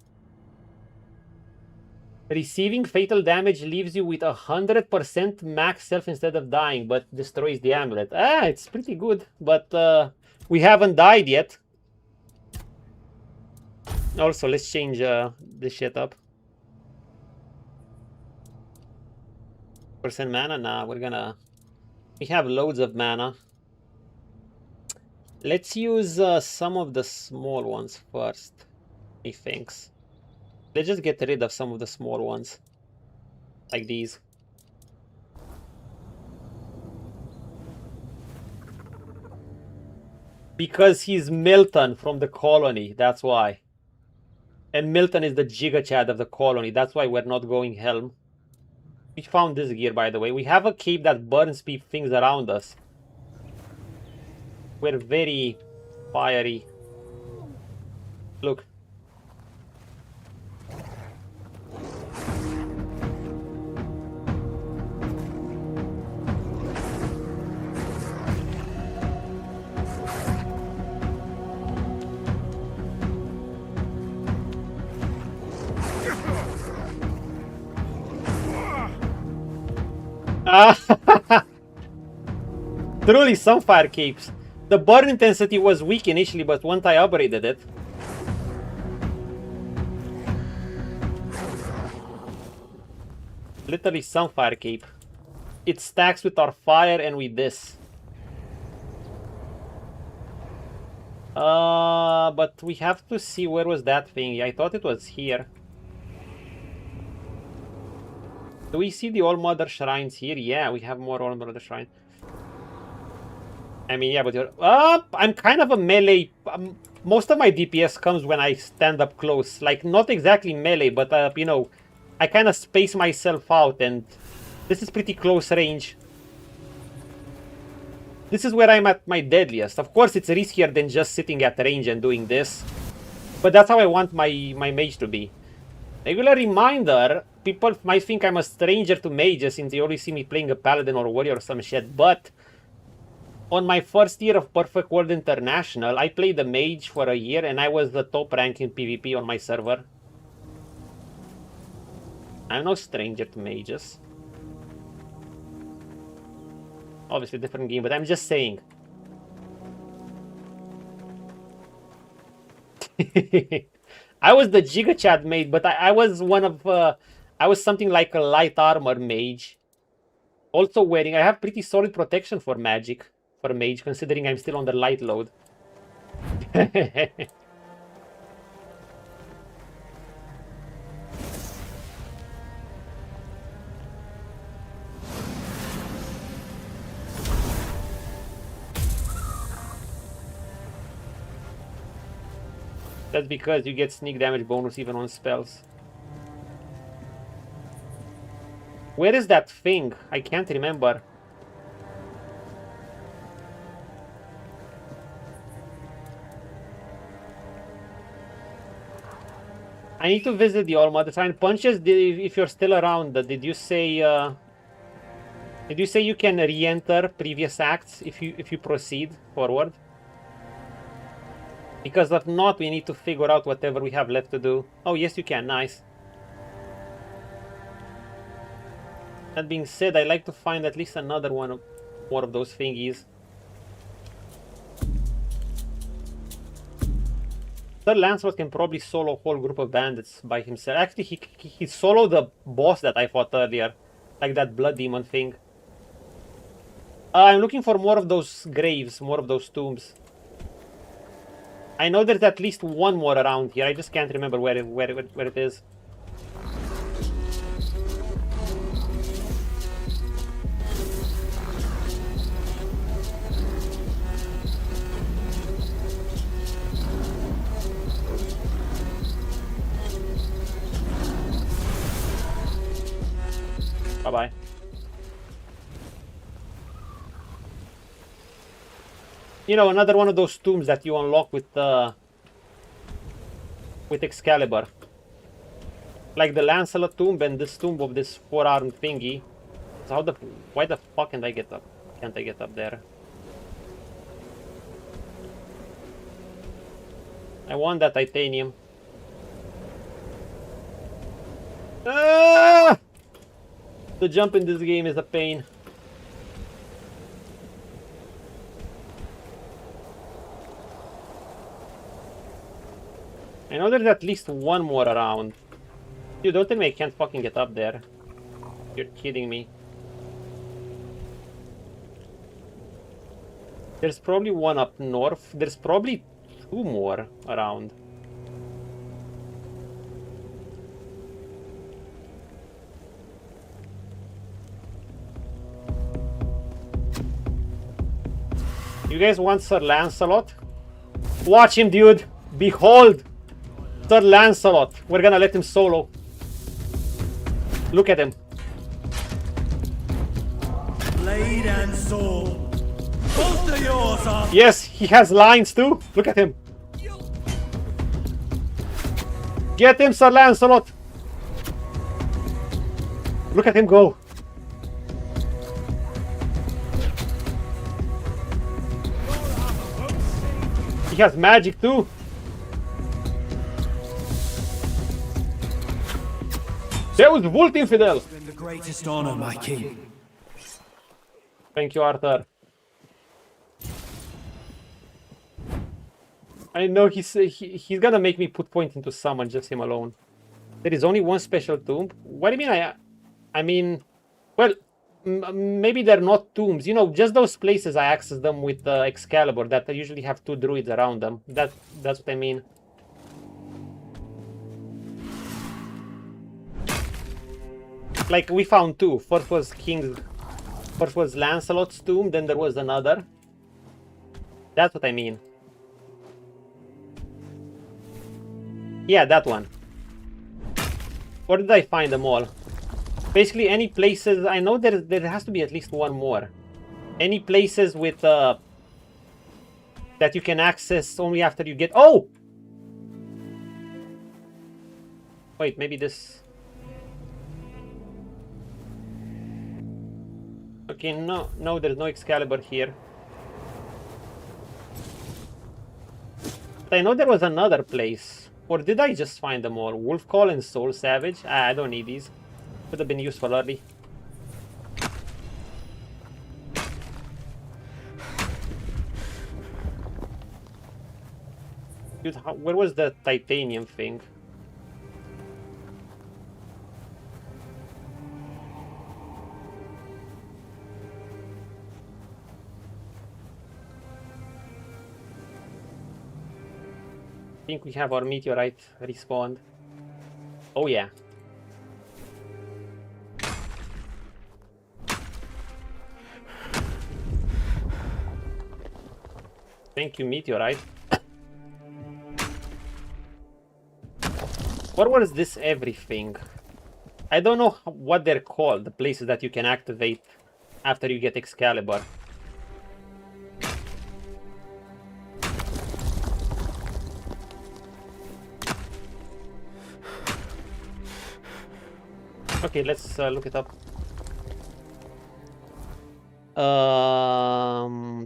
Receiving fatal damage leaves you with 100% max self instead of dying, but destroys the amulet. Ah, it's pretty good, but we haven't died yet. Also, let's change this shit up. Percent mana? Nah, we have loads of mana. Let's use some of the small ones first, methinks. Let's just get rid of some of the small ones. Like these. Because he's Milton from the colony, that's why. And Milton is the Giga Chad of the colony, that's why we're not going Helm. We found this gear, by the way. We have a cape that burns things around us. We're very fiery. Look. Truly, some fire capes. The burn intensity was weak initially, but once I upgraded it. Literally some fire cape. It stacks with our fire and with this. But we have to see where was that thing. I thought it was here. Do we see the All Mother shrines here? Yeah, we have more All Mother shrines. I mean, yeah, but you're... I'm kind of a melee... most of my DPS comes when I stand up close. Like, not exactly melee, but, you know, I kind of space myself out, and this is pretty close range. This is where I'm at my deadliest. Of course, it's riskier than just sitting at range and doing this. But that's how I want my mage to be. Regular reminder, people might think I'm a stranger to mages since they always see me playing a paladin or warrior or some shit, but on my first year of Perfect World International, I played a mage for a year and I was the top rank in PvP on my server. I'm no stranger to mages. Obviously different game, but I'm just saying. I was the Giga Chat mage, but I was one of... I was something like a light armor mage. Also wearing... I have pretty solid protection for magic. For a mage, considering I'm still on the light load. That's because you get sneak damage bonus even on spells. Where is that thing? I can't remember. I need to visit the All Mother Shrine. Punches, if you're still around, did you say you can re-enter previous acts if you proceed forward? Because if not, we need to figure out whatever we have left to do. Oh, yes, you can. Nice. That being said, I'd like to find at least another more of those thingies. Sir Lancelot can probably solo a whole group of bandits by himself. Actually, he soloed the boss that I fought earlier. Like that blood demon thing. I'm looking for more of those graves, more of those tombs. I know there's at least one more around here. I just can't remember where it is. Bye-bye. You know, another one of those tombs that you unlock with Excalibur. Like the Lancelot tomb and this tomb of this 4-armed thingy. So how the... Why the fuck can't I get up? Can't I get up there? I want that titanium. Ah! The jump in this game is a pain. I know there's at least one more around. Dude, don't tell me I can't fucking get up there. You're kidding me. There's probably one up north. There's probably two more around. You guys want Sir Lancelot? Watch him, dude! Behold! Sir Lancelot! We're gonna let him solo. Look at him. Blade and sword. Both of yours are... Yes, he has lines too. Look at him. Get him, Sir Lancelot! Look at him go. He has magic too. There was Volt Infidel. It's been the greatest honor, my king. Thank you, Arthur. I know he's gonna make me put point into summon, just him alone. There is only one special tomb. What do you mean? I mean, well, maybe they're not tombs. You know, just those places I access them with Excalibur that usually have two druids around them. That's what I mean. Like we found two. First was Lancelot's tomb, then there was another. That's what I mean. Yeah, that one. Or did I find them all? Basically, any places... I know there has to be at least one more. Any places with... that you can access only after you get... Oh! Wait, maybe this... Okay, no, there's no Excalibur here. But I know there was another place. Or did I just find them all? Wolf Call and Soul Savage? Ah, I don't need these. Could have been useful early. Dude, where was the titanium thing? I think we have our meteorite respawned. Oh yeah. Thank you, meteorite. What was this everything? I don't know what they're called, the places that you can activate after you get Excalibur. Okay, let's look it up.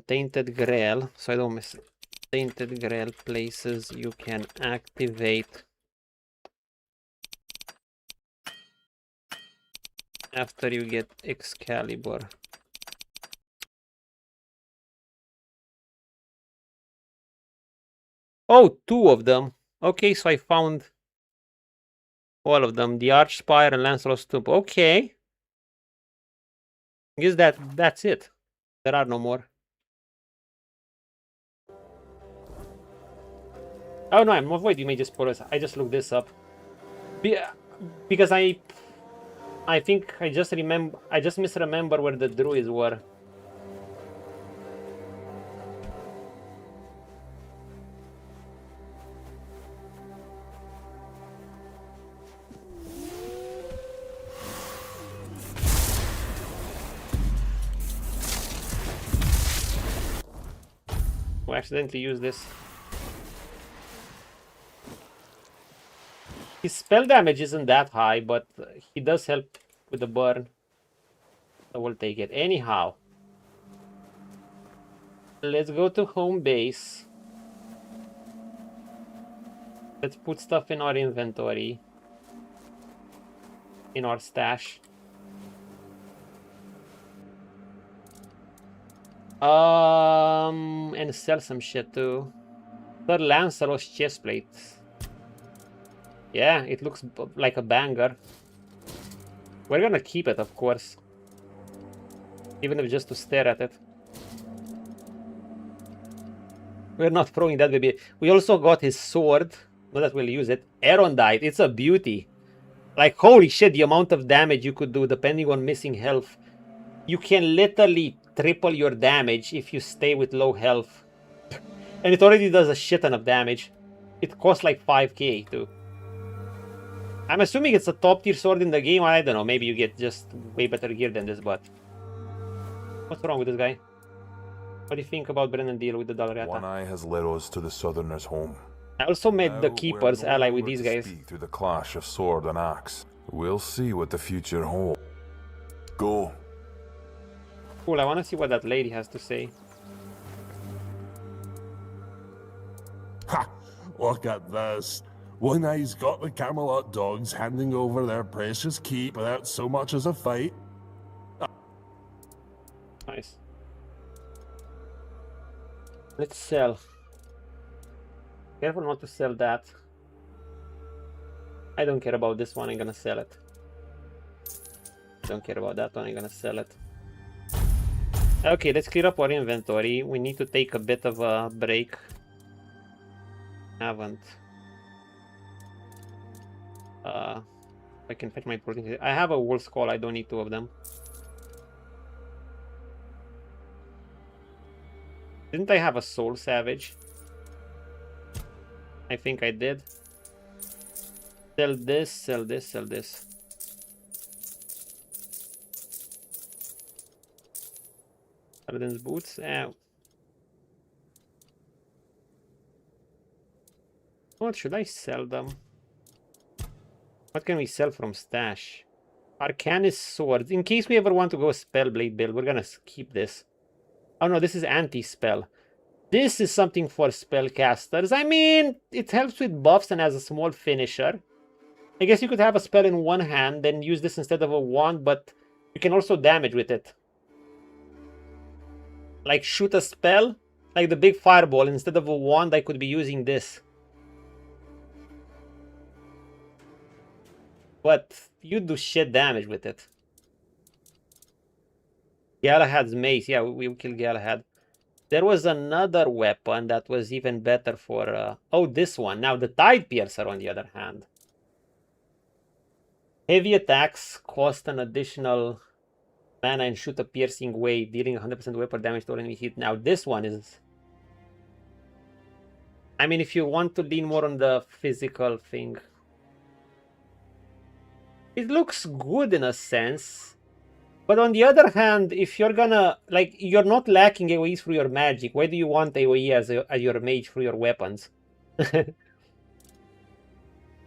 Tainted Grail, so I don't miss it. Tainted Grail places you can activate after you get Excalibur. Oh, two of them. Okay, so I found all of them. The Archspire and Lancelot's Tomb. Okay. I guess that's it. There are no more. Oh no, I'm avoid. You may just put us. I just looked this up. Because I think I just misremember where the druids were. We accidentally used this. His spell damage isn't that high, but he does help with the burn. So we'll take it. Anyhow, let's go to home base. Let's put stuff in our inventory. In our stash. And sell some shit too. Sir Lancelot's chestplate. Yeah, it looks like a banger. We're gonna keep it, of course. Even if just to stare at it. We're not throwing that baby. We also got his sword. Not that we'll use it. Erondite. It's a beauty. Like, holy shit, the amount of damage you could do depending on missing health. You can literally triple your damage if you stay with low health. And it already does a shit ton of damage. It costs like 5k too. I'm assuming it's a top tier sword in the game. I don't know. Maybe you get just way better gear than this, but... What's wrong with this guy? What do you think about Brennan deal with the Dalriata? One Eye has led us to the Southerners' home. I also made the Keepers ally with these guys. Through the clash of sword and axe. We'll see what the future holds. Go. Cool, I want to see what that lady has to say. Ha! Look at this. One Eye's got the Camelot dogs handing over their precious keep without so much as a fight. Nice. Let's sell. Careful not to sell that. I don't care about this one, I'm gonna sell it. Don't care about that one, I'm gonna sell it. Okay, let's clear up our inventory. We need to take a bit of a break. Haven't. I can fetch my protein. I have a wolf's call, I don't need 2 of them. Didn't I have a soul savage? I think I did. Sell this, sell this, sell this. Paladin's boots. What should I sell them? What can we sell from stash? Arcanist swords. In case we ever want to go spellblade build, we're gonna keep this. Oh no, this is anti-spell. This is something for spellcasters. I mean, it helps with buffs and has a small finisher. I guess you could have a spell in one hand, then use this instead of a wand, but you can also damage with it. Like shoot a spell, like the big fireball, instead of a wand, I could be using this. But you do shit damage with it. Galahad's mace, yeah, we'll kill Galahad. There was another weapon that was even better for... oh, this one. Now, the Tide Piercer, on the other hand. Heavy attacks cost an additional mana and shoot a piercing wave, dealing 100% weapon damage to enemy hit. Now, this one is... I mean, if you want to lean more on the physical thing... It looks good in a sense. But on the other hand, if you're gonna, like, you're not lacking AoEs through your magic, why do you want AoE as your mage through your weapons?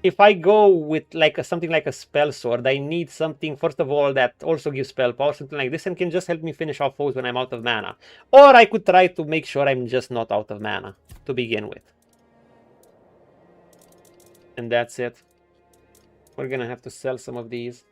If I go with like something like a spell sword, I need something, first of all, that also gives spell power, something like this, and can just help me finish off foes when I'm out of mana. Or I could try to make sure I'm just not out of mana to begin with. And that's it. We're gonna have to sell some of these.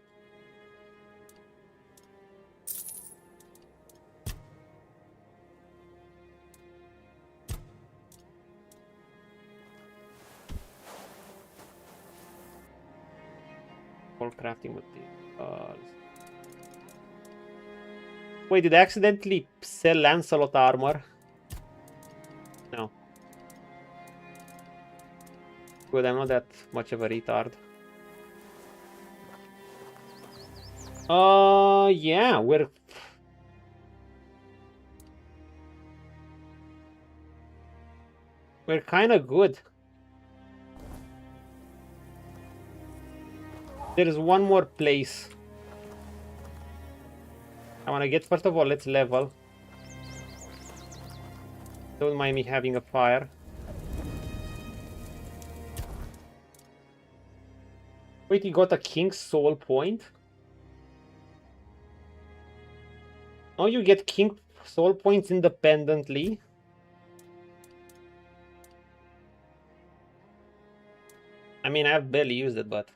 All crafting materials. Wait, did I accidentally sell Lancelot armor? No. Good, I'm not that much of a retard. Yeah, we're kind of good. There is one more place I want to get. First of all, let's level. Don't mind me having a fire. Wait, he got a King's Soul point? Oh, you get King Soul points independently? I mean, I've barely used it, but...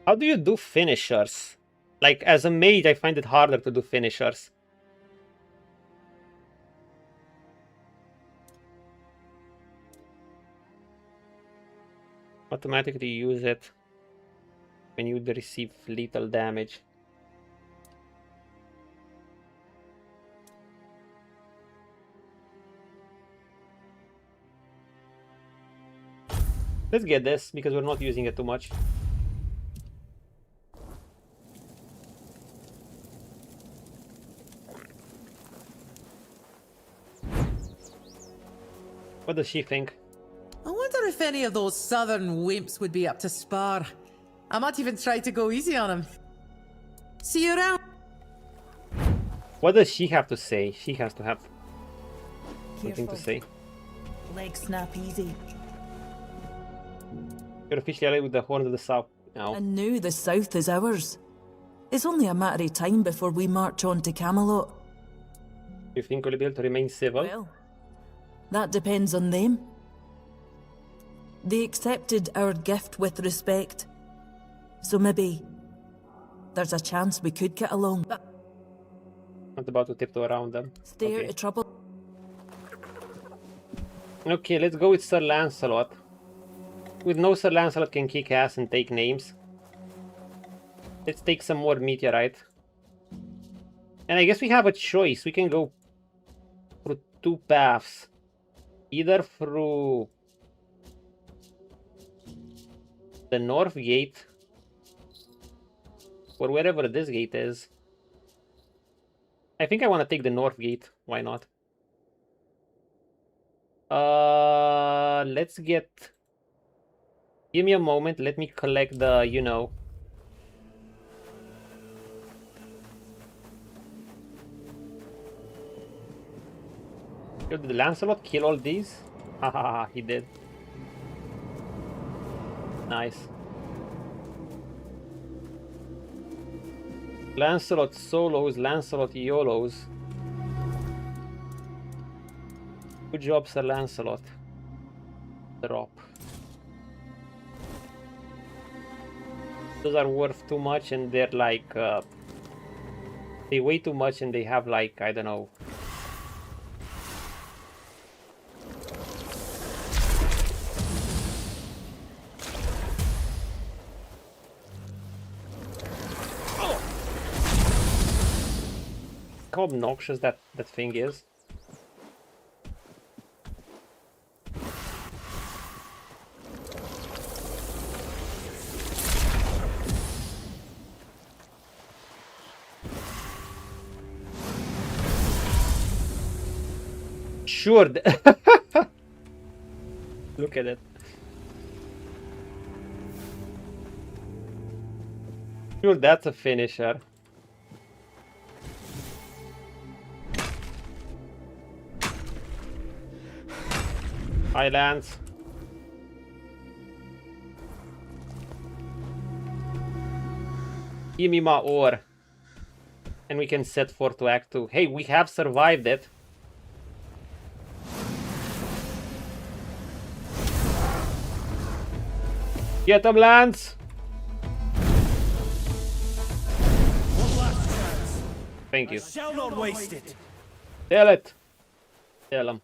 How do you do finishers? Like, as a mage, I find it harder to do finishers. Automatically use it when you receive lethal damage. Let's get this because we're not using it too much. What does she think? I wonder if any of those southern wimps would be up to spar. I might even try to go easy on him. See you around. What does she have to say? She has to have something to say. Legs snap easy. You're officially allied with the Horns of the South now. And now the South is ours. It's only a matter of time before we march on to Camelot. You think we'll be able to remain civil? Well, that depends on them. They accepted our gift with respect. So maybe there's a chance we could get along. Not about to tiptoe around them. Stay out of trouble. Okay, let's go with Sir Lancelot. With no Sir Lancelot can kick ass and take names. Let's take some more meteorite. And I guess we have a choice. We can go through two paths. Either through the north gate or wherever this gate is. I think I want to take the north gate. Why not? Let's get... Give me a moment. Let me collect the, you know... Did Lancelot kill all these? Haha, he did. Nice. Lancelot solos, Lancelot YOLOs. Good job, Sir Lancelot. Drop. Those are worth too much and they're like... they weigh too much and they have like, I don't know... How obnoxious that thing is. Sure. Look at it. Sure, that's a finisher. Hi, Lance. Give me my ore. And we can set forth to Act 2. Hey, we have survived it. Get them, Lance! Thank you. I shall not waste it. Tell it. Tell him.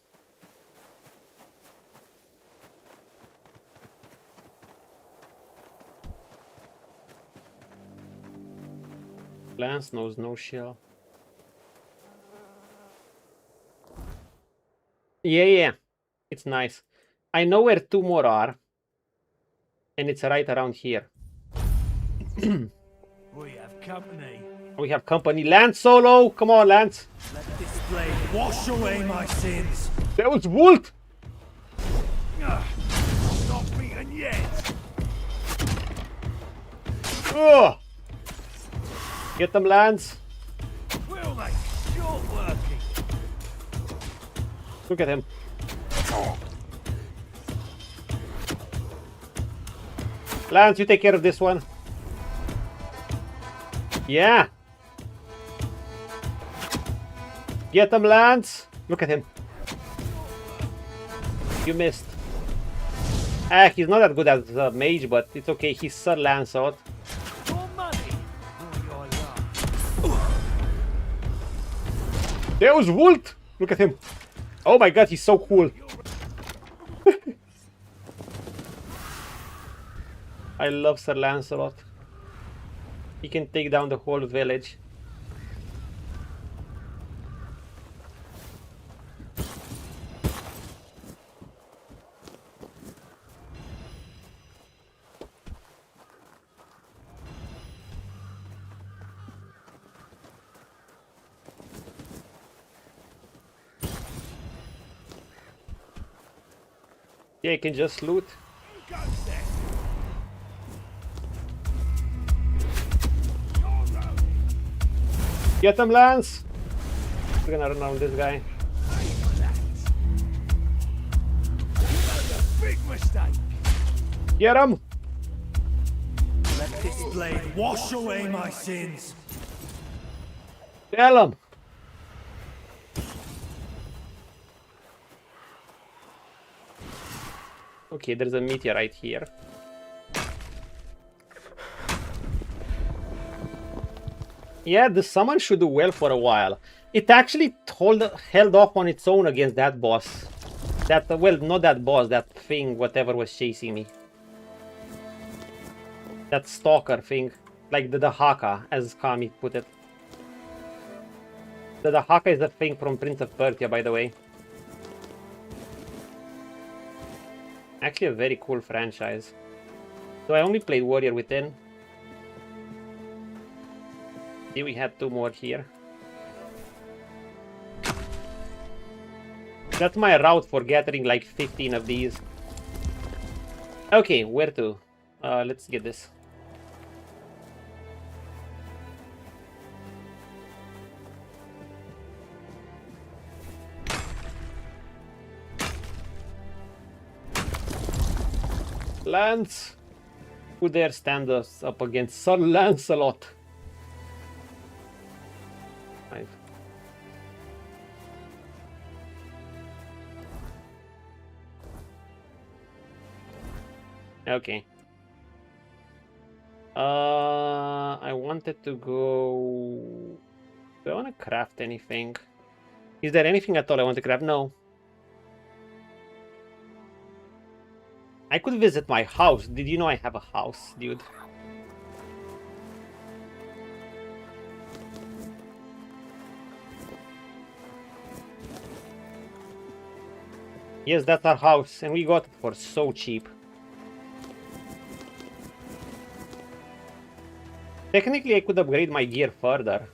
Lance knows no shell. Yeah. It's nice. I know where two more are. And it's right around here. We have company. We have company. Lance solo! Come on, Lance! Let this blade wash away my sins. That was Wolt! Not beaten yet. Oh! Get them, Lance! We'll make short working. Look at him. Lance, you take care of this one. Yeah. Get him, Lance. Look at him. You missed. Ah, he's not that good as a mage, but it's okay. He's Sir Lancelot. There's Wult! Look at him. Oh my god, he's so cool. I love Sir Lancelot. He can take down the whole village. Yeah, you can just loot. Get him, Lance! We're gonna run around this guy. Get him! Let this blade wash away my sins. Tell him! Okay, there's a meteorite here. Yeah, the summon should do well for a while. It actually held off on its own against that boss. Well, not that boss, that thing, whatever was chasing me. That stalker thing. Like the Haka, as Kami put it. The Haka is a thing from Prince of Persia, by the way. Actually a very cool franchise. So I only played Warrior Within. See, we had 2 more here. That's my route for gathering like 15 of these. Okay, where to? Let's get this. Lance! Who dare stand us up against Sir Lancelot? Right. Okay. I wanted to go... Do I want to craft anything? Is there anything at all I want to craft? No. I could visit my house. Did you know I have a house, dude? Yes, that's our house, and we got it for so cheap. Technically, I could upgrade my gear further.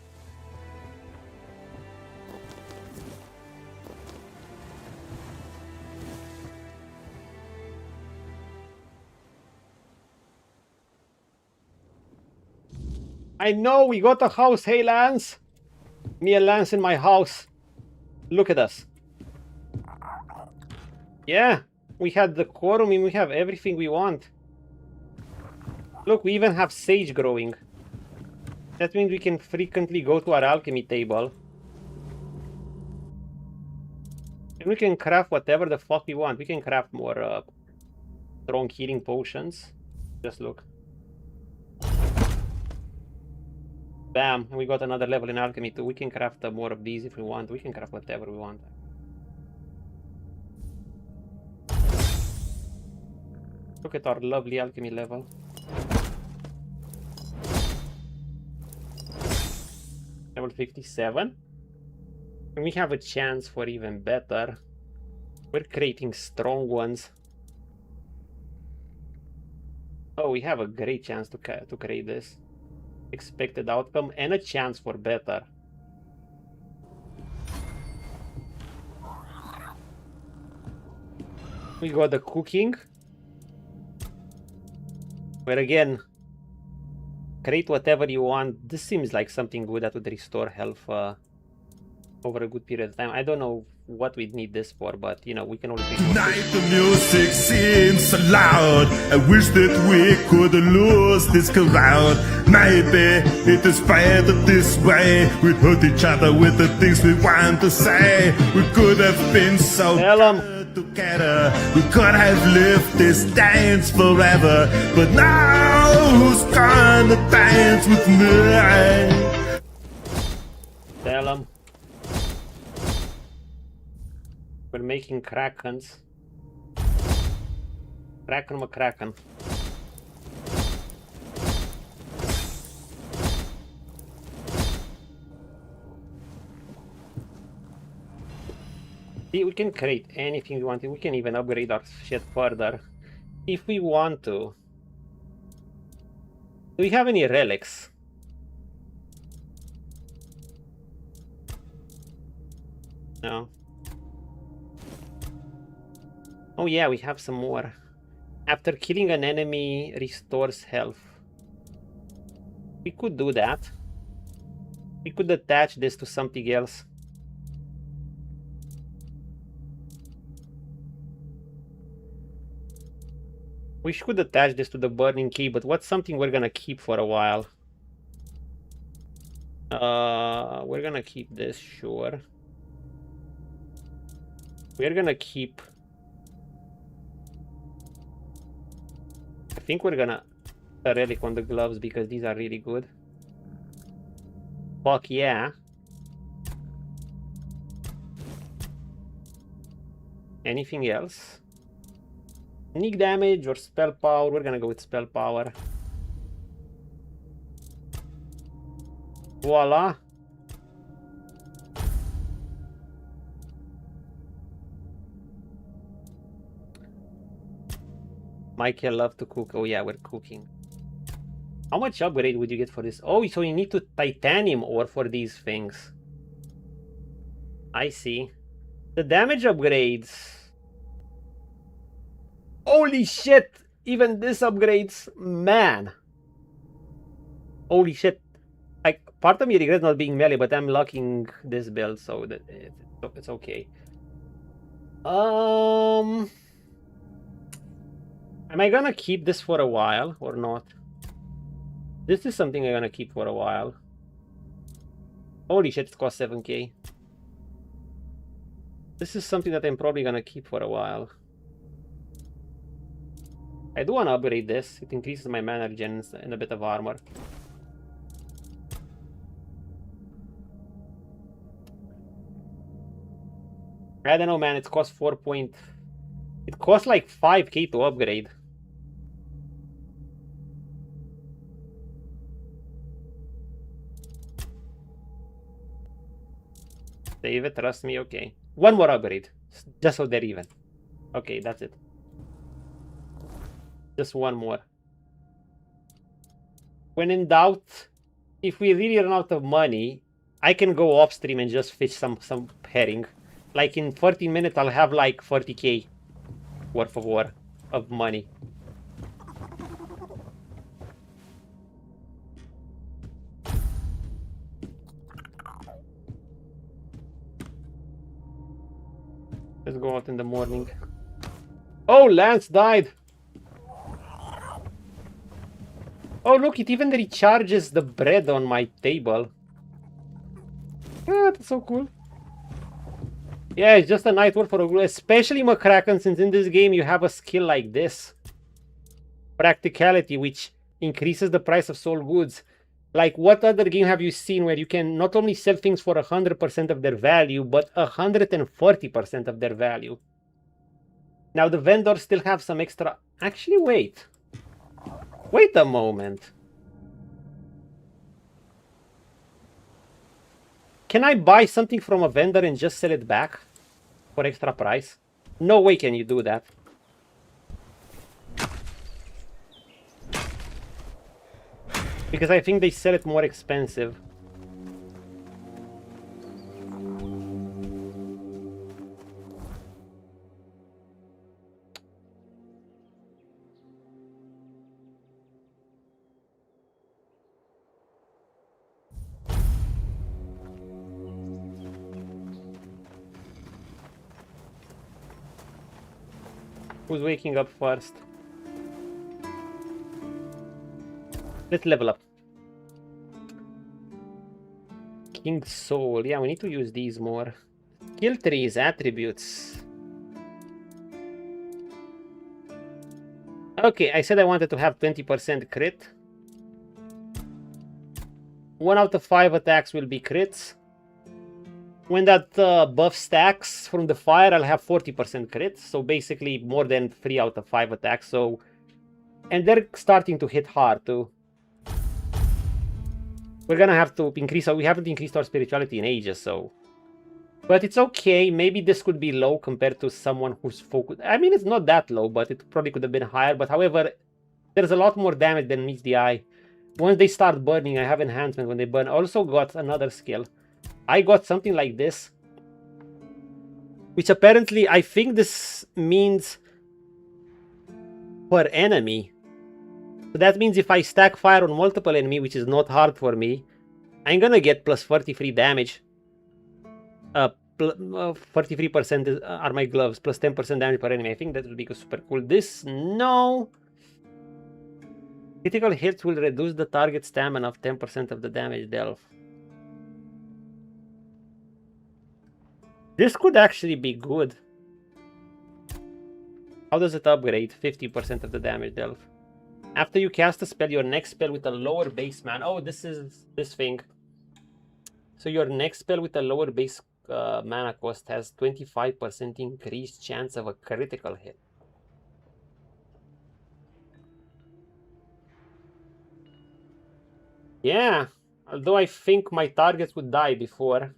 I know, we got a house. Hey, Lance. Me and Lance in my house. Look at us. Yeah, we had the quorum and we have everything we want. Look, we even have sage growing. That means we can frequently go to our alchemy table. And we can craft whatever the fuck we want. We can craft more strong healing potions. Just look. Bam, and we got another level in alchemy too. We can craft more of these if we want. We can craft whatever we want. Look at our lovely alchemy level. Level 57. And we have a chance for even better. We're creating strong ones. Oh, we have a great chance to create this. Expected outcome and a chance for better. We got the cooking. Where again, create whatever you want. This seems like something good that would restore health over a good period of time. I don't know what we'd need this for, but you know, we can always be Tonight the music seems so loud. I wish that we could lose this crowd. Maybe it is better this way. We hurt each other with the things we want to say. We could have been so good together. We could have lived this dance forever. But now who's gonna dance with me? Tell 'em. We're making krakens. Kraken McCracken. See, we can create anything we want. We can even upgrade our shit further if we want to. Do we have any relics? No. Oh yeah, we have some more. After killing an enemy, restores health. We could do that. We could attach this to something else. We should attach this to the burning key, but what's something we're gonna keep for a while? We're gonna keep this, sure. We're gonna keep... I think we're gonna put a relic on the gloves because these are really good. Fuck yeah. Anything else? Sneak damage or spell power? We're gonna go with spell power. Voila. Michael love to cook. Oh yeah, we're cooking. How much upgrade would you get for this? Oh, so you need to titanium ore for these things. I see. The damage upgrades. Holy shit! Even this upgrades, man. Holy shit! Like, part of me regrets not being melee, but I'm locking this build, so that it's okay. Am I gonna keep this for a while or not? This is something I'm gonna keep for a while. Holy shit, it costs 7k. This is something that I'm probably gonna keep for a while. I do want to upgrade this. It increases my mana regen and a bit of armor. I don't know, man. It costs 4 point... It costs like 5k to upgrade. Save it, trust me, okay. One more upgrade. Just so they're even. Okay, that's it. Just one more. When in doubt, if we really run out of money, I can go upstream and just fish some herring. Like in 14 minutes, I'll have like 40k worth of money. Let's go out in the morning. Oh, Lance died. Oh, look, it even recharges the bread on my table. Yeah, that's so cool. Yeah, it's just a night work for a glue, especially McCracken, since in this game you have a skill like this. Practicality, which increases the price of soul goods. Like, what other game have you seen where you can not only sell things for 100% of their value, but 140% of their value? Now, the vendors still have some extra... Actually, wait. Wait a moment. Can I buy something from a vendor and just sell it back for extra price? No way can you do that. Because I think they sell it more expensive. Who's waking up first? Let's level up. King's Soul. Yeah, we need to use these more. Skill trees, attributes. Okay, I said I wanted to have 20% crit. 1 out of 5 attacks will be crits. When that buff stacks from the fire, I'll have 40% crit. So basically more than 3 out of 5 attacks. So, and they're starting to hit hard too. We're gonna have to increase, we haven't increased our spirituality in ages, so. But it's okay, maybe this could be low compared to someone who's focused. I mean, it's not that low, but it probably could have been higher. But however, there's a lot more damage than meets the eye. Once they start burning, I have enhancement when they burn. I also got another skill. I got something like this. Which apparently, I think this means per enemy. So that means if I stack fire on multiple enemy, which is not hard for me, I'm gonna get plus 33 damage. 43% are my gloves, plus 10% damage per enemy. I think that would be super cool. This, no. Critical hits will reduce the target stamina of 10% of the damage dealt. This could actually be good. How does it upgrade? 50% of the damage dealt. After you cast a spell, your next spell with a lower base mana. Oh, this is this thing. So your next spell with a lower base mana cost has 25% increased chance of a critical hit. Yeah, although I think my targets would die before.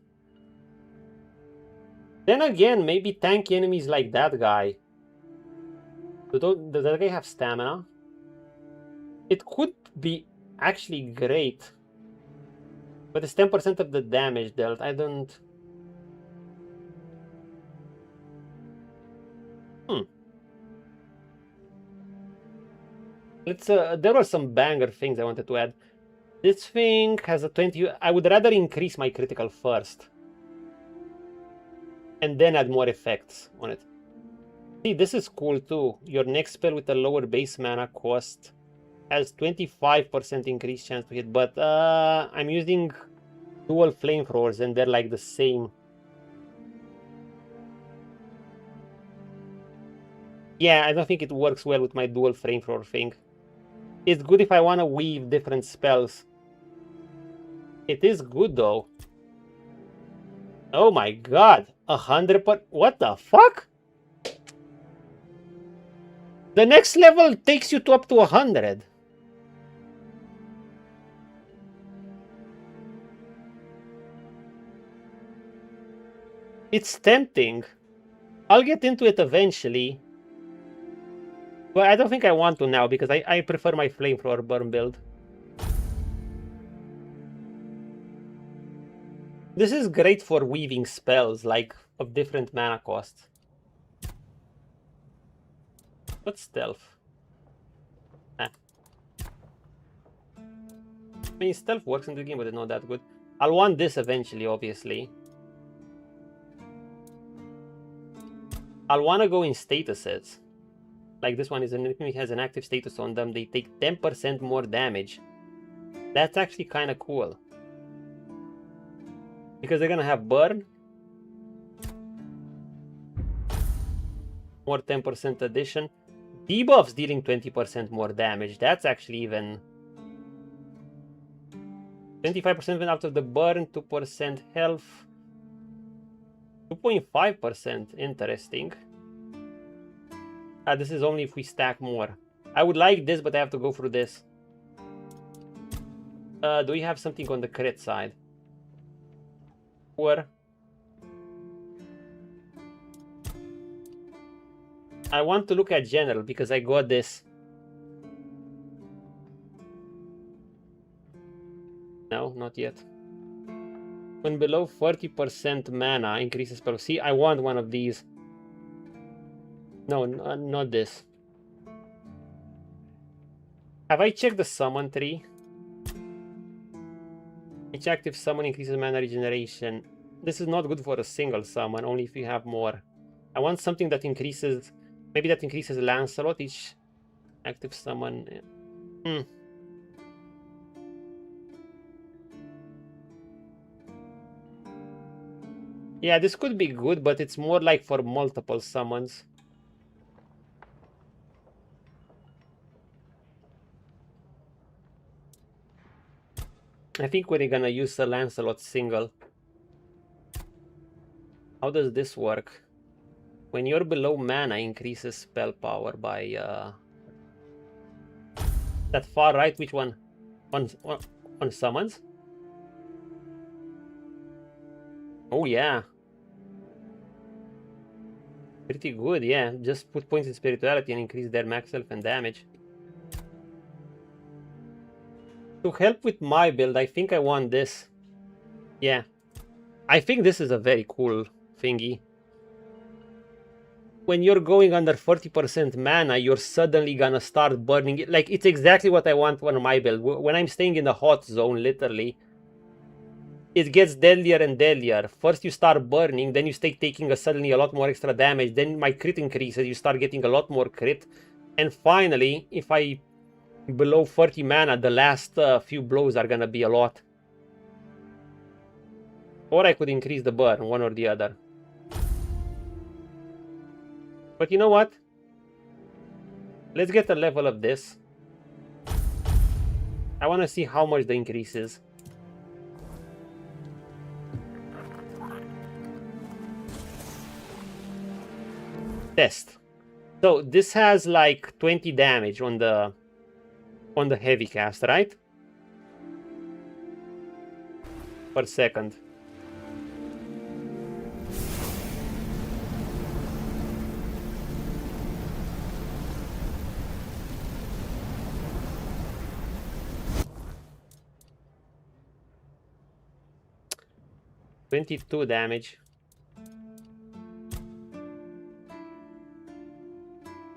Then again, maybe tanky enemies like that guy. Does that guy have stamina? It could be actually great. But it's 10% of the damage dealt. I don't... Let's, there were some banger things I wanted to add. This thing has a 20... I would rather increase my critical first. And then add more effects on it. See, this is cool too. Your next spell with a lower base mana cost has 25% increased chance to hit. But I'm using dual flamethrowers and they're like the same. Yeah, I don't think it works well with my dual flamethrower thing. It's good if I want to weave different spells. It is good though. Oh my god, 100%. What the fuck? The next level takes you to up to 100. It's tempting. I'll get into it eventually. But I don't think I want to now because I prefer my flamethrower burn build. This is great for weaving spells, like, of different mana costs. What's stealth? I mean, stealth works in the game, but it's not that good. I'll want this eventually, obviously. I'll want to go in statuses. Like this one is an enemy has an active status on them. They take 10% more damage. That's actually kind of cool. Because they're gonna have burn. More 10% addition. Debuffs dealing 20% more damage. That's actually even... 25% out of the burn, 2% health. 2.5%. Interesting. This is only if we stack more. I would like this, but I have to go through this. Do we have something on the crit side? Or... I want to look at general because I got this. No, not yet. When below 40% mana increases spell. See, I want one of these. No, not this. Have I checked the summon tree? Each active summon increases mana regeneration. This is not good for a single summon, only if you have more. I want something that increases Maybe that increases Lancelot each active summon. Yeah, this could be good, but it's more like for multiple summons. I think we're gonna use the Lancelot single. How does this work? When you're below mana, increases spell power by that far right. Which one? On summons? Oh yeah. Pretty good, yeah. Just put points in spirituality and increase their max health and damage. To help with my build, I think I want this. Yeah. I think this is a very cool thingy. When you're going under 40% mana, you're suddenly gonna start burning it. Like, it's exactly what I want on my build. When I'm staying in the hot zone, literally, it gets deadlier and deadlier. First you start burning, then you start taking suddenly a lot more extra damage, then my crit increases, you start getting a lot more crit. And finally, if I below 40 mana, the last few blows are gonna be a lot. Or I could increase the burn, one or the other. But you know what? Let's get a level of this. I want to see how much the increase is. Test. So this has like 20 damage on the heavy cast, right? Per second. $22 damage.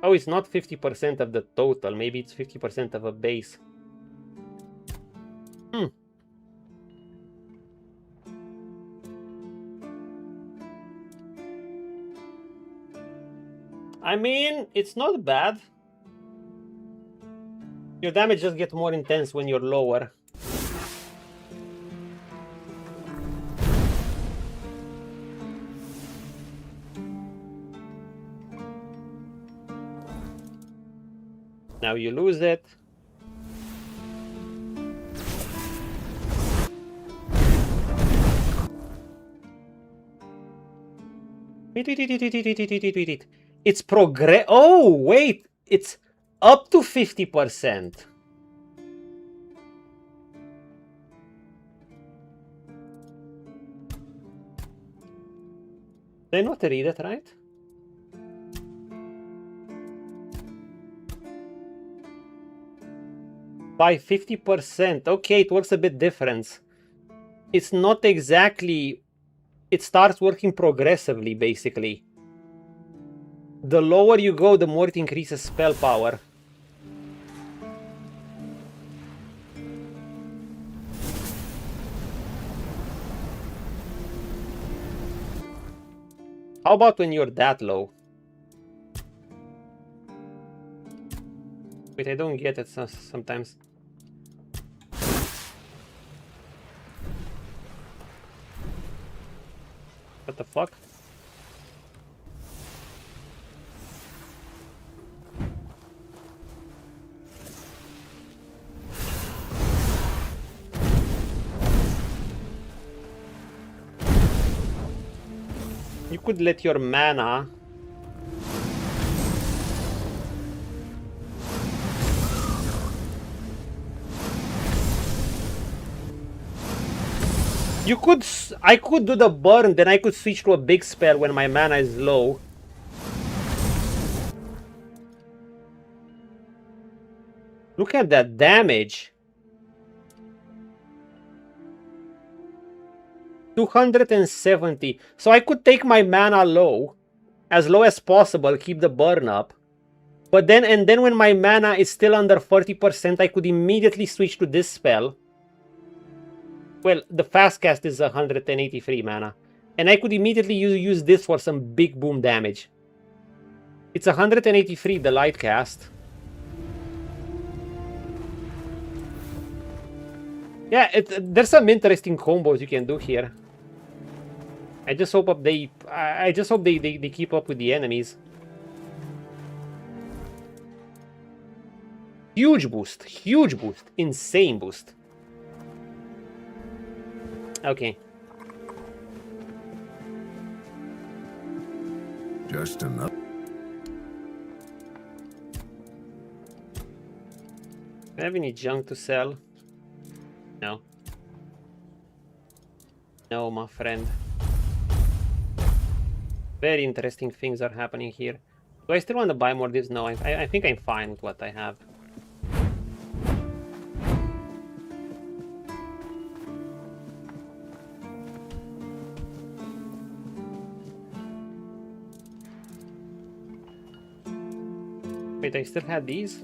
Oh, it's not 50% of the total. Maybe it's 50% of a base. I mean, it's not bad. Your damage just gets more intense when you're lower. Now you lose it. It's progress. Oh, wait. It's up to 50%. Did I not read it right? By 50%. Okay, it works a bit different. It's not exactly... It starts working progressively, basically. The lower you go, the more it increases spell power. How about when you're that low? Wait, I don't get it sometimes. What the fuck? You could let your mana I could do the burn, then I could switch to a big spell when my mana is low. Look at that damage. 270. So I could take my mana low as possible, keep the burn up. But then, and then when my mana is still under 40%, I could immediately switch to this spell. Well, the fast cast is 183 mana. And I could immediately use this for some big boom damage. It's 183, the light cast. Yeah, there's some interesting combos you can do here. I just hope they keep up with the enemies. Huge boost, insane boost. Okay. Just enough. Do I have any junk to sell? No. No, my friend. Very interesting things are happening here. Do I still want to buy more of this? No, I think I'm fine with what I have. Wait, I still had these?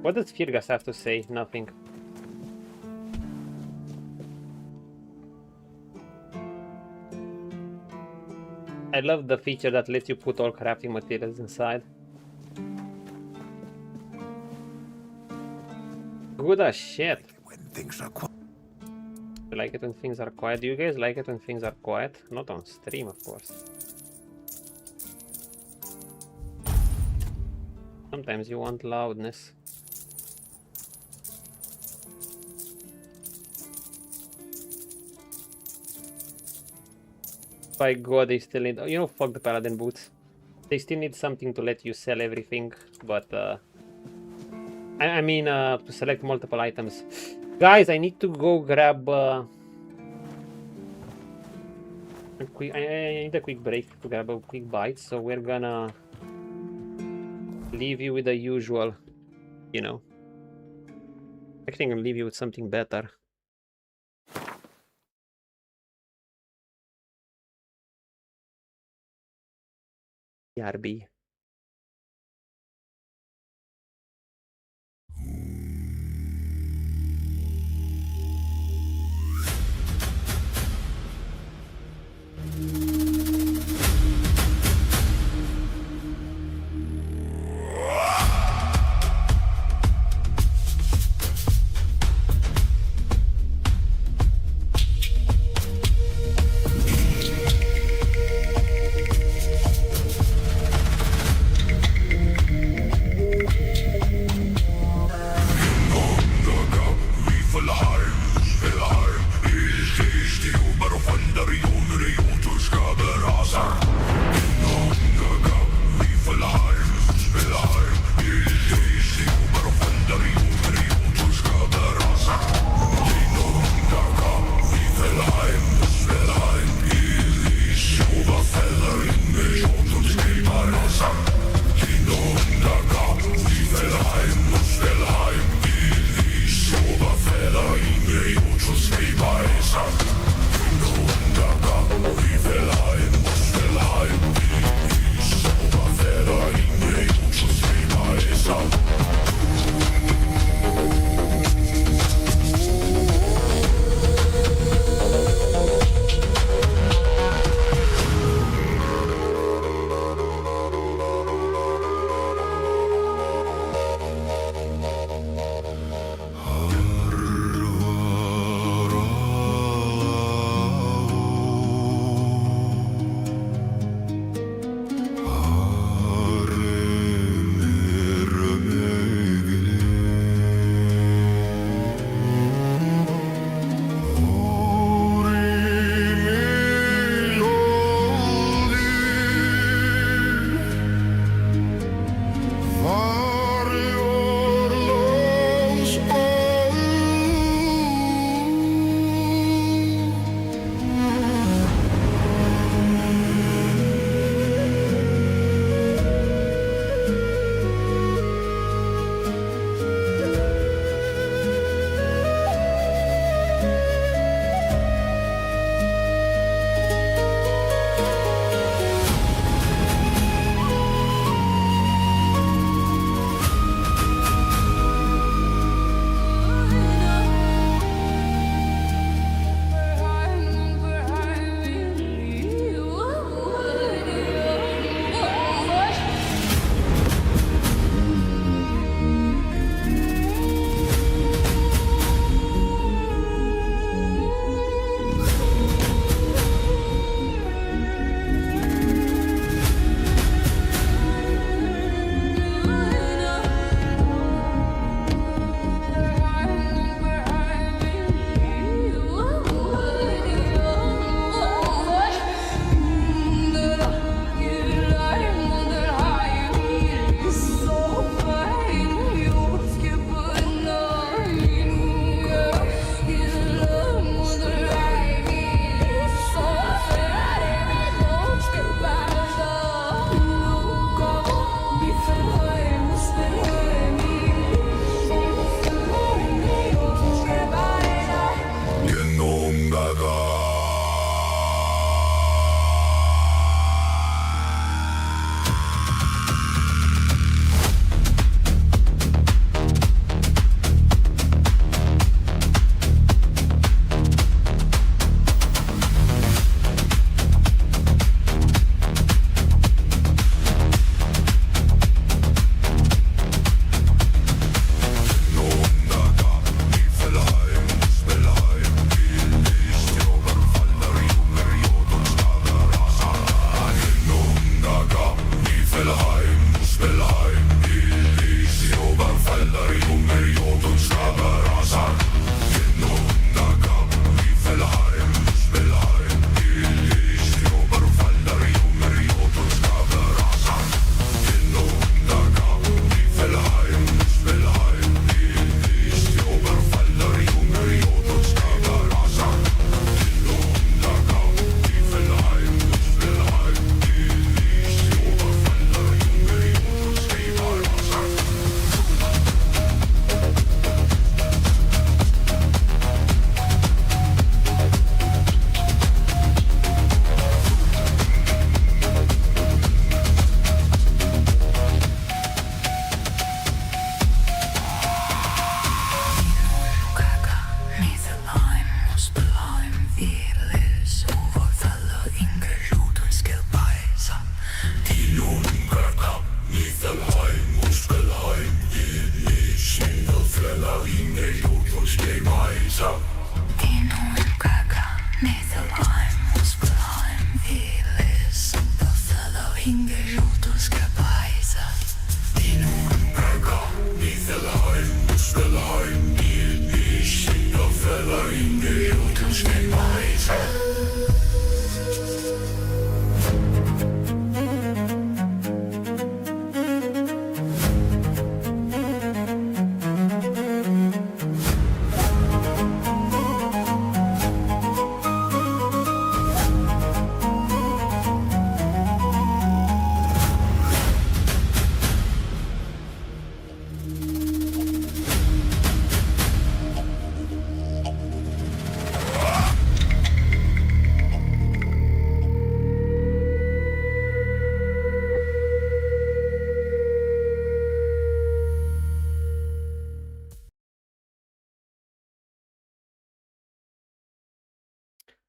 What does Firgas have to say? Nothing. I love the feature that lets you put all crafting materials inside. Good as shit. When things are quiet. You like it when things are quiet? Do you guys like it when things are quiet? Not on stream, of course. Sometimes you want loudness. By God, they still need... You know, fuck the paladin boots. They still need something to let you sell everything, but... I mean, to select multiple items. Guys, I need to go grab... I need a quick break to grab a quick bite, so we're gonna... leave you with the usual, you know. I think I'll leave you with something better. BRB.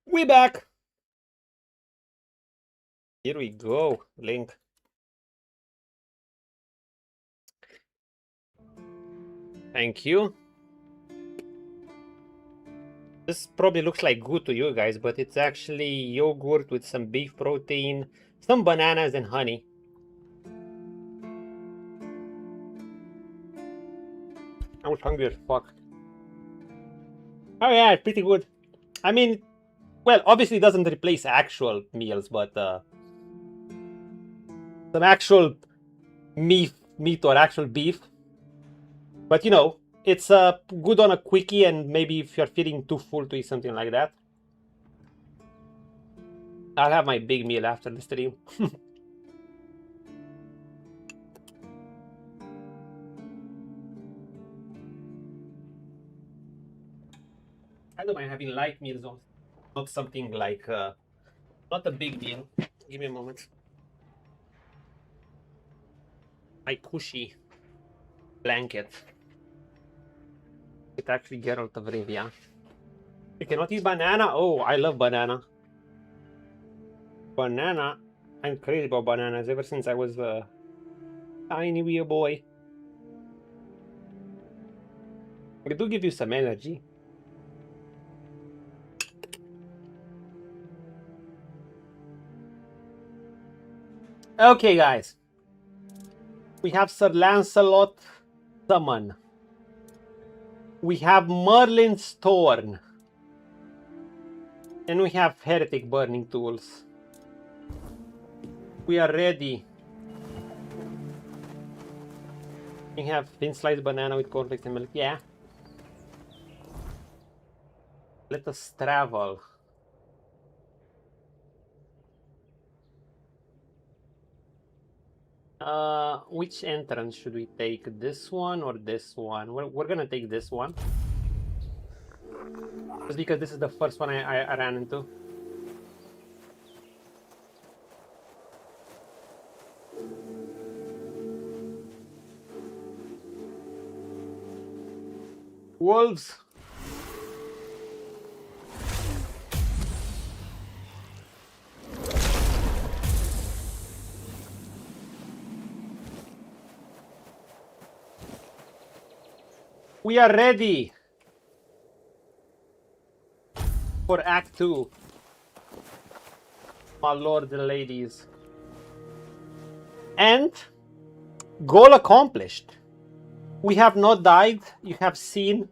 We back. Here we go, Link. Thank you. This probably looks like good to you guys, but it's actually yogurt with some beef protein, some bananas and honey. I was hungry as fuck. Oh yeah, it's pretty good. I mean, well, obviously it doesn't replace actual meals, but some actual meat or actual beef. But you know, it's good on a quickie, and maybe if you're feeling too full to eat something like that. I'll have my big meal after the stream. I don't mind having light meals also. Not something like, not a big deal. Give me a moment. My cushy blanket. It's actually Geralt of Rivia. You cannot eat banana? Oh, I love banana. Banana? I'm crazy about bananas ever since I was a tiny wee boy. They do give you some energy. Okay, guys. We have Sir Lancelot summon. We have Merlin's Thorn. And we have Heretic Burning Tools. We are ready. We have thin sliced banana with cornflakes and milk. Yeah. Let us travel. Which entrance should we take? This one or this one? We're gonna take this one. Just because this is the first one I ran into. Wolves! We are ready for Act 2, my lords and ladies. And goal accomplished. We have not died. You have seen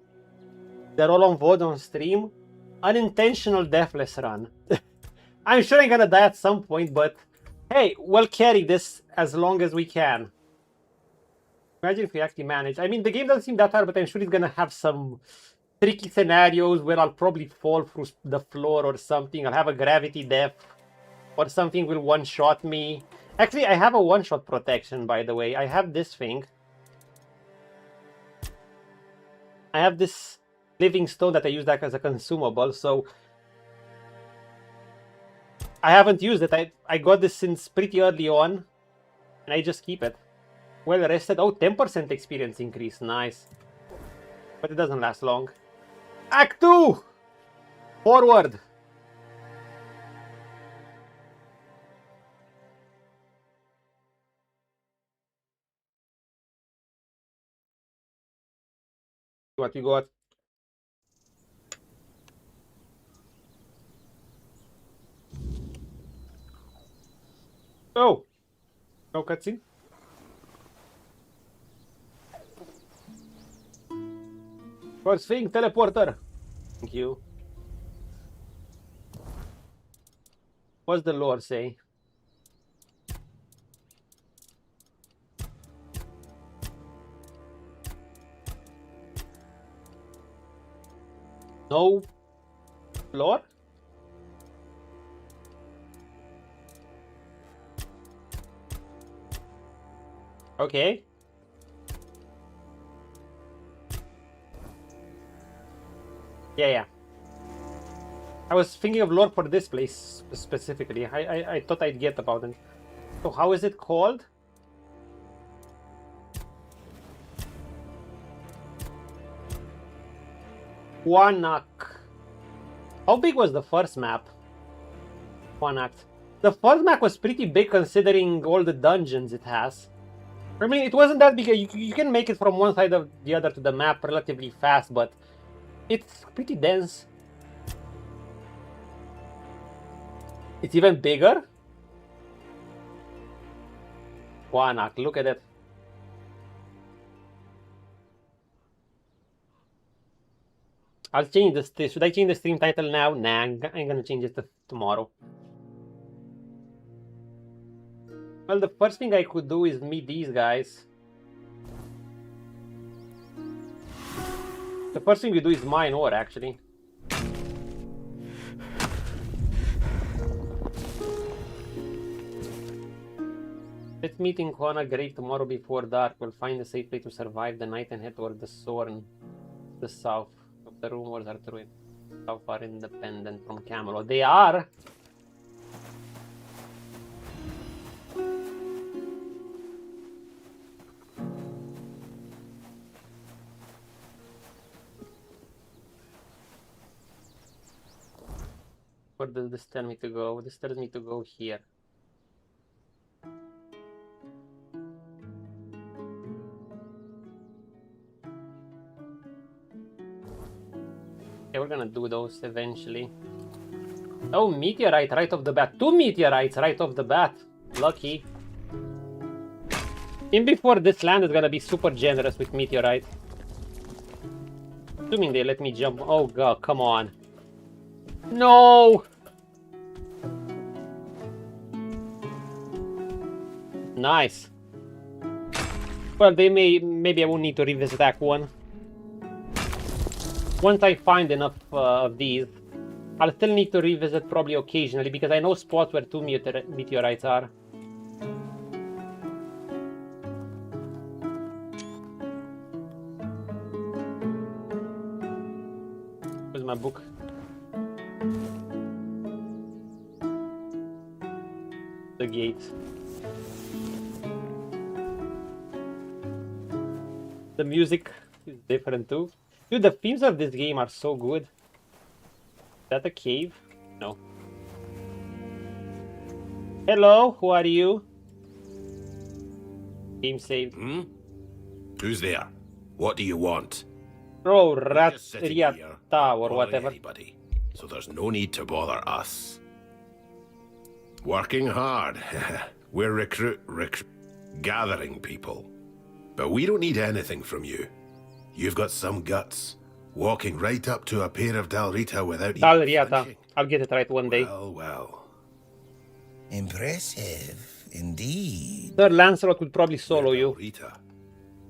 the roll on VOD on stream. Unintentional deathless run. I'm sure I'm gonna die at some point, but hey, we'll carry this as long as we can. Imagine if we actually manage. I mean, the game doesn't seem that hard, but I'm sure it's gonna have some tricky scenarios where I'll probably fall through the floor or something. I'll have a gravity death, or something will one-shot me. Actually, I have a one-shot protection, by the way. I have this thing. I have this living stone that I use that as a consumable, so I haven't used it. I got this since pretty early on, and I just keep it. Well rested. Oh, 10% experience increase. Nice. But it doesn't last long. Act 2! Forward! What you got? Oh! No cutscene. First thing, teleporter. Thank you. What's the lore say? No lore? Okay. Yeah. I was thinking of lore for this place specifically. I thought I'd get about it. So how is it called? Cuanacht. How big was the first map? Cuanacht. The first map was pretty big considering all the dungeons it has. I mean, it wasn't that big. You can make it from one side of the other to the map relatively fast, but it's pretty dense. It's even bigger. Cuanacht, look at it. I'll change this. Should I change the stream title now? Nah, I'm gonna change it to tomorrow. Well, the first thing I could do is meet these guys. The first thing we do is mine ore, actually. Let's meet in Cuanacht Grave tomorrow before dark. We'll find a safe place to survive the night and head toward the Sorn, the south. The rumors are true. How far independent from Camelot they are. Where does this tell me to go? This tells me to go here. Okay, we're gonna do those eventually. Oh, meteorite right off the bat. 2 meteorites right off the bat. Lucky. In before this land is gonna be super generous with meteorite. Assuming they let me jump. Oh god, come on. No! Nice. Well, maybe I won't need to revisit Act 1. Once I find enough of these, I'll still need to revisit probably occasionally because I know spots where 2 meteorites are. Where's my book? The gate. The music is different too. Dude, the themes of this game are so good. Is that a cave? No. Hello, who are you? Game saved. Who's there? What do you want? Oh, Riata or whatever. Anybody, so there's no need to bother us. Working hard. We're gathering people. But we don't need anything from you. You've got some guts. Walking right up to a pair of Dalrita without Dalrita. I'll get it right one day. Well. Impressive, indeed. Sir Lancelot would probably solo you. Dalrita.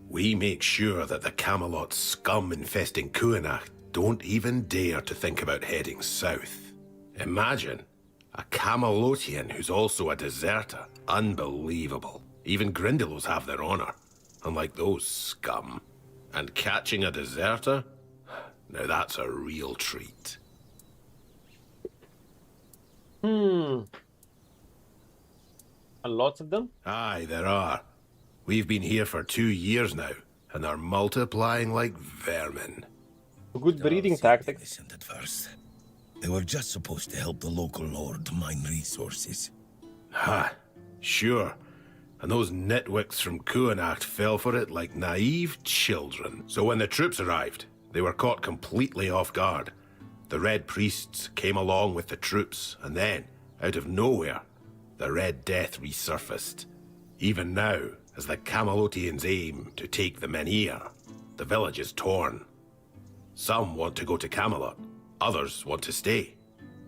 We make sure that the Camelot scum infesting Cuanacht don't even dare to think about heading south. Imagine a Camelotian who's also a deserter. Unbelievable. Even Grindylows have their honor, unlike those scum. And catching a deserter? Now that's a real treat. Lots of them? Aye, there are. We've been here for 2 years now, and are multiplying like vermin. A good breeding tactic. At first, they were just supposed to help the local lord mine resources. Ha, sure. And those nitwicks from Cuanacht fell for it like naive children. So when the troops arrived, they were caught completely off guard. The Red Priests came along with the troops, and then, out of nowhere, the Red Death resurfaced. Even now, as the Camelotians aim to take the Menhir, the village is torn. Some want to go to Camelot, others want to stay.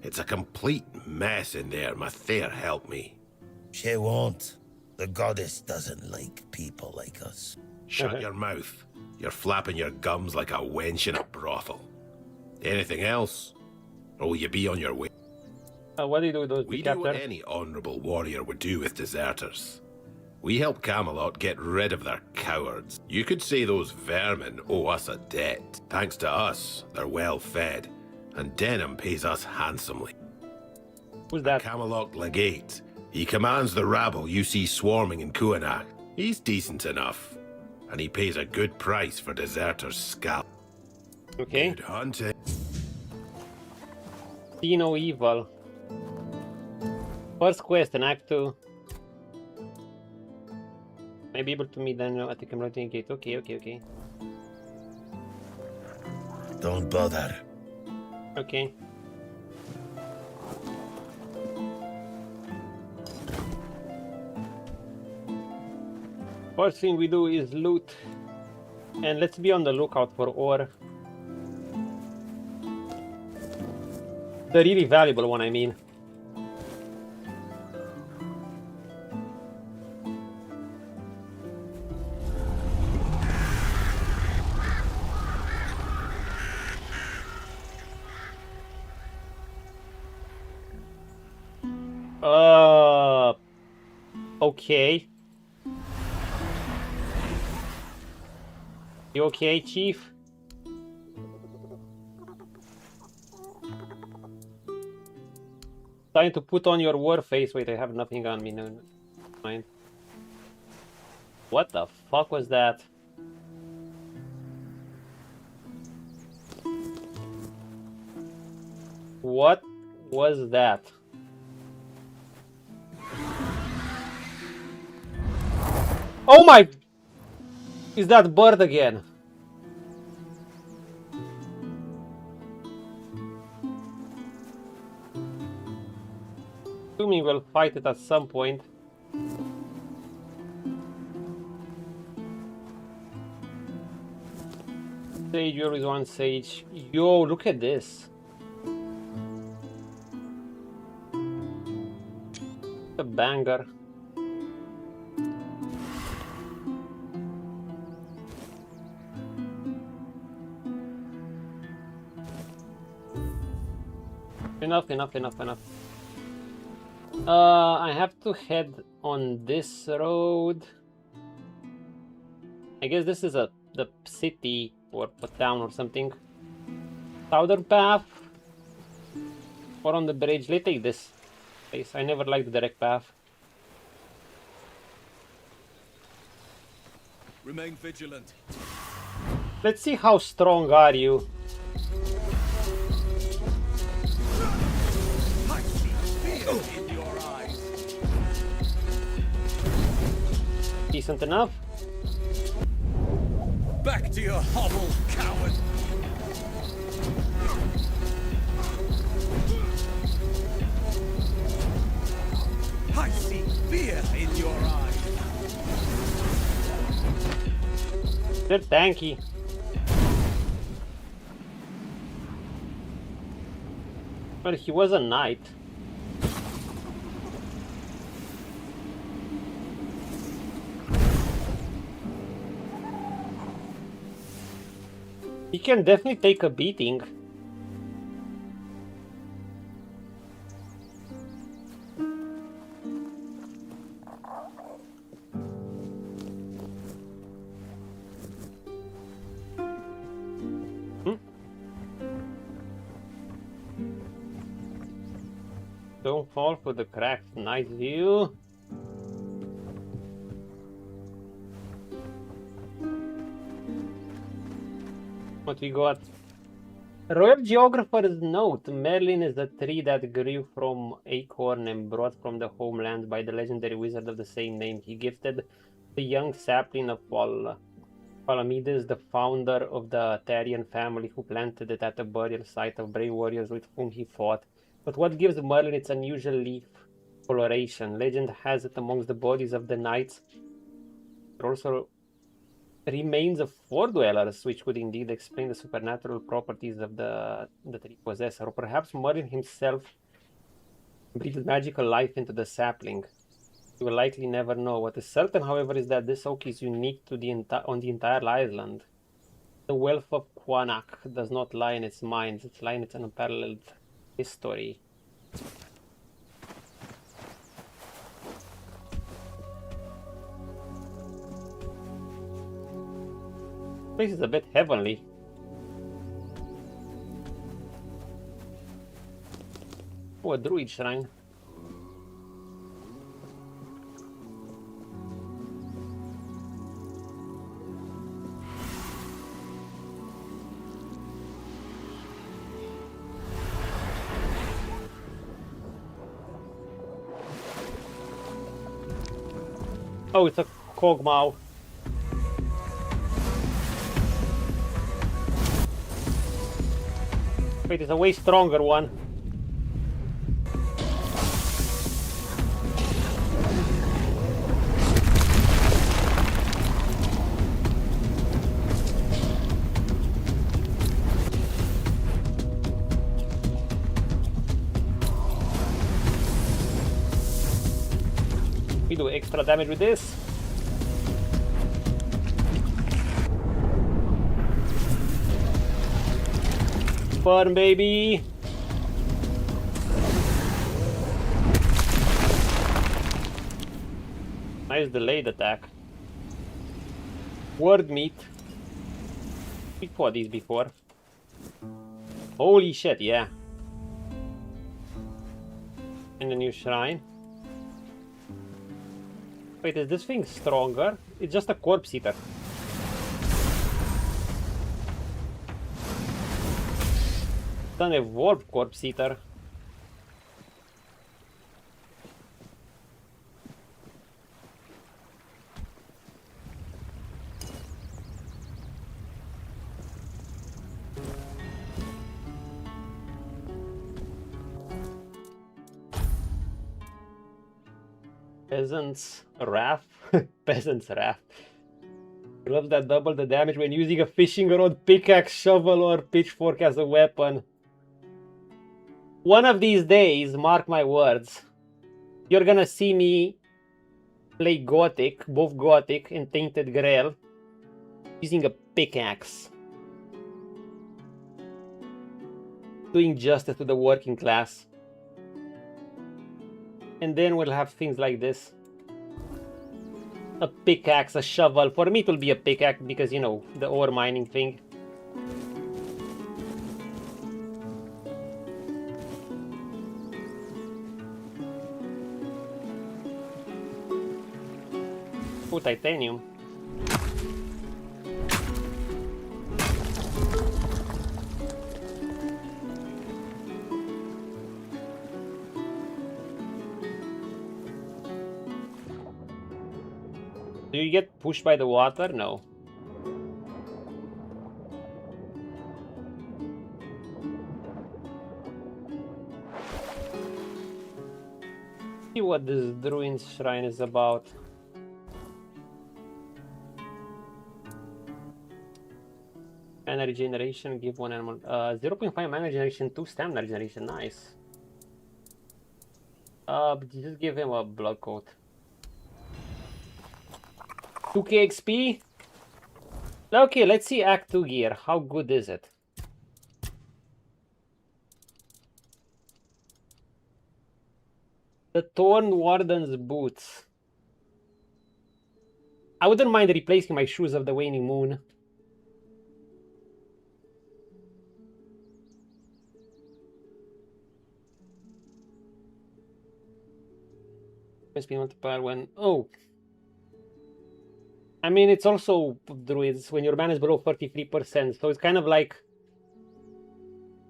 It's a complete mess in there, my fair help me. She won't. The goddess doesn't like people like us. Shut your mouth. You're flapping your gums like a wench in a brothel. Anything else? Or will you be on your way? What do you do with those? We do what any honourable warrior would do with deserters. We help Camelot get rid of their cowards. You could say those vermin owe us a debt. Thanks to us, they're well fed, and Denham pays us handsomely. Who's that? Camelot Legate. He commands the rabble you see swarming in Cuanacht. He's decent enough, and he pays a good price for deserters' scalp. Okay. Good hunting. See no evil. First quest in Act 2. May be able to meet Daniel at the Camelotian gate. Okay. Don't bother. Okay. First thing we do is loot. And let's be on the lookout for ore. The really valuable one, I mean. Okay. You okay, Chief? Trying to put on your war face. Wait, I have nothing on me. No, mind. What the fuck was that? What was that? Oh my! Is that bird again? Assuming we'll fight it at some point. Sage, you always want sage. Yo, look at this. A banger. Enough. I have to head on this road. I guess this is the city or a town or something. Southern path. Or on the bridge. Let's take this place. I never liked the direct path. Remain vigilant. Let's see how strong are you. Decent enough. Back to your hovel, coward! I see fear in your eyes. They're tanky. But he was a knight. He can definitely take a beating. Don't fall for the cracks. Nice view. What we got? Royal Geographer's Note. Merlin is the tree that grew from acorn and brought from the homeland by the legendary wizard of the same name. He gifted the young sapling of Palamedes, the founder of the Therian family, who planted it at the burial site of brave warriors with whom he fought. But what gives Merlin its unusual leaf Coloration. Legend has it amongst the bodies of the knights. There also remains of 4 dwellers, which could indeed explain the supernatural properties of the tree possessor. Or perhaps Merlin himself breathed magical life into the sapling. You will likely never know. What is certain, however, is that this oak is unique to on the entire island. The wealth of Cuanacht does not lie in its mines, it lies in its unparalleled history. This place is a bit heavenly. Oh, a druid shrine. Oh, it's a Kog'Maw. Wait, it's a way stronger one. We do extra damage with this. Burn, baby. Nice delayed attack. Word meat. We fought these before. Holy shit, yeah. And a new shrine. Wait, is this thing stronger? It's just a corpse eater. It's an evolved corpse eater. Peasant's Wrath. Peasant's Wrath. Gloves that double the damage when using a fishing rod, pickaxe, shovel, or pitchfork as a weapon. One of these days, mark my words, you're gonna see me play Gothic, both Gothic and Tainted Grail, using a pickaxe. Doing justice to the working class. And then we'll have things like this. A pickaxe, a shovel. For me it will be a pickaxe because, you know, the ore mining thing. Oh, titanium. Do you get pushed by the water? No. See what this Druid shrine is about. Mana regeneration, give one animal 0.5 mana regeneration, 2 stamina regeneration, nice. Just give him a blood coat. 2k XP? Okay, let's see Act 2 gear. How good is it? The Torn Warden's boots. I wouldn't mind replacing my shoes of the Waning Moon. SP multiplier when... Oh! I mean, it's also Druids when your mana is below 33%, so it's kind of like...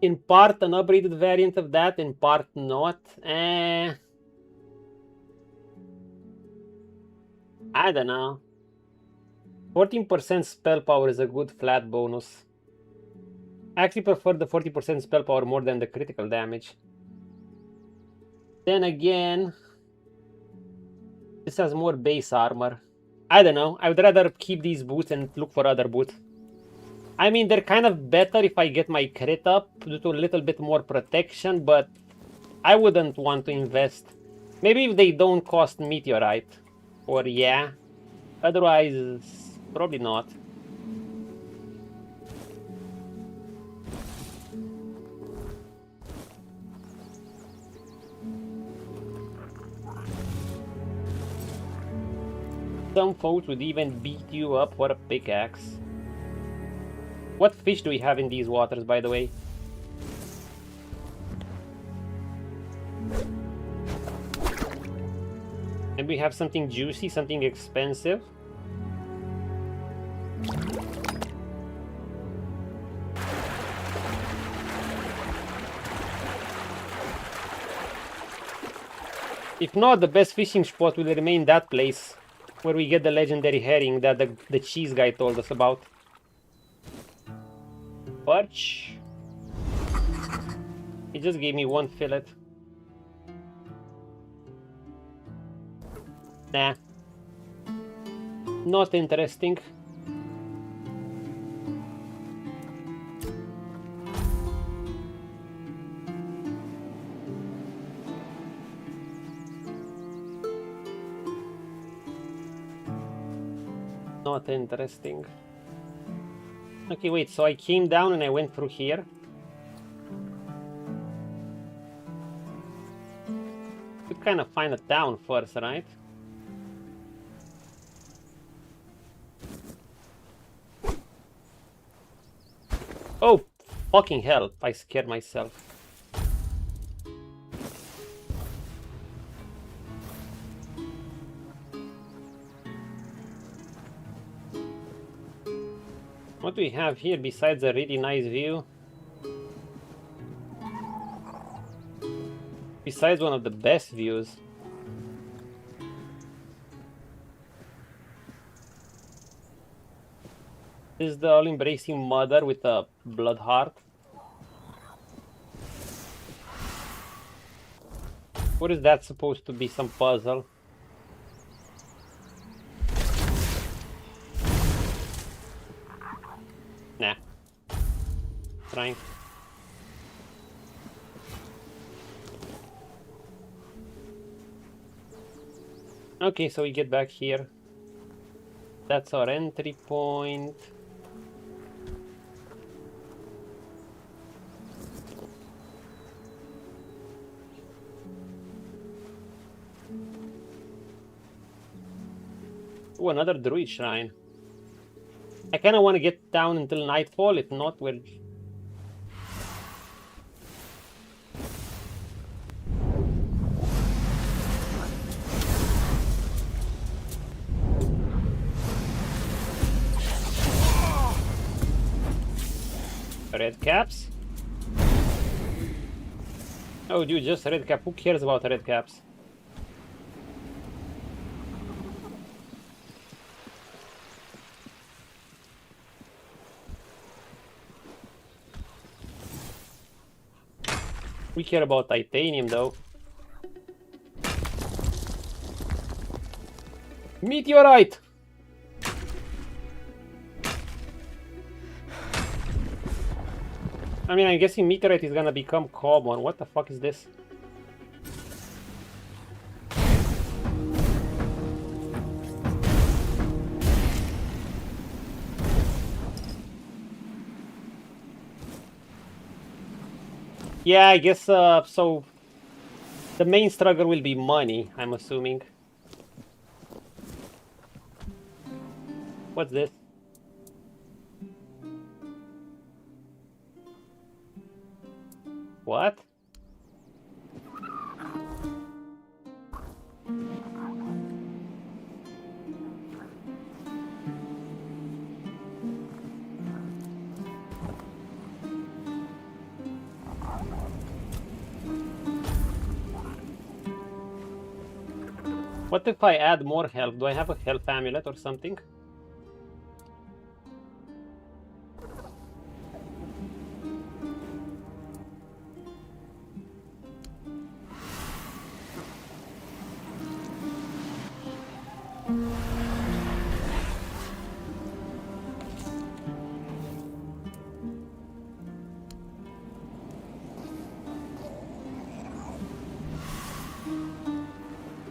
in part an upgraded variant of that, in part not. I don't know. 14% spell power is a good flat bonus. I actually prefer the 40% spell power more than the critical damage. Then again, This has more base armor. I don't know. I would rather keep these boots and look for other boots. I mean, they're kind of better if I get my crit up due to a little bit more protection, but I wouldn't want to invest. Maybe if they don't cost meteorite. Or yeah. Otherwise, probably not. Some folks would even beat you up for a pickaxe. What fish do we have in these waters, by the way? And we have something juicy, something expensive. If not, the best fishing spot will remain that place where we get the legendary herring that the cheese guy told us about. Perch. He just gave me one fillet. Nah. Not interesting. Not interesting. Okay, wait, so I came down and I went through here. Could kind of find a town first, right? Oh, fucking hell, I scared myself. What do we have here besides a really nice view? Besides one of the best views. This is the all-embracing mother with a blood heart. What is that supposed to be? Some puzzle? Nah. Trying. Okay, so we get back here. That's our entry point. Oh, another Druid shrine. I kind of want to get down until nightfall. If not, we'll... Red caps? Oh, dude, just red cap. Who cares about red caps? We care about titanium, though. Meteorite! I mean, I'm guessing meteorite is gonna become common. What the fuck is this? Yeah, I guess, so the main struggle will be money, I'm assuming. What's this? What? What if I add more health? Do I have a health amulet or something?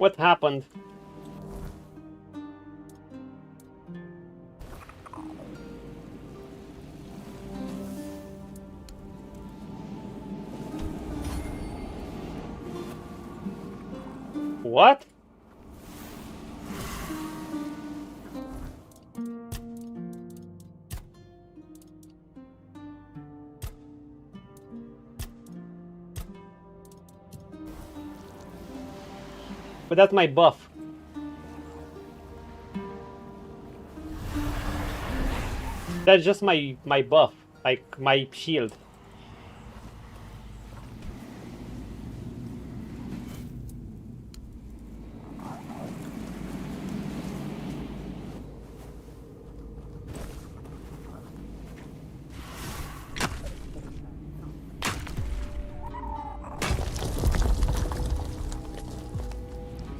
What happened? What? But that's my buff. That's just my buff, like my shield.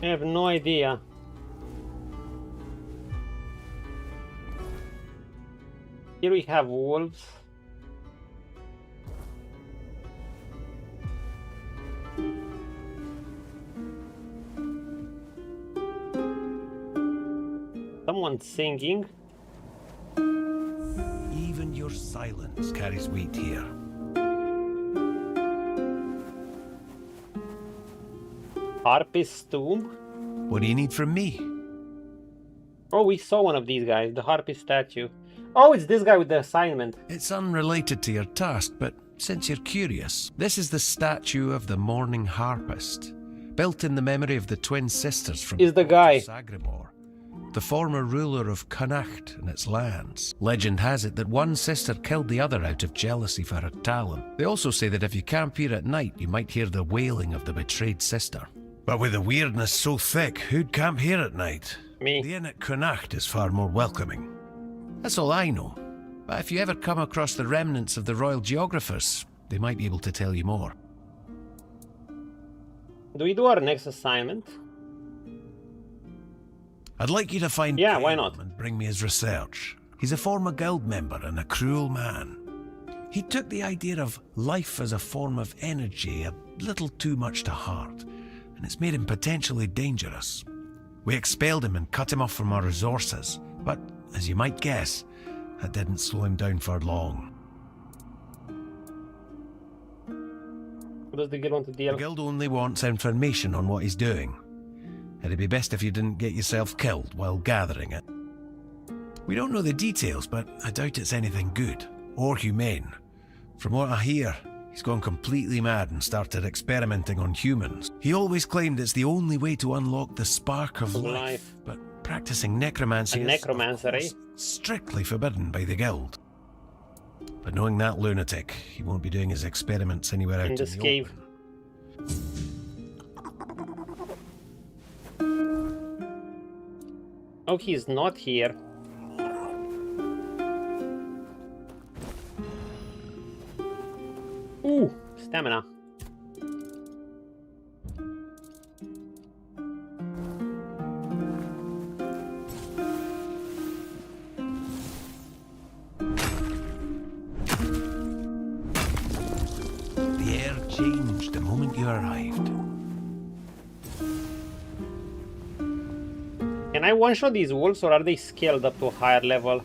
I have no idea. Here we have wolves. Someone's singing. Even your silence carries weight here. Harpist tomb? What do you need from me? Oh, we saw one of these guys, the Harpist statue. Oh, it's this guy with the assignment. It's unrelated to your task, but since you're curious, this is the statue of the Morning Harpist, built in the memory of the twin sisters from Is the guy Sagramore, the former ruler of Cuanacht and its lands. Legend has it that one sister killed the other out of jealousy for her talent. They also say that if you camp here at night, you might hear the wailing of the betrayed sister. But with the weirdness so thick, who'd camp here at night? Me. The inn at Cuanacht is far more welcoming. That's all I know. But if you ever come across the remnants of the royal geographers, they might be able to tell you more. Do we do our next assignment? I'd like you to find why not? and bring me his research. He's a former guild member and a cruel man. He took the idea of life as a form of energy a little too much to heart, and it's made him potentially dangerous. We expelled him and cut him off from our resources, but as you might guess, that didn't slow him down for long. What does the guild want to deal? The guild only wants information on what he's doing. It'd be best if you didn't get yourself killed while gathering it. We don't know the details, but I doubt it's anything good or humane. From what I hear, he's gone completely mad and started experimenting on humans. He always claimed it's the only way to unlock the spark of life, but practicing necromancy is strictly forbidden by the guild. But knowing that lunatic, he won't be doing his experiments anywhere out in this the cave. Oh, he's not here. Ooh, stamina. The air changed the moment you arrived. Can I one-shot these wolves, or are they scaled up to a higher level?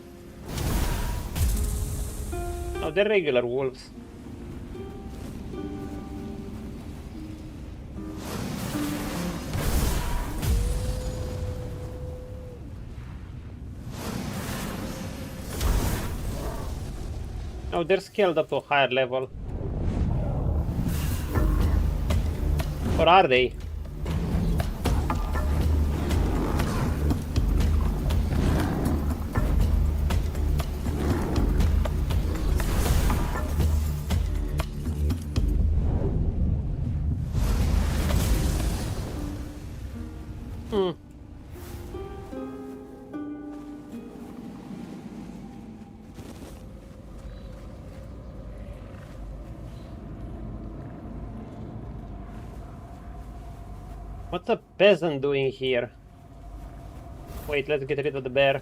No, they're regular wolves. No, they're scaled up to a higher level. Or are they? What's a peasant doing here? Wait, let's get rid of the bear.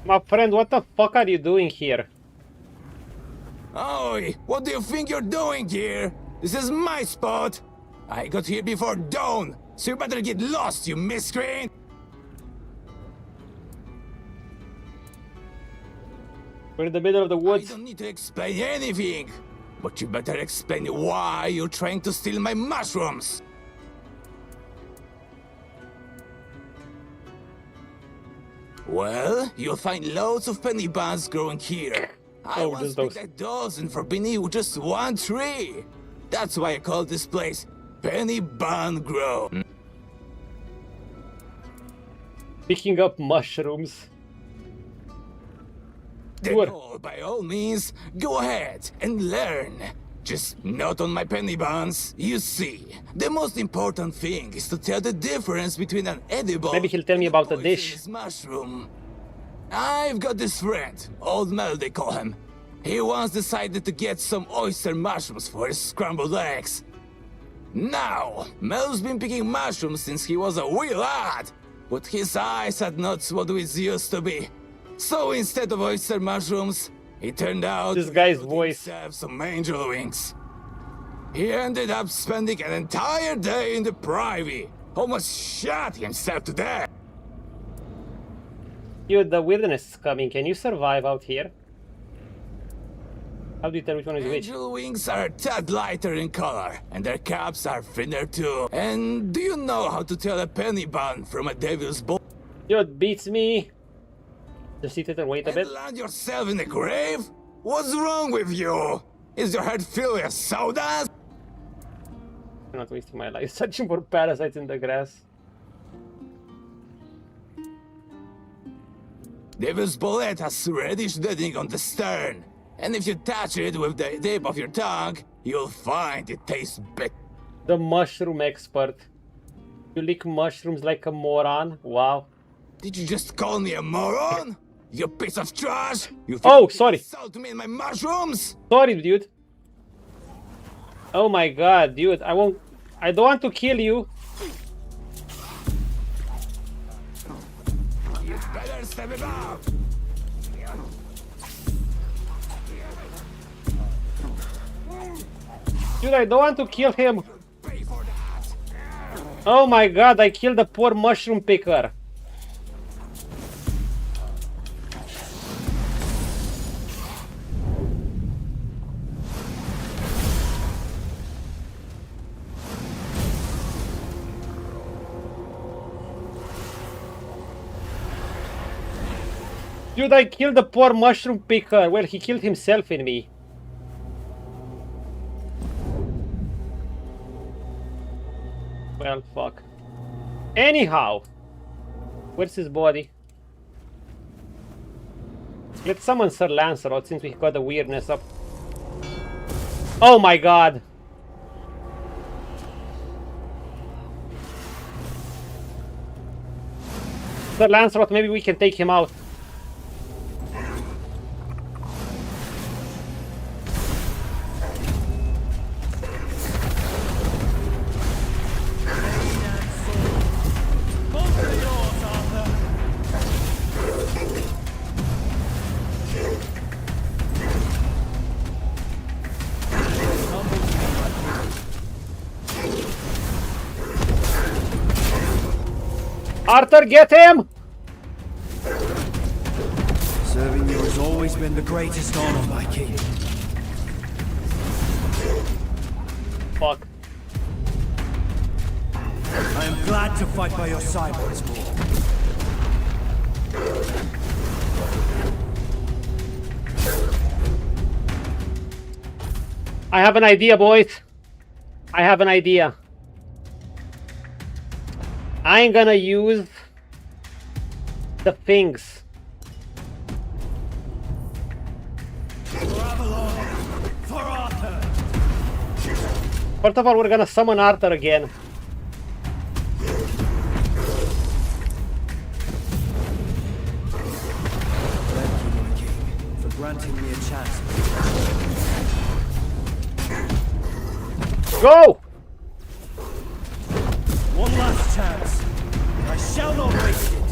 My friend, what the fuck are you doing here? Oi, what do you think you're doing here? This is my spot. I got here before dawn, so you better get lost, you miscreant. We're in the middle of the woods. I don't need to explain anything, but you better explain why you're trying to steal my mushrooms. Well, you'll find loads of penny buns growing here. I once picked a dozen for penny with just one tree. That's why I call this place Penny Bun Grove. Picking up mushrooms. Then by all means, go ahead and learn. Just not on my penny buns. You see, the most important thing is to tell the difference between an edible. Maybe he'll tell me about the dish. Mushroom. I've got this friend, Old Mel they call him. He once decided to get some oyster mushrooms for his scrambled eggs. Now, Mel's been picking mushrooms since he was a wee lad, but his eyes had not what it used to be. So instead of oyster mushrooms, it turned out this guy's voice have some angel wings. He ended up spending an entire day in the privy, almost shot himself to death. Dude, the wilderness is coming. Can you survive out here? How do you tell which one is which? Angel wings are a tad lighter in color, and their caps are thinner too. And do you know how to tell a penny bun from a devil's bowl? Dude, beats me. Just sit it and wait a bit. Land yourself in the grave? What's wrong with you? Is your head filled with sawdust? I'm not wasting my life searching for parasites in the grass. Devil's bullet has reddish bedding on the stern, and if you touch it with the tip of your tongue, you'll find it tastes bitter. The mushroom expert. You lick mushrooms like a moron. Wow. Did you just call me a moron? You piece of trash! You sorry. Insult me and my mushrooms! Sorry, dude. Oh my god, dude. I don't want to kill you. You better step it up! Dude, I don't want to kill him. Oh my god, I killed the poor mushroom picker. Dude, I killed the poor mushroom picker. Well, he killed himself in me. Well, fuck. Anyhow, where's his body? Let's summon Sir Lancelot since we got the weirdness up. Oh my god! Sir Lancelot, maybe we can take him out. Arthur, get him! Serving you has always been the greatest honor, my king. Fuck. I am glad to fight by your side once more. I have an idea, boys. I have an idea. I'm gonna use the things. For Avalon, for Arthur. First of all, we're gonna summon Arthur again. Thank you, my king, for granting me a chance. Go! One last chance. I shall not waste it.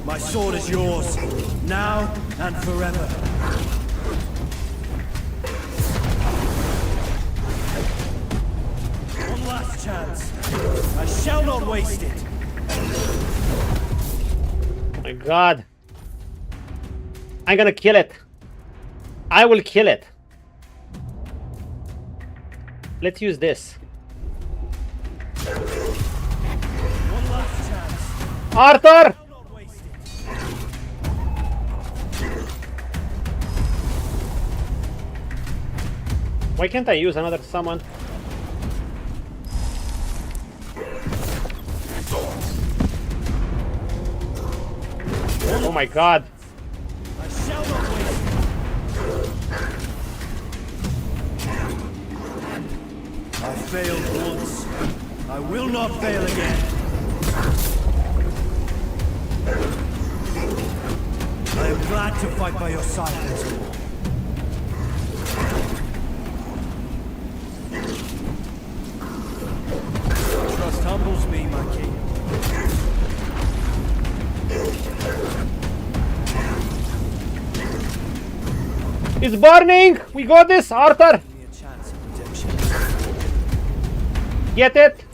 My sword is yours, now and forever. One last chance. I shall not waste it. Oh my god. I'm gonna kill it. I will kill it. Let's use this. One last chance. Arthur! Why can't I use another summon? Oh my god. I shall not waste it. I failed once. I will not fail again. I am glad to fight by your side, Lancelot. Trust humbles me, my king. It's burning! We got this, Arthur! Get it?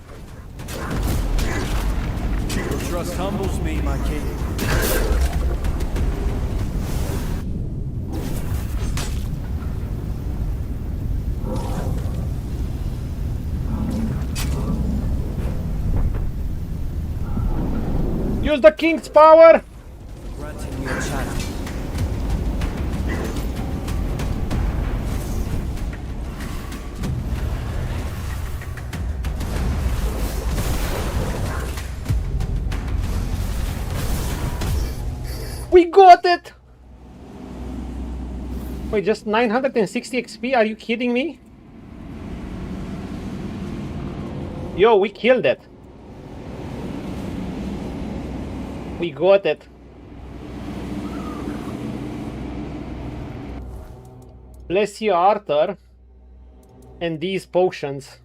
Your trust humbles me, my king. Use the king's power! Granting me a chance. We got it! Wait, just 960 XP? Are you kidding me? Yo, we killed it. We got it. Bless you, Arthur. And these potions.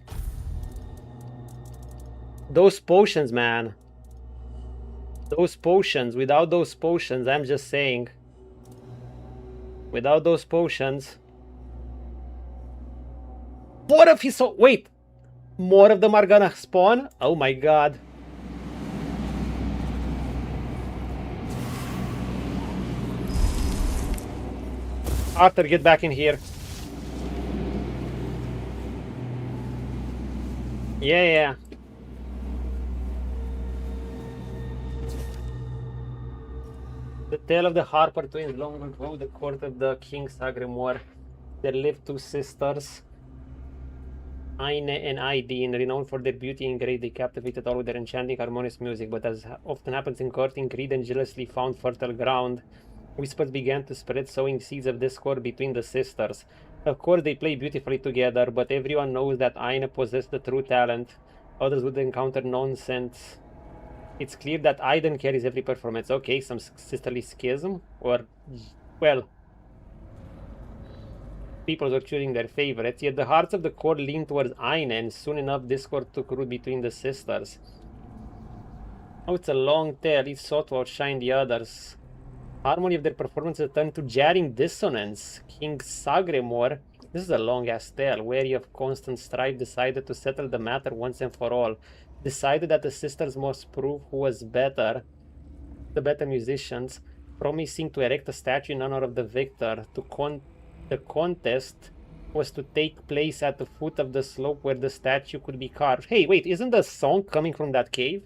Those potions, man. Those potions. Without those potions, I'm just saying. Without those potions. What if he so... Wait. More of them are gonna spawn? Oh my god. Arthur, get back in here. Yeah. The tale of the Harper twins long ago, the court of the King Sagrimor. There lived two sisters, Aine and Aideen, renowned for their beauty and grace. They captivated all with their enchanting, harmonious music, but as often happens in courting, greed and jealousy found fertile ground. Whispers began to spread, sowing seeds of discord between the sisters. Of course, they play beautifully together, but everyone knows that Aine possessed the true talent. Others would encounter nonsense. It's clear that Aiden carries every performance. Okay, some sisterly schism, or, well, people were choosing their favorites. Yet the hearts of the court leaned towards Aine, and soon enough discord took root between the sisters. Oh, it's a long tale. Each sought to outshine the others. Harmony of their performances turned to jarring dissonance. King Sagrimor, this is a long-ass tale, weary of constant strife, decided to settle the matter once and for all. Decided that the sisters must prove who was better, the better musicians, promising to erect a statue in honor of the victor. The contest was to take place at the foot of the slope where the statue could be carved. Hey, wait, isn't the song coming from that cave?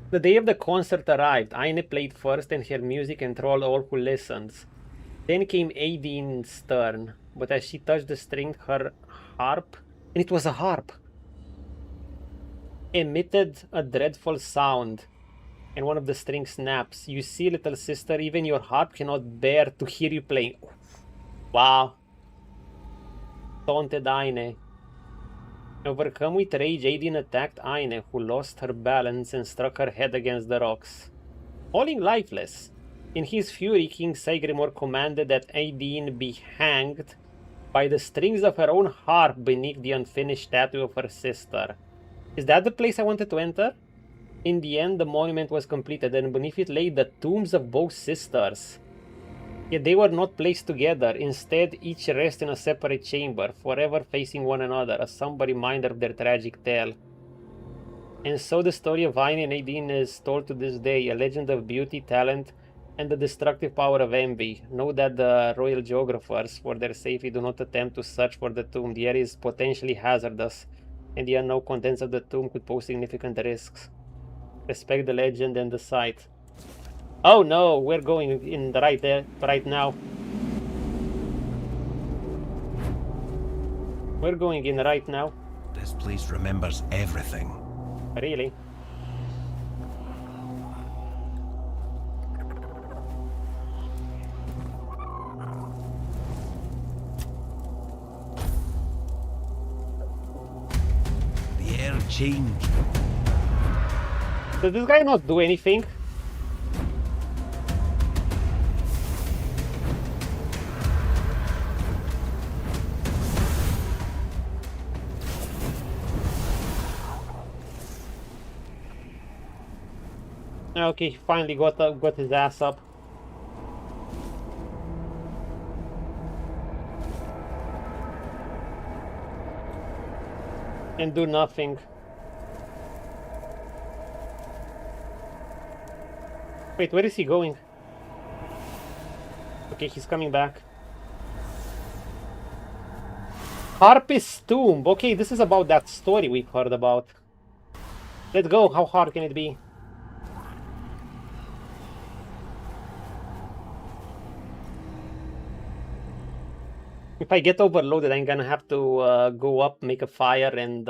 The day of the concert arrived. Aine played first, and her music enthralled all who listened. Then came Aideen's turn, but as she touched the string, her harp, and it was a harp, emitted a dreadful sound, and one of the strings snaps. You see, little sister, even your harp cannot bear to hear you playing. Wow. Taunted Aine. Overcome with rage, Aideen attacked Aine, who lost her balance and struck her head against the rocks, falling lifeless. In his fury, King Sagrimor commanded that Aideen be hanged by the strings of her own harp beneath the unfinished statue of her sister. Is that the place I wanted to enter? In the end, the monument was completed, and beneath it lay the tombs of both sisters. Yet they were not placed together. Instead, each rests in a separate chamber, forever facing one another, a somber reminder of their tragic tale. And so the story of Aine and Nadine is told to this day, a legend of beauty, talent, and the destructive power of envy. Know that the royal geographers, for their safety, do not attempt to search for the tomb. The area is potentially hazardous, and the unknown contents of the tomb could pose significant risks. Respect the legend and the site. Oh no, we're going in the right now. We're going in right now. This place remembers everything. Really? The air changed. Does this guy not do anything? Okay, he finally got his ass up. And do nothing. Wait, where is he going? Okay, he's coming back. Harper's tomb. Okay, this is about that story we've heard about. Let's go. How hard can it be? If I get overloaded, I'm gonna have to go up, make a fire, and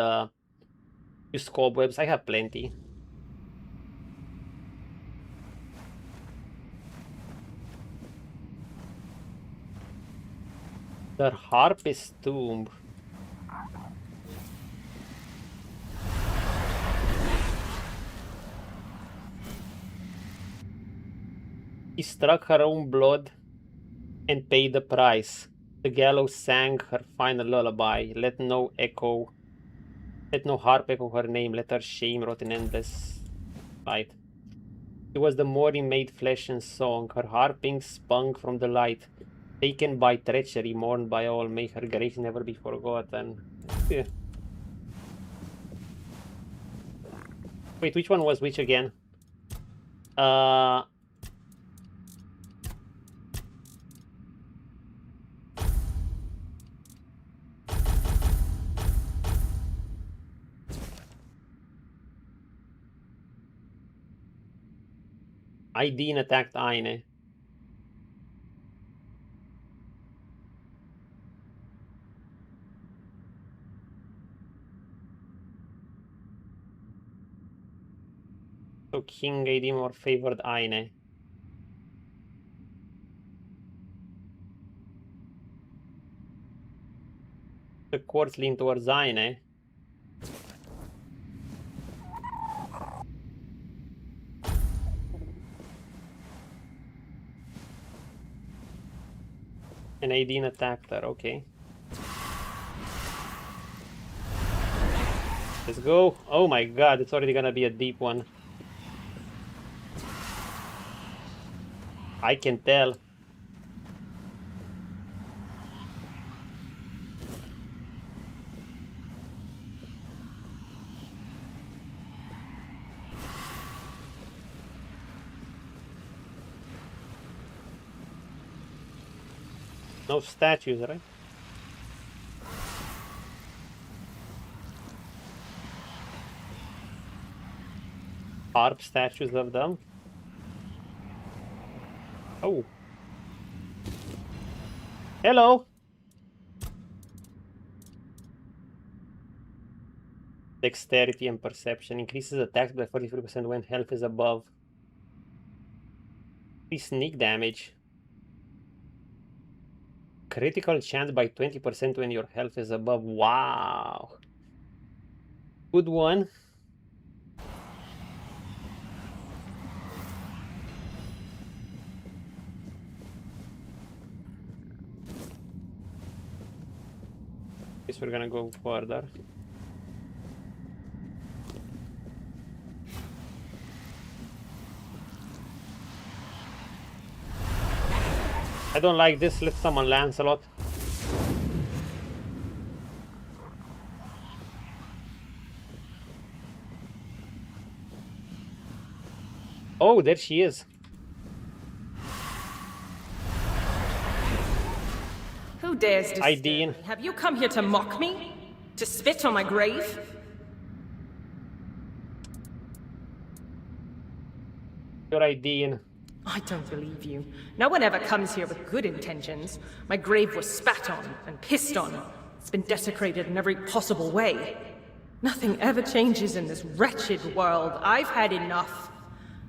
use cobwebs. I have plenty. The Harper's tomb. He struck her own blood and paid the price. The gallows sang her final lullaby. Let no harp echo her name. Let her shame rot in endless light. It was the morning made flesh and song. Her harping spung from the light. Taken by treachery, mourned by all. May her grace never be forgotten. Yeah. Wait, which one was which again? Aideen attacked Aine. So King Aideen more favored Aine. The courts lean towards Aine. And Aideen attacked her, okay. Let's go. Oh my god, it's already gonna be a deep one. I can tell. No statues, right? Harp statues of them. Oh. Hello. Dexterity and perception increases attacks by 43% when health is above. Sneak damage. Critical chance by 20% when your health is above. Wow. Good one. Guess we're gonna go further. don't like this. Let's summon Lancelot. Oh, there she is. Who dares disturb Aideen. me? Have you come here to mock me? To spit on my grave? You're Aideen. I don't believe you. No one ever comes here with good intentions. My grave was spat on and pissed on. It's been desecrated in every possible way. Nothing ever changes in this wretched world. I've had enough.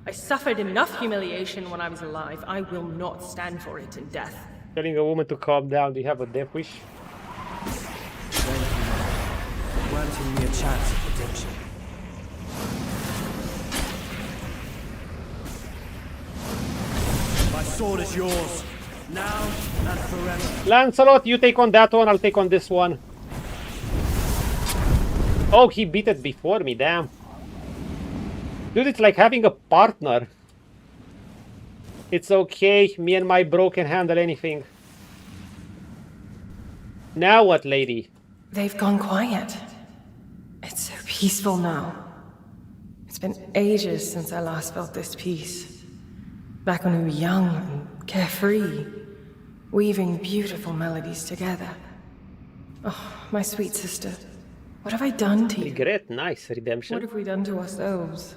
I suffered enough humiliation when I was alive. I will not stand for it in death. Telling a woman to calm down. Do you have a death wish? Thank you, for granting me a chance at redemption. My sword is yours, now and forever. Lancelot, you take on that one, I'll take on this one. Oh, he beat it before me, damn. Dude, it's like having a partner. It's okay, me and my bro can handle anything. Now what, lady? They've gone quiet. It's so peaceful now. It's been ages since I last felt this peace. Back when we were young and carefree, weaving beautiful melodies together. Oh, my sweet sister, what have I done to you? Regret, nice, redemption. What have we done to ourselves?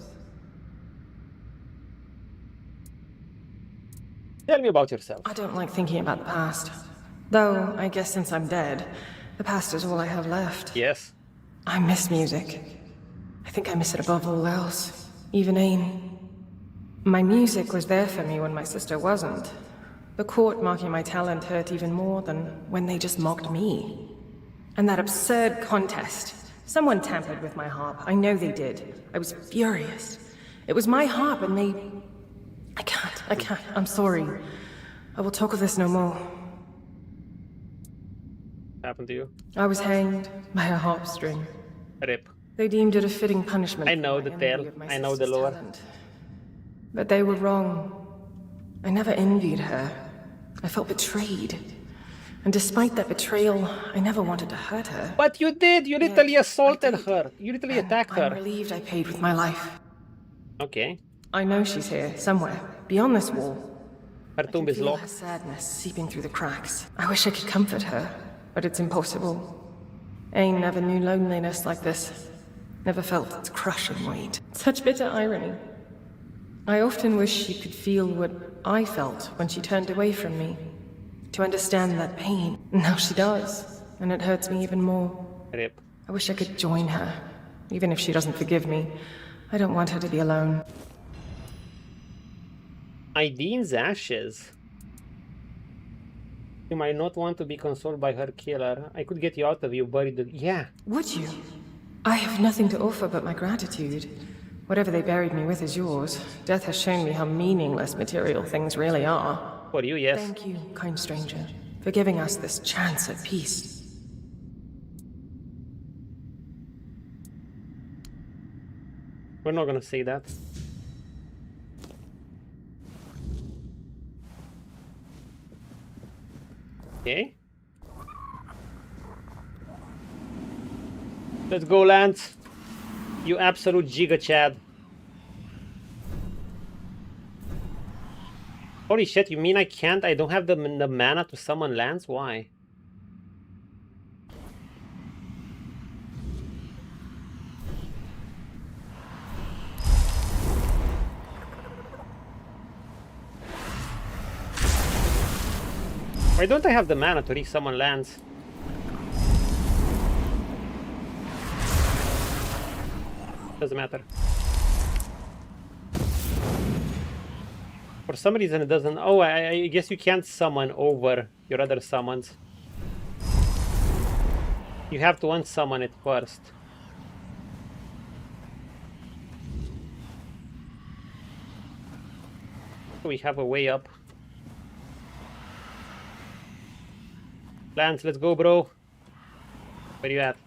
Tell me about yourself. I don't like thinking about the past. Though, I guess since I'm dead, the past is all I have left. Yes. I miss music. I think I miss it above all else. Even Ain. My music was there for me when my sister wasn't. The court mocking my talent hurt even more than when they just mocked me. And that absurd contest. Someone tampered with my harp. I know they did. I was furious. It was my harp and they... I can't. I'm sorry. I will talk of this no more. Happened to you? I was hanged by a harp string. Rip. They deemed it a fitting punishment. I know the tale. I know the lore. But they were wrong. I never envied her. I felt betrayed. And despite that betrayal, I never wanted to hurt her. But you did! You literally assaulted her. You literally attacked her. I'm relieved I paid with my life. Okay. I know she's here, somewhere, beyond this wall. Her tomb is locked. Her sadness seeping through the cracks. I wish I could comfort her, but it's impossible. Ain never knew loneliness like this. Never felt its crushing weight. Such bitter irony. I often wish she could feel what I felt when she turned away from me. To understand that pain. Now she does, and it hurts me even more. Rip. I wish I could join her, even if she doesn't forgive me. I don't want her to be alone. Aideen's ashes. You might not want to be consoled by her killer. I could get you out of you, buried. Yeah. Would you? I have nothing to offer but my gratitude. Whatever they buried me with is yours. Death has shown me how meaningless material things really are. For you, yes. Thank you, kind stranger, for giving us this chance at peace. We're not gonna say that. Okay. Let's go, Lance. You absolute Giga Chad. Holy shit, you mean I can't? I don't have the mana to summon Lance? Why? Why don't I have the mana to re-summon Lance? Doesn't matter. For some reason it doesn't... Oh, I guess you can't summon over your other summons. You have to unsummon it first. We have a way up. Lance, let's go, bro. Where you at?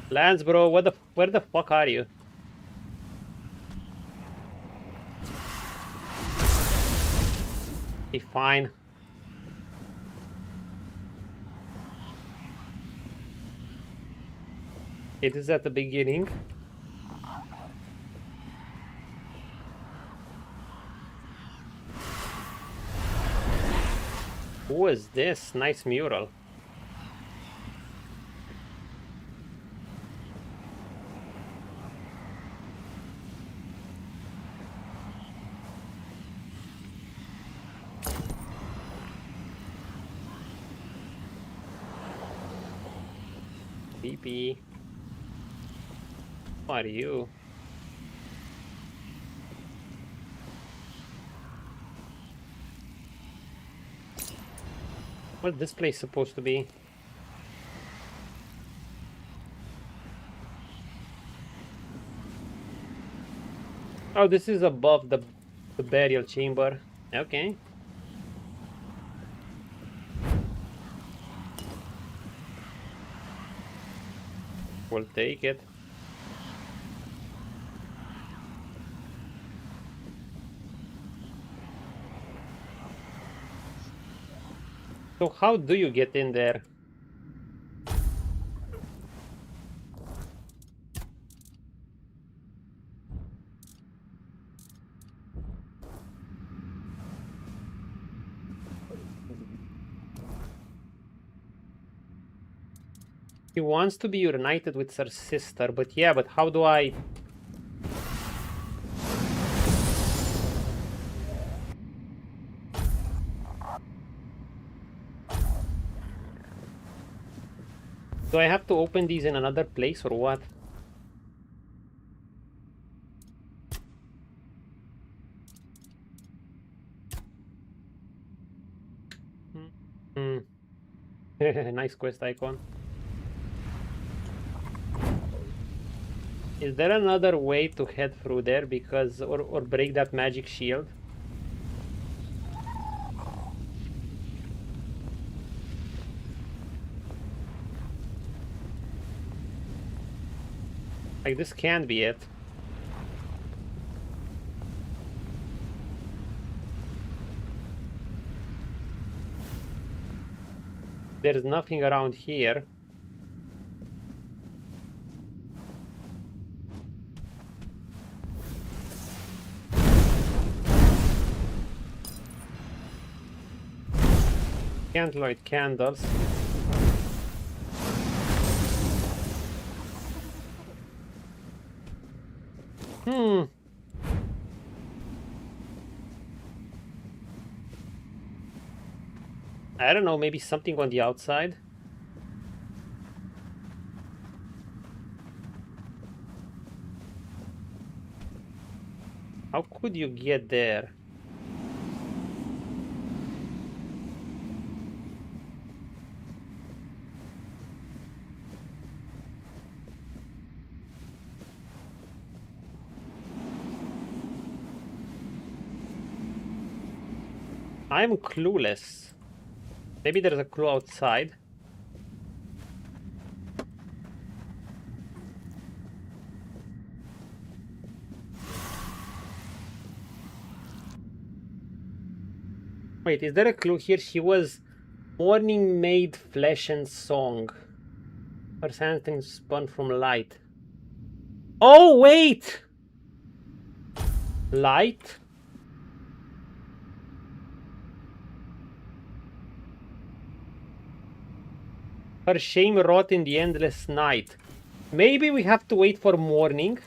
Lance, bro, where the fuck are you? Be fine. It is at the beginning. Who is this? Nice mural. PP. Who are you? What's this place supposed to be? Oh, this is above the burial chamber. Okay. We'll take it. So how do you get in there? He wants to be reunited with her sister, but yeah, but how do I... Do I have to open these in another place or what? Nice quest icon. Is there another way to head through there because or break that magic shield? Like this can't be it. There's nothing around here. Can't light candles. I don't know, maybe something on the outside. How could you get there? I'm clueless. Maybe there's a clue outside. Wait, is there a clue here? She was morning made flesh and song. Her something spun from light. Oh, wait! Light? Her shame wrought in the endless night. Maybe we have to wait for morning.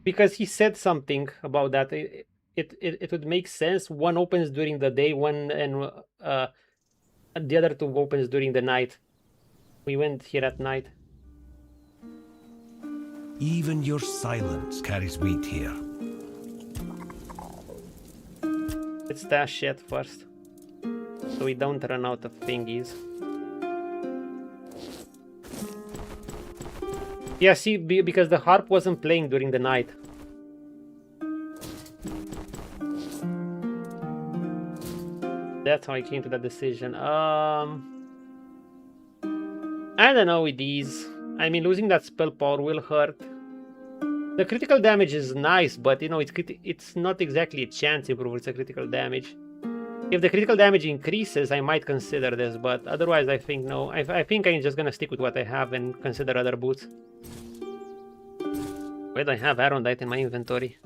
Because he said something about that. It would make sense. One opens during the day, one and the other two opens during the night. We went here at night. Even your silence carries weight here. Let's dash shit first, so we don't run out of thingies. Yeah, see, because the harp wasn't playing during the night. That's how I came to that decision. I don't know with these. I mean, losing that spell power will hurt. The critical damage is nice, but you know, it's not exactly a chance improve, it's a critical damage. If the critical damage increases, I might consider this, but otherwise I think no. I think I'm just gonna stick with what I have and consider other boots. Why do I have Arondite in my inventory?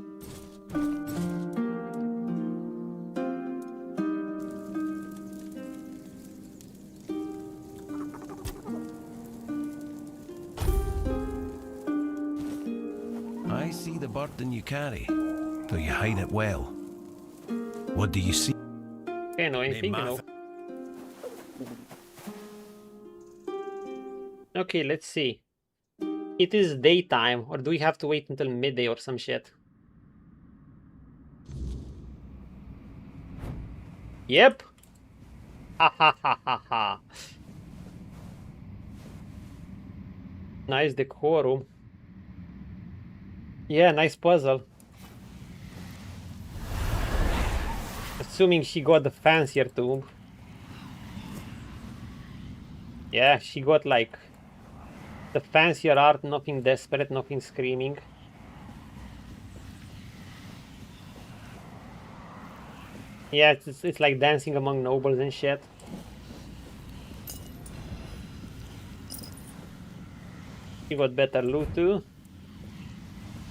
I see the burden you carry, though you hide it well. What do you see? Okay, no, I think you know. Okay, let's see. It is daytime, or do we have to wait until midday or some shit? Yep. Ha ha ha ha ha. Nice decorum. Yeah, nice puzzle. Assuming she got the fancier tomb. Yeah, she got like the fancier art, nothing desperate, nothing screaming. Yeah, it's like dancing among nobles and shit. She got better loot too.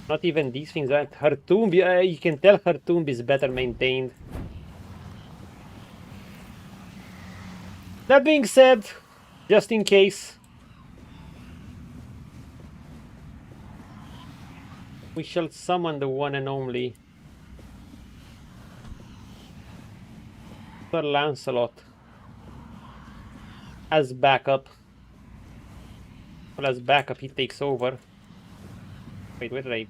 Not even these things, right? Her tomb, you can tell her tomb is better maintained. That being said, just in case, we shall summon the one and only Sir Lancelot as backup. Well, as backup, he takes over. Wait, where did I?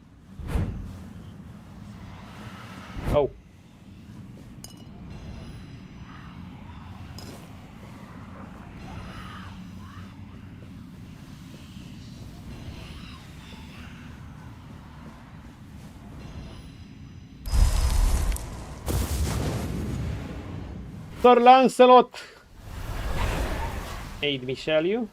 Oh. Sir Lancelot! Aid me, shall you?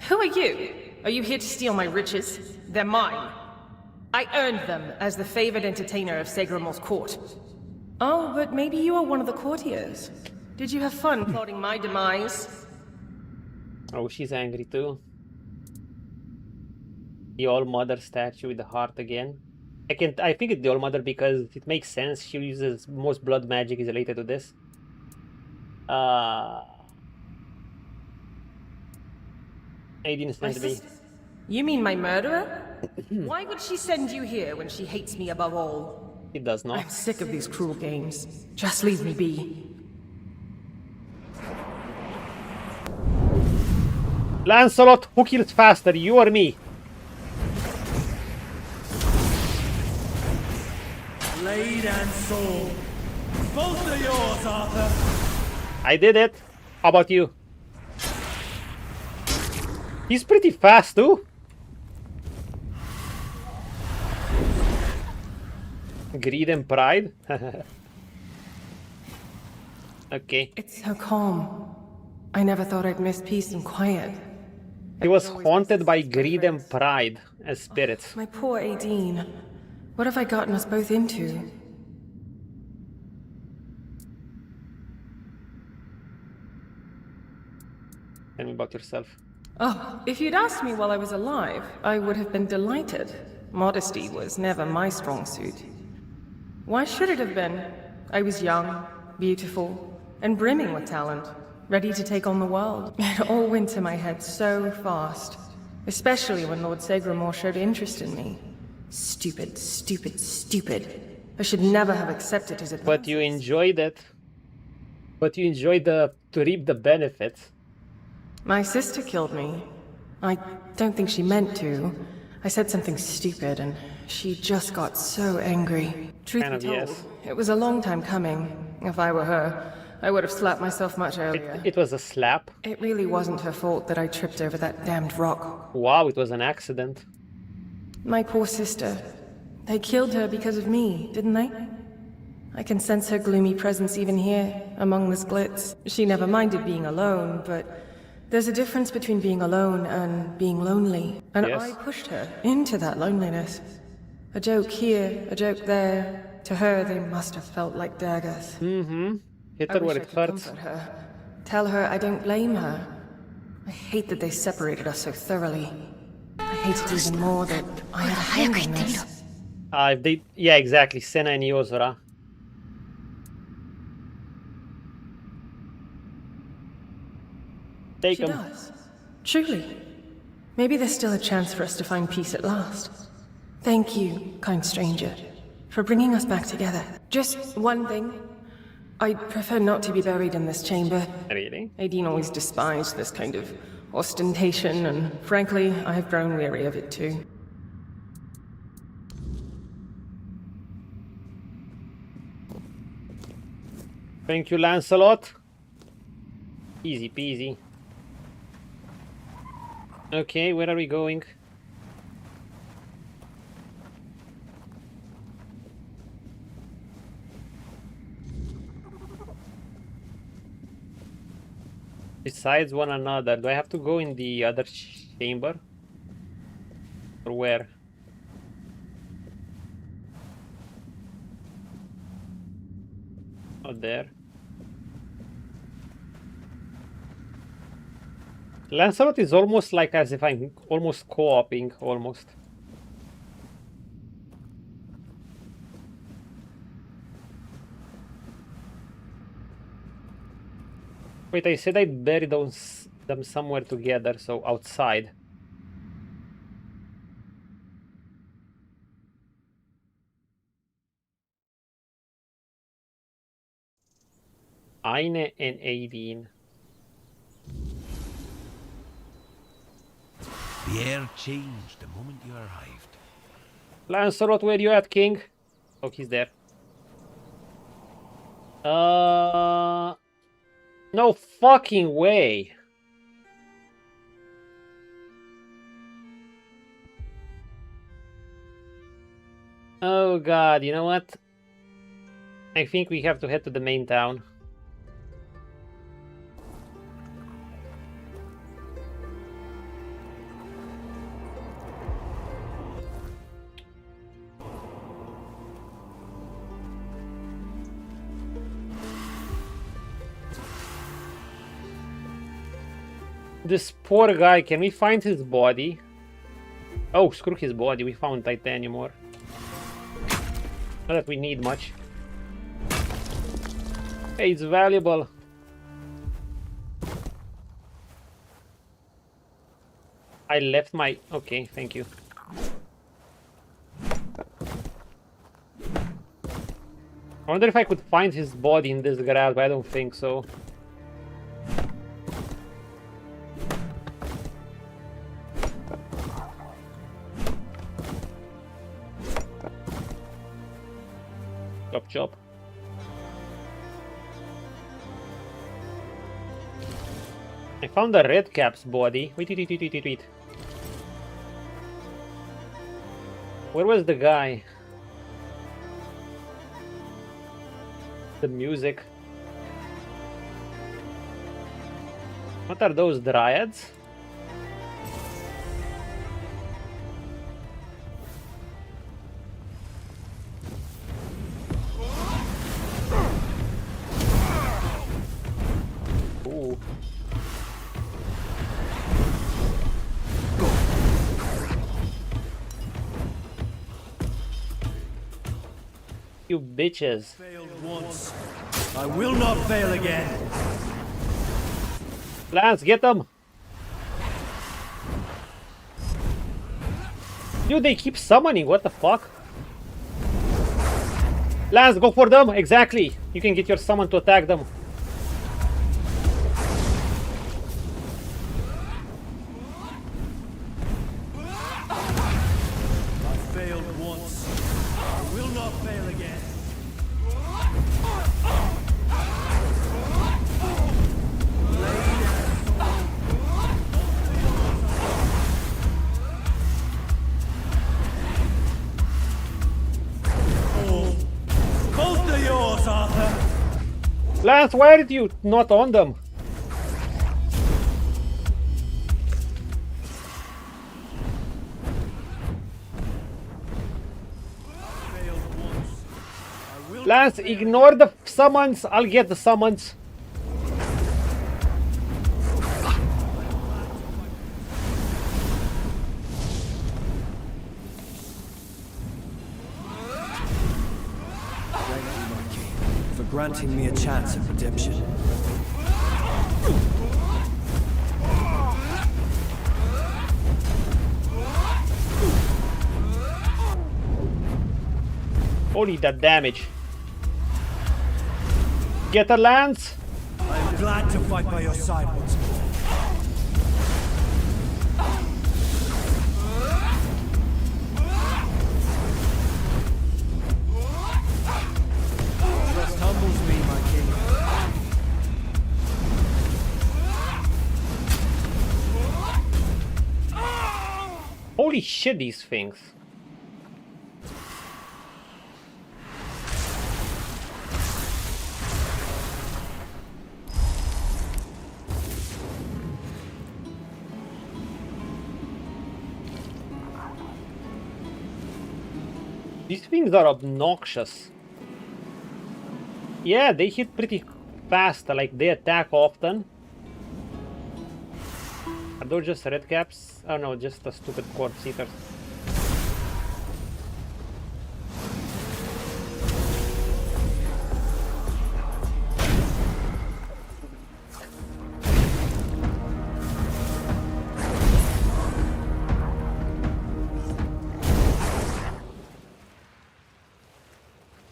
Who are you? Are you here to steal my riches? They're mine. I earned them as the favored entertainer of Segramor's court. Oh, but maybe you are one of the courtiers. Did you have fun plotting my demise? Oh, she's angry too. The All-Mother statue with the heart again. I think it's the All-Mother because it makes sense. She uses most blood magic is related to this. I didn't send me. You mean my murderer? Why would she send you here when she hates me above all? It does not. I'm sick of these cruel games. Just leave me be. Lancelot, who kills faster, you or me? Blade and sword. Both are yours, Arthur. I did it. How about you? He's pretty fast too. Greed and pride. Okay. It's so calm. I never thought I'd miss peace and quiet. He was haunted by greed and pride as spirits. My poor Aideen. What have I gotten us both into? Tell me about yourself. Oh, if you'd asked me while I was alive, I would have been delighted. Modesty was never my strong suit. Why should it have been? I was young, beautiful, and brimming with talent, ready to take on the world. It all went to my head so fast, especially when Lord Segramor showed interest in me. Stupid, stupid, stupid. I should never have accepted his advice. But you enjoyed it. But you enjoyed to reap the benefits. My sister killed me. I don't think she meant to. I said something stupid and she just got so angry. Truth be told, it was a long time coming. If I were her, I would have slapped myself much earlier. It was a slap? It really wasn't her fault that I tripped over that damned rock. Wow, it was an accident. My poor sister. They killed her because of me, didn't they? I can sense her gloomy presence even here, among this glitz. She never minded being alone, but There's a difference between being alone and being lonely. And Yes. I pushed her into that loneliness. A joke here, a joke there. To her, they must have felt like daggers. Mm-hmm. Hit I her wish where I it could hurts. comfort her. Tell her I don't blame her. I hate that they separated us so thoroughly. I hate it even more that I had a hand in this. If they... Yeah, exactly. Senna and Yozora. Take She them. does. Truly. Maybe there's still a chance for us to find peace at last. Thank you, kind stranger, for bringing us back together. Just one thing. I'd prefer not to be buried in this chamber. Really? Aideen always despised this kind of ostentation, and frankly, I have grown weary of it too. Thank you, Lancelot. Easy peasy. Okay, where are we going? Besides one another, do I have to go in the other chamber? Or where? Not there. Lancelot is almost like as if I'm almost co-oping, almost. Wait, I said I'd bury them somewhere together, so outside. Aine and Aideen. The air changed the moment you arrived. Lancelot, where you at, King? Oh, he's there. No fucking way. Oh god, you know what? I think we have to head to the main town. This poor guy, can we find his body? Oh, screw his body, we found titanium ore. Not that we need much. Hey, it's valuable. I left my... Okay, thank you. I wonder if I could find his body in this garage, but I don't think so. Chop chop. I found the red cap's body. Wait. Where was the guy? The music. What are those dryads? Ooh. You bitches. Failed once. I will not fail again. Lance, get them. Dude, they keep summoning. What the fuck? Lance, go for them. Exactly. You can get your summon to attack them. I failed once. I will not fail again. Both of yours, Arthur. Lance, why did you not on them? Lance, ignore the summons. I'll get the summons. Thank you, my king, for granting me a chance at redemption. Holy, that damage. Get a lance. I'm glad to fight by your side once more. Trust humbles me, my king. Holy shit, these things. These things are obnoxious. Yeah, they hit pretty fast, like they attack often. Are those just red caps? Oh no, just the stupid corpse eaters.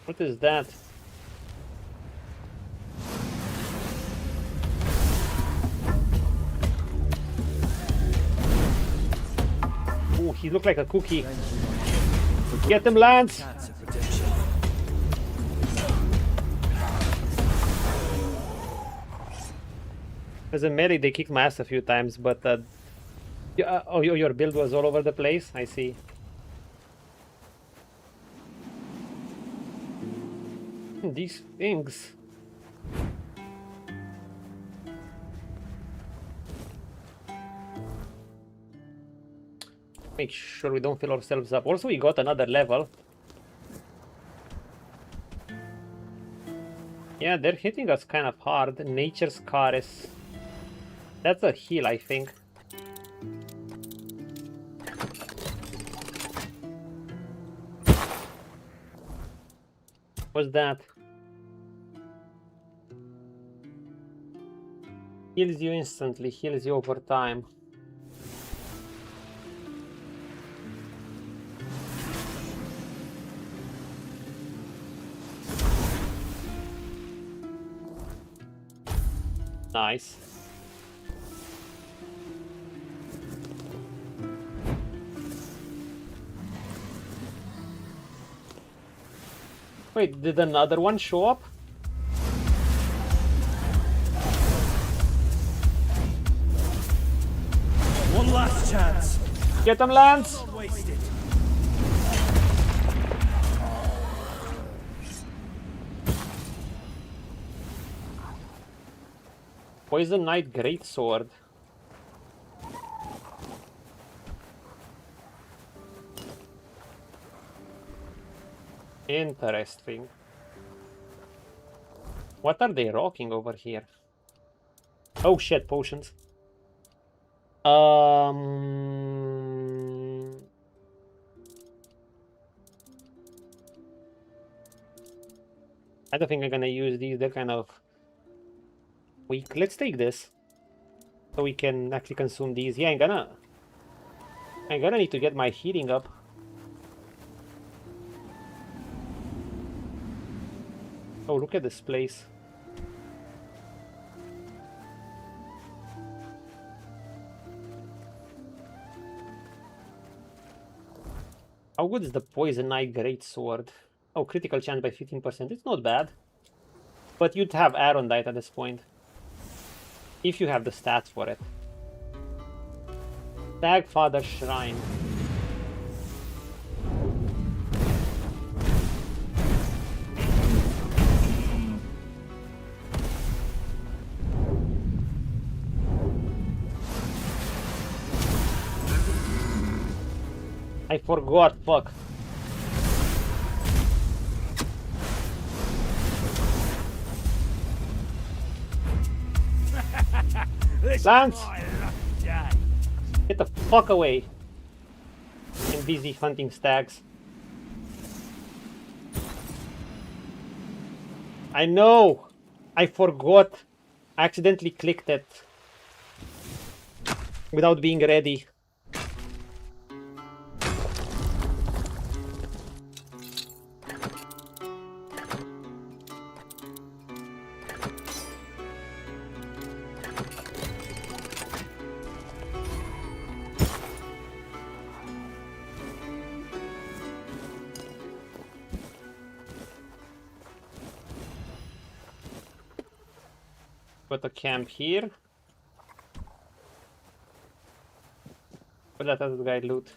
What is that? Ooh, he looked like a cookie. Get him, Lance! As a melee, they kicked my ass a few times, but oh, your build was all over the place? I see. These things. Make sure we don't fill ourselves up. Also, we got another level. Yeah, they're hitting us kind of hard. Nature's Caress. That's a heal, I think. What's that? Heals you instantly, heals you over time. Nice. Wait, did another one show up? One last chance. Get them, Lance! Don't waste it. Poison Knight Greatsword. Interesting. What are they rocking over here? Oh shit, potions. I don't think I'm gonna use these, they're kind of weak. Let's take this. So we can actually consume these. Yeah, I'm gonna need to get my healing up. Oh, look at this place. How good is the Poison Knight Greatsword? Oh, critical chance by 15%. It's not bad. But you'd have Arondite at this point. If you have the stats for it. Stagfather Shrine. I forgot, fuck. Lance! Get the fuck away. I'm busy hunting stags. I know! I forgot. I accidentally clicked it. Without being ready. Got a camp here. What let this guy loot?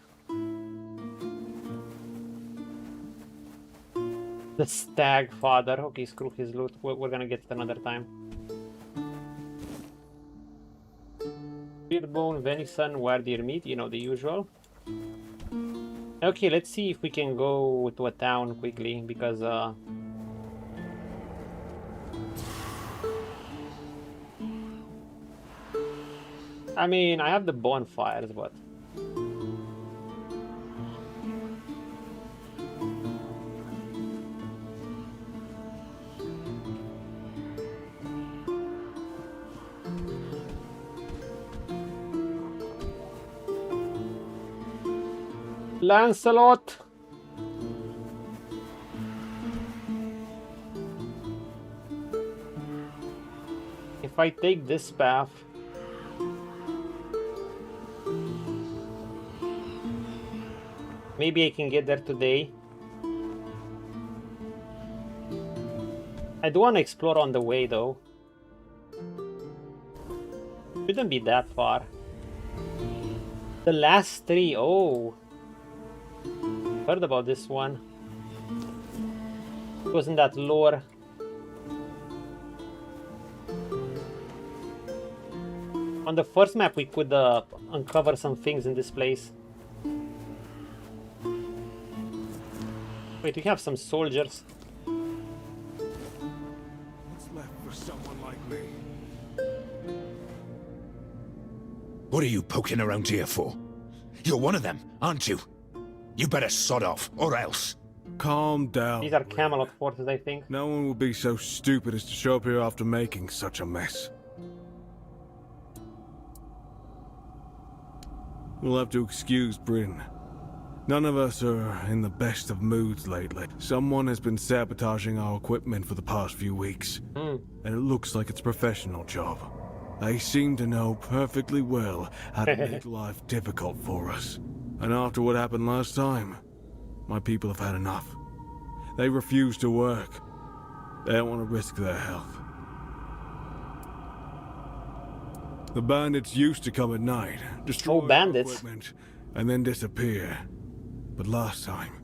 The stag father. Okay, screw his loot. We're gonna get it another time. Spearbone, venison, wardeer meat. You know, the usual. Okay, let's see if we can go to a town quickly because I mean, I have the bonfires, but Lancelot. If I take this path, maybe I can get there today. I do want to explore on the way though. Shouldn't be that far. The last three, oh. Heard about this one. It was in that lore. On the first map we could uncover some things in this place. Wait, we have some soldiers. What's left for someone like me? What are you poking around here for? You're one of them, aren't you? You better sod off, or else. Calm down. These are Camelot forces, I think. No one will be so stupid as to show up here after making such a mess. We'll have to excuse Bryn. None of us are in the best of moods lately. Someone has been sabotaging our equipment for the past few weeks. And it looks like it's a professional job. They seem to know perfectly well how to make life difficult for us. And after what happened last time, my people have had enough. They refuse to work. They don't want to risk their health. The bandits used to come at night, destroy our equipment, and then disappear. But last time,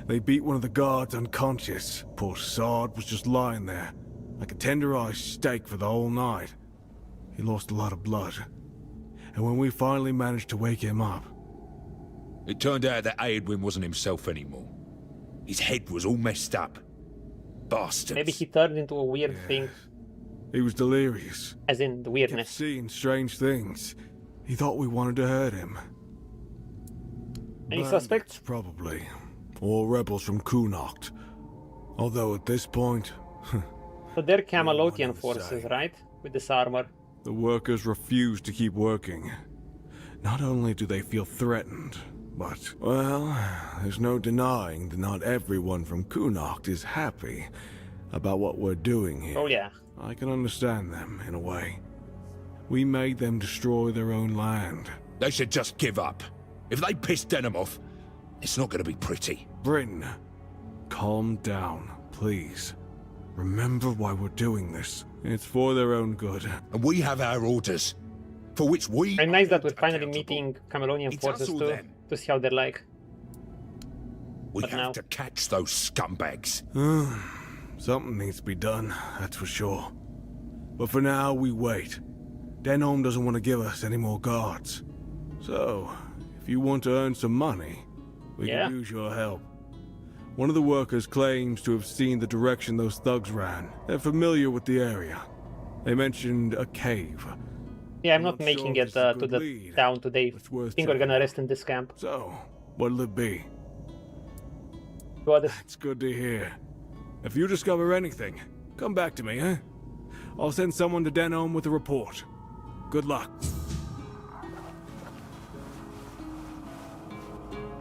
they beat one of the guards unconscious. Poor sod was just lying there, like a tenderized steak for the whole night. He lost a lot of blood. And when we finally managed to wake him up... It turned out that Aedwin wasn't himself anymore. His head was all messed up. Bastards. Maybe he turned into a weird thing. He was delirious. As in the weirdness. Kept seeing strange things. He thought we wanted to hurt him. Any suspects? Probably. Or rebels from Cuanacht. Although at this point... So they're Camelotian forces, right? With this armor. The workers refuse to keep working. Not only do they feel threatened, but, well, there's no denying that not everyone from Cuanacht is happy about what we're doing here. Oh yeah. I can understand them, in a way. We made them destroy their own land. They should just give up. If they piss Denham off, it's not going to be pretty. Bryn, calm down, please. Remember why we're doing this. It's for their own good. And we have our orders, for which we... And nice that we're finally meeting Camelonian forces too, to see how they're like. We have to catch those scumbags. Something needs to be done, that's for sure. But for now, we wait. Denholm doesn't want to give us any more guards. So, if you want to earn some money, we can use your help. One of the workers claims to have seen the direction those thugs ran. They're familiar with the area. They mentioned a cave. Yeah, I'm not making it to the town today. I think we're gonna rest in this camp. So, what'll it be? It's good to hear. If you discover anything, come back to me, eh? I'll send someone to Denholm with a report. Good luck.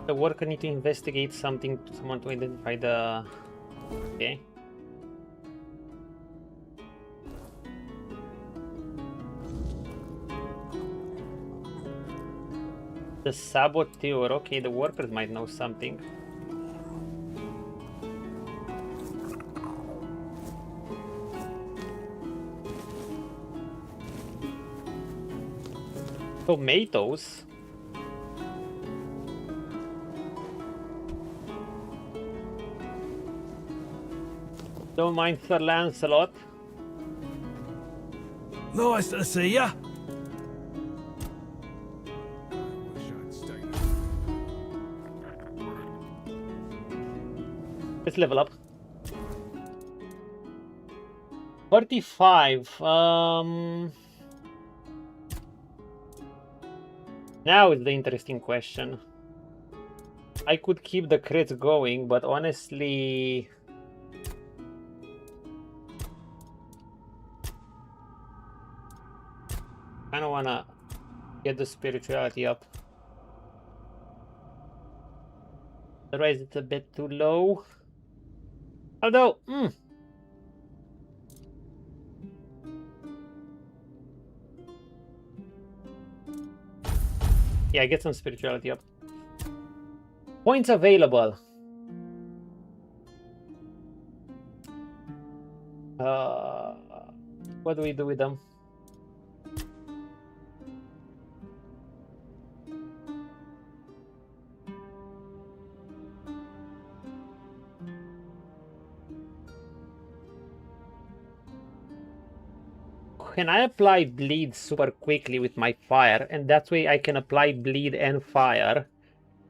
The worker need to investigate something to someone to identify the... Okay. The saboteur. Okay, the workers might know something. Tomatoes. Don't mind Sir Lancelot. Nice to see ya. Let's level up. 45. Now is the interesting question. I could keep the crits going, but honestly... I don't wanna get the spirituality up. Otherwise it's a bit too low. Although, yeah, get some spirituality up. Points available. What do we do with them? Can I apply bleed super quickly with my fire? And that way I can apply bleed and fire.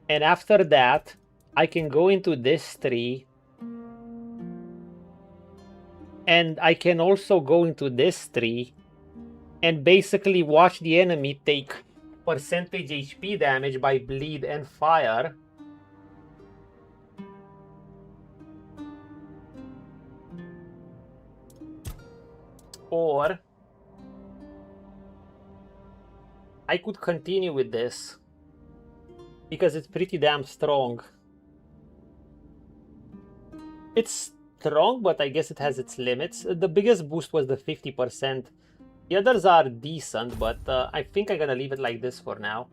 And after that, I can go into this tree. And I can also go into this tree. And basically watch the enemy take percentage HP damage by bleed and fire. Or... I could continue with this because it's pretty damn strong. It's strong, but I guess it has its limits. The biggest boost was the 50%. The others are decent, but I think I'm gonna leave it like this for now.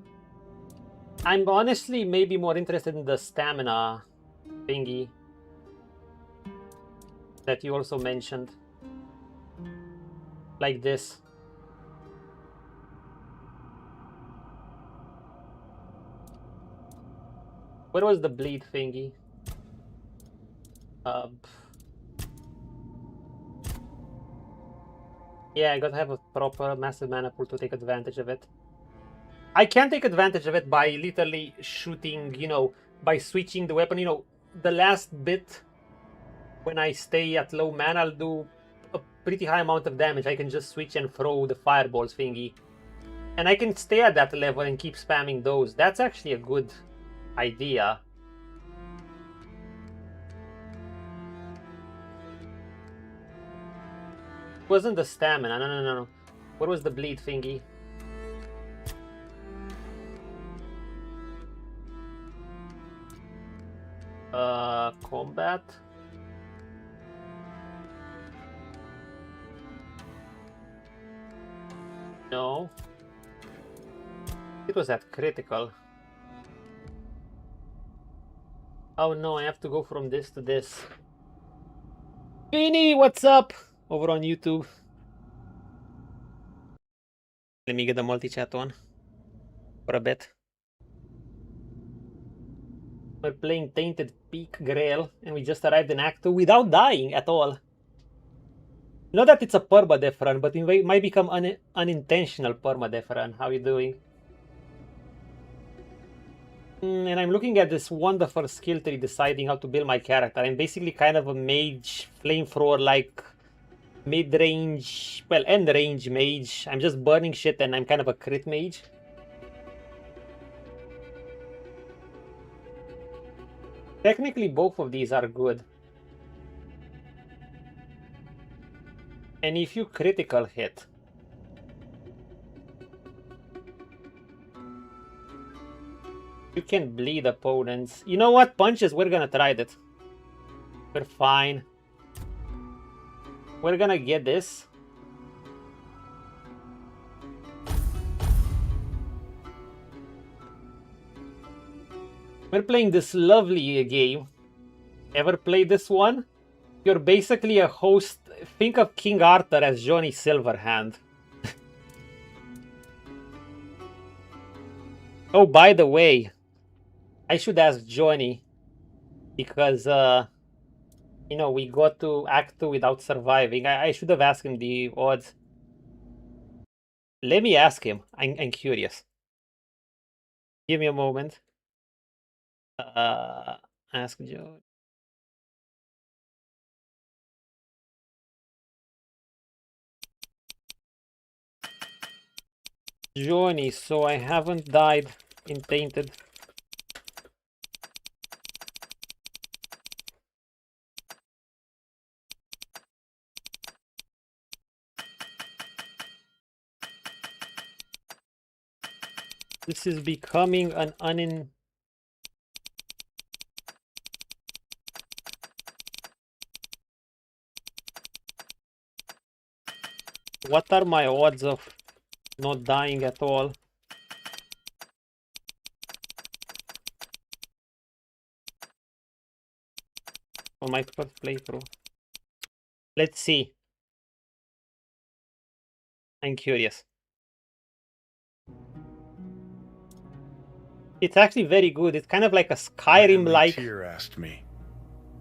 I'm honestly maybe more interested in the stamina thingy that you also mentioned. Like this. Where was the bleed thingy? Yeah, I gotta have a proper massive mana pool to take advantage of it. I can take advantage of it by literally shooting, you know, by switching the weapon. You know, the last bit, when I stay at low mana, I'll do a pretty high amount of damage. I can just switch and throw the fireballs thingy. And I can stay at that level and keep spamming those. That's actually a good idea. It wasn't the stamina, no. What was the bleed thingy? Combat. No. It was at critical. Oh no, I have to go from this to this. Beanie, what's up? Over on YouTube. Let me get the multi-chat on for a bit. We're playing Tainted Grail, and we just arrived in Act 2 without dying at all. Not that it's a permadeath run, but it might become unintentional permadeath run. How you doing? And I'm looking at this wonderful skill tree deciding how to build my character. I'm basically kind of a mage flamethrower like mid-range, well, end-range mage. I'm just burning shit and I'm kind of a crit mage. Technically, both of these are good. And if you critical hit, you can bleed opponents. You know what? Punches, we're gonna try that. We're fine. We're gonna get this. We're playing this lovely game. Ever played this one? You're basically a host. Think of King Arthur as Johnny Silverhand. Oh, by the way, I should ask Johnny because, you know, we got to Act 2 without surviving. I should have asked him the odds. Let me ask him. I'm curious. Give me a moment. Ask Joe. Johnny, so I haven't died in Tainted. This is becoming an What are my odds of not dying at all? On my first playthrough. Let's see. I'm curious. It's actually very good. It's kind of like a Skyrim-like. Here asked me,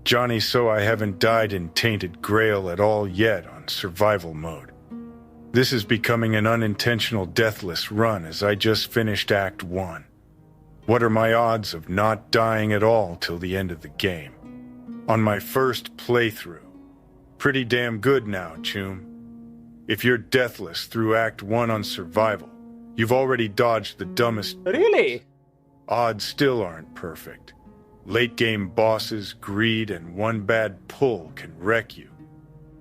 Johnny, so I haven't died in Tainted Grail at all yet on survival mode. This is becoming an unintentional deathless run as I just finished Act 1. What are my odds of not dying at all till the end of the game? On my first playthrough. Pretty damn good now, Choom. If you're deathless through Act 1 on survival, you've already dodged the dumbest... Really? Odds still aren't perfect. Late game bosses, greed, and one bad pull can wreck you.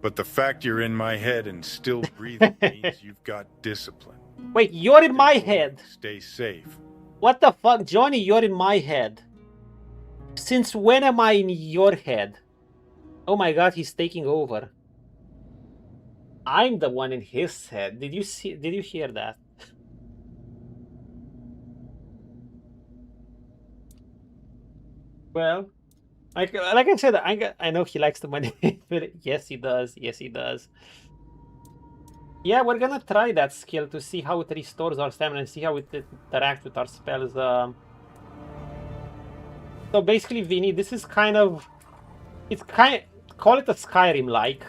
But the fact you're in my head and still breathing means you've got discipline. Wait, you're in my head. Stay safe. What the fuck? Johnny, you're in my head. Since when am I in your head? Oh my god, he's taking over. I'm the one in his head. Did you hear that? Well, like I said, I know he likes the money. Yes, he does. Yes, he does. Yeah, we're gonna try that skill to see how it restores our stamina and see how it interacts with our spells. So basically, Vinny, this is kind of... call it a Skyrim-like.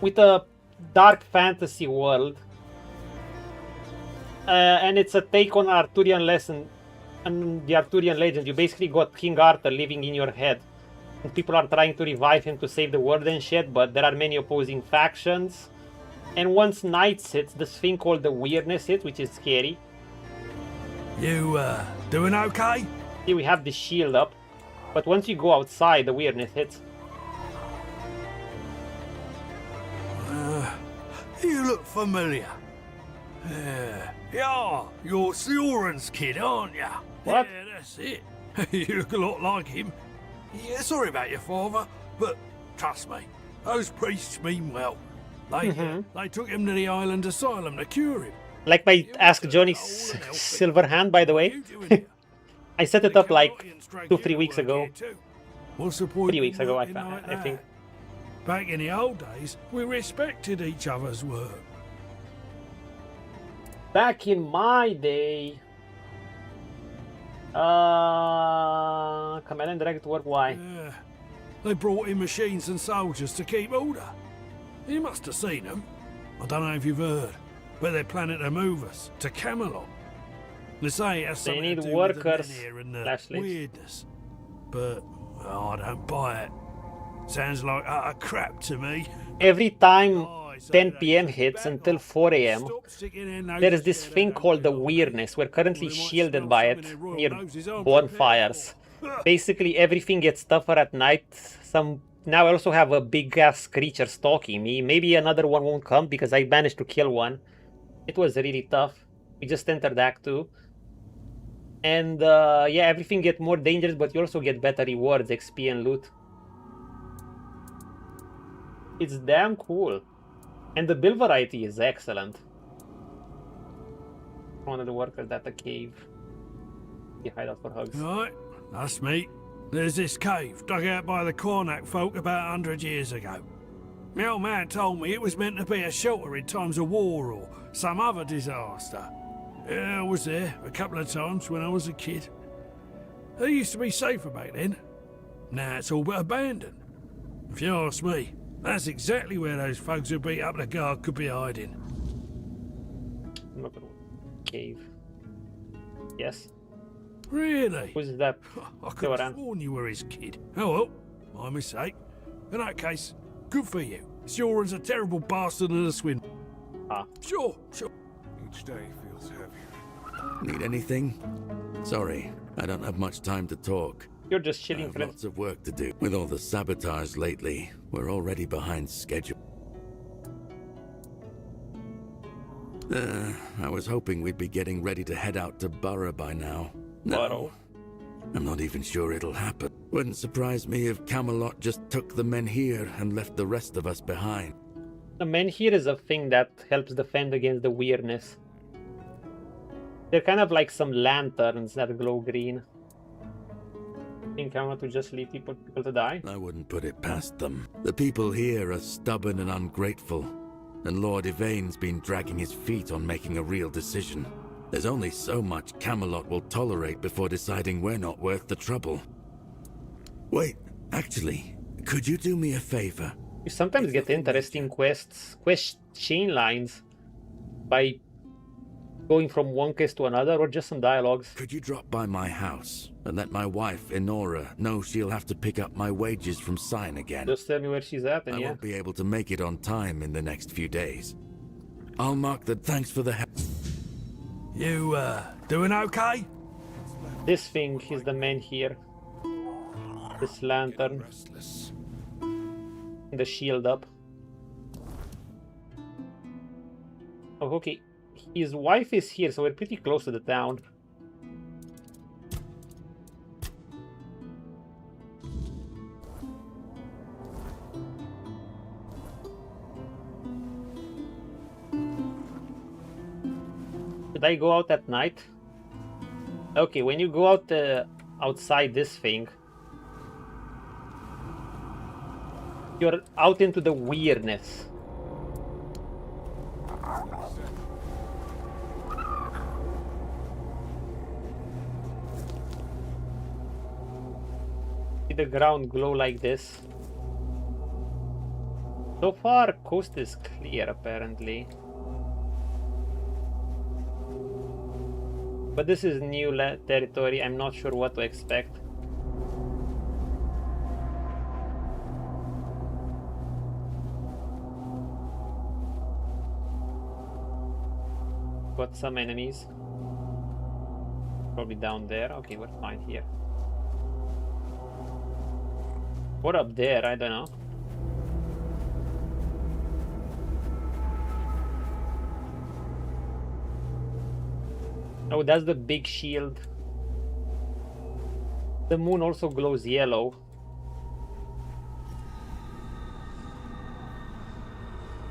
With a dark fantasy world. And it's a take on Arthurian lesson. And the Arthurian legend. You basically got King Arthur living in your head. And people are trying to revive him to save the world and shit, but there are many opposing factions. And once night hits, this thing called the weirdness hits, which is scary. You, doing okay? Here we have the shield up. But once you go outside, the weirdness hits. You look familiar. Yeah, you're Sioran's kid, aren't ya? What? Yeah, that's it. You look a lot like him. Yeah, sorry about your father, but trust me, those priests mean well. They took him to the island asylum to cure him. Like my Ask Johnny Silverhand, by the way. I set it up like 2-3 weeks ago. What's the point 3 weeks ago, I like think. Back in the old days, we respected each other's work. Back in my day... Command and direct work, why? Yeah. They brought in machines and soldiers to keep order. You must have seen them. I don't know if you've heard, but they're planning to move us to Camelot. They say it has something need to do workers, with the men here and the Lashley. weirdness. But I don't buy it. Sounds like utter crap to me. every time 10 p.m. hits until 4 a.m., there is this thing called the weirdness. We're currently shielded by it near bonfires. Basically, everything gets tougher at night. Now I also have a big-ass creature stalking me. Maybe another one won't come because I managed to kill one. It was really tough. We just entered Act 2. And yeah, everything gets more dangerous, but you also get better rewards, XP and loot. It's damn cool. And the build variety is excellent. One of the workers at the cave. You hide out for hugs. Right, that's me. There's this cave dug out by the Cuanacht folk about 100 years ago. My old man told me it was meant to be a shelter in times of war or some other disaster. Yeah, I was there a couple of times when I was a kid. It used to be safer back then. Now it's all but abandoned. If you ask me, that's exactly where those folks who beat up the guard could be hiding. Cave. Yes? Really? Who's that? I could have sworn you were his kid. Oh well, my mistake. In that case, good for you. Sure is a terrible bastard and a swindler. Ah. Sure. Each day feels heavier. Need anything? Sorry, I don't have much time to talk. You're just chilling, friend. Lots of work to do. With all the sabotage lately, we're already behind schedule. I was hoping we'd be getting ready to head out to Borough by now. No, I'm not even sure it'll happen. Wouldn't surprise me if Camelot just took the men here and left the rest of us behind. The men here is a thing that helps defend against the weirdness. They're kind of like some lanterns that glow green. Think Camelot to just leave people to die? I wouldn't put it past them. The people here are stubborn and ungrateful, and Lord Yvain's been dragging his feet on making a real decision. There's only so much Camelot will tolerate before deciding we're not worth the trouble. Wait, actually, could you do me a favor? You sometimes get interesting quest chain lines by going from one quest to another, or just some dialogues. Could you drop by my house and let my wife, Enora, know she'll have to pick up my wages from Sign again? Just tell me where she's at, and I won't be able to make it on time in the next few days. I'll mark the thanks for the help. You, doing okay? This thing is the man here. This lantern. The shield up. Oh, okay. His wife is here, so we're pretty close to the town. Should I go out at night? Okay, when you go out outside this thing, you're out into the weirdness. See the ground glow like this. So far, coast is clear apparently. But this is new territory, I'm not sure what to expect. Got some enemies. Probably down there. Okay, we're fine here. What up there? I don't know. Oh, that's the big shield. The moon also glows yellow.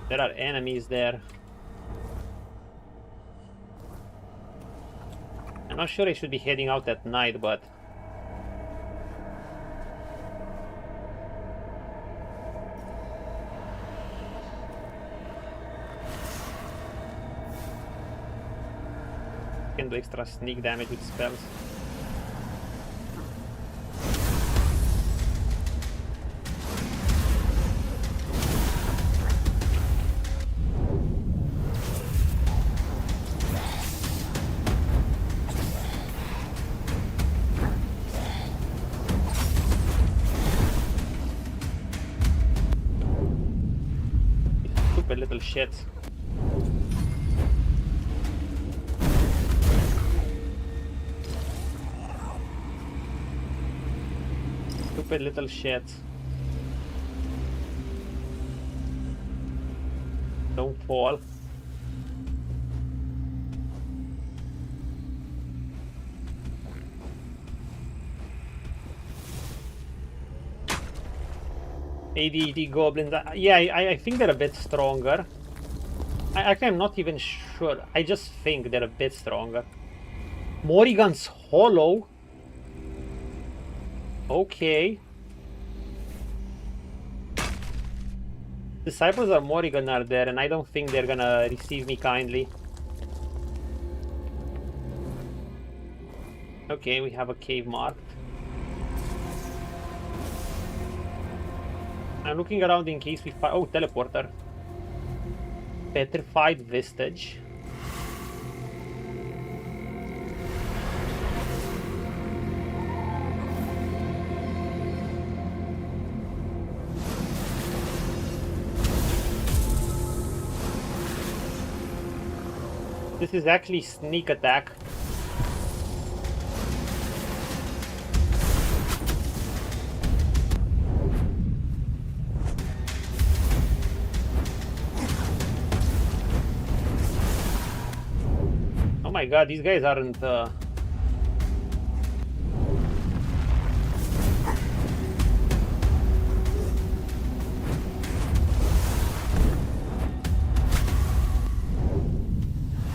There are enemies there. I'm not sure I should be heading out at night, but can do extra sneak damage with spells. little shit. Stupid little shit. Don't fall. AD goblins. Yeah, I think they're a bit stronger. Actually, I'm not even sure. I just think they're a bit stronger. Morrigan's hollow. Okay. Disciples of Morrigan are there, and I don't think they're gonna receive me kindly. Okay, we have a cave marked. I'm looking around in case we find... Oh, teleporter. Petrified Vestige. This is actually sneak attack. Oh my god, these guys aren't...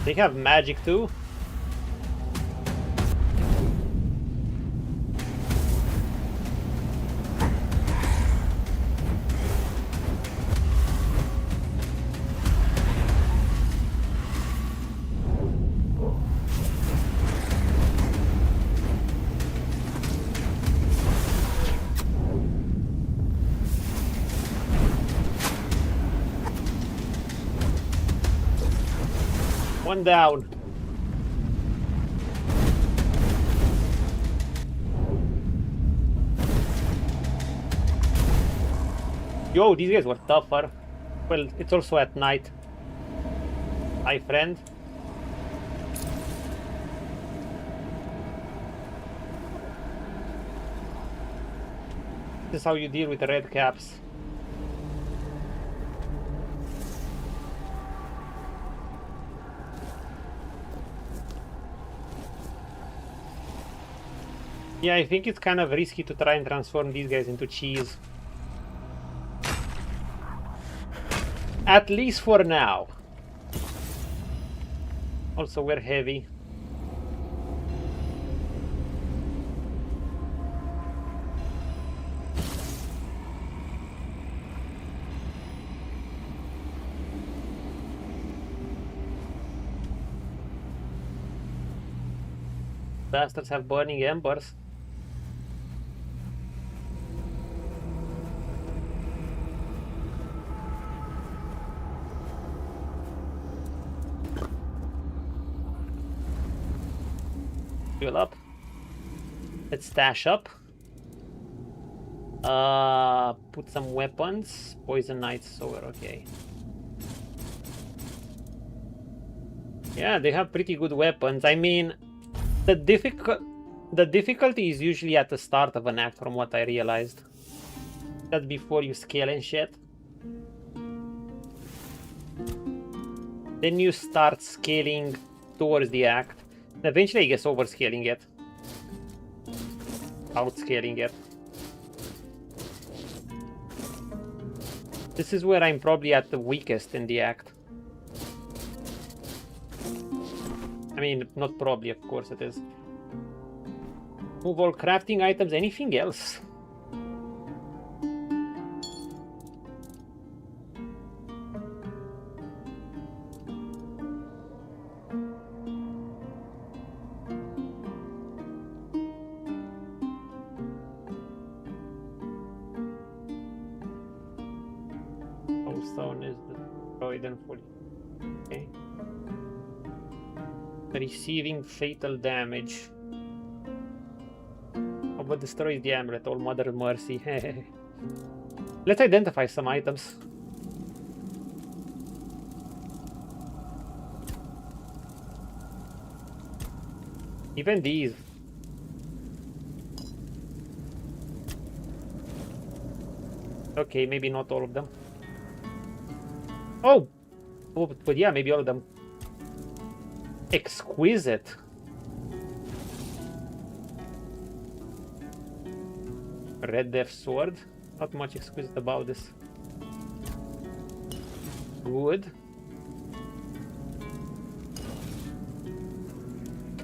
They have magic too. One down. Yo, these guys were tougher. Well, it's also at night. Hi, friend. This is how you deal with the red caps. Yeah, I think it's kind of risky to try and transform these guys into cheese. At least for now. Also, we're heavy. Bastards have burning embers. Fuel up. Let's stash up. Put some weapons. Poison Knight Sword, okay. Yeah, they have pretty good weapons. I mean, the difficulty is usually at the start of an act, from what I realized. That's before you scale and shit. Then you start scaling towards the act. Eventually, I guess overscaling it. Outscaling it. This is where I'm probably at the weakest in the act. I mean, not probably, of course it is. Move all crafting items, anything else? Stone is destroyed and fully. Okay. Receiving fatal damage. Oh, but destroys the amulet. All Mother Mercy. Let's identify some items. Even these. Okay, maybe not all of them. Oh! Oh, but yeah, maybe all of them. Exquisite. Red Death Sword. Not much exquisite about this. Druid.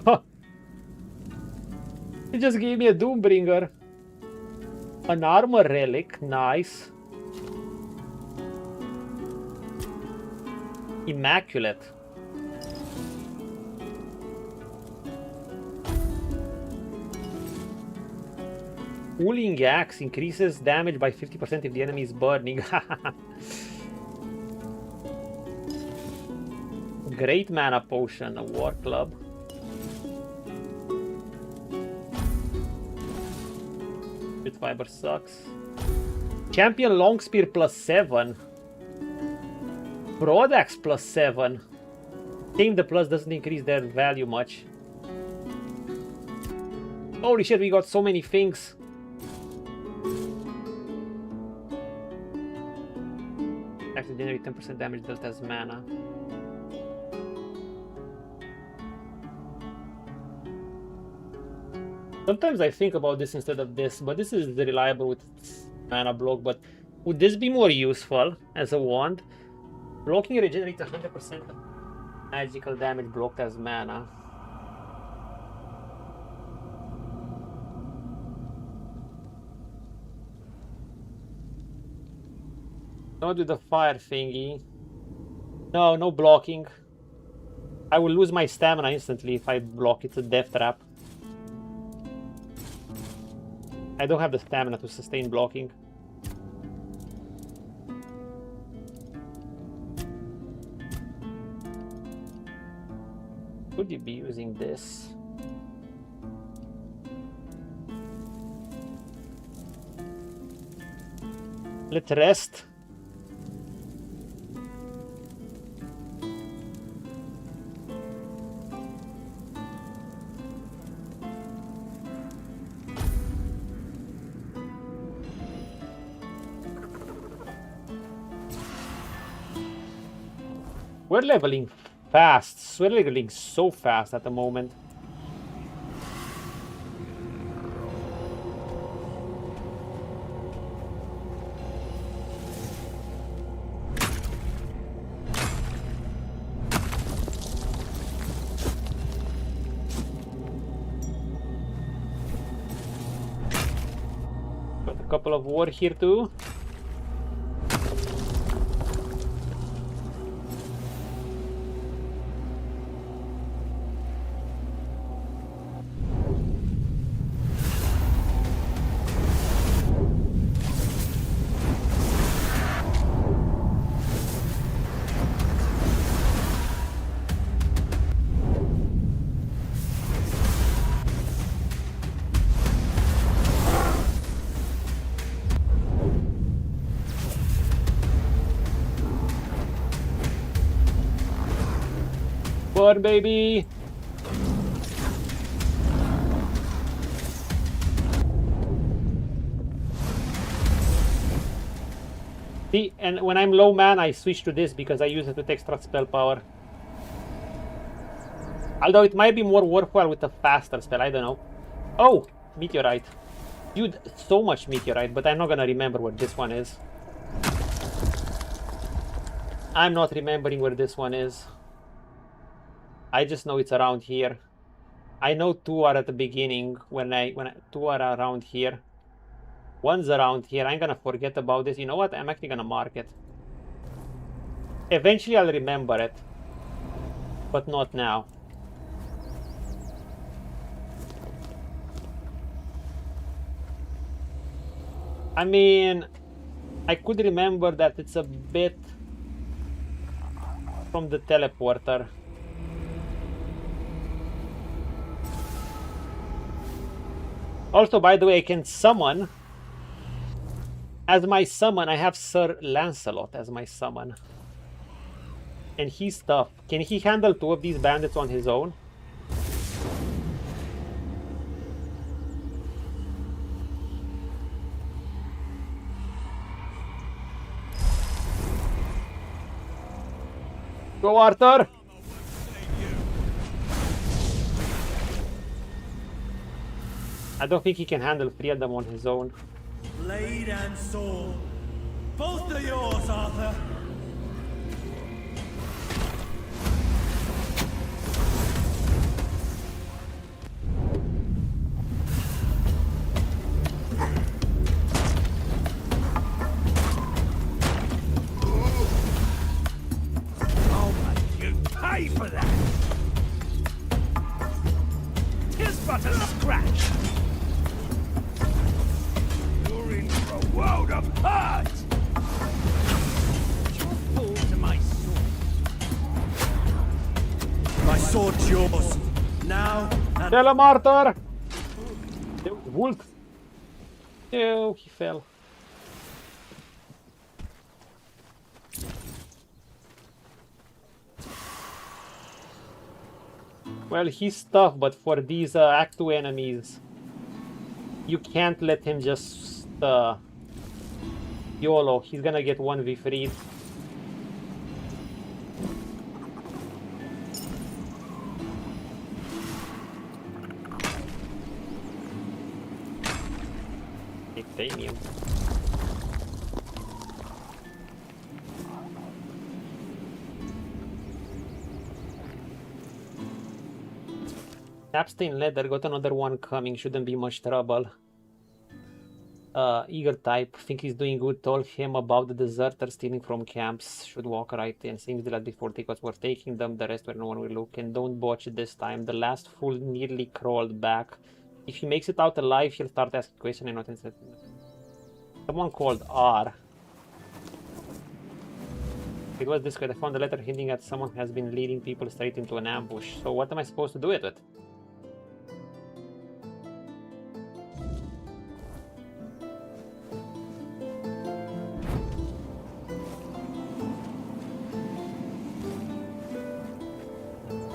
Huh. He just gave me a Doombringer. An armor relic. Nice. Immaculate. Cooling Axe increases damage by 50% if the enemy is burning. Great mana potion, a war club. Bit fiber sucks. Champion Longspear +7. Broadaxe +7. Tame the plus doesn't increase their value much. Holy shit, we got so many things. Actually generate 10% damage dealt as mana. Sometimes I think about this instead of this, but this is reliable with mana block. But would this be more useful as a wand? Blocking regenerates 100% magical damage blocked as mana. Not with the fire thingy. No, no blocking. I will lose my stamina instantly if I block. It's a death trap. I don't have the stamina to sustain blocking. Could you be using this? Let's rest. We're leveling fast. We're leveling so fast at the moment. Got a couple of war here too. Burn, baby! See, and when I'm low mana, I switch to this because I use it with extra spell power. Although it might be more worthwhile with a faster spell, I don't know. Oh! Meteorite. Dude, so much meteorite, but I'm not gonna remember what this one is. I'm not remembering where this one is. I just know it's around here. I know two are at the beginning two are around here. One's around here. I'm gonna forget about this. You know what? I'm actually gonna mark it. Eventually I'll remember it. But not now. I mean, I could remember that it's a bit from the teleporter. Also, by the way, I can summon. As my summon, I have Sir Lancelot as my summon. And he's tough. Can he handle two of these bandits on his own? Go, Arthur! I don't think he can handle 3 of them on his own. Blade and sword. Both are yours, Arthur. I'll make you pay for that. Tis but a scratch. You're in for a world of hurt. You'll fall to my sword. My sword's yours. Now and... Tell him, Arthur! Wolf! Oh, he fell. Well, he's tough, but for these Act 2 enemies, you can't let him just YOLO. He's gonna get 1v3'd. Titanium. Capstain leather, got another one coming, shouldn't be much trouble. Eager type, think he's doing good, told him about the deserter stealing from camps, should walk right in, things that before tickets were taking them, the rest where no one will look, and don't botch it this time, the last fool nearly crawled back. If he makes it out alive, he'll start asking questions and not instead. Someone called R. It was this way, I found a letter hinting at someone has been leading people straight into an ambush, so what am I supposed to do with it?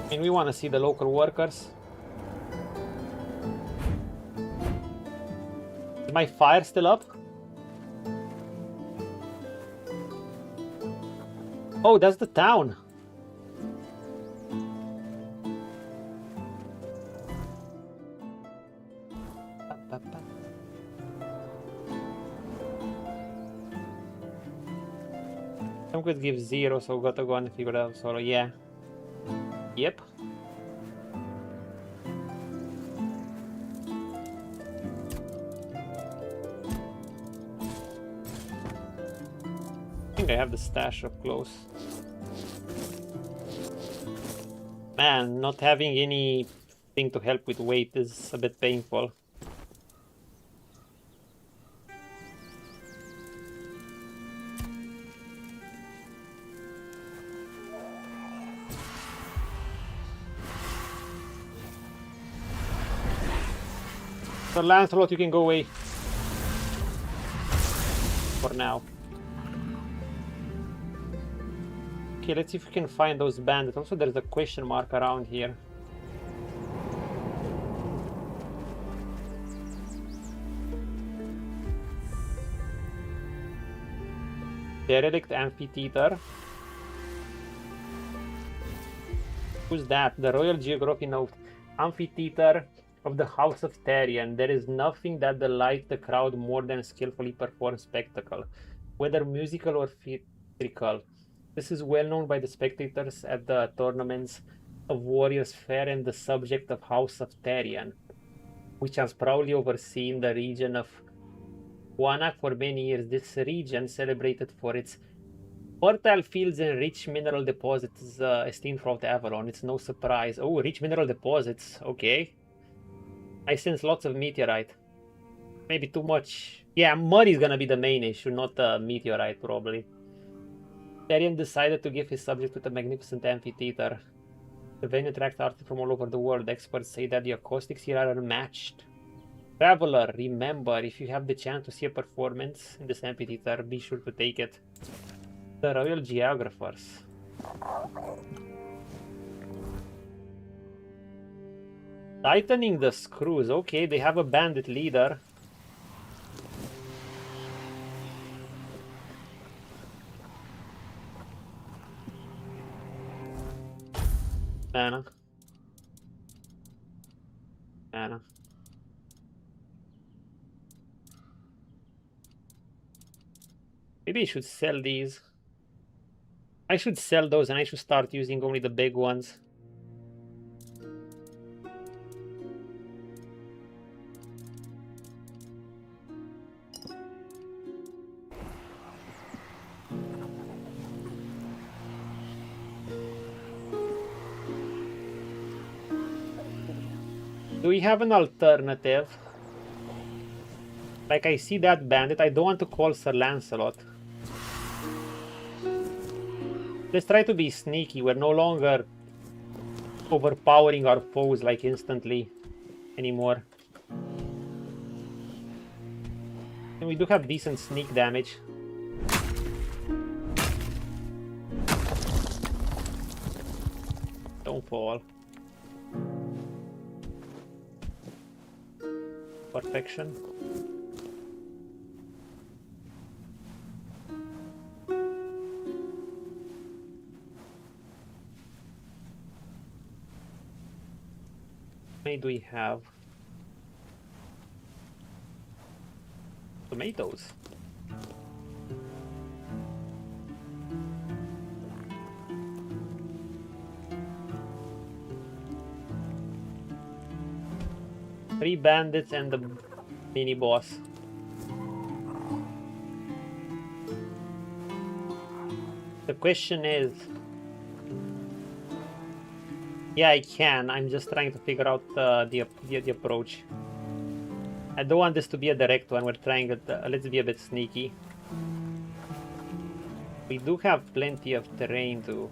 I mean, we want to see the local workers. Is my fire still up? Oh, that's the town. Some could give 0, so gotta go and figure it out solo. Yeah. Yep. I think I have the stash up close. Man, not having anything to help with weight is a bit painful. So Lancelot, you can go away. For now. Okay, let's see if we can find those bandits. Also, there's a question mark around here. Derelict Amphitheater. Who's that? The Royal Geography note. Amphitheater of the House of Therian. There is nothing that delights the crowd more than skillfully performed spectacle, whether musical or theatrical. This is well known by the spectators at the tournaments of Warriors Fair and the subject of House of Therian, which has proudly overseen the region of Cuanacht for many years. This region, celebrated for its fertile fields and rich mineral deposits, is esteemed throughout Avalon. It's no surprise. Oh, rich mineral deposits. Okay. I sense lots of meteorite. Maybe too much. Yeah, mud is gonna be the main issue, not meteorite, probably. Therian decided to give his subject with a magnificent amphitheater. The venue attracts artists from all over the world. Experts say that the acoustics here are unmatched. Traveler, remember, if you have the chance to see a performance in this amphitheater, be sure to take it. The Royal Geographers. Tightening the screws. Okay, they have a bandit leader. Mana. Mana. Maybe I should sell these. I should sell those and I should start using only the big ones. Do we have an alternative? Like, I see that bandit. I don't want to call Sir Lancelot. Let's try to be sneaky. We're no longer overpowering our foes like instantly anymore. And we do have decent sneak damage. Don't fall. Perfection. How many do we have? Tomatoes. Three bandits and the mini boss. The question is, yeah, I can. I'm just trying to figure out the approach. I don't want this to be a direct one. We're trying it. Let's be a bit sneaky. We do have plenty of terrain to.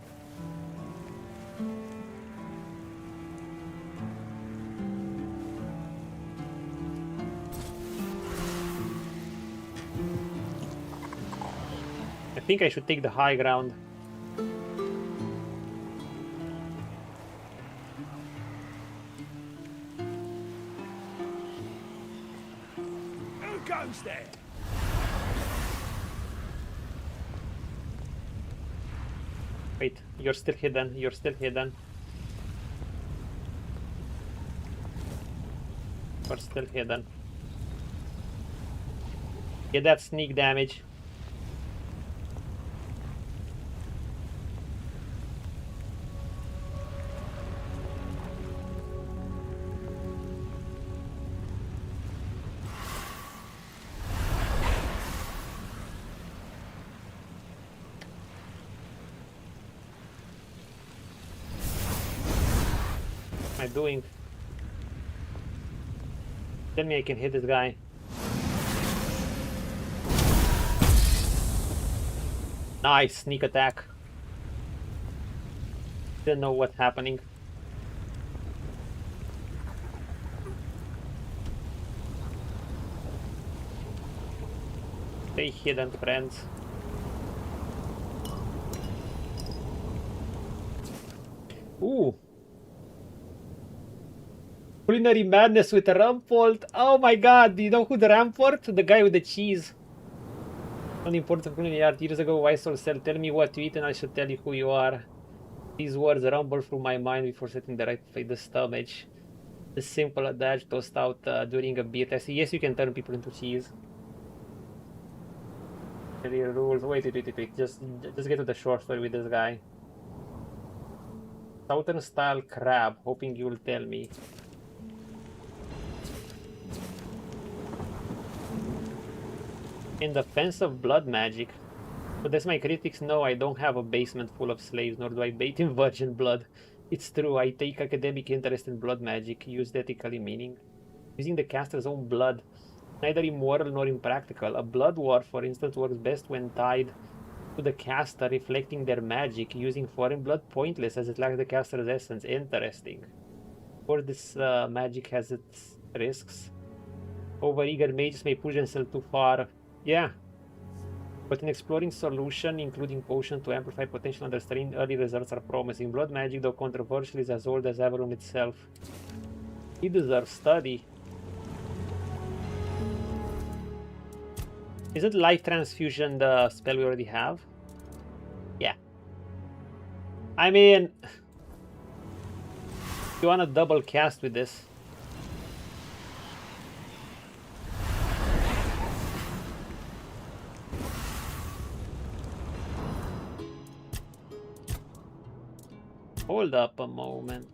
I think I should take the high ground. Who goes there? Wait, you're still hidden. You're still hidden. You're still hidden. Get that sneak damage. Doing? Tell me I can hit this guy. Nice sneak attack. Didn't know what's happening. Stay hidden, friends. Ooh. Culinary madness with a Rampart. Oh my god, do you know who the Rampart? The guy with the cheese. On the importance of culinary art. Years ago, Wise Soul said, tell me what to eat and I should tell you who you are. These words rumble through my mind before setting the right fate, the stomach. The simple adage tossed out during a beat. I say, yes, you can turn people into cheese. Real rules. Wait. Just get to the short story with this guy. Southern style crab, hoping you'll tell me. In defense of blood magic. But as my critics know, I don't have a basement full of slaves, nor do I bathe in virgin blood. It's true, I take academic interest in blood magic, used ethically meaning. Using the caster's own blood, neither immoral nor impractical. A blood ward, for instance, works best when tied to the caster, reflecting their magic. Using foreign blood, pointless, as it lacks the caster's essence. Interesting. Of course, this magic has its risks. Overeager mages may push themselves too far. Yeah, but in exploring solution, including potion to amplify potential understanding, early results are promising. Blood magic, though controversial, is as old as Avalon itself. He deserves study. Is it life transfusion the spell we already have? Yeah. I mean, You wanna double cast with this? Hold up a moment.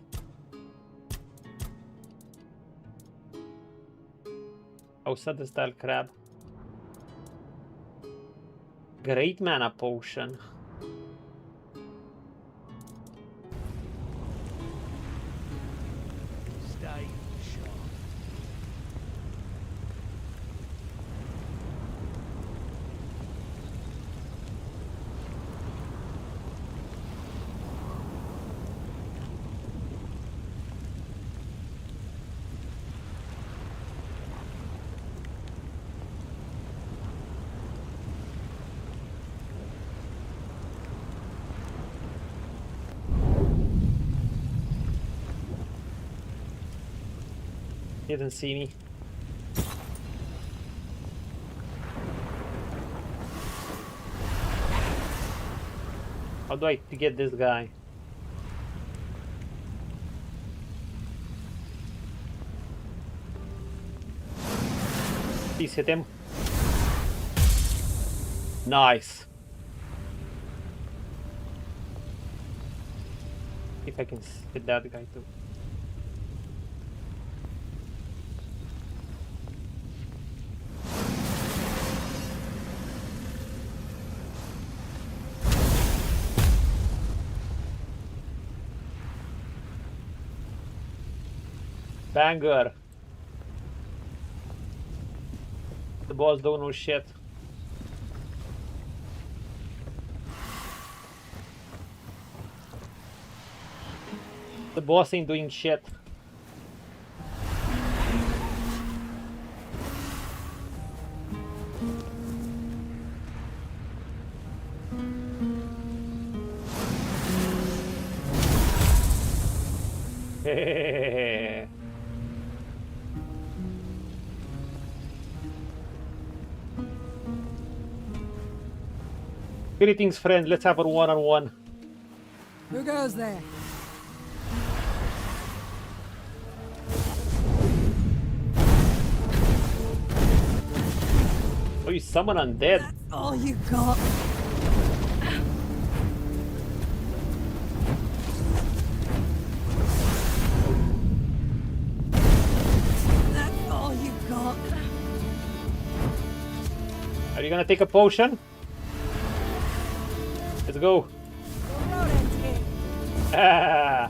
Oh, set the style crab. Great mana potion. Stay sharp. He didn't see me. How do I get this guy? Please hit him. Nice. If I can hit that guy too. Banger. The boss don't know shit. The boss ain't doing shit. Greetings, friend. Let's have a one-on-one. Who goes there? Oh, you summon undead. That's all you got. That's all you got. Are you gonna take a potion? Let's go. Ah.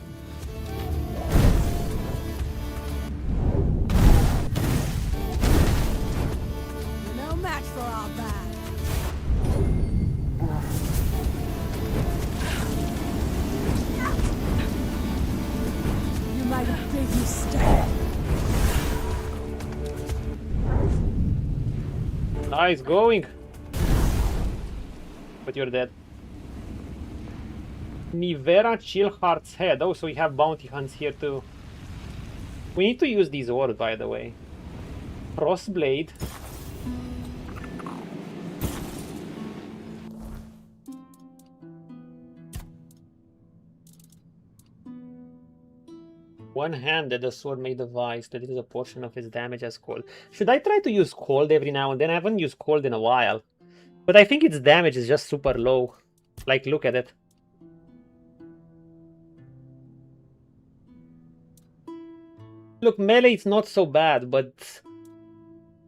You're no match for our bad. You made a big mistake. Nice going. But you're dead. Nivera Chillheart's Head. Oh, so we have bounty hunts here too. We need to use these orbs, by the way. Crossblade. One-handed, the sword may devise that it is a portion of his damage as cold. Should I try to use cold every now and then? I haven't used cold in a while. But I think its damage is just super low. Like, look at it. Look, melee is not so bad, but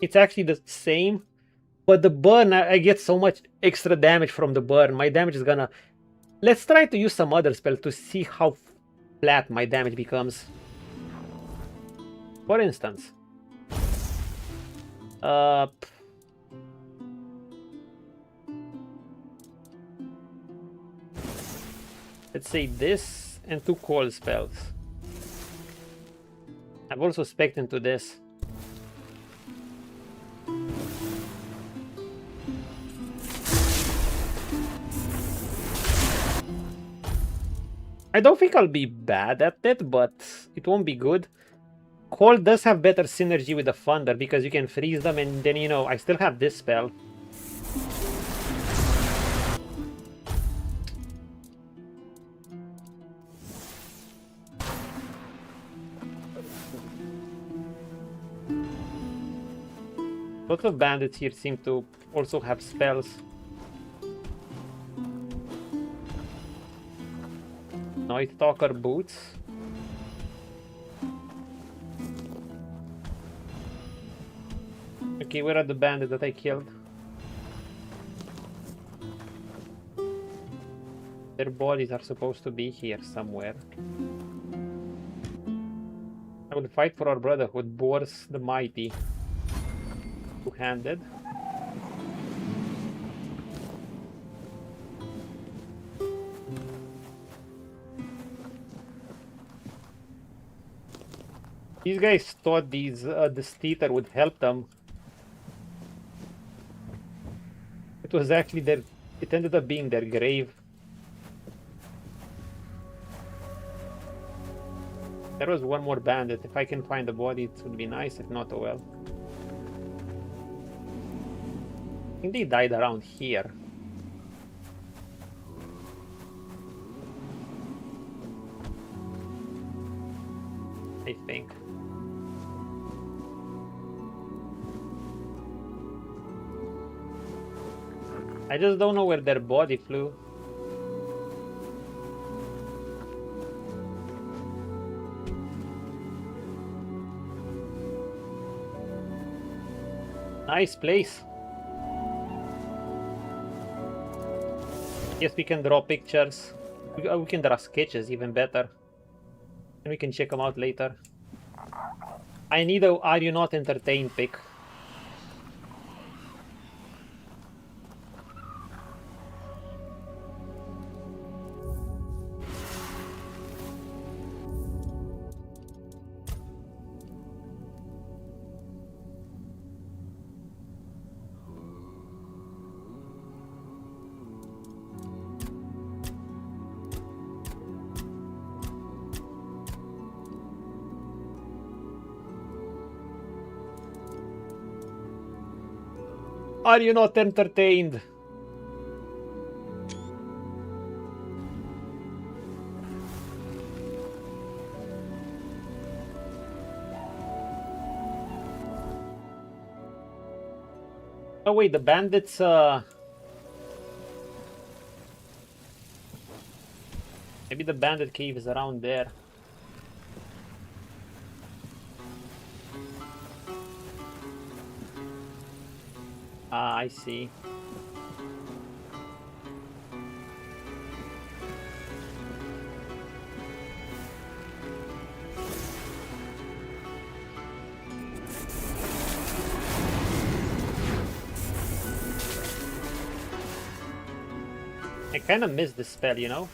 it's actually the same. But the burn, I get so much extra damage from the burn. My damage is gonna... Let's try to use some other spell to see how flat my damage becomes. For instance. Let's say this and 2 cold spells. I've also spec'd into this. I don't think I'll be bad at it, but it won't be good. Cold does have better synergy with the Thunder because you can freeze them, and then, you know, I still have this spell. Lots of bandits here seem to also have spells. Night Stalker boots. Okay, where are the bandits that I killed? Their bodies are supposed to be here somewhere. I will fight for our brotherhood, Boars the Mighty. Two-handed. These guys thought this theater would help them. It was actually it ended up being their grave. There was one more bandit. If I can find the body, it would be nice. If not, oh well. I think they died around here. I think. I just don't know where their body flew. Nice place. Yes, we can draw pictures. We can draw sketches, even better. And we can check them out later. I need a Are You Not Entertained pic. Are you not entertained? Oh wait, the bandits maybe the bandit cave is around there. Ah, I see. I kind of missed this spell, you know?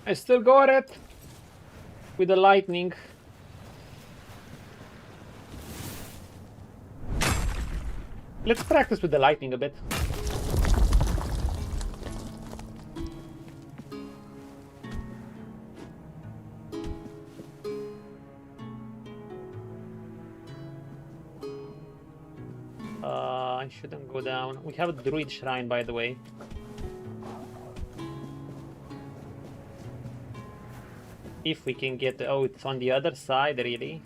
I still got it with the lightning. Let's practice with the lightning a bit. I shouldn't go down. We have a druid shrine, by the way. If we can get... Oh, it's on the other side, really?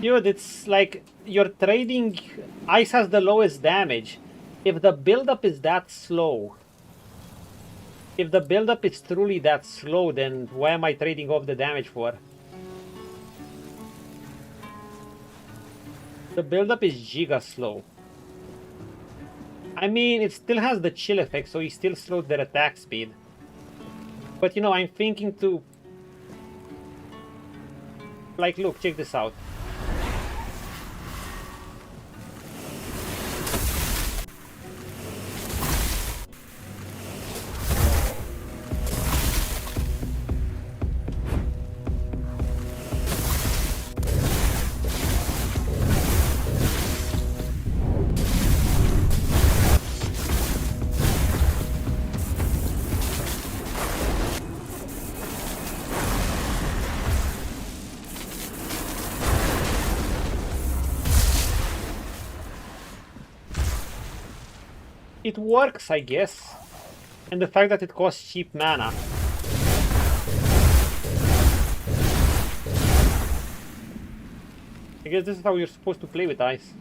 Dude, it's like you're trading. Ice has the lowest damage. If the build-up is that slow, if the build-up is truly that slow, then why am I trading off the damage for? The build-up is giga slow. I mean, it still has the chill effect, so he still slowed their attack speed. But you know, I'm thinking to... Like, look, check this out. It works, I guess. And the fact that it costs cheap mana. I guess this is how you're supposed to play with ice.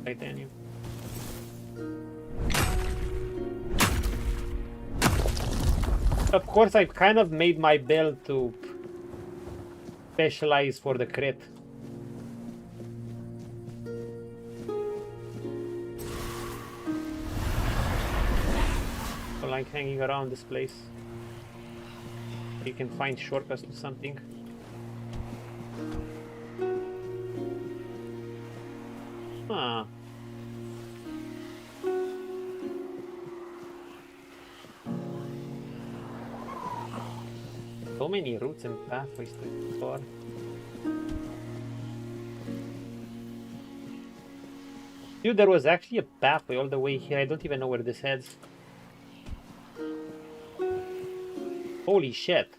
Titanium. Of course, I've kind of made my build to specialize for the crit. Like hanging around this place. You can find shortcuts to something. Huh. So many routes and pathways to explore. Dude, there was actually a pathway all the way here. I don't even know where this heads. Holy shit.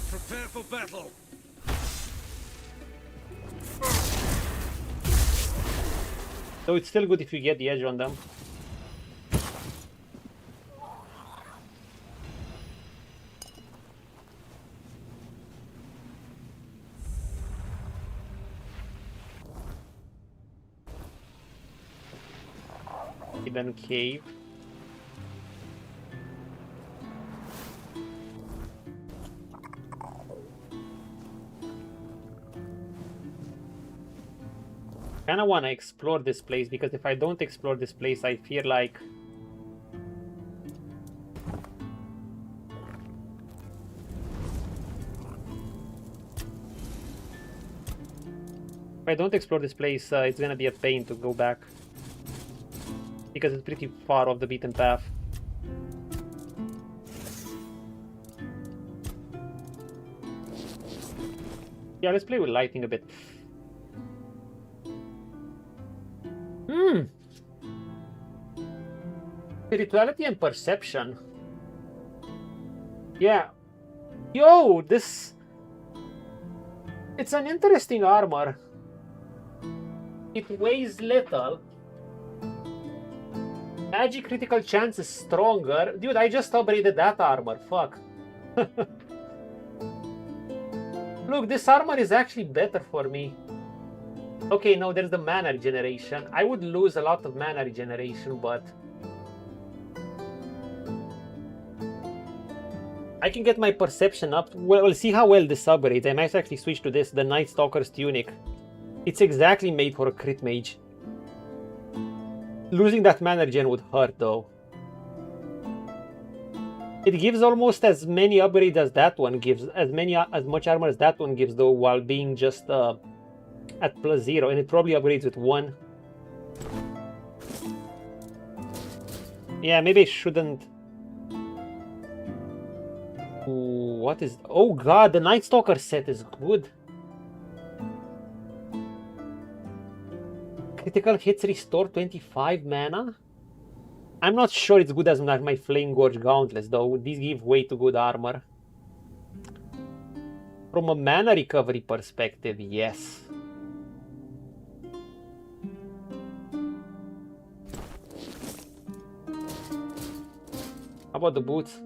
Prepare for battle. So it's still good if you get the edge on them. Hidden cave. Kinda wanna explore this place, because if I don't explore this place, I feel like if I don't explore this place, it's gonna be a pain to go back. Because it's pretty far off the beaten path. Yeah, let's play with lighting a bit. Spirituality and perception. Yeah. Yo, this... It's an interesting armor. It weighs little. Magic critical chance is stronger. Dude, I just upgraded that armor. Fuck. Look, this armor is actually better for me. Okay, no, there's the mana regeneration. I would lose a lot of mana regeneration, but... I can get my perception up. Well, we'll see how well this upgrades. I might actually switch to this, the Night Stalker's Tunic. It's exactly made for a crit mage. Losing that mana regen would hurt though. It gives almost as many upgrades as that one gives, as much armor as that one gives though, while being just at +0, and it probably upgrades with 1. Yeah, maybe I shouldn't. Ooh, what is... Oh god, the Night Stalker set is good. Critical hits restore 25 mana? I'm not sure it's good as my Flame Gorge Gauntlets though. These give way too good armor. From a mana recovery perspective, yes. How about the boots?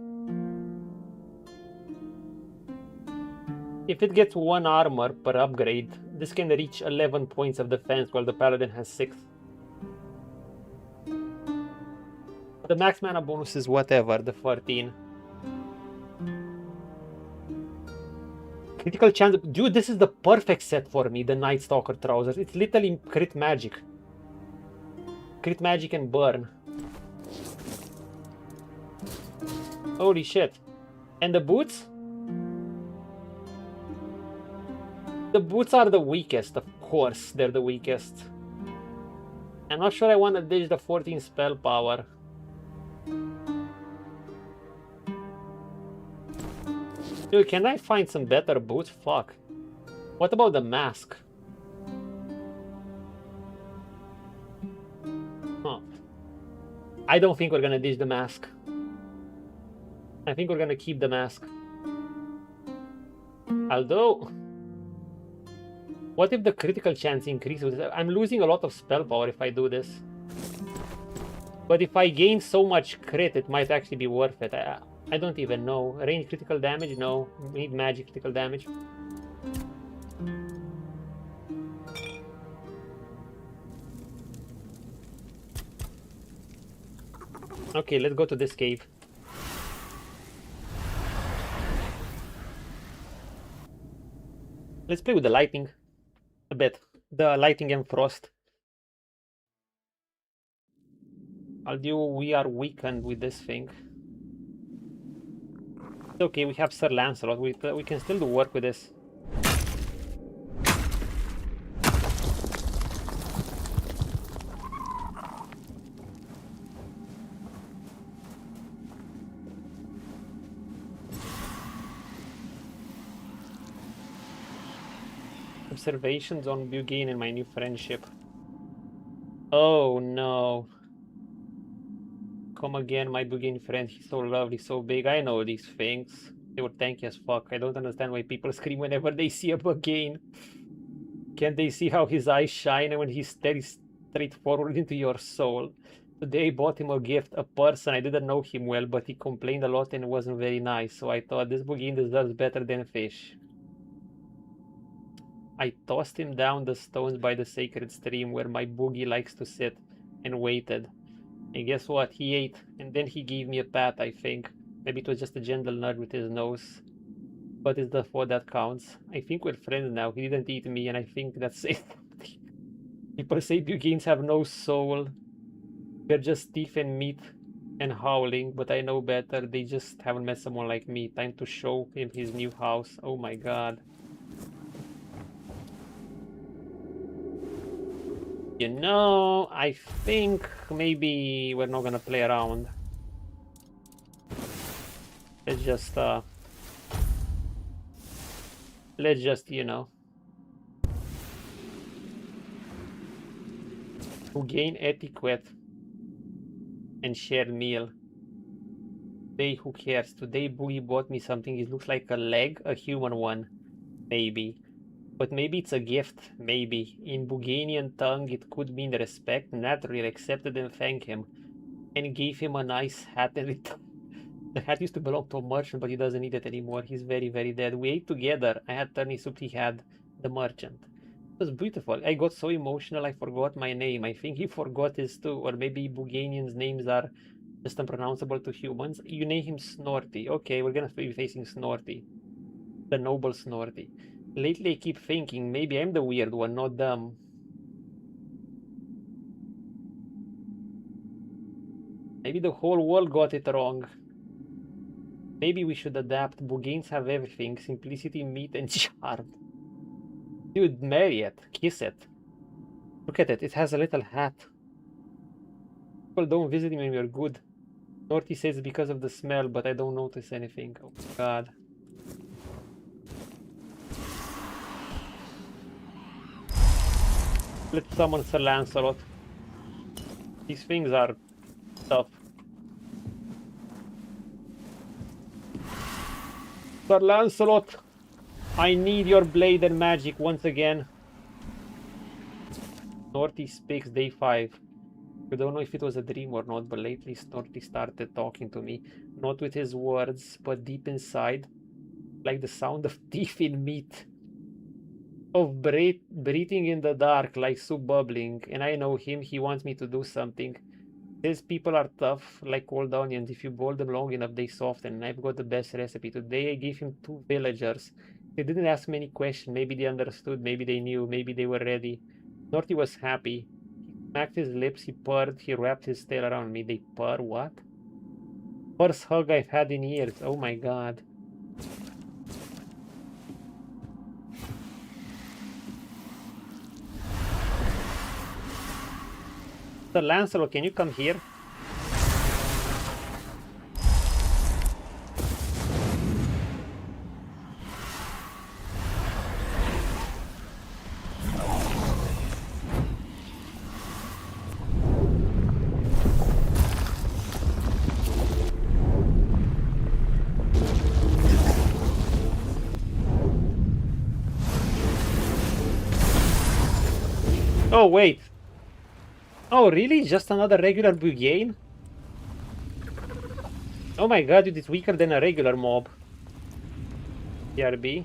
If it gets 1 armor per upgrade, this can reach 11 points of defense while the paladin has 6. The max mana bonus is whatever, the 14. Critical chance. Dude, this is the perfect set for me, the Night Stalker trousers. It's literally crit magic. Crit magic and burn. Holy shit. And the boots? The boots are the weakest, of course they're the weakest. I'm not sure I want to ditch the 14 spell power. Dude, can I find some better boots? Fuck. What about the mask? Huh. I don't think we're gonna ditch the mask. I think we're gonna keep the mask. Although, what if the critical chance increases? I'm losing a lot of spell power if I do this. But if I gain so much crit, it might actually be worth it. I don't even know. Range critical damage? No. We need magic critical damage. Okay, let's go to this cave. Let's play with the lightning a bit. The lightning and frost. Although we are weakened with this thing. Okay, we have Sir Lancelot. We can still do work with this. Observations on Bugane and my new friendship. Oh no. Come again, my Bugane friend. He's so lovely, so big. I know these things. They were tanky as fuck. I don't understand why people scream whenever they see a Bugane. Can't they see how his eyes shine when he stares straight forward into your soul? Today I bought him a gift, a person. I didn't know him well, but he complained a lot and it wasn't very nice. So I thought this Bugane deserves better than fish. I tossed him down the stones by the sacred stream where my boogie likes to sit and waited. And guess what? He ate, and then he gave me a pat, I think. Maybe it was just a gentle nudge with his nose. But it's the thought that counts. I think we're friends now. He didn't eat me, and I think that's it. People say Buganes have no soul. They're just teeth and meat and howling, but I know better. They just haven't met someone like me. Time to show him his new house. Oh my god. You know, I think maybe we're not gonna play around. Let's just, you know, to gain etiquette and share meal. Today, who cares? Today, Boogie bought me something. It looks like a leg, a human one, maybe. But maybe it's a gift, maybe. In Buganian tongue, it could mean respect. Naturally accepted and thanked him. And gave him a nice hat and return. The hat used to belong to a merchant, but he doesn't need it anymore. He's very, very dead. We ate together. I had turnip soup, he had the merchant. It was beautiful. I got so emotional I forgot my name. I think he forgot his too. Or maybe Buganians' names are just unpronounceable to humans. You name him Snorty. Okay, we're gonna be facing Snorty. The noble Snorty. Lately I keep thinking, maybe I'm the weird one, not them. Maybe the whole world got it wrong. Maybe we should adapt. Buganes have everything. Simplicity, meat, and charm. Dude, marry it. Kiss it. Look at it. It has a little hat. People don't visit me when we're good. Norty says because of the smell, but I don't notice anything. Oh my god. Let's summon Sir Lancelot. These things are tough. Sir Lancelot! I need your blade and magic once again. Snorty speaks day 5. I don't know if it was a dream or not, but lately Snorty started talking to me. Not with his words, but deep inside. Like the sound of teeth in meat. Of breathing in the dark, like soup bubbling. And I know him, he wants me to do something. These people are tough, like cold onions. If you boil them long enough, they soften. And I've got the best recipe. Today I gave him 2 villagers. They didn't ask many questions. Maybe they understood, maybe they knew, maybe they were ready. Snorty was happy. He smacked his lips, he purred, he wrapped his tail around me. They purr? What? First hug I've had in years. Oh my god. Sir Lancelot, can you come here? Oh, wait. Oh, really? Just another regular Bugane? Oh my god, it is weaker than a regular mob. BRB.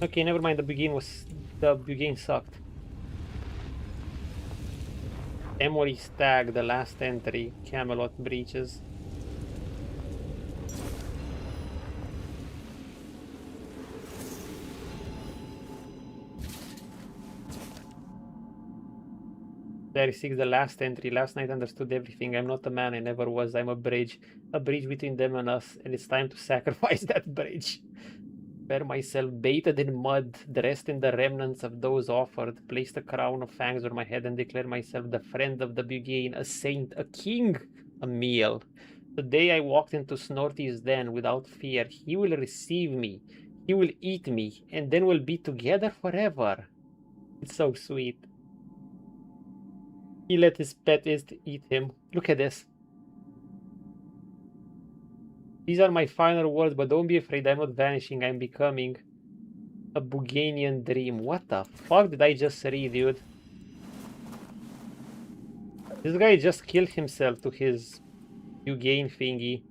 Okay, never mind, the Bugane sucked. Emory Stag, the last entry. Camelot breaches. There is 6, the last entry. Last night understood everything. I'm not a man, I never was. I'm a bridge. A bridge between them and us. And it's time to sacrifice that bridge. Bear myself baited in mud, dressed in the remnants of those offered. Place the crown of fangs on my head and declare myself the friend of the Bugane, a saint, a king, a meal. The day I walked into Snorty's den without fear, he will receive me. He will eat me. And then we'll be together forever. It's so sweet. He let his pet eat him. Look at this. These are my final words, but don't be afraid, I'm not vanishing, I'm becoming a Buganian dream. What the fuck did I just read, dude? This guy just killed himself to his Bugane thingy.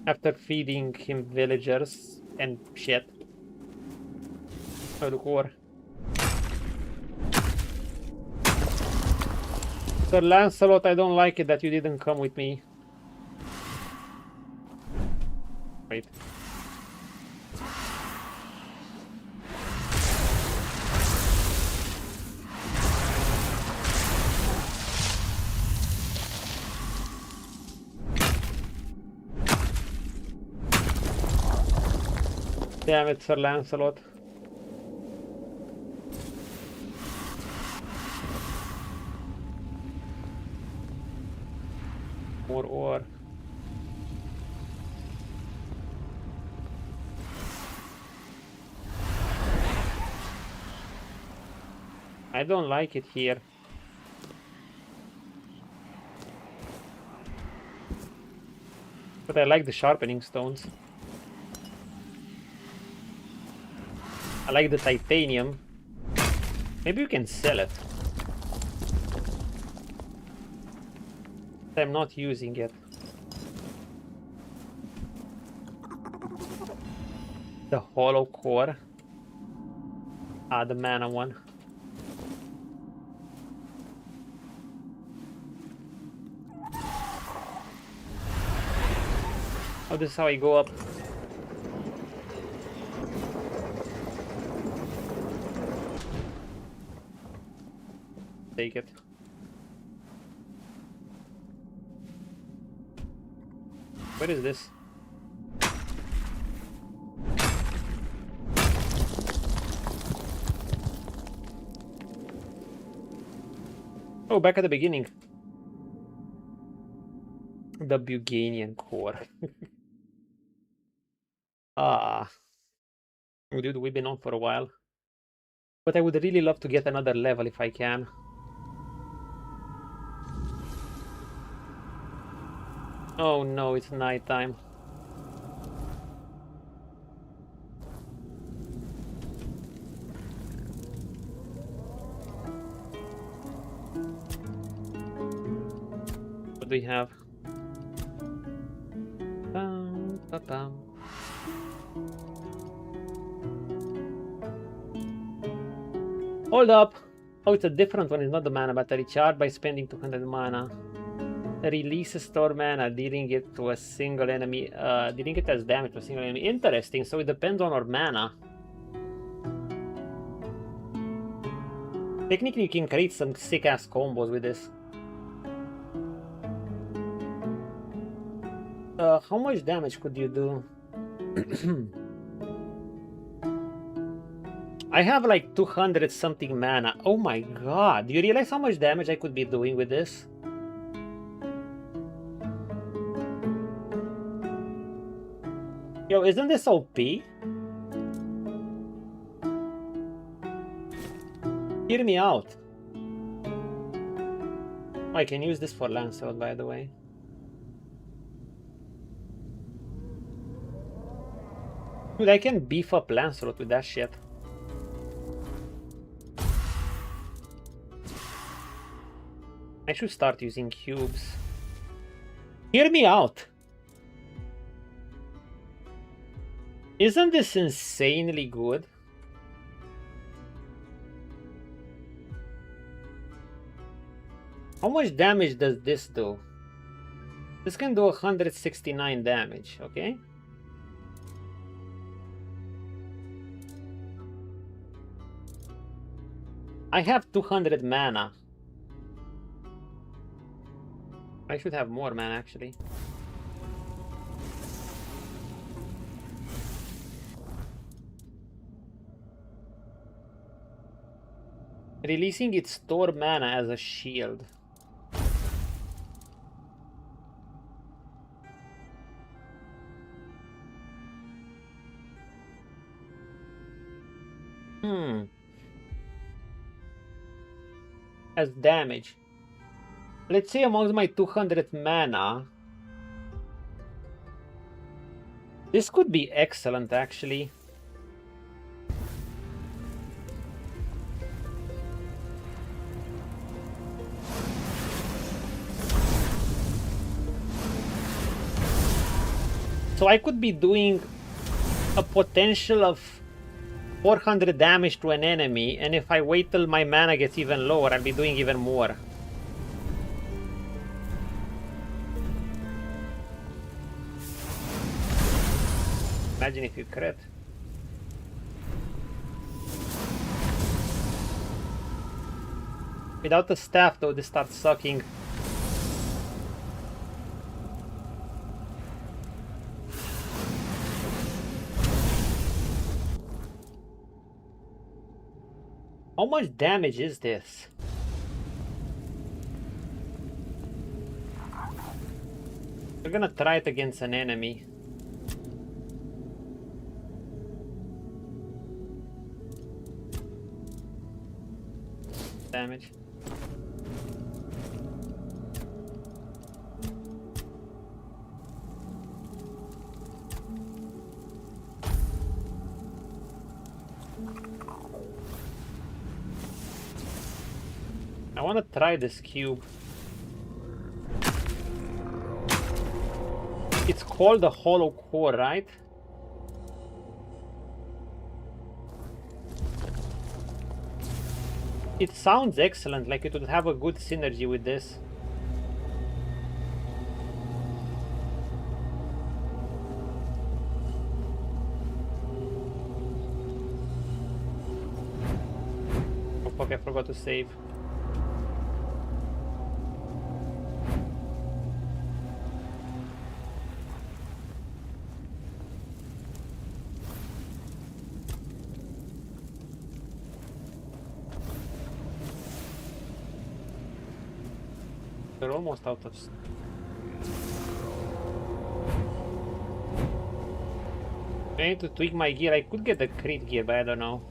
After feeding him villagers and shit. Oh, look war. Sir Lancelot, I don't like it that you didn't come with me. Wait. Damn it, Sir Lancelot. More ore. I don't like it here. But I like the sharpening stones. I like the titanium. Maybe we can sell it. I'm not using it. The hollow core. Ah, the mana one. Oh, this is how I go up. Take it. What is this? Oh, back at the beginning. The Buganian core. Ah. Oh, dude, we've been on for a while. But I would really love to get another level if I can. Oh no, it's nighttime. have? Ba-bam. Hold up! Oh, it's a different one. It's not the mana battery. Charge by spending 200 mana. Release a store mana, dealing it to a single enemy. Dealing it as damage to a single enemy. Interesting. So it depends on our mana. Technically, you can create some sick-ass combos with this. How much damage could you do? I have like 200 something mana. Oh my god. Do you realize how much damage I could be doing with this? Yo, isn't this OP? Hear me out. I can use this for Lancelot, by the way. Dude, I can beef up Lancelot with that shit. I should start using cubes. Hear me out. Isn't this insanely good? How much damage does this do? This can do 169 damage, okay? I have 200 mana. I should have more mana actually. Releasing its stored mana as a shield. As damage. Let's say amongst my 200 mana, this could be excellent actually. So I could be doing a potential of 400 damage to an enemy, and if I wait till my mana gets even lower, I'll be doing even more. Imagine if you crit. Without the staff though, this starts sucking. How much damage is this? We're gonna try it against an enemy. Damage. I want to try this cube. It's called the Hollow Core, right? It sounds excellent, like it would have a good synergy with this. Oh fuck, I forgot to save. They're almost out of... I need to tweak my gear. I could get the crit gear, but I don't know.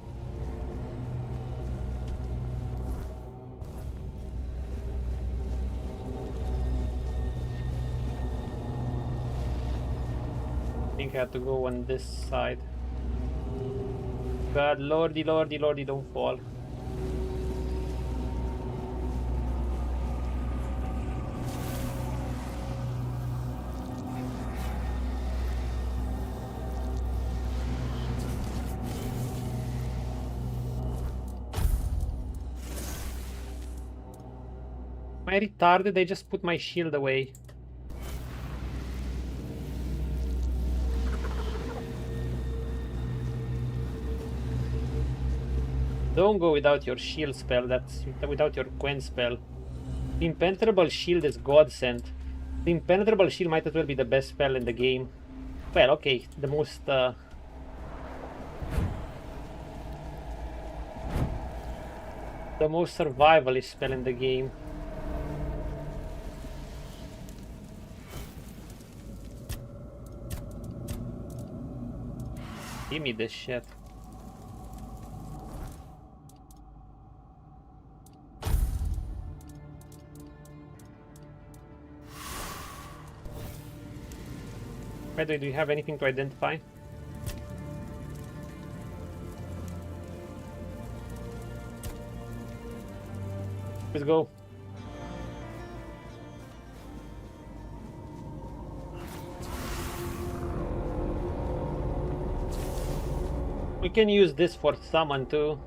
I think I have to go on this side. God, lordy, lordy, lordy, don't fall. I retarded? I just put my shield away. Don't go without your shield spell, that's without your Quen spell. The Impenetrable Shield is godsend. The Impenetrable Shield might as well be the best spell in the game. Well, okay, the most the most survivalist spell in the game. Give me this shit. By the way, do you have anything to identify? Let's go. We can use this for summon too.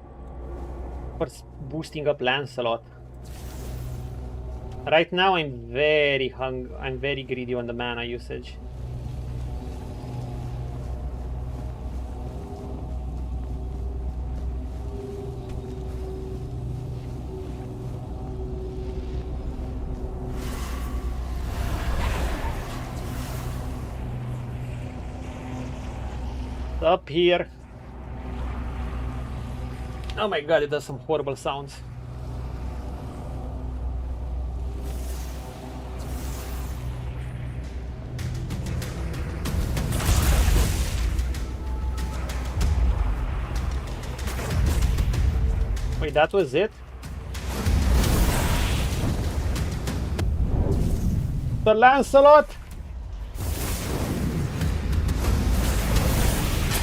For boosting up Lancelot. Right now I'm very greedy on the mana usage. Up here. Oh my god, it does some horrible sounds. Wait, that was it? The Lancelot?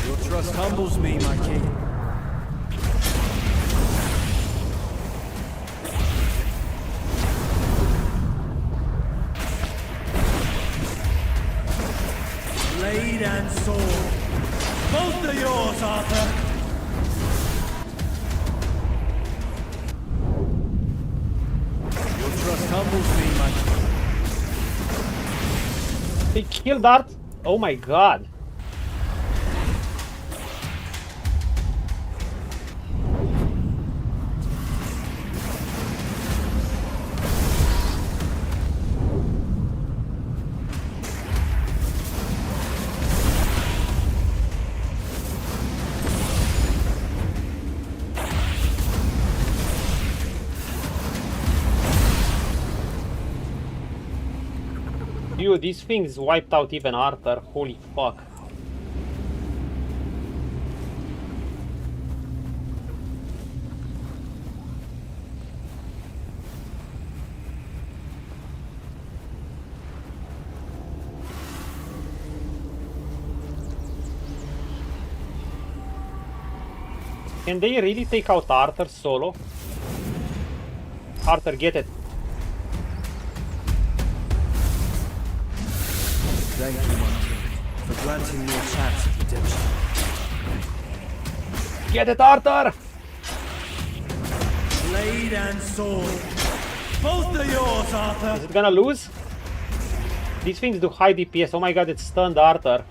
Your trust humbles me, my king. Blade and sword. Both are yours, Arthur. Your trust humbles me, my king. They killed Art. Oh my god. Dude, these things wiped out even Arthur. Holy fuck. Can they really take out Arthur solo? Arthur, get it. Thank you, my king, for granting me a chance of redemption. Get it, Arthur! Blade and sword. Both are yours, Arthur. Is it gonna lose? These things do high DPS. Oh my god, it stunned Arthur.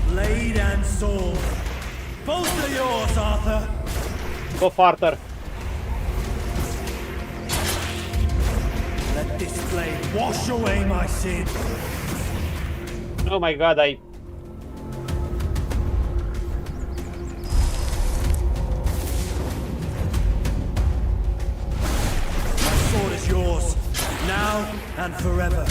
Blade and sword. Both are yours, Arthur. Go, Arthur. Let this blade wash away my sin. Oh my god, My sword is yours, now and forever.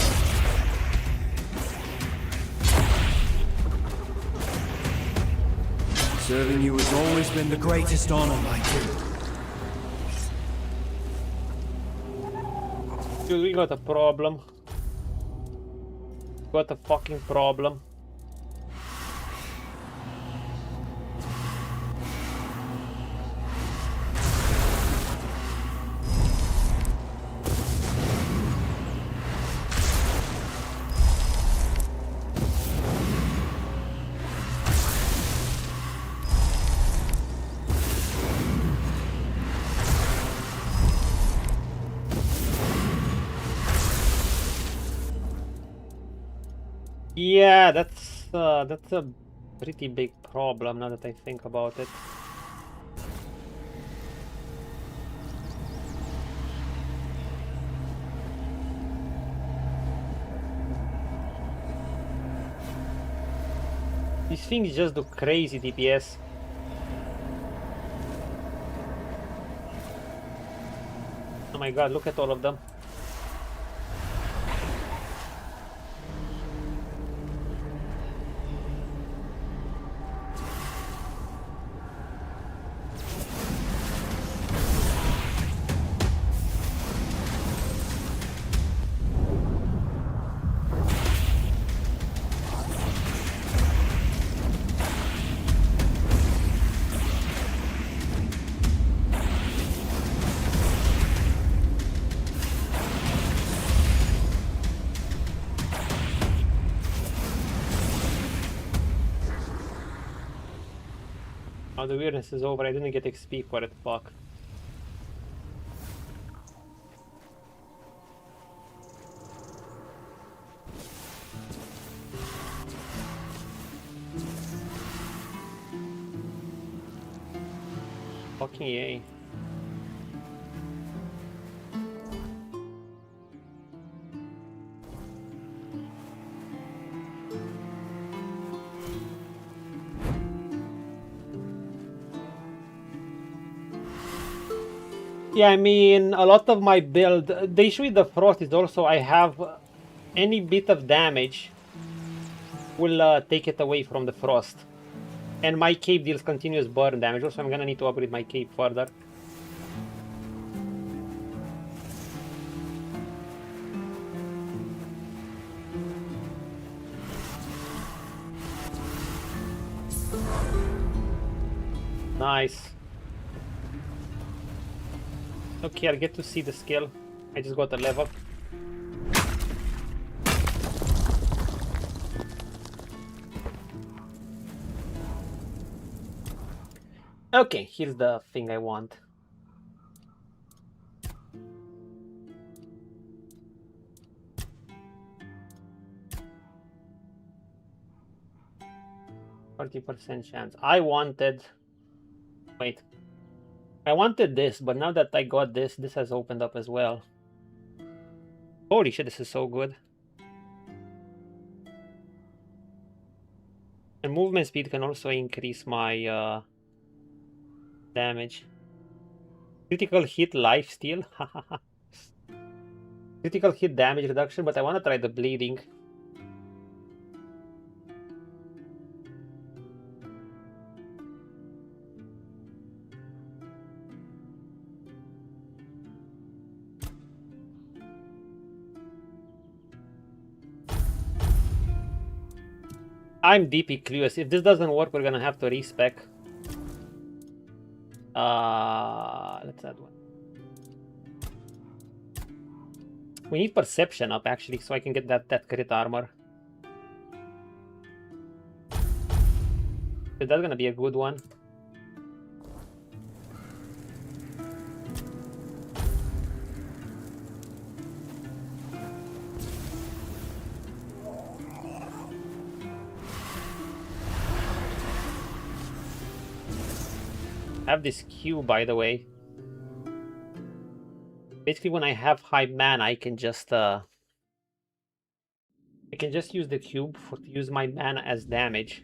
Serving you has always been the greatest honor, my king. Dude, we got a problem. Got a fucking problem. Yeah, that's a pretty big problem now that I think about it. These things just do crazy DPS. Oh my god, look at all of them. Oh, the weirdness is over. I didn't get XP for it. Fuck. Fucking yay. Yeah, I mean, a lot of my build, the issue with the frost is also I have any bit of damage will take it away from the frost. And my cape deals continuous burn damage, also I'm gonna need to upgrade my cape further. Nice. Okay, I'll get to see the skill. I just got a level. Okay, here's the thing I want. %40 chance. I wanted... Wait. I wanted this, but now that I got this, this has opened up as well. Holy shit, this is so good. And movement speed can also increase my damage. Critical hit lifesteal. Critical hit damage reduction, but I want to try the bleeding. I'm deeply clueless. If this doesn't work, we're gonna have to respec. Let's add one. We need perception up actually, so I can get that crit armor. Is that gonna be a good one? I have this Q, by the way. Basically, when I have high mana, I can just use the cube to use my mana as damage.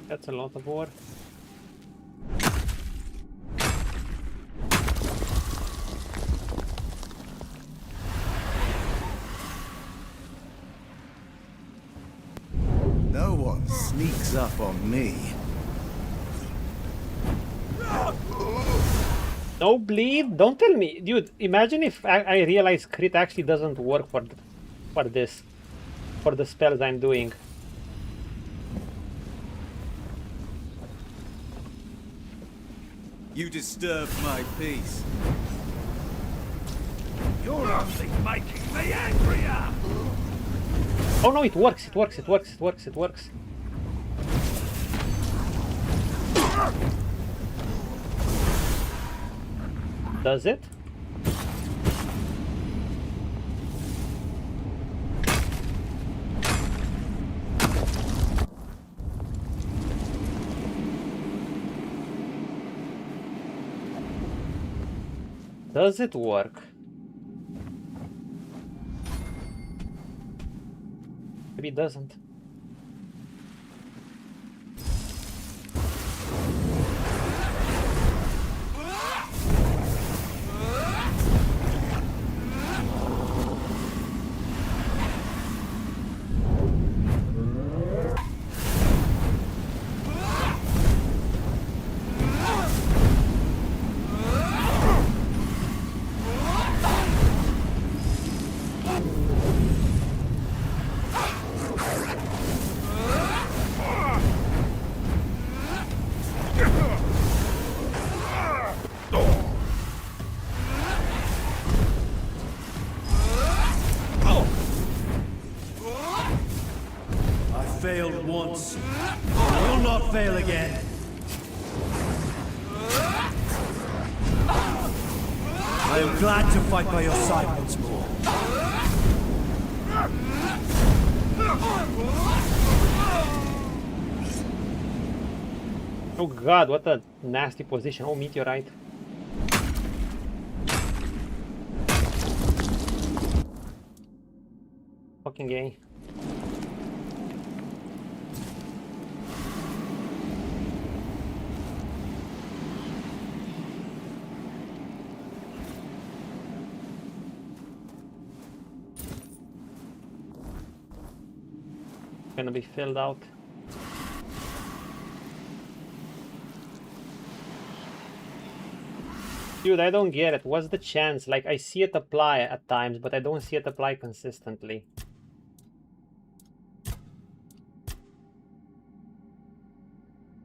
That's a lot of ore. No one sneaks up on me. No bleed? Don't tell me. Dude, imagine if I realize crit actually doesn't work for this. For the spells I'm doing. You disturbed my peace. You're only making me angrier! Oh no, it works, it works, it works, it works, it works. Does it? Does it work? Maybe it doesn't. Failed once. I will not fail again. I am glad to fight by your side once more. Oh god, what a nasty position. Oh, meteorite. Fucking gay. Gonna be filled out. Dude, I don't get it. What's the chance? Like, I see it apply at times, but I don't see it apply consistently.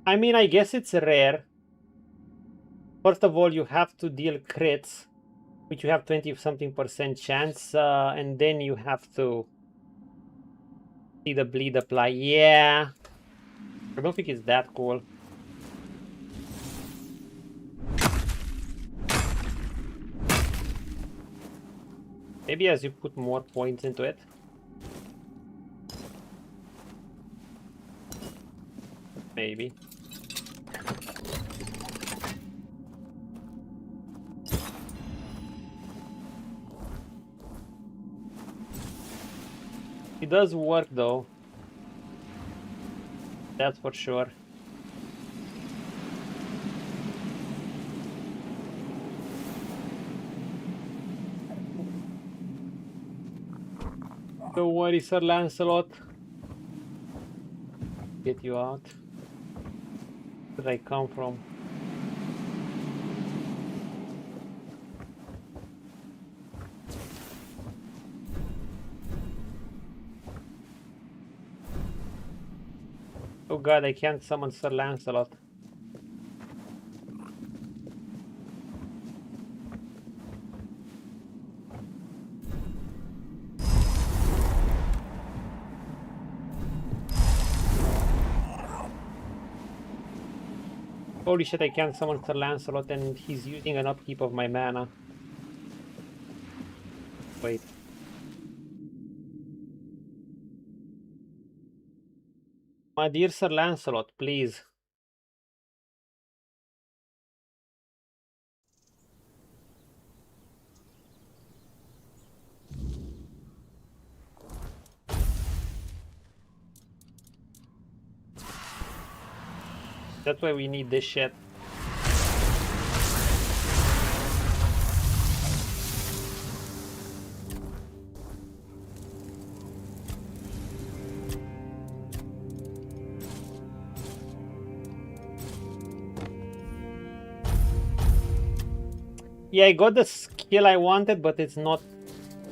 I mean, I guess it's rare. First of all, you have to deal crits, which you have 20-something% chance, and then you have to see the bleed apply. Yeah, I don't think it's that cool. Maybe as you put more points into it. Maybe. It does work though. That's for sure. Don't worry, Sir Lancelot. Get you out. Where did I come from? Oh god, I can't summon Sir Lancelot. Holy shit, I can't summon Sir Lancelot and he's using an upkeep of my mana. Wait. My dear Sir Lancelot, please. That's why we need this shit. Yeah, I got the skill I wanted, but it's not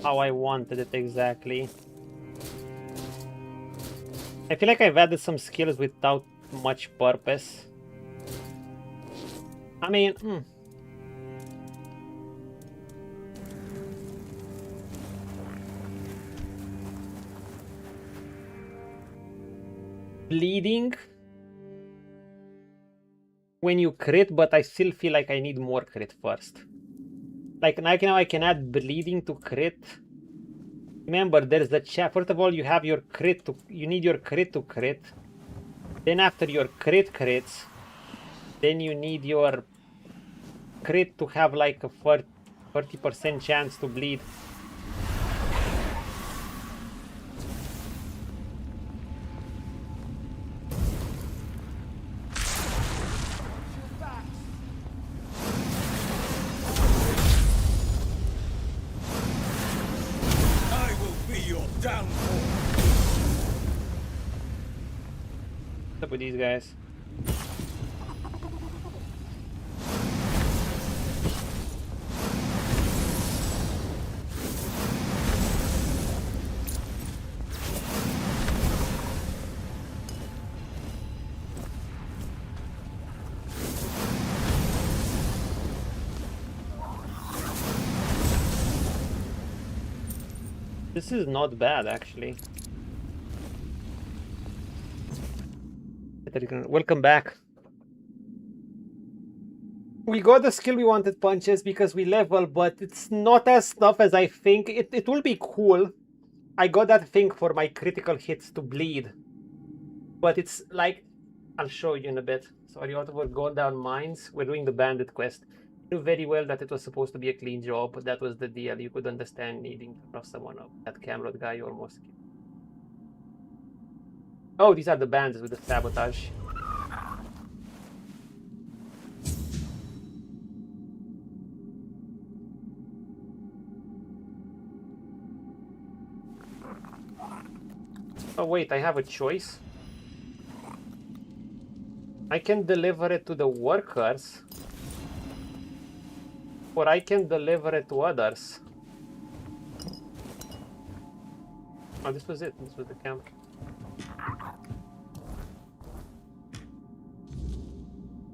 how I wanted it exactly. I feel like I've added some skills without much purpose. I mean, bleeding when you crit, but I still feel like I need more crit first. Like now I can add bleeding to crit. Remember, there's the chat. First of all, you have your crit to, you need your crit to crit. Then after your crit crits, then you need your crit to have like a 30% chance to bleed. What's up with these guys? This is not bad, actually. Welcome back. We got the skill we wanted, punches, because we level, but it's not as tough as I think. It will be cool. I got that thing for my critical hits to bleed. But it's like, I'll show you in a bit. Sorry, out of our go down mines. We're doing the bandit quest. You knew very well that it was supposed to be a clean job, but that was the deal. You could understand needing to trust someone up. That Camelot guy or Mosque. Oh, these are the bandits with the sabotage. Oh wait, I have a choice. I can deliver it to the workers, or I can deliver it to others. Oh, this was it. This was the camp.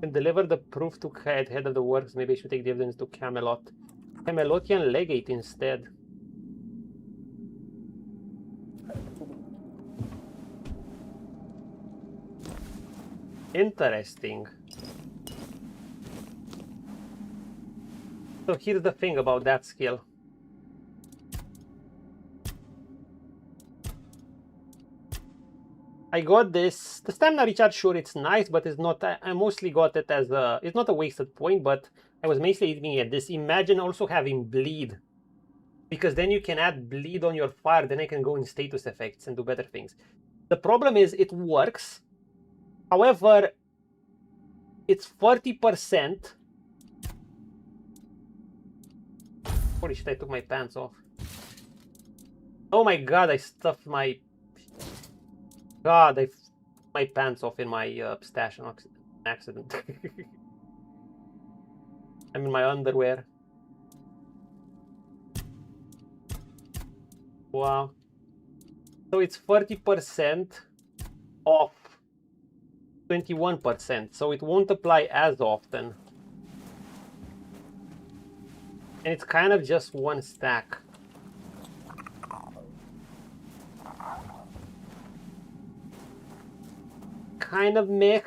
Can deliver the proof to head of the works. Maybe I should take the evidence to Camelot. Camelotian legate instead. Interesting. So here's the thing about that skill. I got this. The stamina recharge, sure, it's nice, but it's not. I mostly got it as a. It's not a wasted point, but I was mostly aiming at this. Imagine also having bleed, because then you can add bleed on your fire. Then I can go in status effects and do better things. The problem is it works. However, it's 40%. Holy shit! I took my pants off. Oh my god! I stuffed my. God, I my pants off in my stash on accident. I'm in my underwear. Wow. So it's 40% off 21%, so it won't apply as often. And it's kind of just one stack. Kind of meh.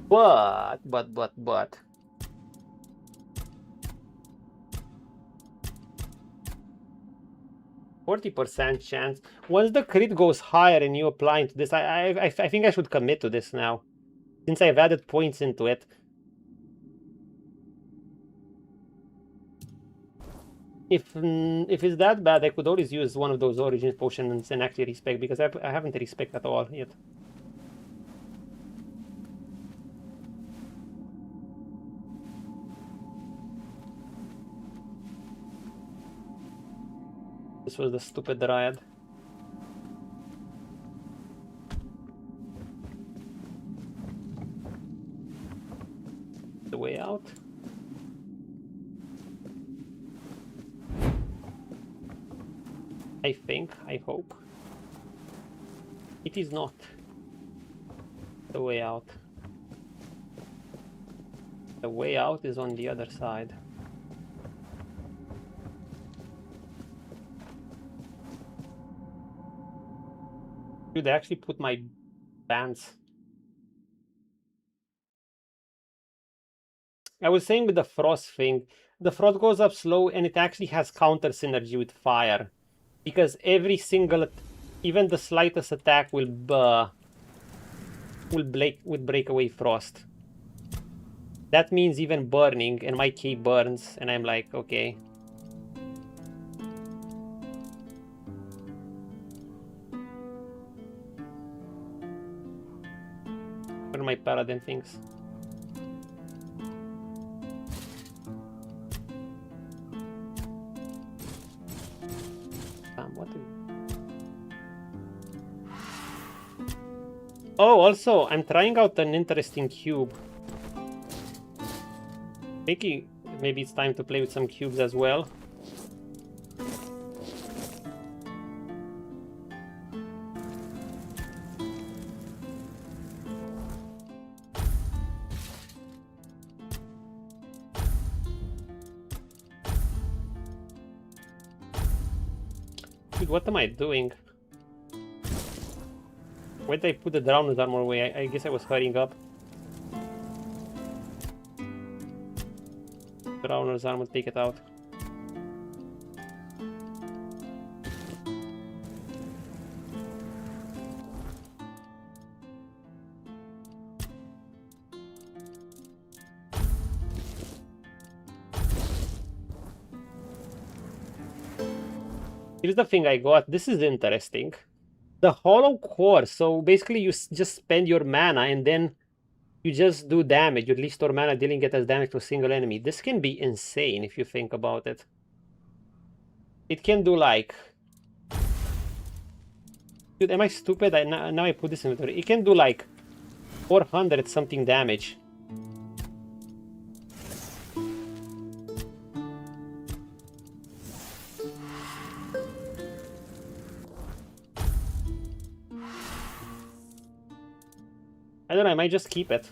But 40% chance. Once the crit goes higher and you apply into this, I think I should commit to this now, since I've added points into it. If it's that bad, I could always use one of those origin potions and actually respect, because I haven't respect at all yet. This was the stupid Dryad. The way out. I think, I hope. It is not the way out. The way out is on the other side. Should I actually put my bands? I was saying with the frost thing, the frost goes up slow and it actually has counter synergy with fire. Because every single, even the slightest attack will break away frost. That means even burning, and my key burns, and I'm like, okay. What are my paladin things? What? Oh, also, I'm trying out an interesting cube. Maybe it's time to play with some cubes as well. Dude, what am I doing? Where did I put the Drowner's armor away? I guess I was hurrying up. Drowner's armor, take it out. Here's the thing I got. This is interesting. The hollow core. So basically you just spend your mana and then you just do damage. You restore mana, dealing it as damage to a single enemy. This can be insane if you think about it. It can do like... Dude, am I stupid? Now I put this in inventory. It can do like 400 something damage. I don't know, I might just keep it.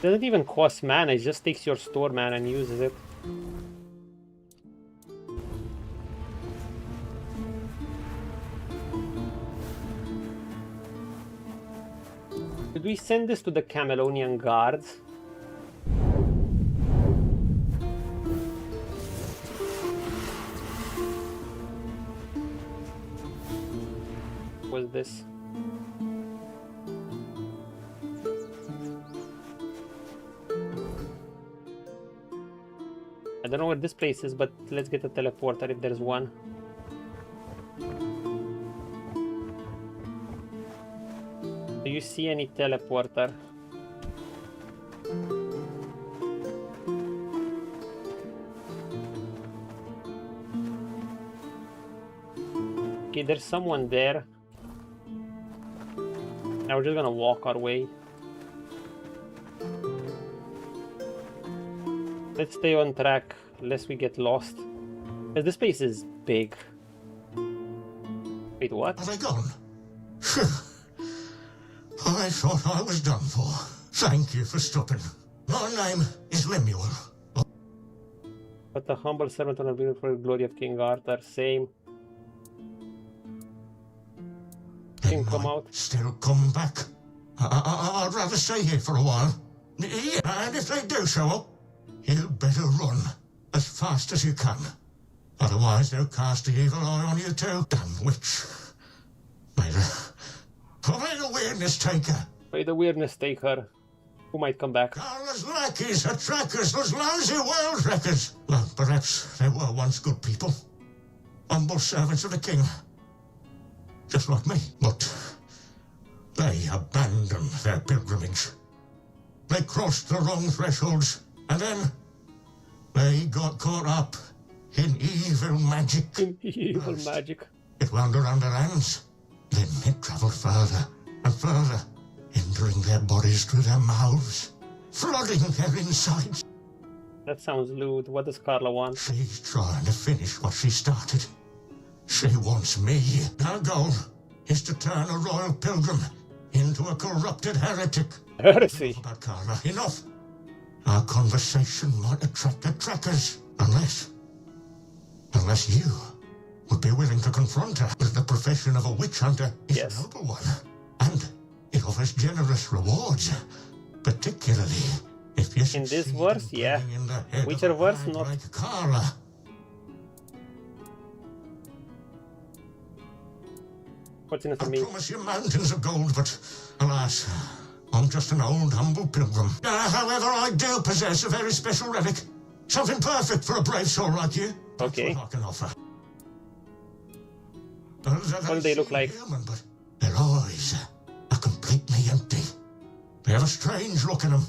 Doesn't even cost mana, it just takes your store mana and uses it. Did we send this to the Camelonian guards? Was this? I don't know where this place is, but let's get a teleporter if there's one. Do you see any teleporter? Okay, there's someone there. Now we're just gonna walk our way. Let's stay on track lest we get lost. Because this place is big. Wait, what? Are they gone? I thought I was done for. Thank you for stopping. My name is Lemuel. But the humble servant on the beautiful glory of King Arthur, same. Can come out. Still come back. I'd rather stay here for a while. Yeah, and if they do show up, you better run as fast as you can. Otherwise they'll cast the evil eye on you too. Damn witch. May the weirdness take her. May the weirdness take her. Who might come back? Carla's lackeys are trackers, those lousy world wreckers. Well, perhaps they were once good people. Humble servants of the king. Just like me. But they abandoned their pilgrimage. They crossed the wrong thresholds, and then they got caught up in evil magic. Evil magic. It wound around their hands. Then it traveled further and further, entering their bodies through their mouths, flooding their insides. That sounds lewd. What does Carla want? She's trying to finish what she started. She wants me. Her goal is to turn a royal pilgrim into a corrupted heretic. Heresy. About Carla. Enough. Our conversation might attract attackers. Unless you would be willing to confront her. But the profession of a witch hunter is a noble one. And it offers generous rewards. Particularly if you in this verse, yeah. Whicher verse, not. Like Carla. What's in it for me? I promise you mountains of gold, but alas, I'm just an old, humble pilgrim. However, I do possess a very special relic. Something perfect for a brave soul like you. Okay. That's what I can offer. What do they look like? Human, but their eyes are completely empty. They have a strange look in them.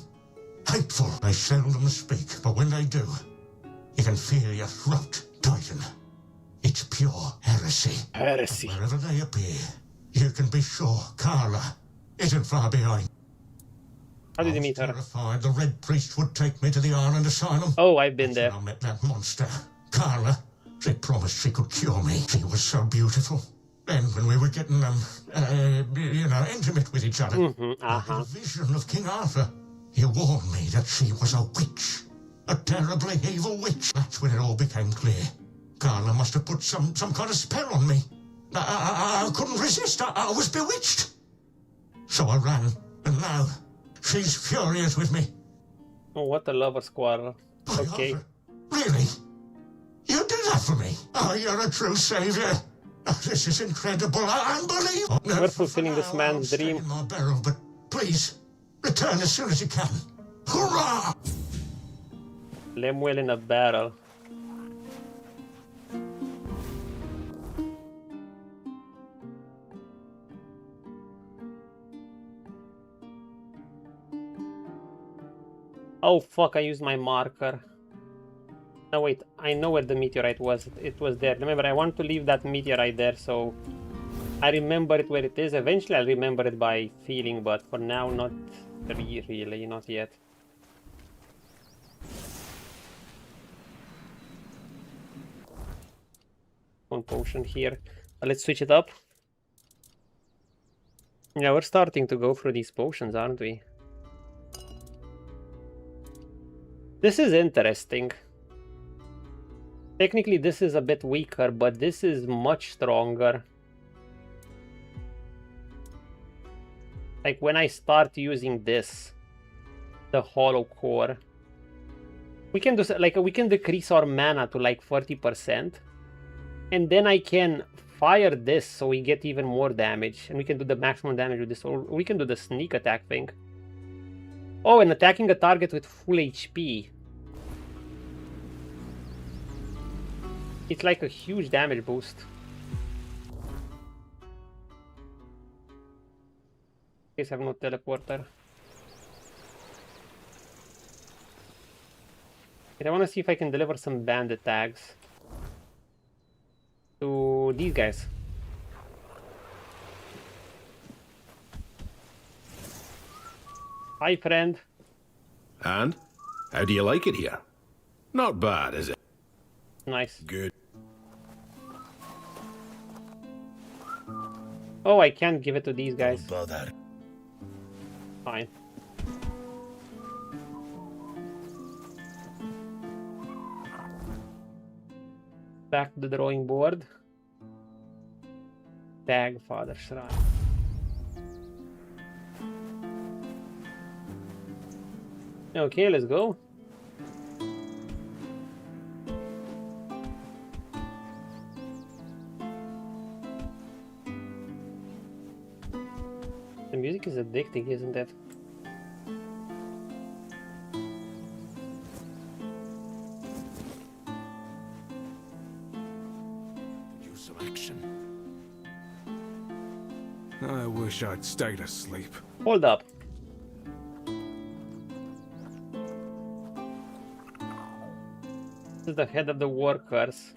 Hateful. They seldom speak, but when they do, you can feel your throat tighten. It's pure heresy. Heresy. And wherever they appear, you can be sure Carla isn't far behind. How did you meet her? Terrified the Red Priest would take me to the Ireland Asylum. Oh, I've been there. I met that monster. Carla, she promised she could cure me. She was so beautiful. Then when we were getting, intimate with each other, I had a vision of King Arthur. He warned me that she was a witch. A terribly evil witch. That's when it all became clear. Carla must have put some kind of spell on me. I couldn't resist. I was bewitched. So I ran, and now she's furious with me. Oh, what a lover's quarrel. Okay. Really? You did that for me? Oh, you're a true savior. Oh, this is incredible. Unbelievable. We're fulfilling this man's dream. In my barrel, but please, return as soon as you can. Hurrah! Lemuel in a barrel. Oh fuck, I used my marker. No wait, I know where the meteorite was. It was there. Remember, I want to leave that meteorite there, so I remember it where it is. Eventually I'll remember it by feeling, but for now not really, not yet. One potion here. Let's switch it up. Yeah, we're starting to go through these potions, aren't we? This is interesting. Technically this is a bit weaker, but this is much stronger. Like when I start using this, the hollow core, we can do like we can decrease our mana to like 40%, and then I can fire this so we get even more damage, and we can do the maximum damage with this, or we can do the sneak attack thing. Oh, and attacking a target with full HP. It's like a huge damage boost. In case I have no teleporter. And I want to see if I can deliver some bandit tags to these guys. Hi, friend. And? How do you like it here? Not bad, is it? Nice. Good. Oh, I can't give it to these guys. Don't bother. Fine. Back to the drawing board. Tag Father Shrine. Okay, let's go. The music is addicting, isn't it? Use some action. I wish I'd stayed asleep. Hold up. This is the head of the workers.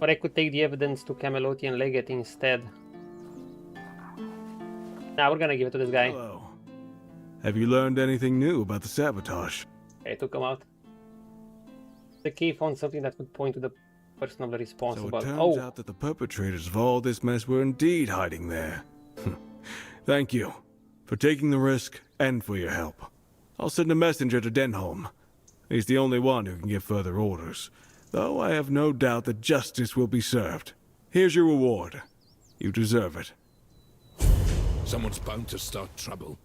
Or I could take the evidence to Camelotian Legate instead. Now we're gonna give it to this guy. Hello. Have you learned anything new about the sabotage? Okay, took him out. The cave found something that could point to the person of the So responsible. it turns Oh, out that the perpetrators of all this mess were indeed hiding there. Thank you for taking the risk and for your help. I'll send a messenger to Denholm. He's the only one who can give further orders, though I have no doubt that justice will be served. Here's your reward. You deserve it. Someone's bound to start trouble.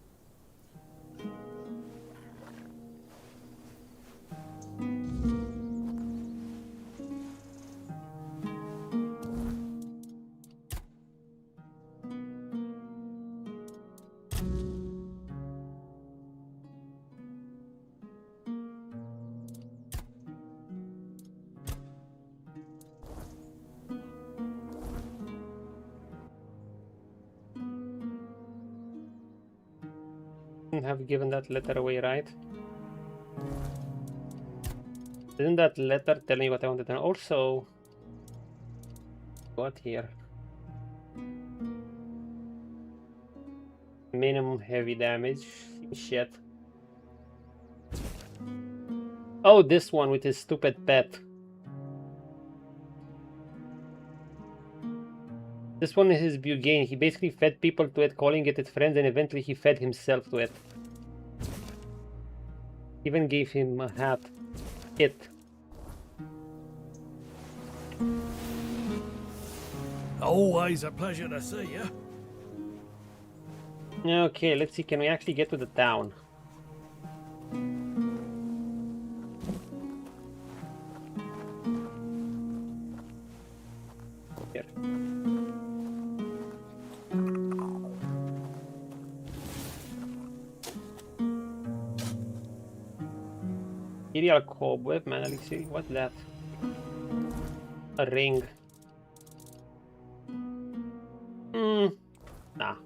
have given that letter away, right? Didn't that letter tell me what I wanted to know? Also, what here? Minimum heavy damage. Shit. Oh, this one with his stupid pet. This one is his Bugane. He basically fed people to it, calling it his friends, and eventually he fed himself to it. Even gave him a hat. It. Always a pleasure to see you. Okay, let's see. Can we actually get to the town? Here. Imperial cobweb, man. Let's see. What's that? A ring. Nah.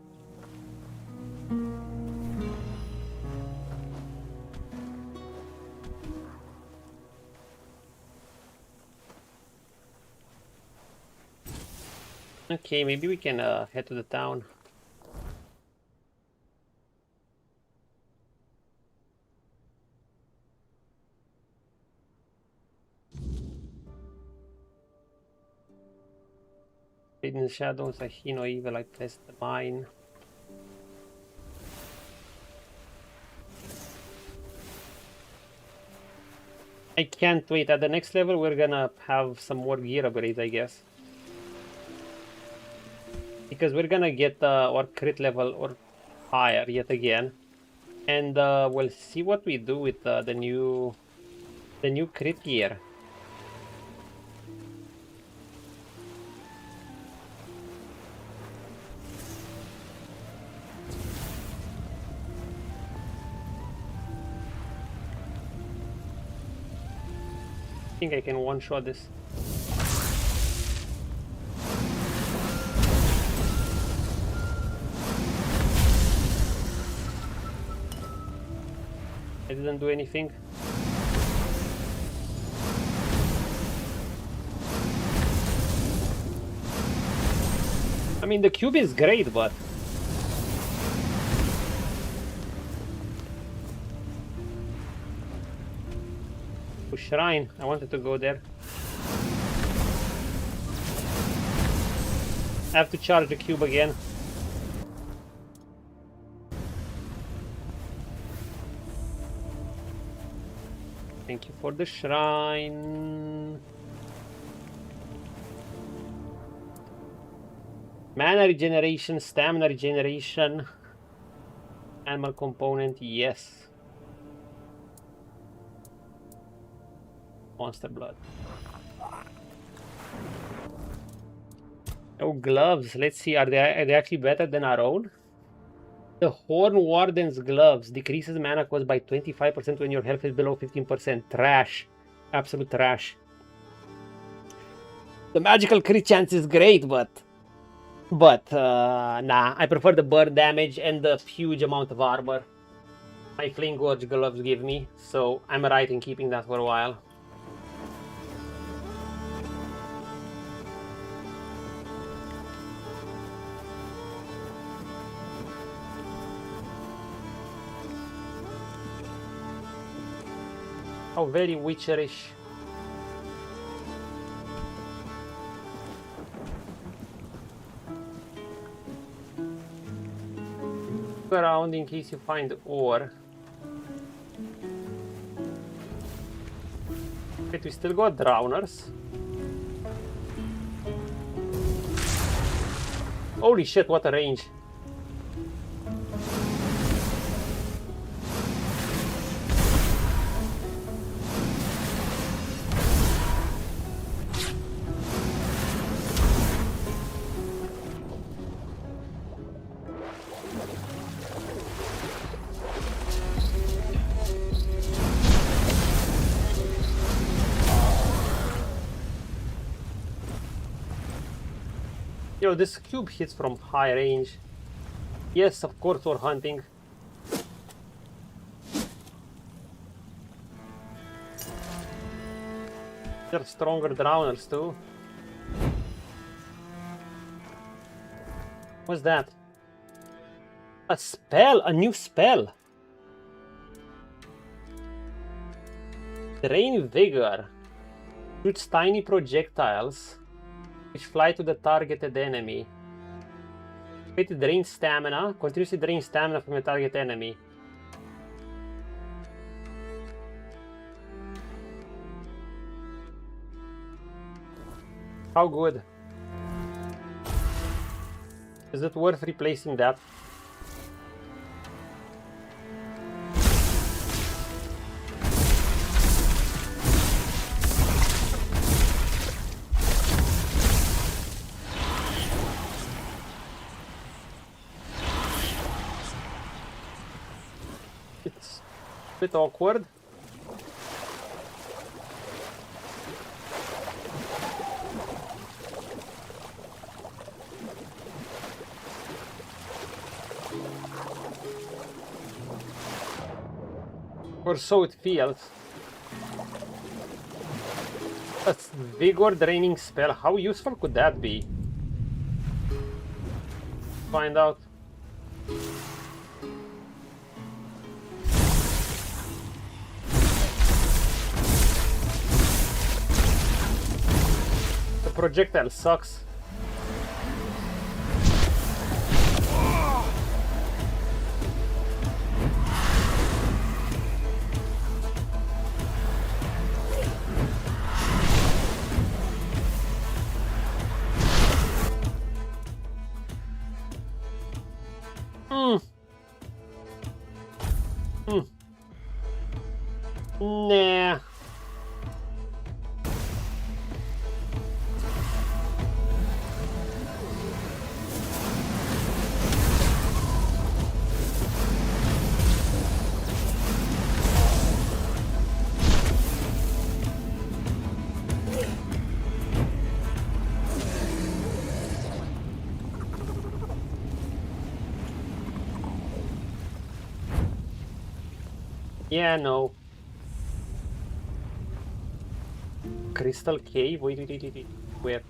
Okay, maybe we can head to the town. In the shadows, I see no evil. I test the mine. I can't wait. At the next level, we're gonna have some more gear upgrades, I guess. Because we're gonna get our crit level or higher yet again. And we'll see what we do with the new crit gear. I think I can one-shot this. I didn't do anything. I mean, the cube is great, but... Shrine. I wanted to go there. I have to charge the cube again. Thank you for the shrine. Mana regeneration, stamina regeneration, animal component, yes. Monster blood. Oh, gloves. Let's see. Are they actually better than our own? The Horn Warden's gloves decreases mana cost by 25% when your health is below 15%. Trash. Absolute trash. The magical crit chance is great, but nah. I prefer the burn damage and the huge amount of armor my Flame Gorge gloves give me. So I'm right in keeping that for a while. Oh, very witcherish. around in case you find ore. Wait, we still got drowners. Holy shit, what a range. Yo, this cube hits from high range. Yes, of course we're hunting. There are stronger drowners too. What's that? A spell? A new spell? Drain Vigor. Shoots tiny projectiles which fly to the targeted enemy. It drains stamina. Continuously drains stamina from a target enemy. How good? Is it worth replacing that? It's a bit awkward. Or so it feels. A vigor draining spell. How useful could that be? Find out. The projectile sucks. Nah. Yeah, no. Crystal cave? Wait. Where?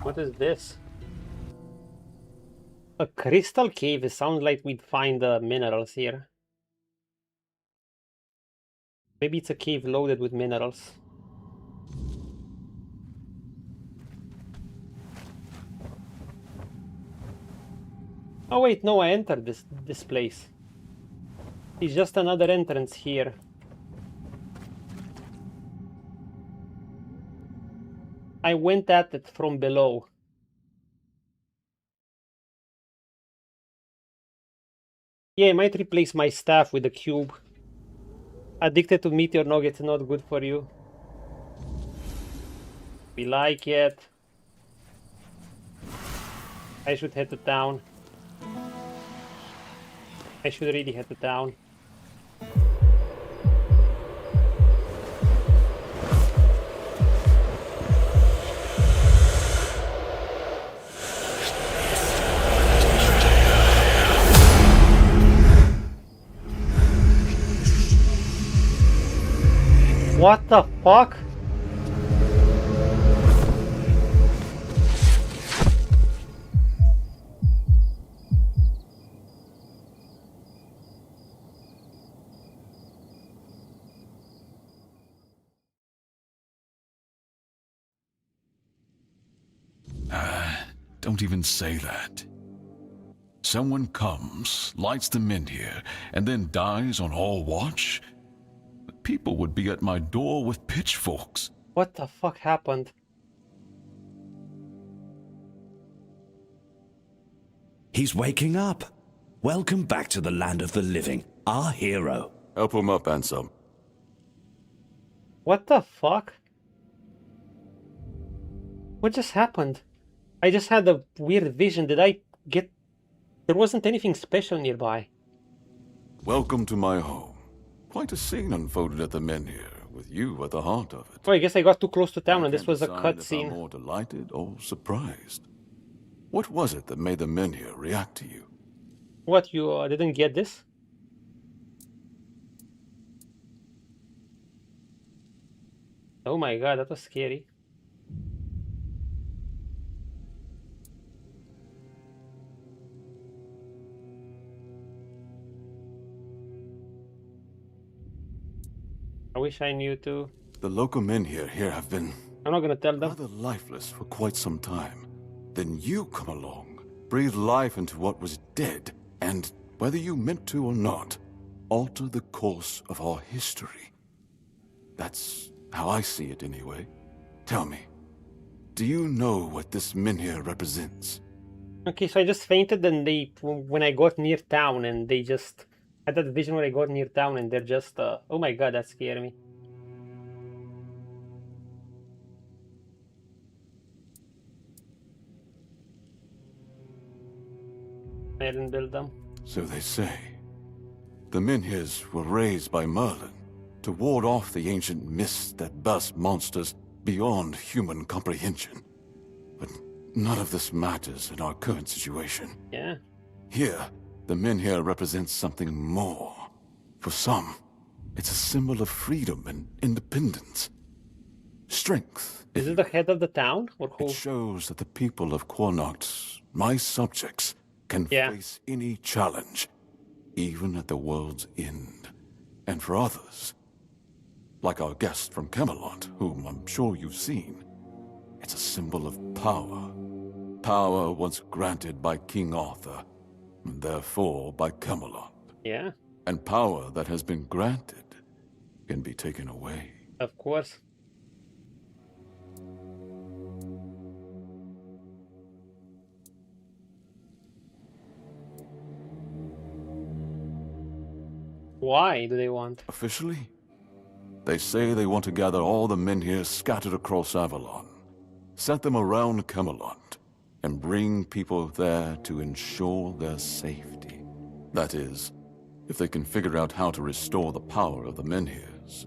What is this? A crystal cave? It sounds like we'd find minerals here. Maybe it's a cave loaded with minerals. Oh wait, no, I entered this place. It's just another entrance here. I went at it from below. Yeah, I might replace my staff with a cube. Addicted to meteor nuggets, not good for you. We like it. I should head to town. I should really head to town. What the fuck? don't even say that. Someone comes, lights them in here, and then dies on all watch? People would be at my door with pitchforks. What the fuck happened? He's waking up. Welcome back to the land of the living, our hero. Help him up, Ansem. What the fuck? What just happened? I just had a weird vision. Did I get... There wasn't anything special nearby. Welcome to my home. Quite a scene unfolded at the Menhir, with you at the heart of it. Oh, I guess I got too close to town and this Can't was a decide if I'm cutscene. more delighted or surprised. What was it that made the Menhir react to you? What, you didn't get this? Oh my god, that was scary. I wish I knew too. The local Menhir here have been... I'm not gonna tell them. Rather lifeless for quite some time. Then you come along, breathe life into what was dead, and, whether you meant to or not, alter the course of our history. That's how I see it anyway. Tell me, do you know what this Menhir represents? Okay, so I just fainted and when I got near town and they just... I had that vision when I got near town and they're just... oh my god, that scared me. I didn't build them. So they say. The Menhirs were raised by Merlin to ward off the ancient mists that burst monsters beyond human comprehension. But none of this matters in our current situation. Yeah. Here, the Menhir represents something more. For some, it's a symbol of freedom and independence. Strength. Is it the head of the town? Or who? It shows that the people of Cuanacht, my subjects, can face any challenge, even at the world's end. And for others, like our guest from Camelot, whom I'm sure you've seen, it's a symbol of power. Power once granted by King Arthur, and therefore by Camelot. Yeah. And power that has been granted can be taken away. Of course. Why do they want? Officially, they say they want to gather all the Menhir scattered across Avalon, set them around Camelot, and bring people there to ensure their safety. That is, if they can figure out how to restore the power of the Menhirs.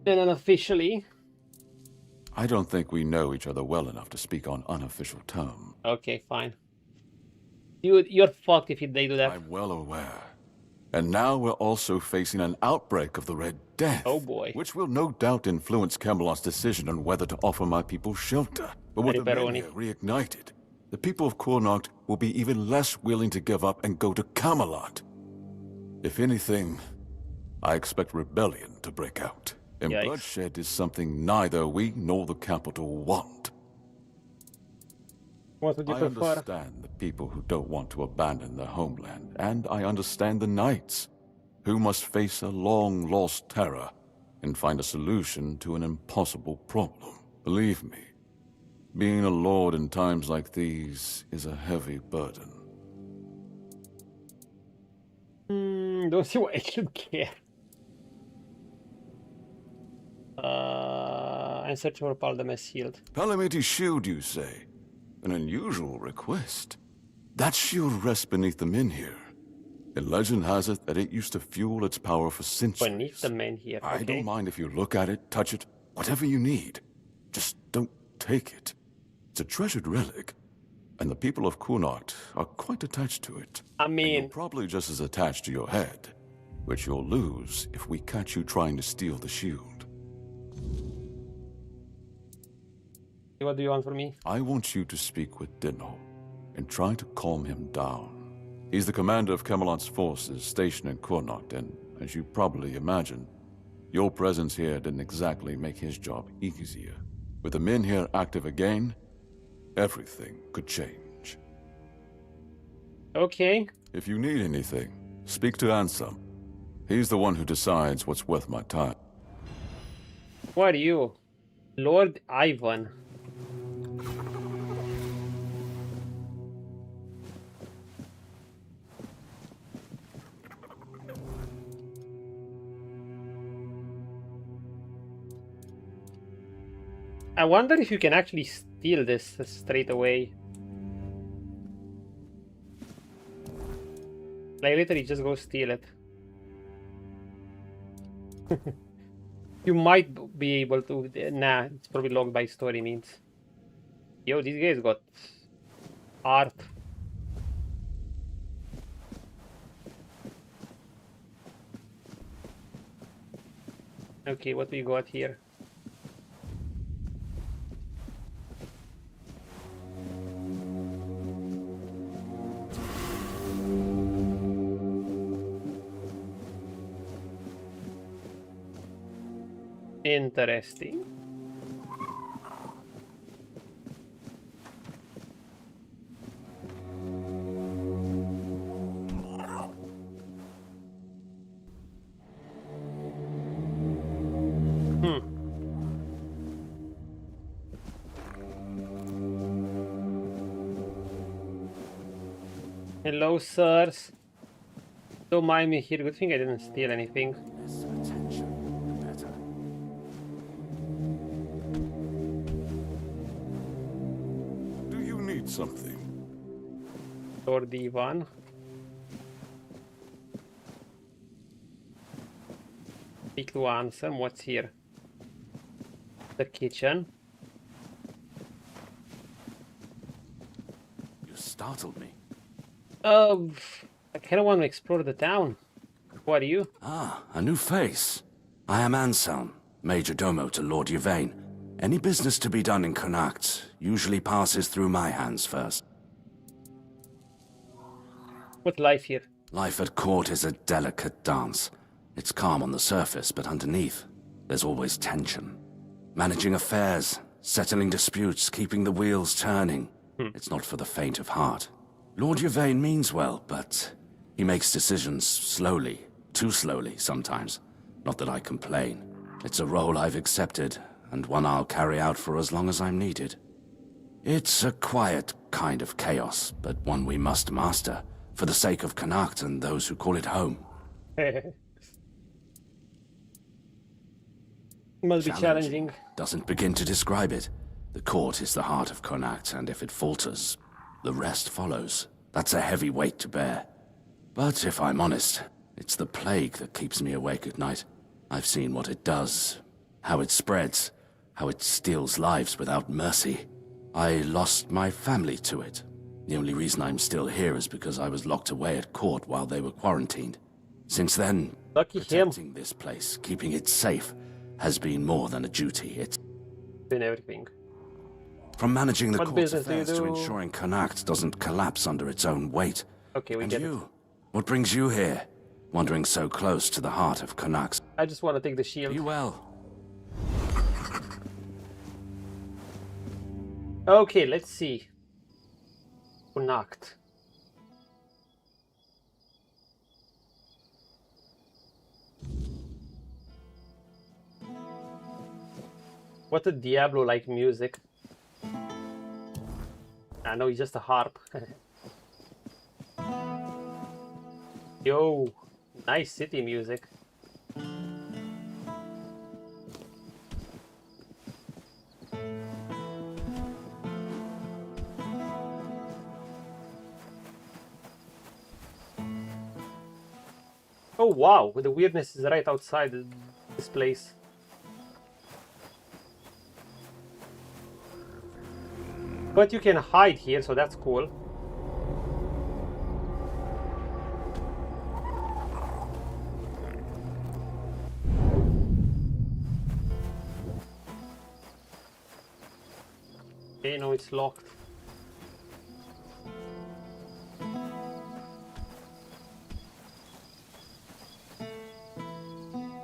And unofficially? I don't think we know each other well enough to speak on unofficial terms. Okay, fine. You're fucked if they do that. I'm well aware. And now we're also facing an outbreak of the Red Death. Oh boy. Which will no doubt influence Camelot's decision on whether to offer my people shelter. But with the Menhir reignited, the people of Cuanacht will be even less willing to give up and go to Camelot. If anything, I expect rebellion to break out. And bloodshed is something neither we nor the capital want. What would you prefer? I understand the people who don't want to abandon their homeland, and I understand the knights, who must face a long-lost terror and find a solution to an impossible problem. Believe me, being a lord in times like these is a heavy burden. Don't see why I should care. And search for Paldeme's shield. Palomiti's shield, you say? An unusual request. That shield rests beneath the Menhir. And legend has it that it used to fuel its power for centuries. Beneath the Menhir, okay. I don't mind if you look at it, touch it, whatever you need. Just don't take it. It's a treasured relic, and the people of Cuanacht are quite attached to it. I mean... And you're probably just as attached to your head, which you'll lose if we catch you trying to steal the shield. What do you want from me? I want you to speak with Dinho, and try to calm him down. He's the commander of Camelot's forces stationed in Cuanacht, and, as you probably imagine, your presence here didn't exactly make his job easier. With the Menhir active again, everything could change. Okay. If you need anything, speak to Ansem. He's the one who decides what's worth my time. Who are you? Lord Ivan. I wonder if you can actually steal this straight away. Like literally just go steal it. You might be able to. Nah, it's probably locked by story means. Yo, these guys got art. Okay, what we got here? Interesting. Hello, sirs. Don't mind me here. Good thing I didn't steal anything. Something. Lord Ivan. Speak to Ansem. What's here? The kitchen. You startled me. I kind of want to explore the town. Who are you? Ah, a new face. I am Ansem, Major Domo to Lord Yvain. Any business to be done in Cuanacht usually passes through my hands first. What life here? Life at court is a delicate dance. It's calm on the surface, but underneath, there's always tension. Managing affairs, settling disputes, keeping the wheels turning. It's not for the faint of heart. Lord Yvain means well, but he makes decisions slowly, too slowly sometimes. Not that I complain. It's a role I've accepted, and one I'll carry out for as long as I'm needed. It's a quiet kind of chaos, but one we must master, for the sake of Cuanacht and those who call it home. Must be challenging. Doesn't begin to describe it. The court is the heart of Cuanacht, and if it falters, the rest follows. That's a heavy weight to bear. But if I'm honest, it's the plague that keeps me awake at night. I've seen what it does, how it spreads, how it steals lives without mercy. I lost my family to it. The only reason I'm still here is because I was locked away at court while they were quarantined. Since then, protecting this place, keeping it safe, has been more than a duty. It's been everything. From managing the court's affairs to ensuring Cuanacht doesn't collapse under its own weight. Okay, we get it. What brings you here? Wandering so close to the heart of Cuanacht. I just want to take the shield. Be well. Okay, let's see. Cuanacht. What a Diablo-like music. I know, it's just a harp. Yo, nice city music. Oh wow, the weirdness is right outside this place. But you can hide here, so that's cool. Okay, no, it's locked.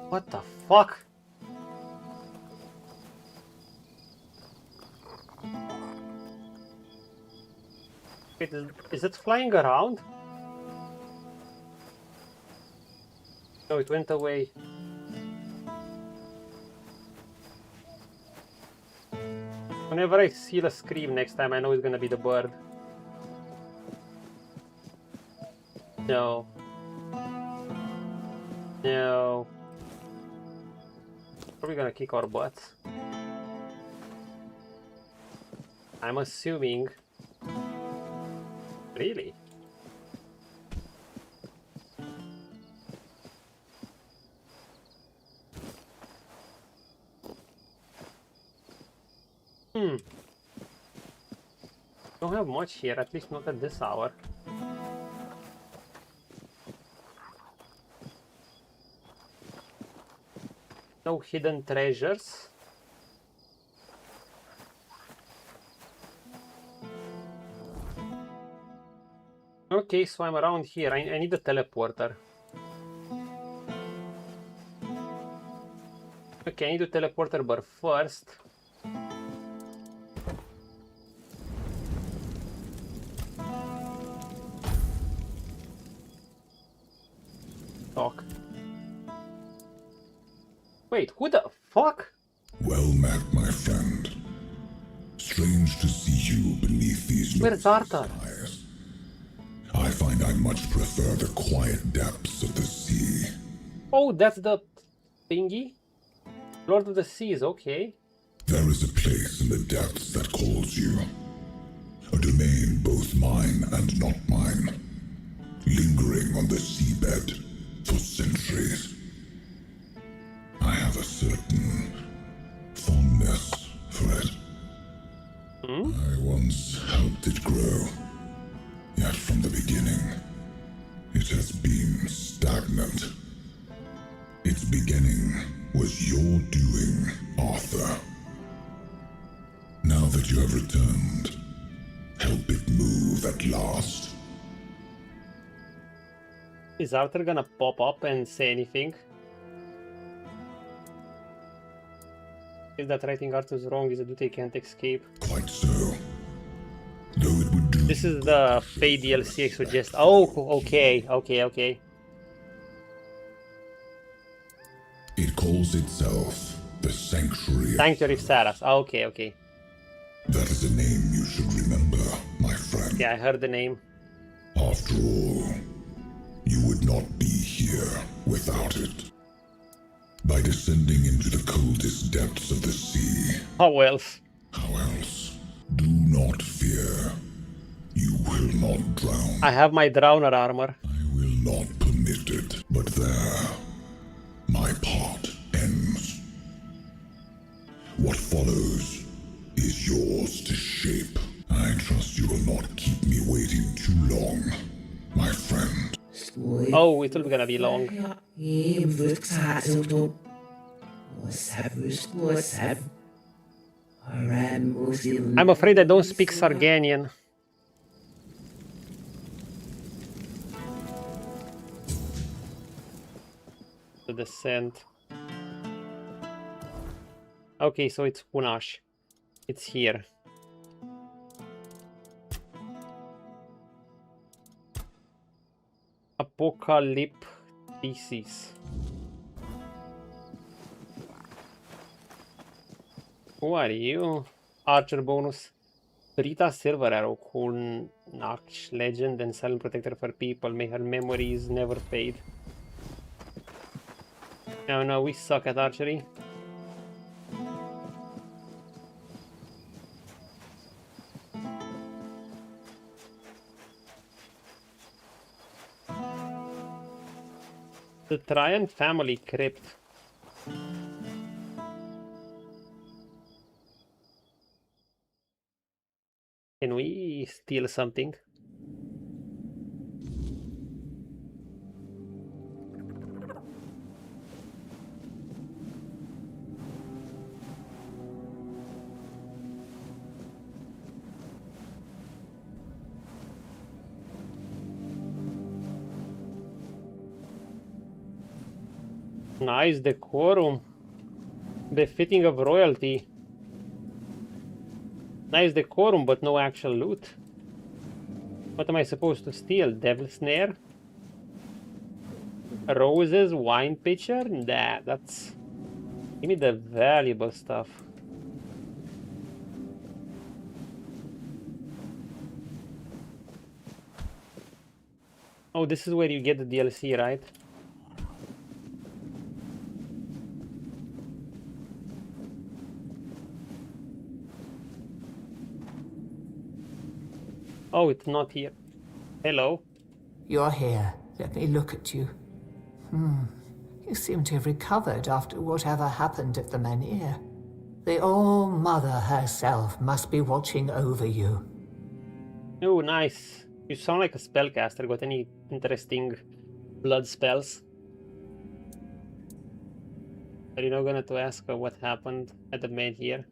What the fuck? Wait, is it flying around? No, it went away. Whenever I see the scream next time, I know it's gonna be the bird. No. No. Probably gonna kick our butts. I'm assuming. Really? Don't have much here, at least not at this hour. No hidden treasures. Okay, so I'm around here. I need a teleporter. Okay, I need a teleporter, but first... talk. Wait, who the fuck? Well met, my friend. Strange to see you beneath these Where's Arthur? skies. I find I much prefer the quiet depths of the sea. Oh, that's the thingy? Lord of the Seas, okay. There is a place in the depths that calls you. A domain both mine and not mine. Lingering on the seabed for centuries. I have a certain fondness for it. I once helped it grow. Yet from the beginning, it has been stagnant. Its beginning was your doing, Arthur. Now that you have returned, help it move at last. Is Arthur gonna pop up and say anything? Is that writing Arthur's wrong? Is a duty can't escape? Quite so. Though it would do. This is the Fae DLC I suggest. Oh, okay. It calls itself the Sanctuary. Sanctuary of Saras. Okay. That is a name you should remember, my friend. Yeah, I heard the name. After all, you would not be here without it. By descending into the coldest depths of the sea. How else? How else? Do not fear. You will not drown. I have my drowner armor. I will not permit it. But there, my part ends. What follows is yours to shape. I trust you will not keep me waiting too long, my friend. Oh, it's gonna be long. I'm afraid I don't speak Sarganian. The descent. Okay, so it's Cuanacht. It's here. Apocalypticis. Who are you? Archer bonus. Rita Silver Arrow, Cuanacht legend and silent protector for people. May her memories never fade. No, we suck at archery. The Tryon family crypt. Can we steal something? Nice decorum. Befitting of royalty. Nice decorum, but no actual loot. What am I supposed to steal? Devil Snare? Roses? Wine pitcher? Nah, that's... Give me the valuable stuff. Oh, this is where you get the DLC, right? Oh, it's not here. Hello. You're here. Let me look at you. You seem to have recovered after whatever happened at the Menhir. The All-Mother herself must be watching over you. Oh, nice. You sound like a spellcaster. Got any interesting blood spells? Are you not gonna to ask her what happened at the Menhir?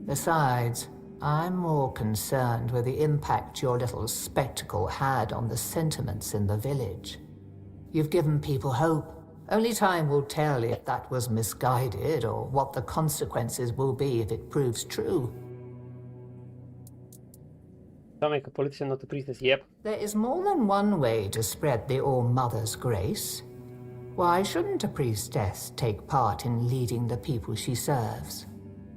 Besides, I'm more concerned with the impact your little spectacle had on the sentiments in the village. You've given people hope. Only time will tell if that was misguided or what the consequences will be if it proves true. Sound like a politician, not a priestess, yep. There is more than one way to spread the All-Mother's grace. Why shouldn't a priestess take part in leading the people she serves?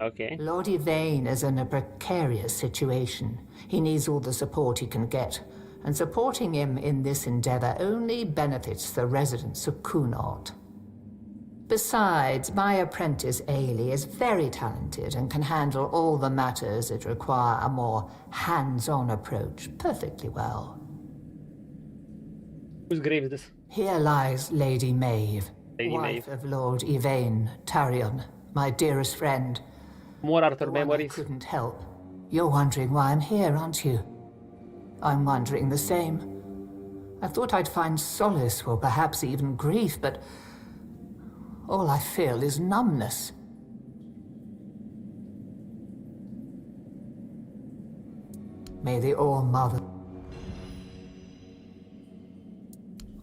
Okay. Lord Yvain is in a precarious situation. He needs all the support he can get, and supporting him in this endeavor only benefits the residents of Cuanacht. Besides, my apprentice Ailey is very talented and can handle all the matters that require a more hands-on approach perfectly well. Whose grave is this? Here lies Lady Maeve, Lady wife Maeve. of Lord Yvain Tarion, my dearest friend. More Arthur The one I memories. couldn't help. You're wondering why I'm here, aren't you? I'm wondering the same. I thought I'd find solace or perhaps even grief, but all I feel is numbness. May the All-Mother...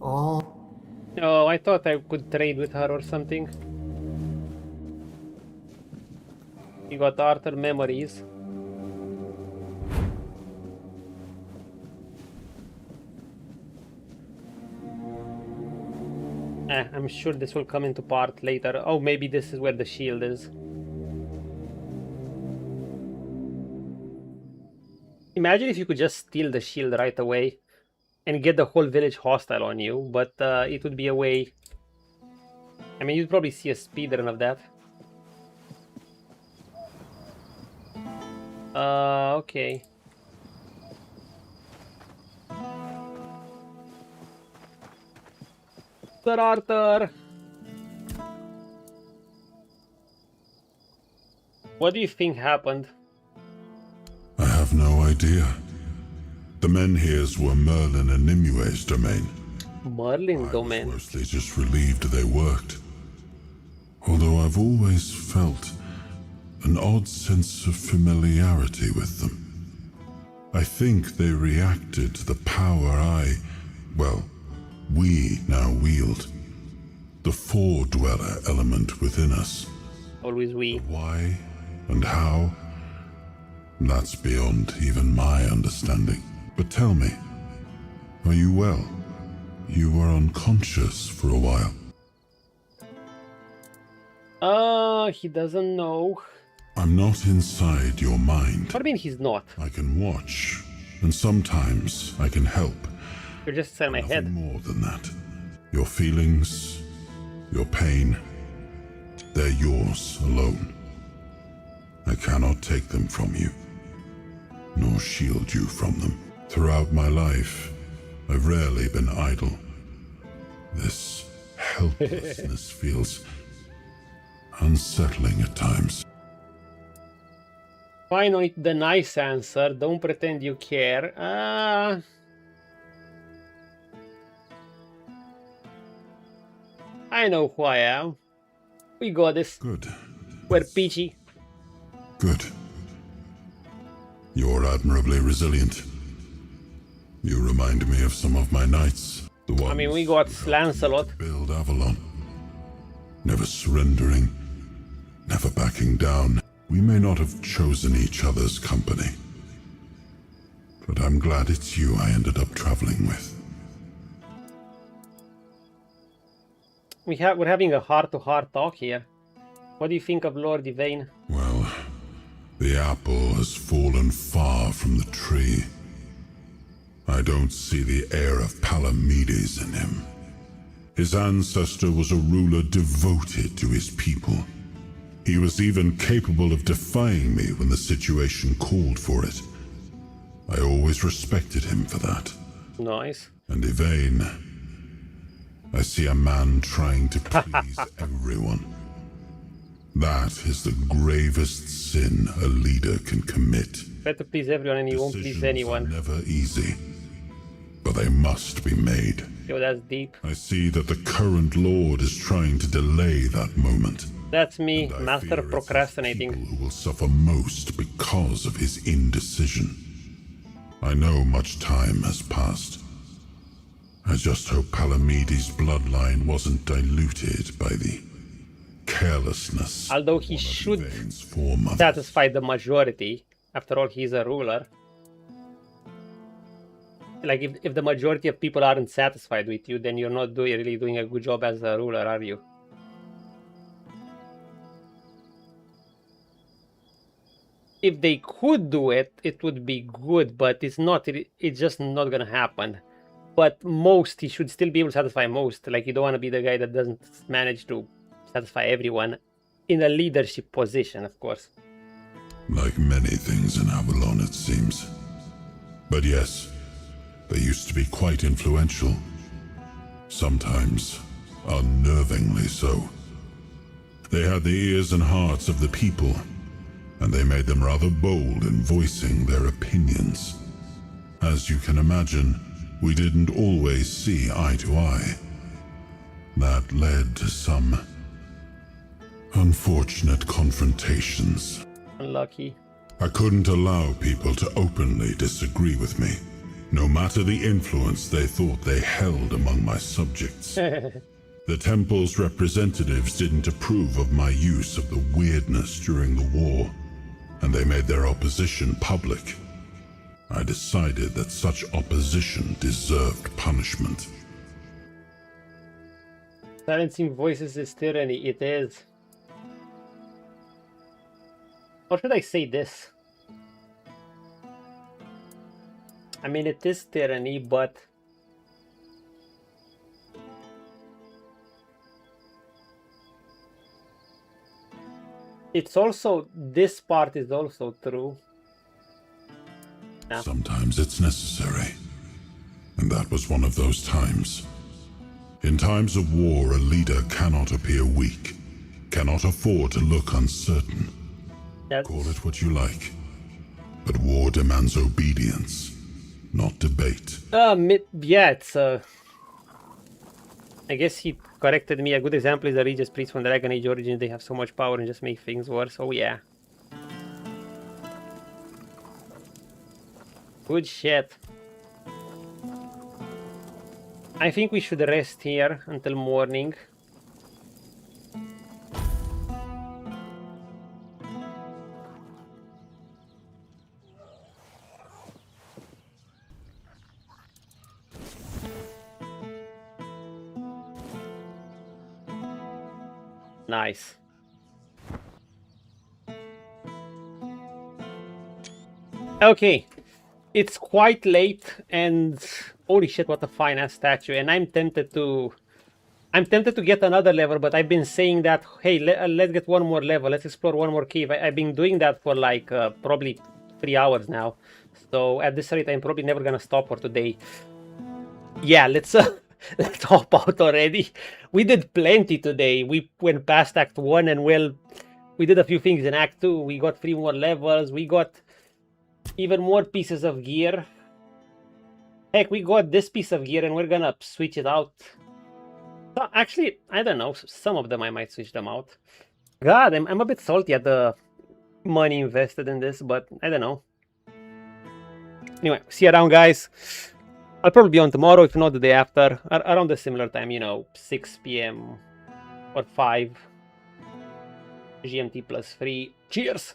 Oh, I thought I could trade with her or something. You got Arthur memories. I'm sure this will come into part later. Oh, maybe this is where the shield is. Imagine if you could just steal the shield right away and get the whole village hostile on you, but it would be a way... I mean, you'd probably see a speedrun of that. Okay. Sir Arthur! What do you think happened? I have no idea. The Menhirs were Merlin and Nimue's domain. Merlin domain? Mostly just relieved they worked. Although I've always felt an odd sense of familiarity with them. I think they reacted to the power we now wield. The Four-Dweller element within us. Always we. The why and how? That's beyond even my understanding. But tell me, are you well? You were unconscious for a while. He doesn't know. I'm not inside your mind. What do you mean he's not? I can watch, and sometimes I can help. You're just inside my head. More than that. Your feelings, your pain, they're yours alone. I cannot take them from you, nor shield you from them. Throughout my life, I've rarely been idle. This helplessness feels unsettling at times. Finally, the nice answer. Don't pretend you care. I know who I am. We got this. Good. We're peachy. Good. You're admirably resilient. You remind me of some of my knights. The ones I mean, we got Lancelot. Build Avalon. Never surrendering. Never backing down. We may not have chosen each other's company, But I'm glad it's you I ended up traveling with. We're having a heart-to-heart talk here. What do you think of Lord Yvain? Well, the apple has fallen far from the tree. I don't see the air of Palamedes in him. His ancestor was a ruler devoted to his people. He was even capable of defying me when the situation called for it. I always respected him for that. Nice. And Yvain, I see a man trying to please everyone. That is the gravest sin a leader can commit. Try to please everyone and you won't please anyone. Decisions are never easy, but they must be made. Yo, that's deep. I see that the current lord is trying to delay that moment. That's me, master of procrastinating. Who will suffer most because of his indecision. I know much time has passed. I just hope Palamedes' bloodline wasn't diluted by the carelessness. Although he should satisfy the majority. After all, he's a ruler. Like, if the majority of people aren't satisfied with you, then you're not really doing a good job as a ruler, are you? If they could do it, it would be good, but it's not. It's just not gonna happen. But most, he should still be able to satisfy most. Like, you don't want to be the guy that doesn't manage to satisfy everyone in a leadership position, of course. Like many things in Avalon, it seems. But yes, they used to be quite influential. Sometimes unnervingly so. They had the ears and hearts of the people, and they made them rather bold in voicing their opinions. As you can imagine, we didn't always see eye to eye. That led to some unfortunate confrontations. Unlucky. I couldn't allow people to openly disagree with me, no matter the influence they thought they held among my subjects. The temple's representatives didn't approve of my use of the weirdness during the war, and they made their opposition public. I decided that such opposition deserved punishment. Silencing voices is tyranny. It is. Or should I say this? I mean, it is tyranny, but it's also, this part is also true. Yeah. Sometimes it's necessary, and that was one of those times. In times of war, a leader cannot appear weak, cannot afford to look uncertain. Call it what you like, but war demands obedience, not debate. Yeah, it's I guess he corrected me. A good example is the Regis Priest from Dragon Age Origins. They have so much power and just make things worse. Oh yeah. Good shit. I think we should rest here until morning. Nice. Okay. It's quite late, and holy shit, what a fine ass statue. And I'm tempted to get another level, but I've been saying that, hey, let's get one more level, let's explore one more cave. I've been doing that for like probably 3 hours now. So at this rate, I'm probably never gonna stop for today. Yeah, let's let's hop out already. We did plenty today. We went past Act 1, and well, we did a few things in Act 2. We got 3 more levels. We got even more pieces of gear. Heck, we got this piece of gear and we're gonna switch it out. So actually, I don't know. Some of them I might switch them out. God, I'm a bit salty at the money invested in this, but I don't know. Anyway, see you around, guys. I'll probably be on tomorrow, if not the day after. Around a similar time, you know, 6 p.m. or 5 GMT plus 3. Cheers!